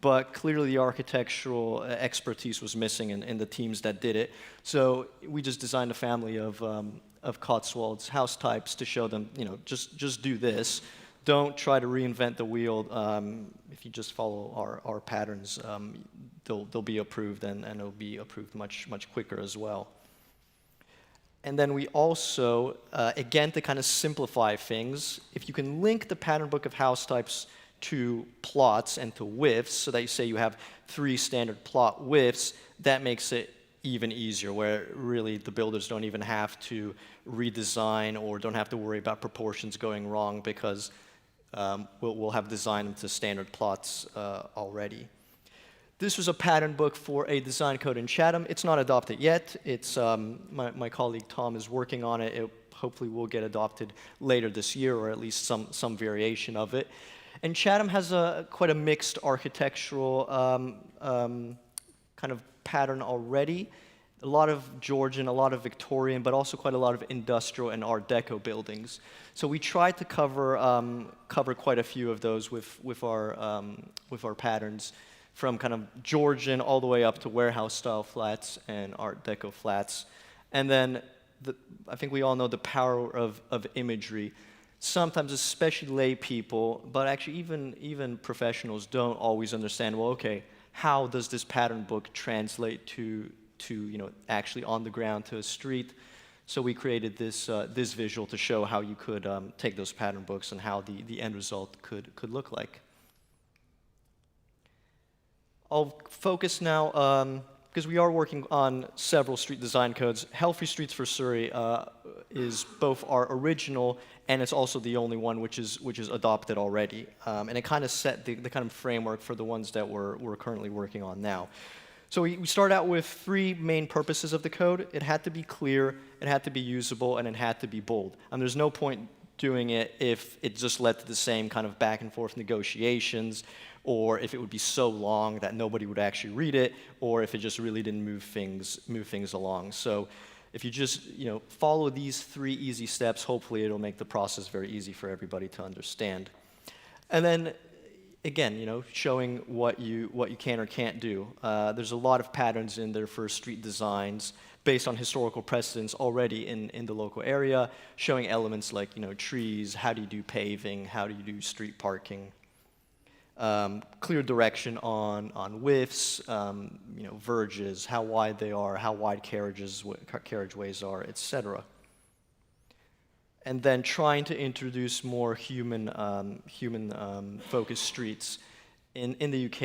but clearly the architectural expertise was missing in the teams that did it. So we just designed a family of Cotswolds house types to show them, just do this. Don't try to reinvent the wheel. If you just follow our patterns, they'll be approved, and it'll be approved much quicker as well. And then we also, again, to kind of simplify things, if you can link the pattern book of house types to plots and to widths, so that you say you have 3 standard plot widths, that makes it even easier, where really the builders don't even have to redesign or don't have to worry about proportions going wrong, because we'll have designed them to standard plots already. This was a pattern book for a design code in Chatham. It's not adopted yet. It's my colleague Tom is working on it. It hopefully will get adopted later this year, or at least some variation of it. And Chatham has quite a mixed architectural kind of pattern already. A lot of Georgian, a lot of Victorian, but also quite a lot of industrial and Art Deco buildings. So we tried to cover quite a few of those with our patterns, from kind of Georgian all the way up to warehouse-style flats and Art Deco flats. And then I think we all know the power of imagery. Sometimes, especially lay people, but actually even professionals don't always understand, well, okay, how does this pattern book translate to actually on the ground to a street? So we created this visual to show how you could take those pattern books and how the end result could look like. I'll focus now, because we are working on several street design codes. Healthy Streets for Surrey is both our original, and it's also the only one which is adopted already. And it kind of set the kind of framework for the ones that we're currently working on now. So we start out with 3 main purposes of the code. It had to be clear, it had to be usable, and it had to be bold. And there's no point doing it if it just led to the same kind of back and forth negotiations, or if it would be so long that nobody would actually read it, or if it just really didn't move things along. So if you just follow these 3 easy steps, hopefully it'll make the process very easy for everybody to understand. And then again, showing what you can or can't do. There's a lot of patterns in there for street designs based on historical precedents already in the local area, showing elements like trees, how do you do paving, how do you do street parking. Clear direction on widths, verges, how wide they are, how wide carriageways are, etc. And then trying to introduce more human focused streets. In the UK,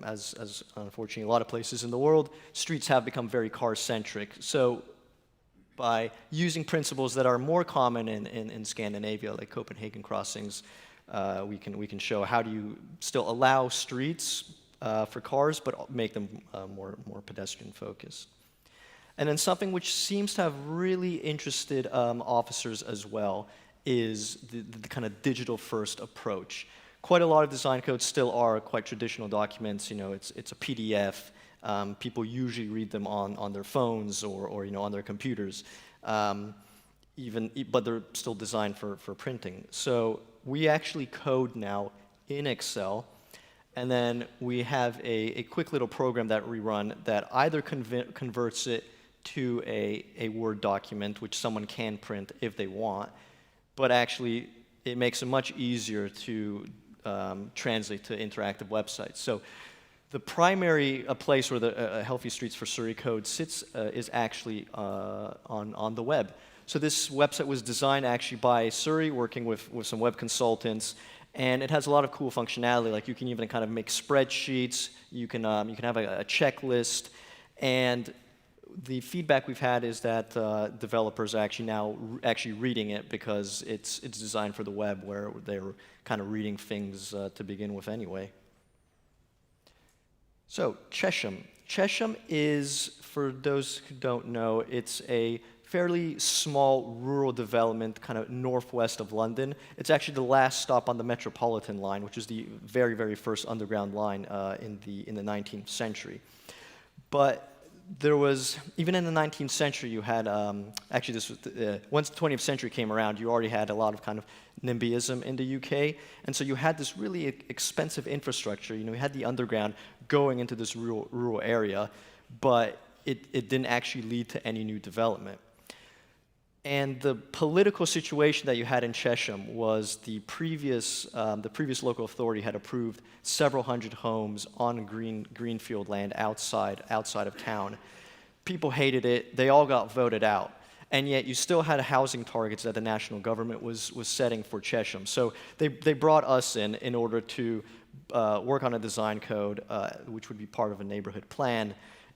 as unfortunately a lot of places in the world, streets have become very car-centric. So by using principles that are more common in Scandinavia, like Copenhagen crossings, we can show how do you still allow streets for cars, but make them more pedestrian focused. And then something which seems to have really interested officers as well is the kind of digital-first approach. Quite a lot of design codes still are quite traditional documents. It's a PDF. People usually read them on their phones or on their computers, but they're still designed for printing. So we actually code now in Excel, and then we have a quick little program that we run that either converts it to a Word document, which someone can print if they want, but actually it makes it much easier to translate to interactive websites. So the primary place where the Healthy Streets for Surrey code sits is actually on the web. So this website was designed actually by Surrey, working with some web consultants, and it has a lot of cool functionality. Like you can even kind of make spreadsheets. You can have a checklist, and the feedback we've had is that developers are actually now reading it because it's designed for the web, where they're kind of reading things to begin with anyway. So Chesham. Chesham is, for those who don't know, it's a fairly small rural development kind of northwest of London. It's actually the last stop on the Metropolitan line, which is the very, very first underground line in the 19th century. But there was, even in the 19th century, you had, actually this was, once the 20th century came around, you already had a lot of kind of NIMBYism in the UK, and so you had this really expensive infrastructure. You had the underground going into this rural area, but it didn't actually lead to any new development. And the political situation that you had in Chesham was the previous local authority had approved several hundred homes on greenfield land outside of town. People hated it. They all got voted out. And yet you still had housing targets that the national government was setting for Chesham. So they brought us in order to work on a design code, which would be part of a neighborhood plan,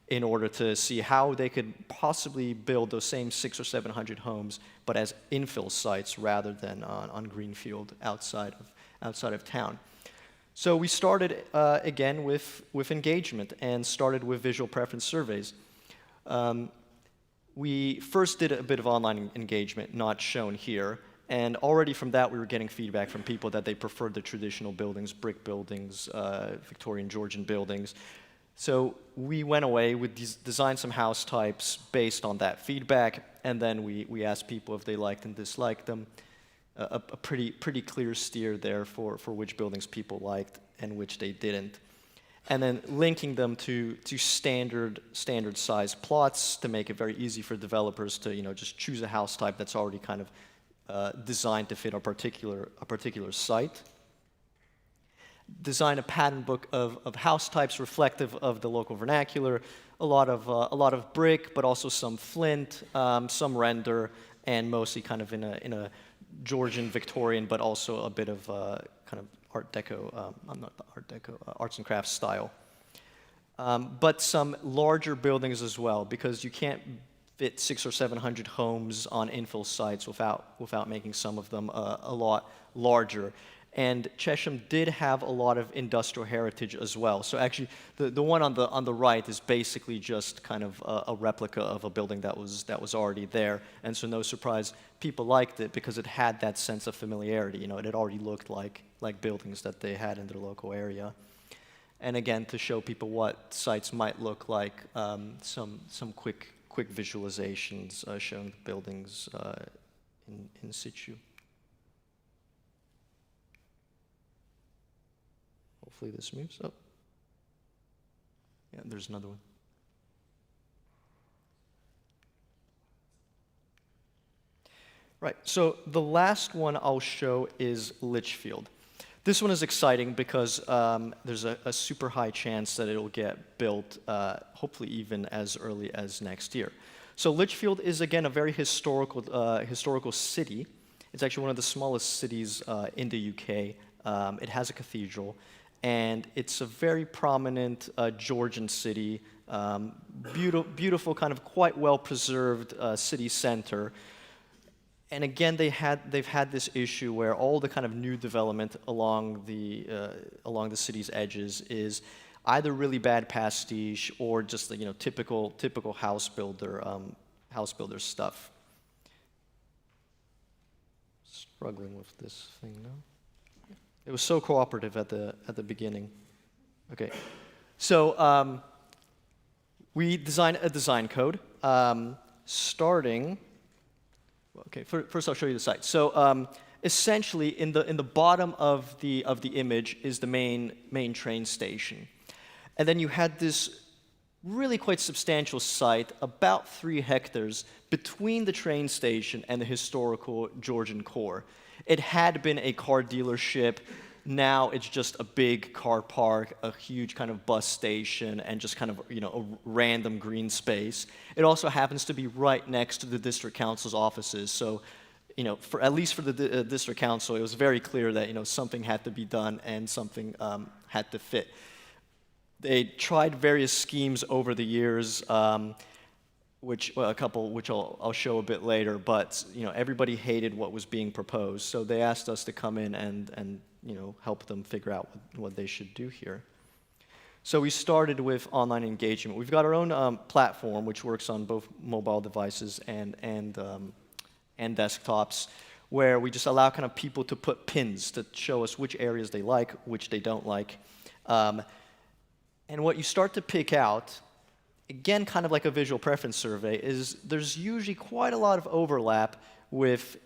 in order to see how they could possibly build those same 600 or 700 homes, but as infill sites rather than on greenfield outside of town. So we started again with engagement and started with visual preference surveys. We first did a bit of online engagement, not shown here, And already from that, we were getting feedback from people that they preferred the traditional buildings, brick buildings, Victorian Georgian buildings. So we went away, we designed some house types based on that feedback, and then we asked people if they liked and disliked them. A pretty clear steer there for which buildings people liked and which they didn't. And then linking them to standard size plots to make it very easy for developers to just choose a house type that's already kind of designed to fit a particular site. Design a pattern book of house types reflective of the local vernacular. A lot of brick, but also some flint, some render, and mostly kind of in a Georgian Victorian, but also a bit of kind of Art Deco, not Art Deco, arts and crafts style. But some larger buildings as well, because you can't fit 600 or 700 homes on infill sites without making some of them a lot larger. And Chesham did have a lot of industrial heritage as well. So actually, the one on the right is basically just kind of a replica of a building that was already there. And so no surprise, people liked it because it had that sense of familiarity. It had already looked like buildings that they had in their local area. And again, to show people what sites might look like, some quick visualizations showing the buildings in situ. Hopefully this moves up. Yeah, there's another one. Right, so the last one I'll show is Lichfield. This one is exciting because there's a super high chance that it'll get built, hopefully even as early as next year. So Lichfield is, again, a very historical city. It's actually one of the smallest cities in the UK. It has a cathedral. And it's a very prominent Georgian city, beautiful, kind of quite well-preserved city center. And again, they've had this issue where all the kind of new development along the city's edges is either really bad pastiche or just typical house builder stuff. Struggling with this thing now. It was so cooperative at the beginning. Okay, so we designed a design code starting. Okay, first I'll show you the site. So essentially, in the bottom of the image is the main train station, and then you had this really quite substantial site, about 3 hectares, between the train station and the historical Georgian core. It had been a car dealership. Now it's just a big car park, a huge kind of bus station, and just kind of a random green space. It also happens to be right next to the district council's offices. So, at least for the district council, it was very clear that something had to be done and something had to fit. They tried various schemes over the years. A couple which I'll show a bit later, but everybody hated what was being proposed, so they asked us to come in and help them figure out what they should do here. So we started with online engagement. We've got our own platform which works on both mobile devices and desktops, where we just allow kind of people to put pins to show us which areas they like, which they don't like, and what you start to pick out, again, kind of like a visual preference survey, is there's usually quite a lot of overlap with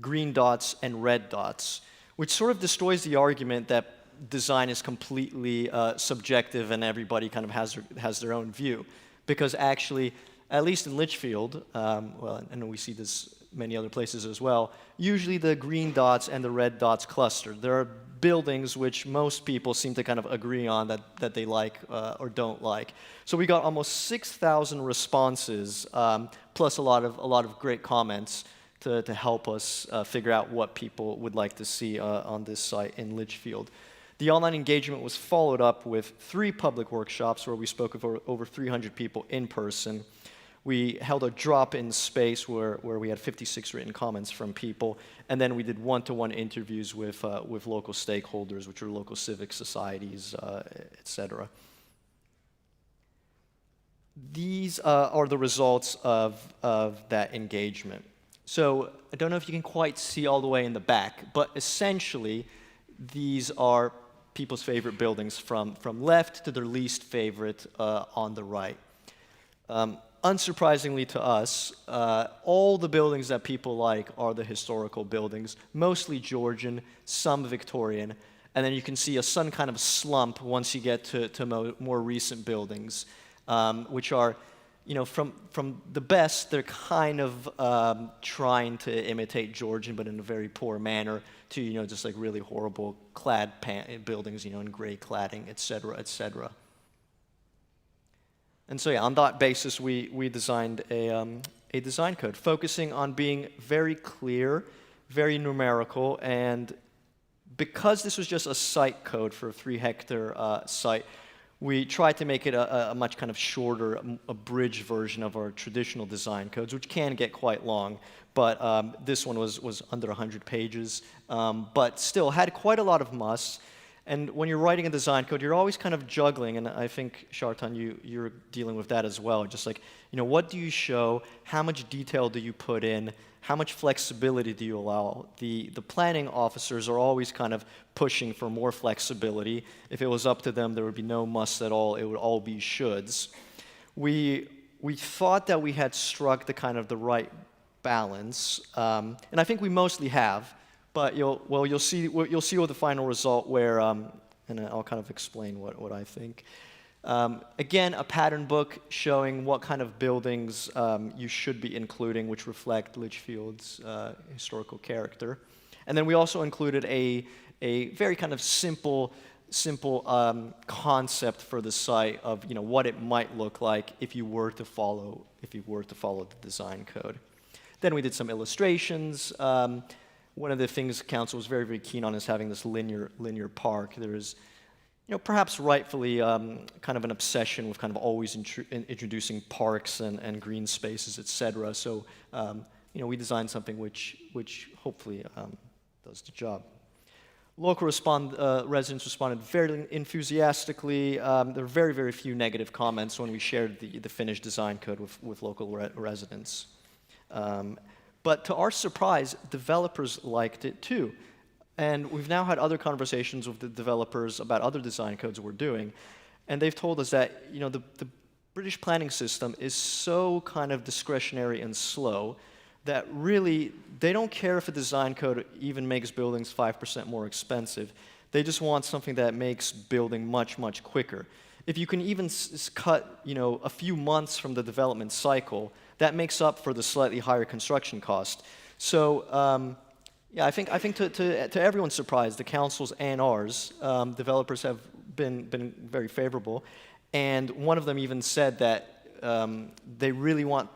green dots and red dots, which sort of destroys the argument that design is completely subjective and everybody kind of has their own view. Because actually, at least in Lichfield, well, I know we see this many other places as well, usually the green dots and the red dots cluster. There are buildings which most people seem to kind of agree on that they like or don't like. So we got almost 6,000 responses, plus a lot of great comments to help us figure out what people would like to see on this site in Lichfield. The online engagement was followed up with 3 public workshops where we spoke with over 300 people in person. We held a drop-in space where we had 56 written comments from people, and then we did one-to-one interviews with local stakeholders, which are local civic societies, etc. These are the results of that engagement. So I don't know if you can quite see all the way in the back, but essentially these are people's favorite buildings from left to their least favorite on the right. Unsurprisingly to us, all the buildings that people like are the historical buildings, mostly Georgian, some Victorian, and then you can see a sudden kind of slump once you get to more recent buildings, which are, you know, from the best, they're kind of trying to imitate Georgian, but in a very poor manner, to, you know, just like really horrible clad buildings, you know, in gray cladding, et cetera, et cetera. And so, yeah, on that basis, we designed a design code focusing on being very clear, very numerical, and because this was just a site code for a 3-hectare site, we tried to make it a much kind of shorter, abridged version of our traditional design codes, which can get quite long, but this one was under 100 pages, but still had quite a lot of musts. And when you're writing a design code, you're always kind of juggling, and I think, Shartan, you're dealing with that as well. Just like, you know, what do you show? How much detail do you put in? How much flexibility do you allow? The planning officers are always kind of pushing for more flexibility. If it was up to them, there would be no musts at all. It would all be shoulds. We thought that we had struck the right balance, and I think we mostly have. But you'll see with the final result where, and I'll kind of explain what I think. Again, a pattern book showing what kind of buildings you should be including, which reflect Lichfield's historical character. And then we also included a very kind of simple concept for the site of, you know, what it might look like if you were to follow the design code. Then we did some illustrations. One of the things council was very, very keen on is having this linear park. There is, you know, perhaps rightfully kind of an obsession with kind of always introducing parks and green spaces, etc. So, you know, we designed something which hopefully does the job. Local residents responded very enthusiastically. There were very, very few negative comments when we shared the finished design code with local residents. But to our surprise, developers liked it too. And we've now had other conversations with the developers about other design codes we're doing. And they've told us that, you know, the British planning system is so kind of discretionary and slow that really they don't care if a design code even makes buildings 5% more expensive. They just want something that makes building much, much quicker. If you can even cut, you know, a few months from the development cycle, that makes up for the slightly higher construction cost. So, yeah, I think to everyone's surprise, the council's and ours, developers have been very favorable, and one of them even said that they want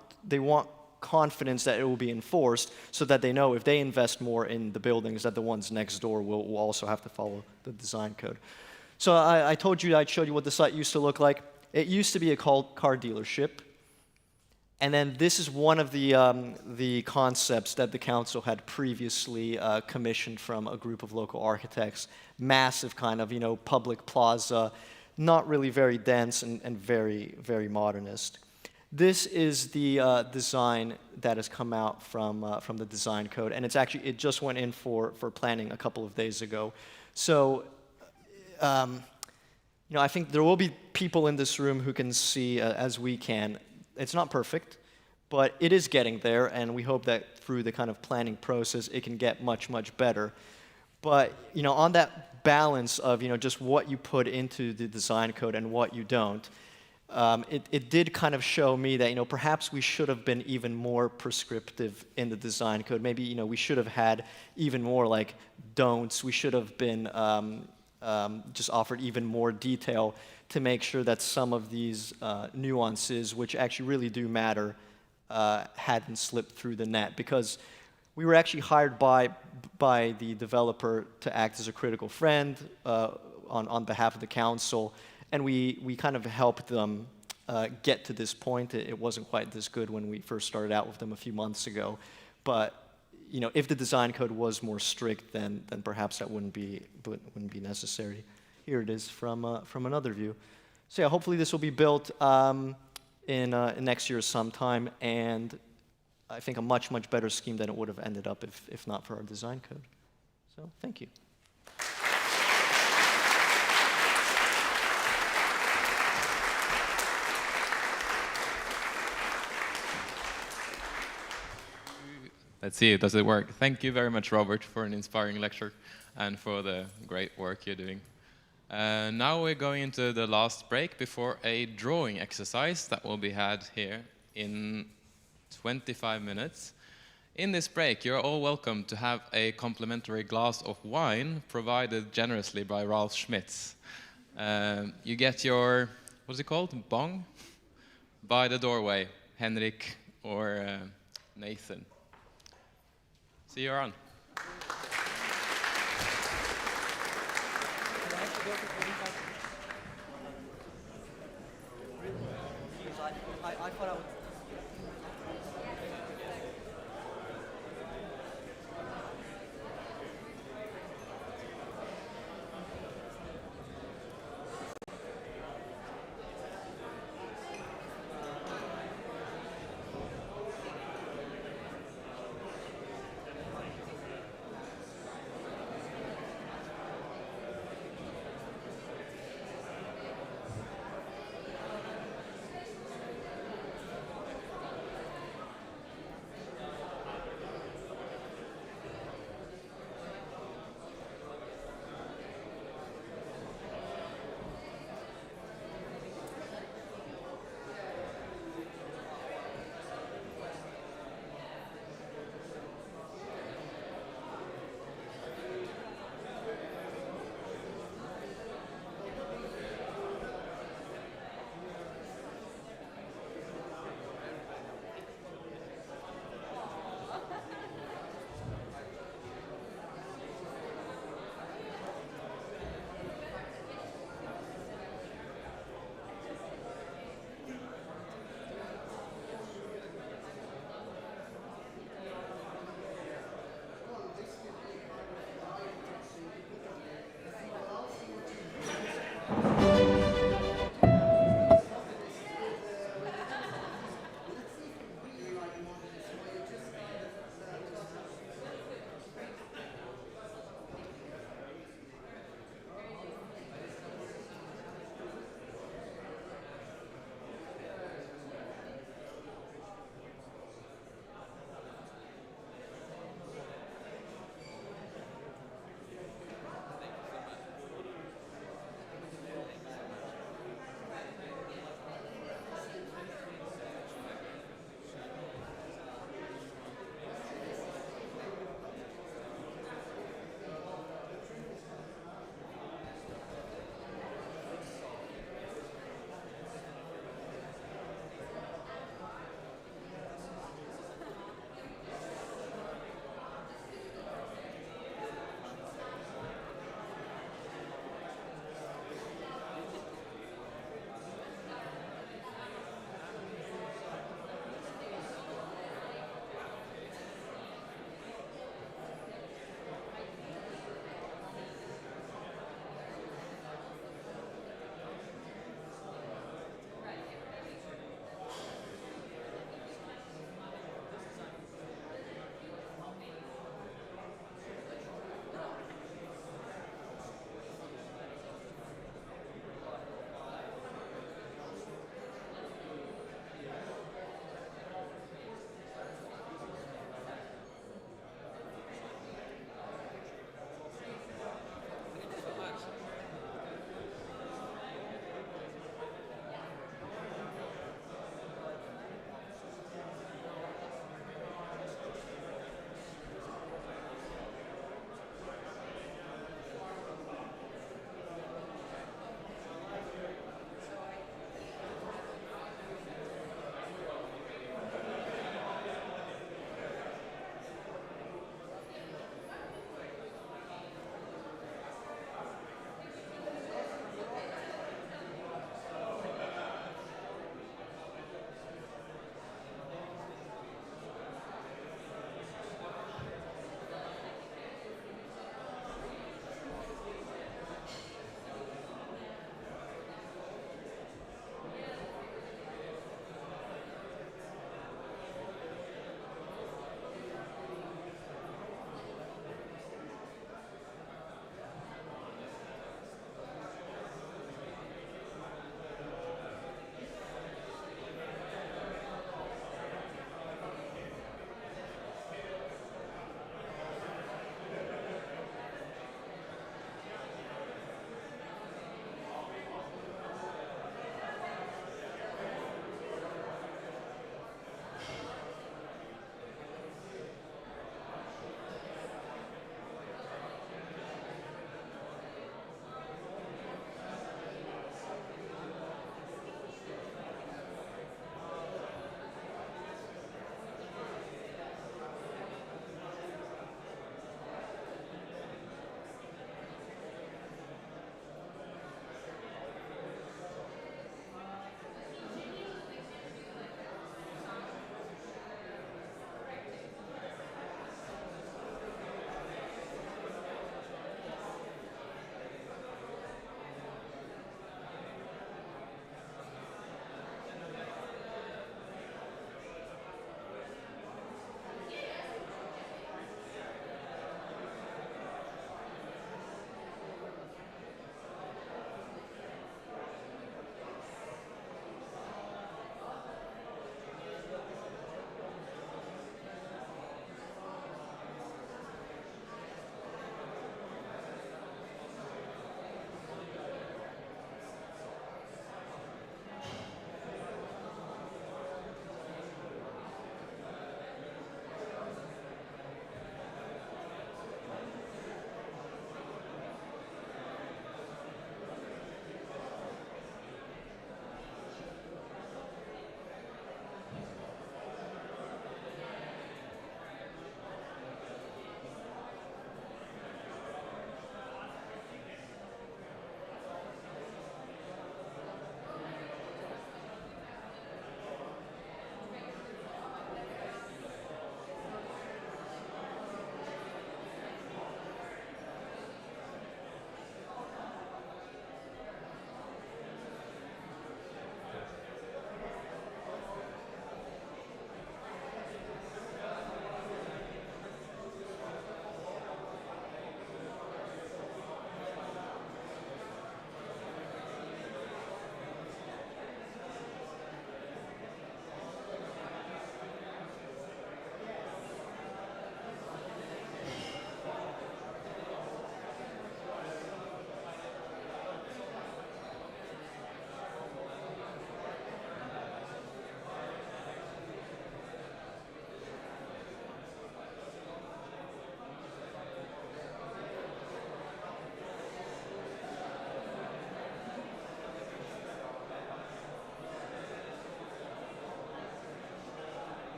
confidence that it will be enforced, so that they know if they invest more in the buildings, that the ones next door will also have to follow the design code. So I told you I'd show you what the site used to look like. It used to be a car dealership. And then this is one of the concepts that the council had previously commissioned from a group of local architects. Massive kind of, you know, public plaza, not really very dense and very, very modernist. This is the design that has come out from the design code, and it just went in for planning a couple of days ago. So, you know, I think there will be people in this room who can see, as we can. It's not perfect, but it is getting there, and we hope that through the kind of planning process, it can get much, much better. But, you know, on that balance of, you know, just what you put into the design code and what you don't, it did kind of show me that, you know, perhaps we should have been even more prescriptive in the design code. Maybe, you know, we should have had even more like don'ts. We should have been just offered even more detail to make sure that some of these nuances, which actually really do matter, hadn't slipped through the net. Because we were actually hired by the developer to act as a critical friend on behalf of the council, and we kind of helped them get to this point. It wasn't quite this good when we first started out with them a few months ago, but you know, if the design code was more strict, then perhaps that wouldn't be necessary. Here it is from another view. So yeah, hopefully this will be built in next year sometime, and I think, a much, much better scheme than it would have ended up if not for our design code. So thank you. Let's see, does it work? Thank you very much, Robert, for an inspiring lecture and for the great work you're doing. Now we're going into the last break before a drawing exercise that will be had here in 25 minutes. In this break, you're all welcome to have a complimentary glass of wine provided generously by Ralph Schmitz. You get your, what's it called, bong? By the doorway, Henrik or Nathan. See you around. I thought I would.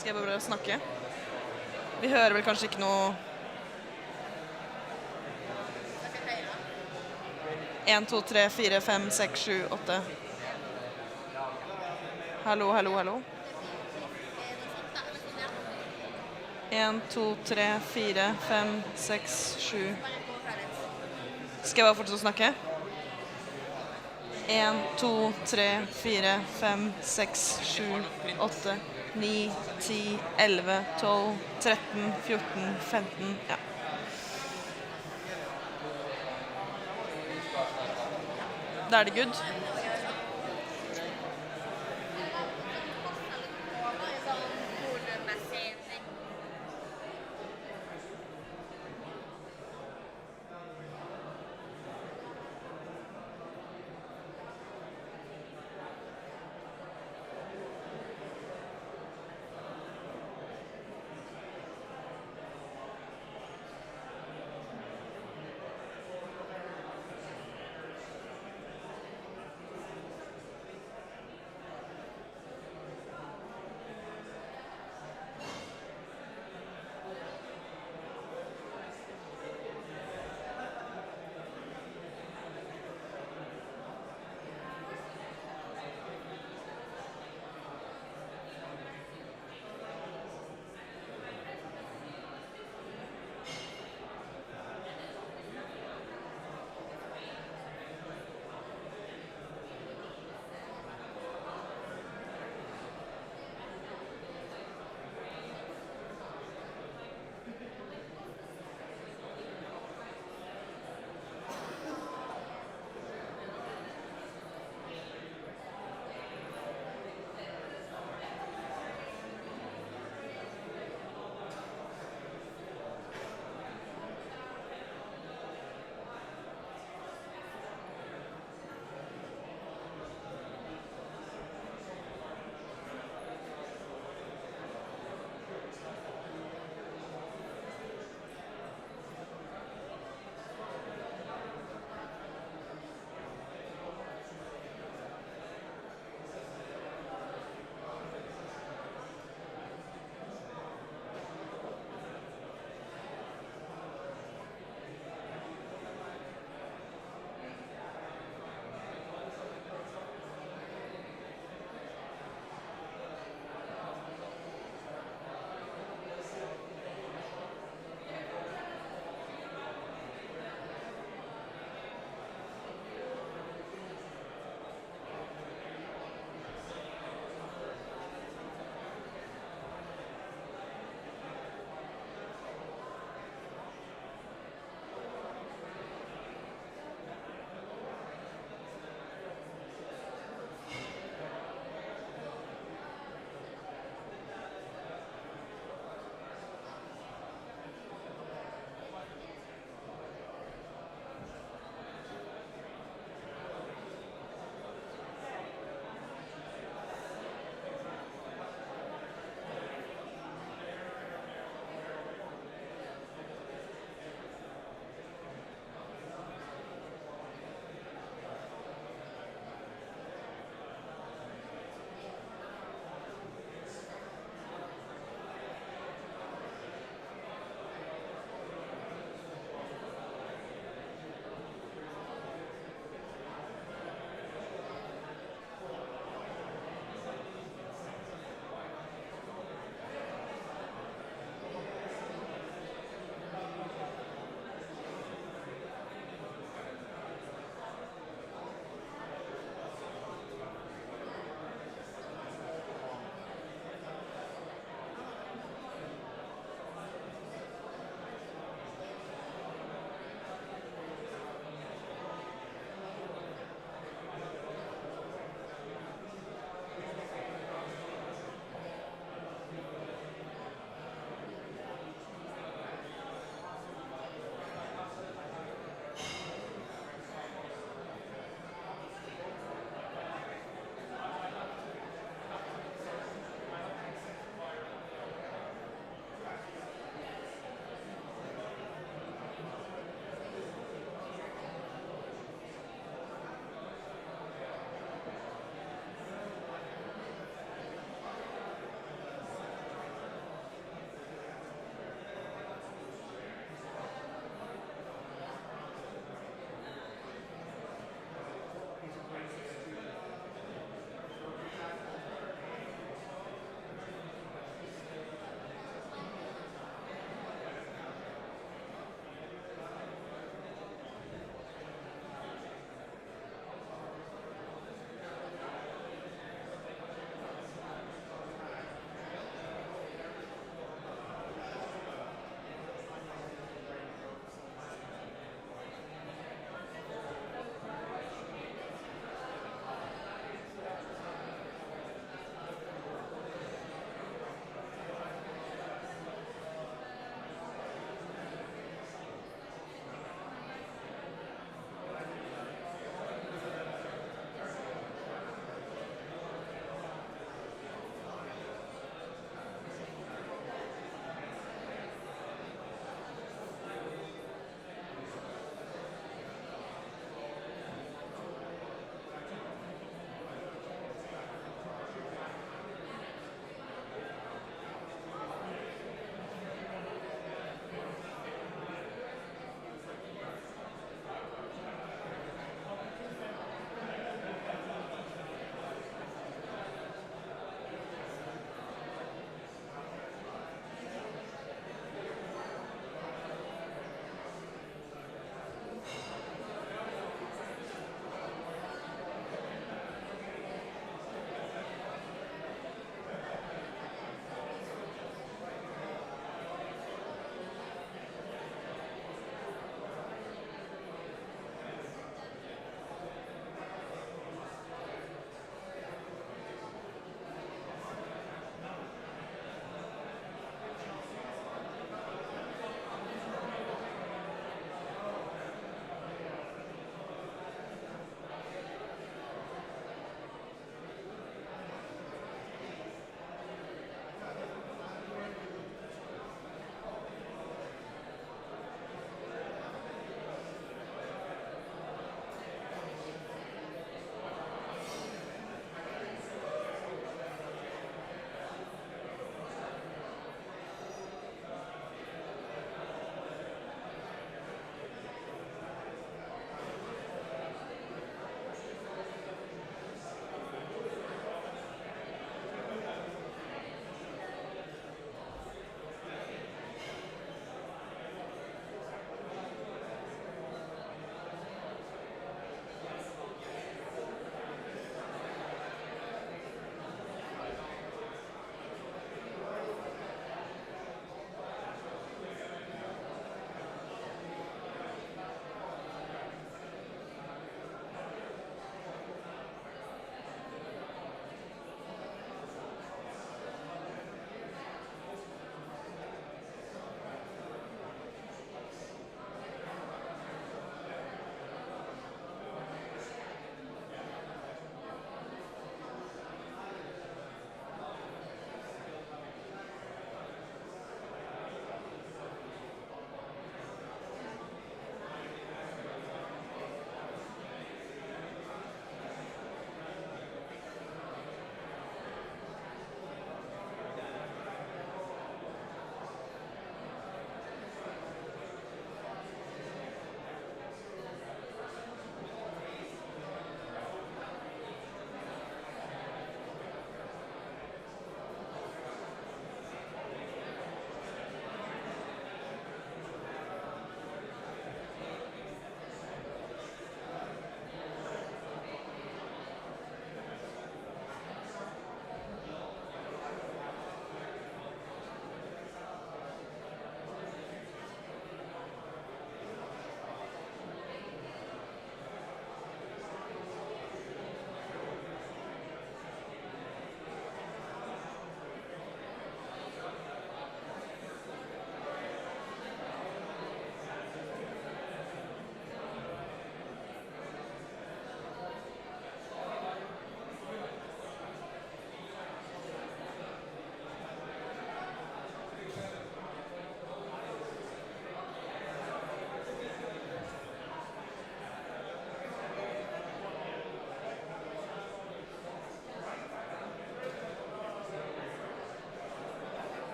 Skal jeg bare prøve å snakke? Vi hører vel kanskje ikke noe... 1, 2, 3, 4, 5, 6, 7, 8. Hallo, hallo, hallo. 1, 2, 3, 4, 5, 6, 7. Skal jeg bare fortsette å snakke? 1, 2, 3, 4, 5, 6, 7, 8, 9, 10, 11, 12, 13, 14, 15, ja. Da er det good.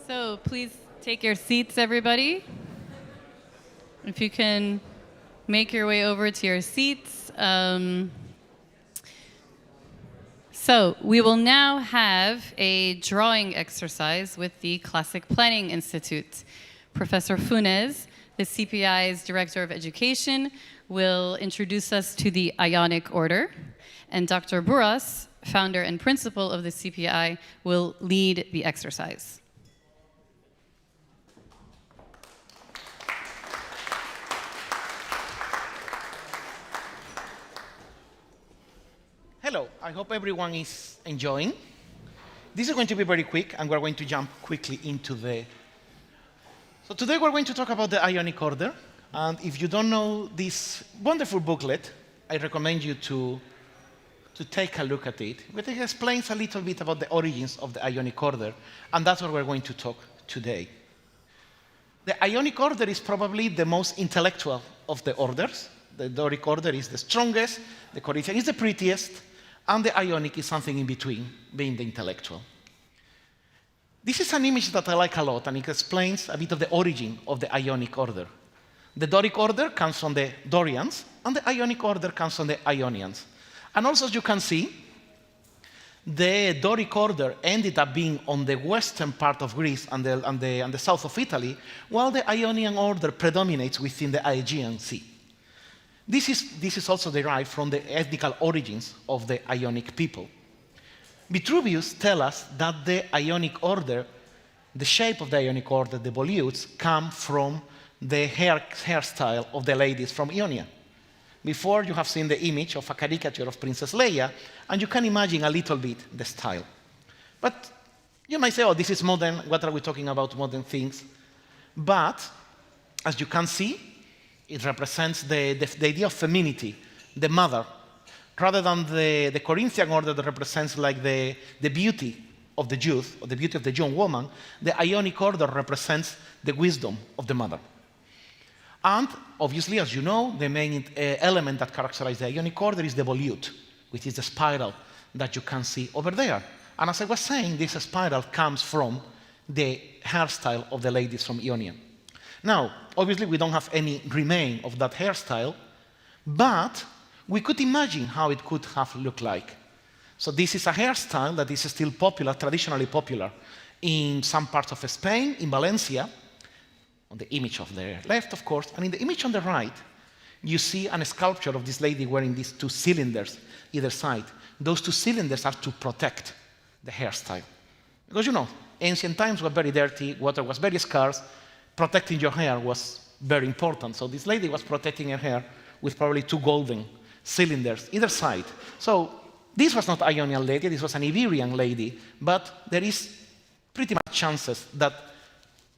So please take your seats, everybody. If you can make your way over to your seats. So we will now have a drawing exercise with the Classic Planning Institute. Professor Funes, the CPI's Director of Education, will introduce us to the Ionic order, and Dr. Buras, founder and principal of the CPI, will lead the exercise. Hello, I hope everyone is enjoying. This is going to be very quick, and we're going to jump quickly into the... So today we're going to talk about the Ionic order, and if you don't know this wonderful booklet, I recommend you to take a look at it. But it explains a little bit about the origins of the Ionic order, and that's what we're going to talk today. The Ionic order is probably the most intellectual of the orders. The Doric order is the strongest, the Corinthian is the prettiest, and the Ionic is something in between, being the intellectual. This is an image that I like a lot, and it explains a bit of the origin of the Ionic order. The Doric order comes from the Dorians, and the Ionic order comes from the Ionians. And also, as you can see, the Doric order ended up being on the western part of Greece and the south of Italy, while the Ionian order predominates within the Aegean Sea. This is also derived from the ethnical origins of the Ionic people. Vitruvius tells us that the Ionic order, the shape of the Ionic order, the volutes, come from the hairstyle of the ladies from Ionia. Before, you have seen the image of a caricature of Princess Leia, and you can imagine a little bit the style. But you might say, oh, this is modern, what are we talking about, modern things? But, as you can see, it represents the idea of femininity, the mother, rather than the Corinthian order that represents like the beauty of the youth, or the beauty of the young woman. The Ionic order represents the wisdom of the mother. And obviously, as you know, the main element that characterizes the Ionic order is the volute, which is the spiral that you can see over there. And as I was saying, this spiral comes from the hairstyle of the ladies from Ionia. Now, obviously, we don't have any remain of that hairstyle, but we could imagine how it could have looked like. So this is a hairstyle that is still popular, traditionally popular, in some parts of Spain, in Valencia, on the image of the left, of course, and in the image on the right, you see a sculpture of this lady wearing these two cylinders either side. Those two cylinders are to protect the hairstyle. Because, you know, ancient times were very dirty, water was very scarce, protecting your hair was very important. So this lady was protecting her hair with probably two golden cylinders either side. So this was not an Ionian lady, this was an Iberian lady, but there is pretty much chances that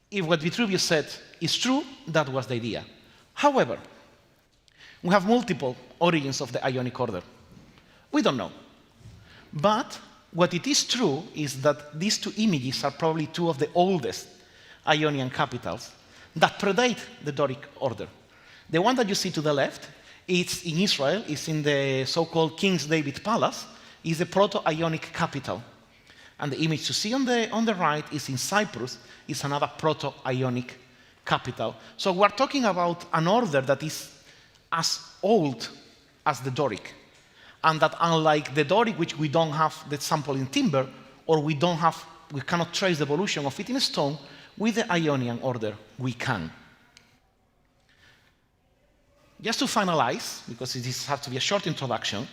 if what Vitruvius said is true, that was the idea. However, we have multiple origins of the Ionic order. We don't know. But what it is true is that these two images are probably two of the oldest Ionian capitals that predate the Doric order. The one that you see to the left, it's in Israel, it's in the so-called King David Palace, is the Proto-Ionic capital. And the image you see on the right is in Cyprus, it's another Proto-Ionic capital. So we're talking about an order that is as old as the Doric. And that unlike the Doric, which we don't have the sample in timber, or we cannot trace the evolution of it in stone, with the Ionian order, we can. Just to finalize, because this has to be a short introduction,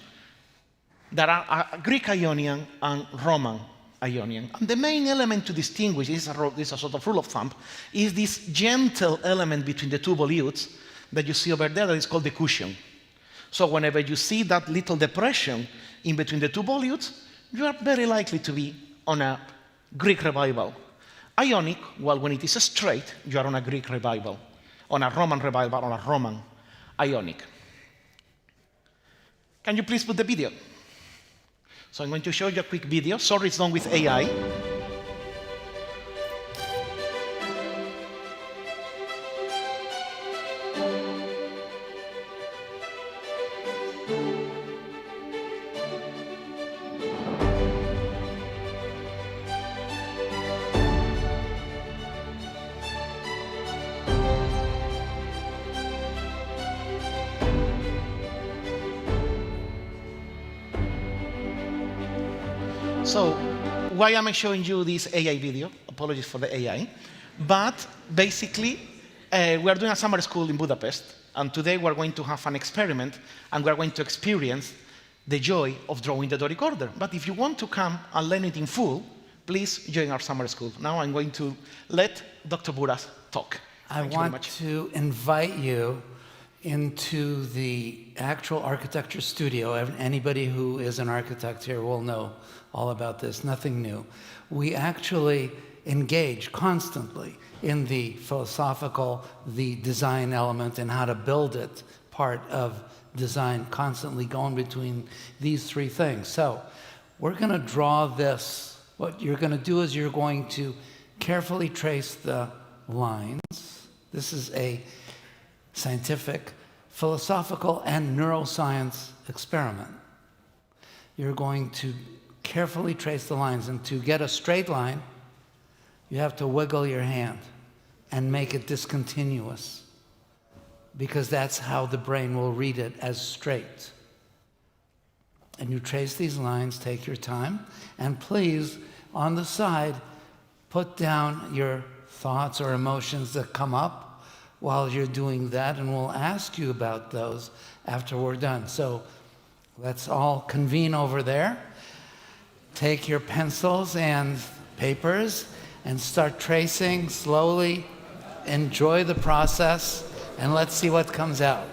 there are Greek Ionian and Roman Ionian. And the main element to distinguish, this is a sort of rule of thumb, is this gentle element between the two volutes that you see over there that is called the cushion. So whenever you see that little depression in between the two volutes, you are very likely to be on a Greek revival. Ionic, well, when it is straight, you are on a Greek revival, on a Roman revival, on a Roman Ionic. Can you please put the video? So I'm going to show you a quick video. Sorry, it's done with AI. So why am I showing you this AI video? Apologies for the AI. But basically, we are doing a summer school in Budapest, and today we're going to have an experiment, and we're going to experience the joy of drawing the Doric order. But if you want to come and learn it in full, please join our summer school. Now I'm going to let Dr. Buras talk. I want to invite you into the actual architecture studio. Anybody who is an architect here will know all about this, nothing new. We actually engage constantly in the philosophical, the design element, and how to build it, part of design, constantly going between these three things. So we're going to draw this. What you're going to do is you're going to carefully trace the lines. This is a scientific, philosophical, and neuroscience experiment. You're going to carefully trace the lines, and to get a straight line, you have to wiggle your hand and make it discontinuous, because that's how the brain will read it, as straight. And you trace these lines, take your time, and please, on the side, put down your thoughts or emotions that come up while you're doing that, and we'll ask you about those after we're done. So let's all convene over there. Take your pencils and papers and start tracing slowly. Enjoy the process, and let's see what comes out.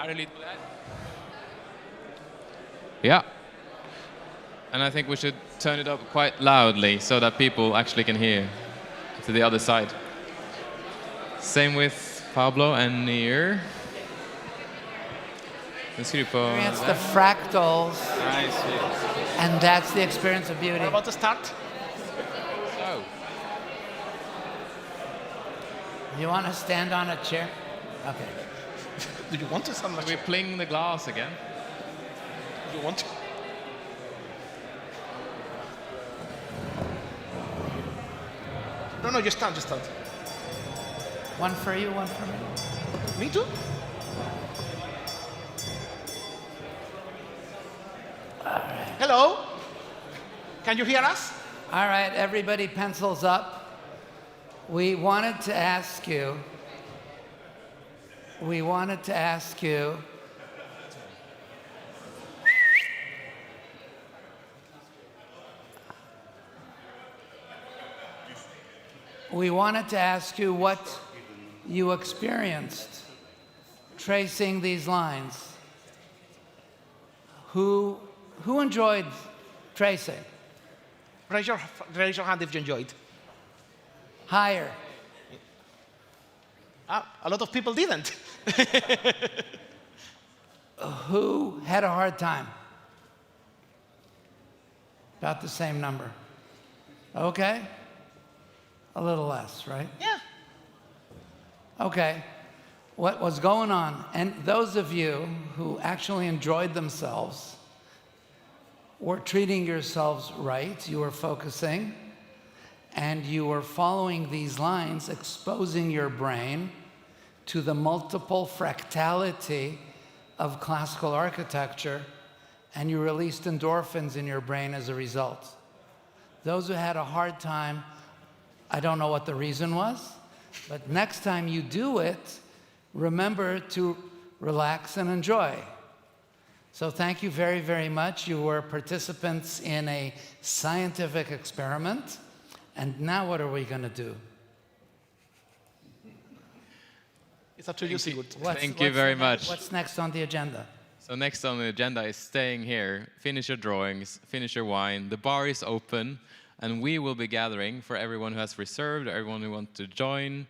How do you do that? Yeah. And I think we should turn it up quite loudly so that people actually can hear to the other side. Same with Pablo and Nir. Experience the fractals. And that's the experience of beauty. We're about to start. So. You want to stand on a chair? Okay. Do you want to stand on a chair? We pling the glass again. Do you want to? No, just stand, just stand. One for you, one for me. Me too? Hello? Can you hear us? All right, everybody pencils up. We wanted to ask you, we wanted to ask you what you experienced tracing these lines. Who enjoyed tracing? Raise your hand if you enjoyed. Higher. A lot of people didn't. Who had a hard time? About the same number. Okay. A little less, right? Yeah. Okay. What was going on? And those of you who actually enjoyed themselves were treating yourselves right. You were focusing, and you were following these lines, exposing your brain to the multiple fractality of classical architecture, and you released endorphins in your brain as a result. Those who had a hard time, I don't know what the reason was, but next time you do it, remember to relax and enjoy. So thank you very, very much. You were participants in a scientific experiment. And now what are we going to do? It's up to you, Sigurd. Thank you very much. What's next on the agenda? So next on the agenda is staying here, finish your drawings, finish your wine. The bar is open, and we will be gathering for everyone who has reserved, everyone who wants to join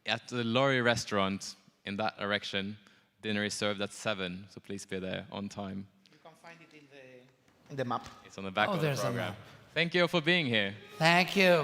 at the Lorry restaurant in that direction. Dinner is served at 7, so please be there on time. You can find it in the map. It's on the back of the there's a program. map. Thank you for being here. Thank you.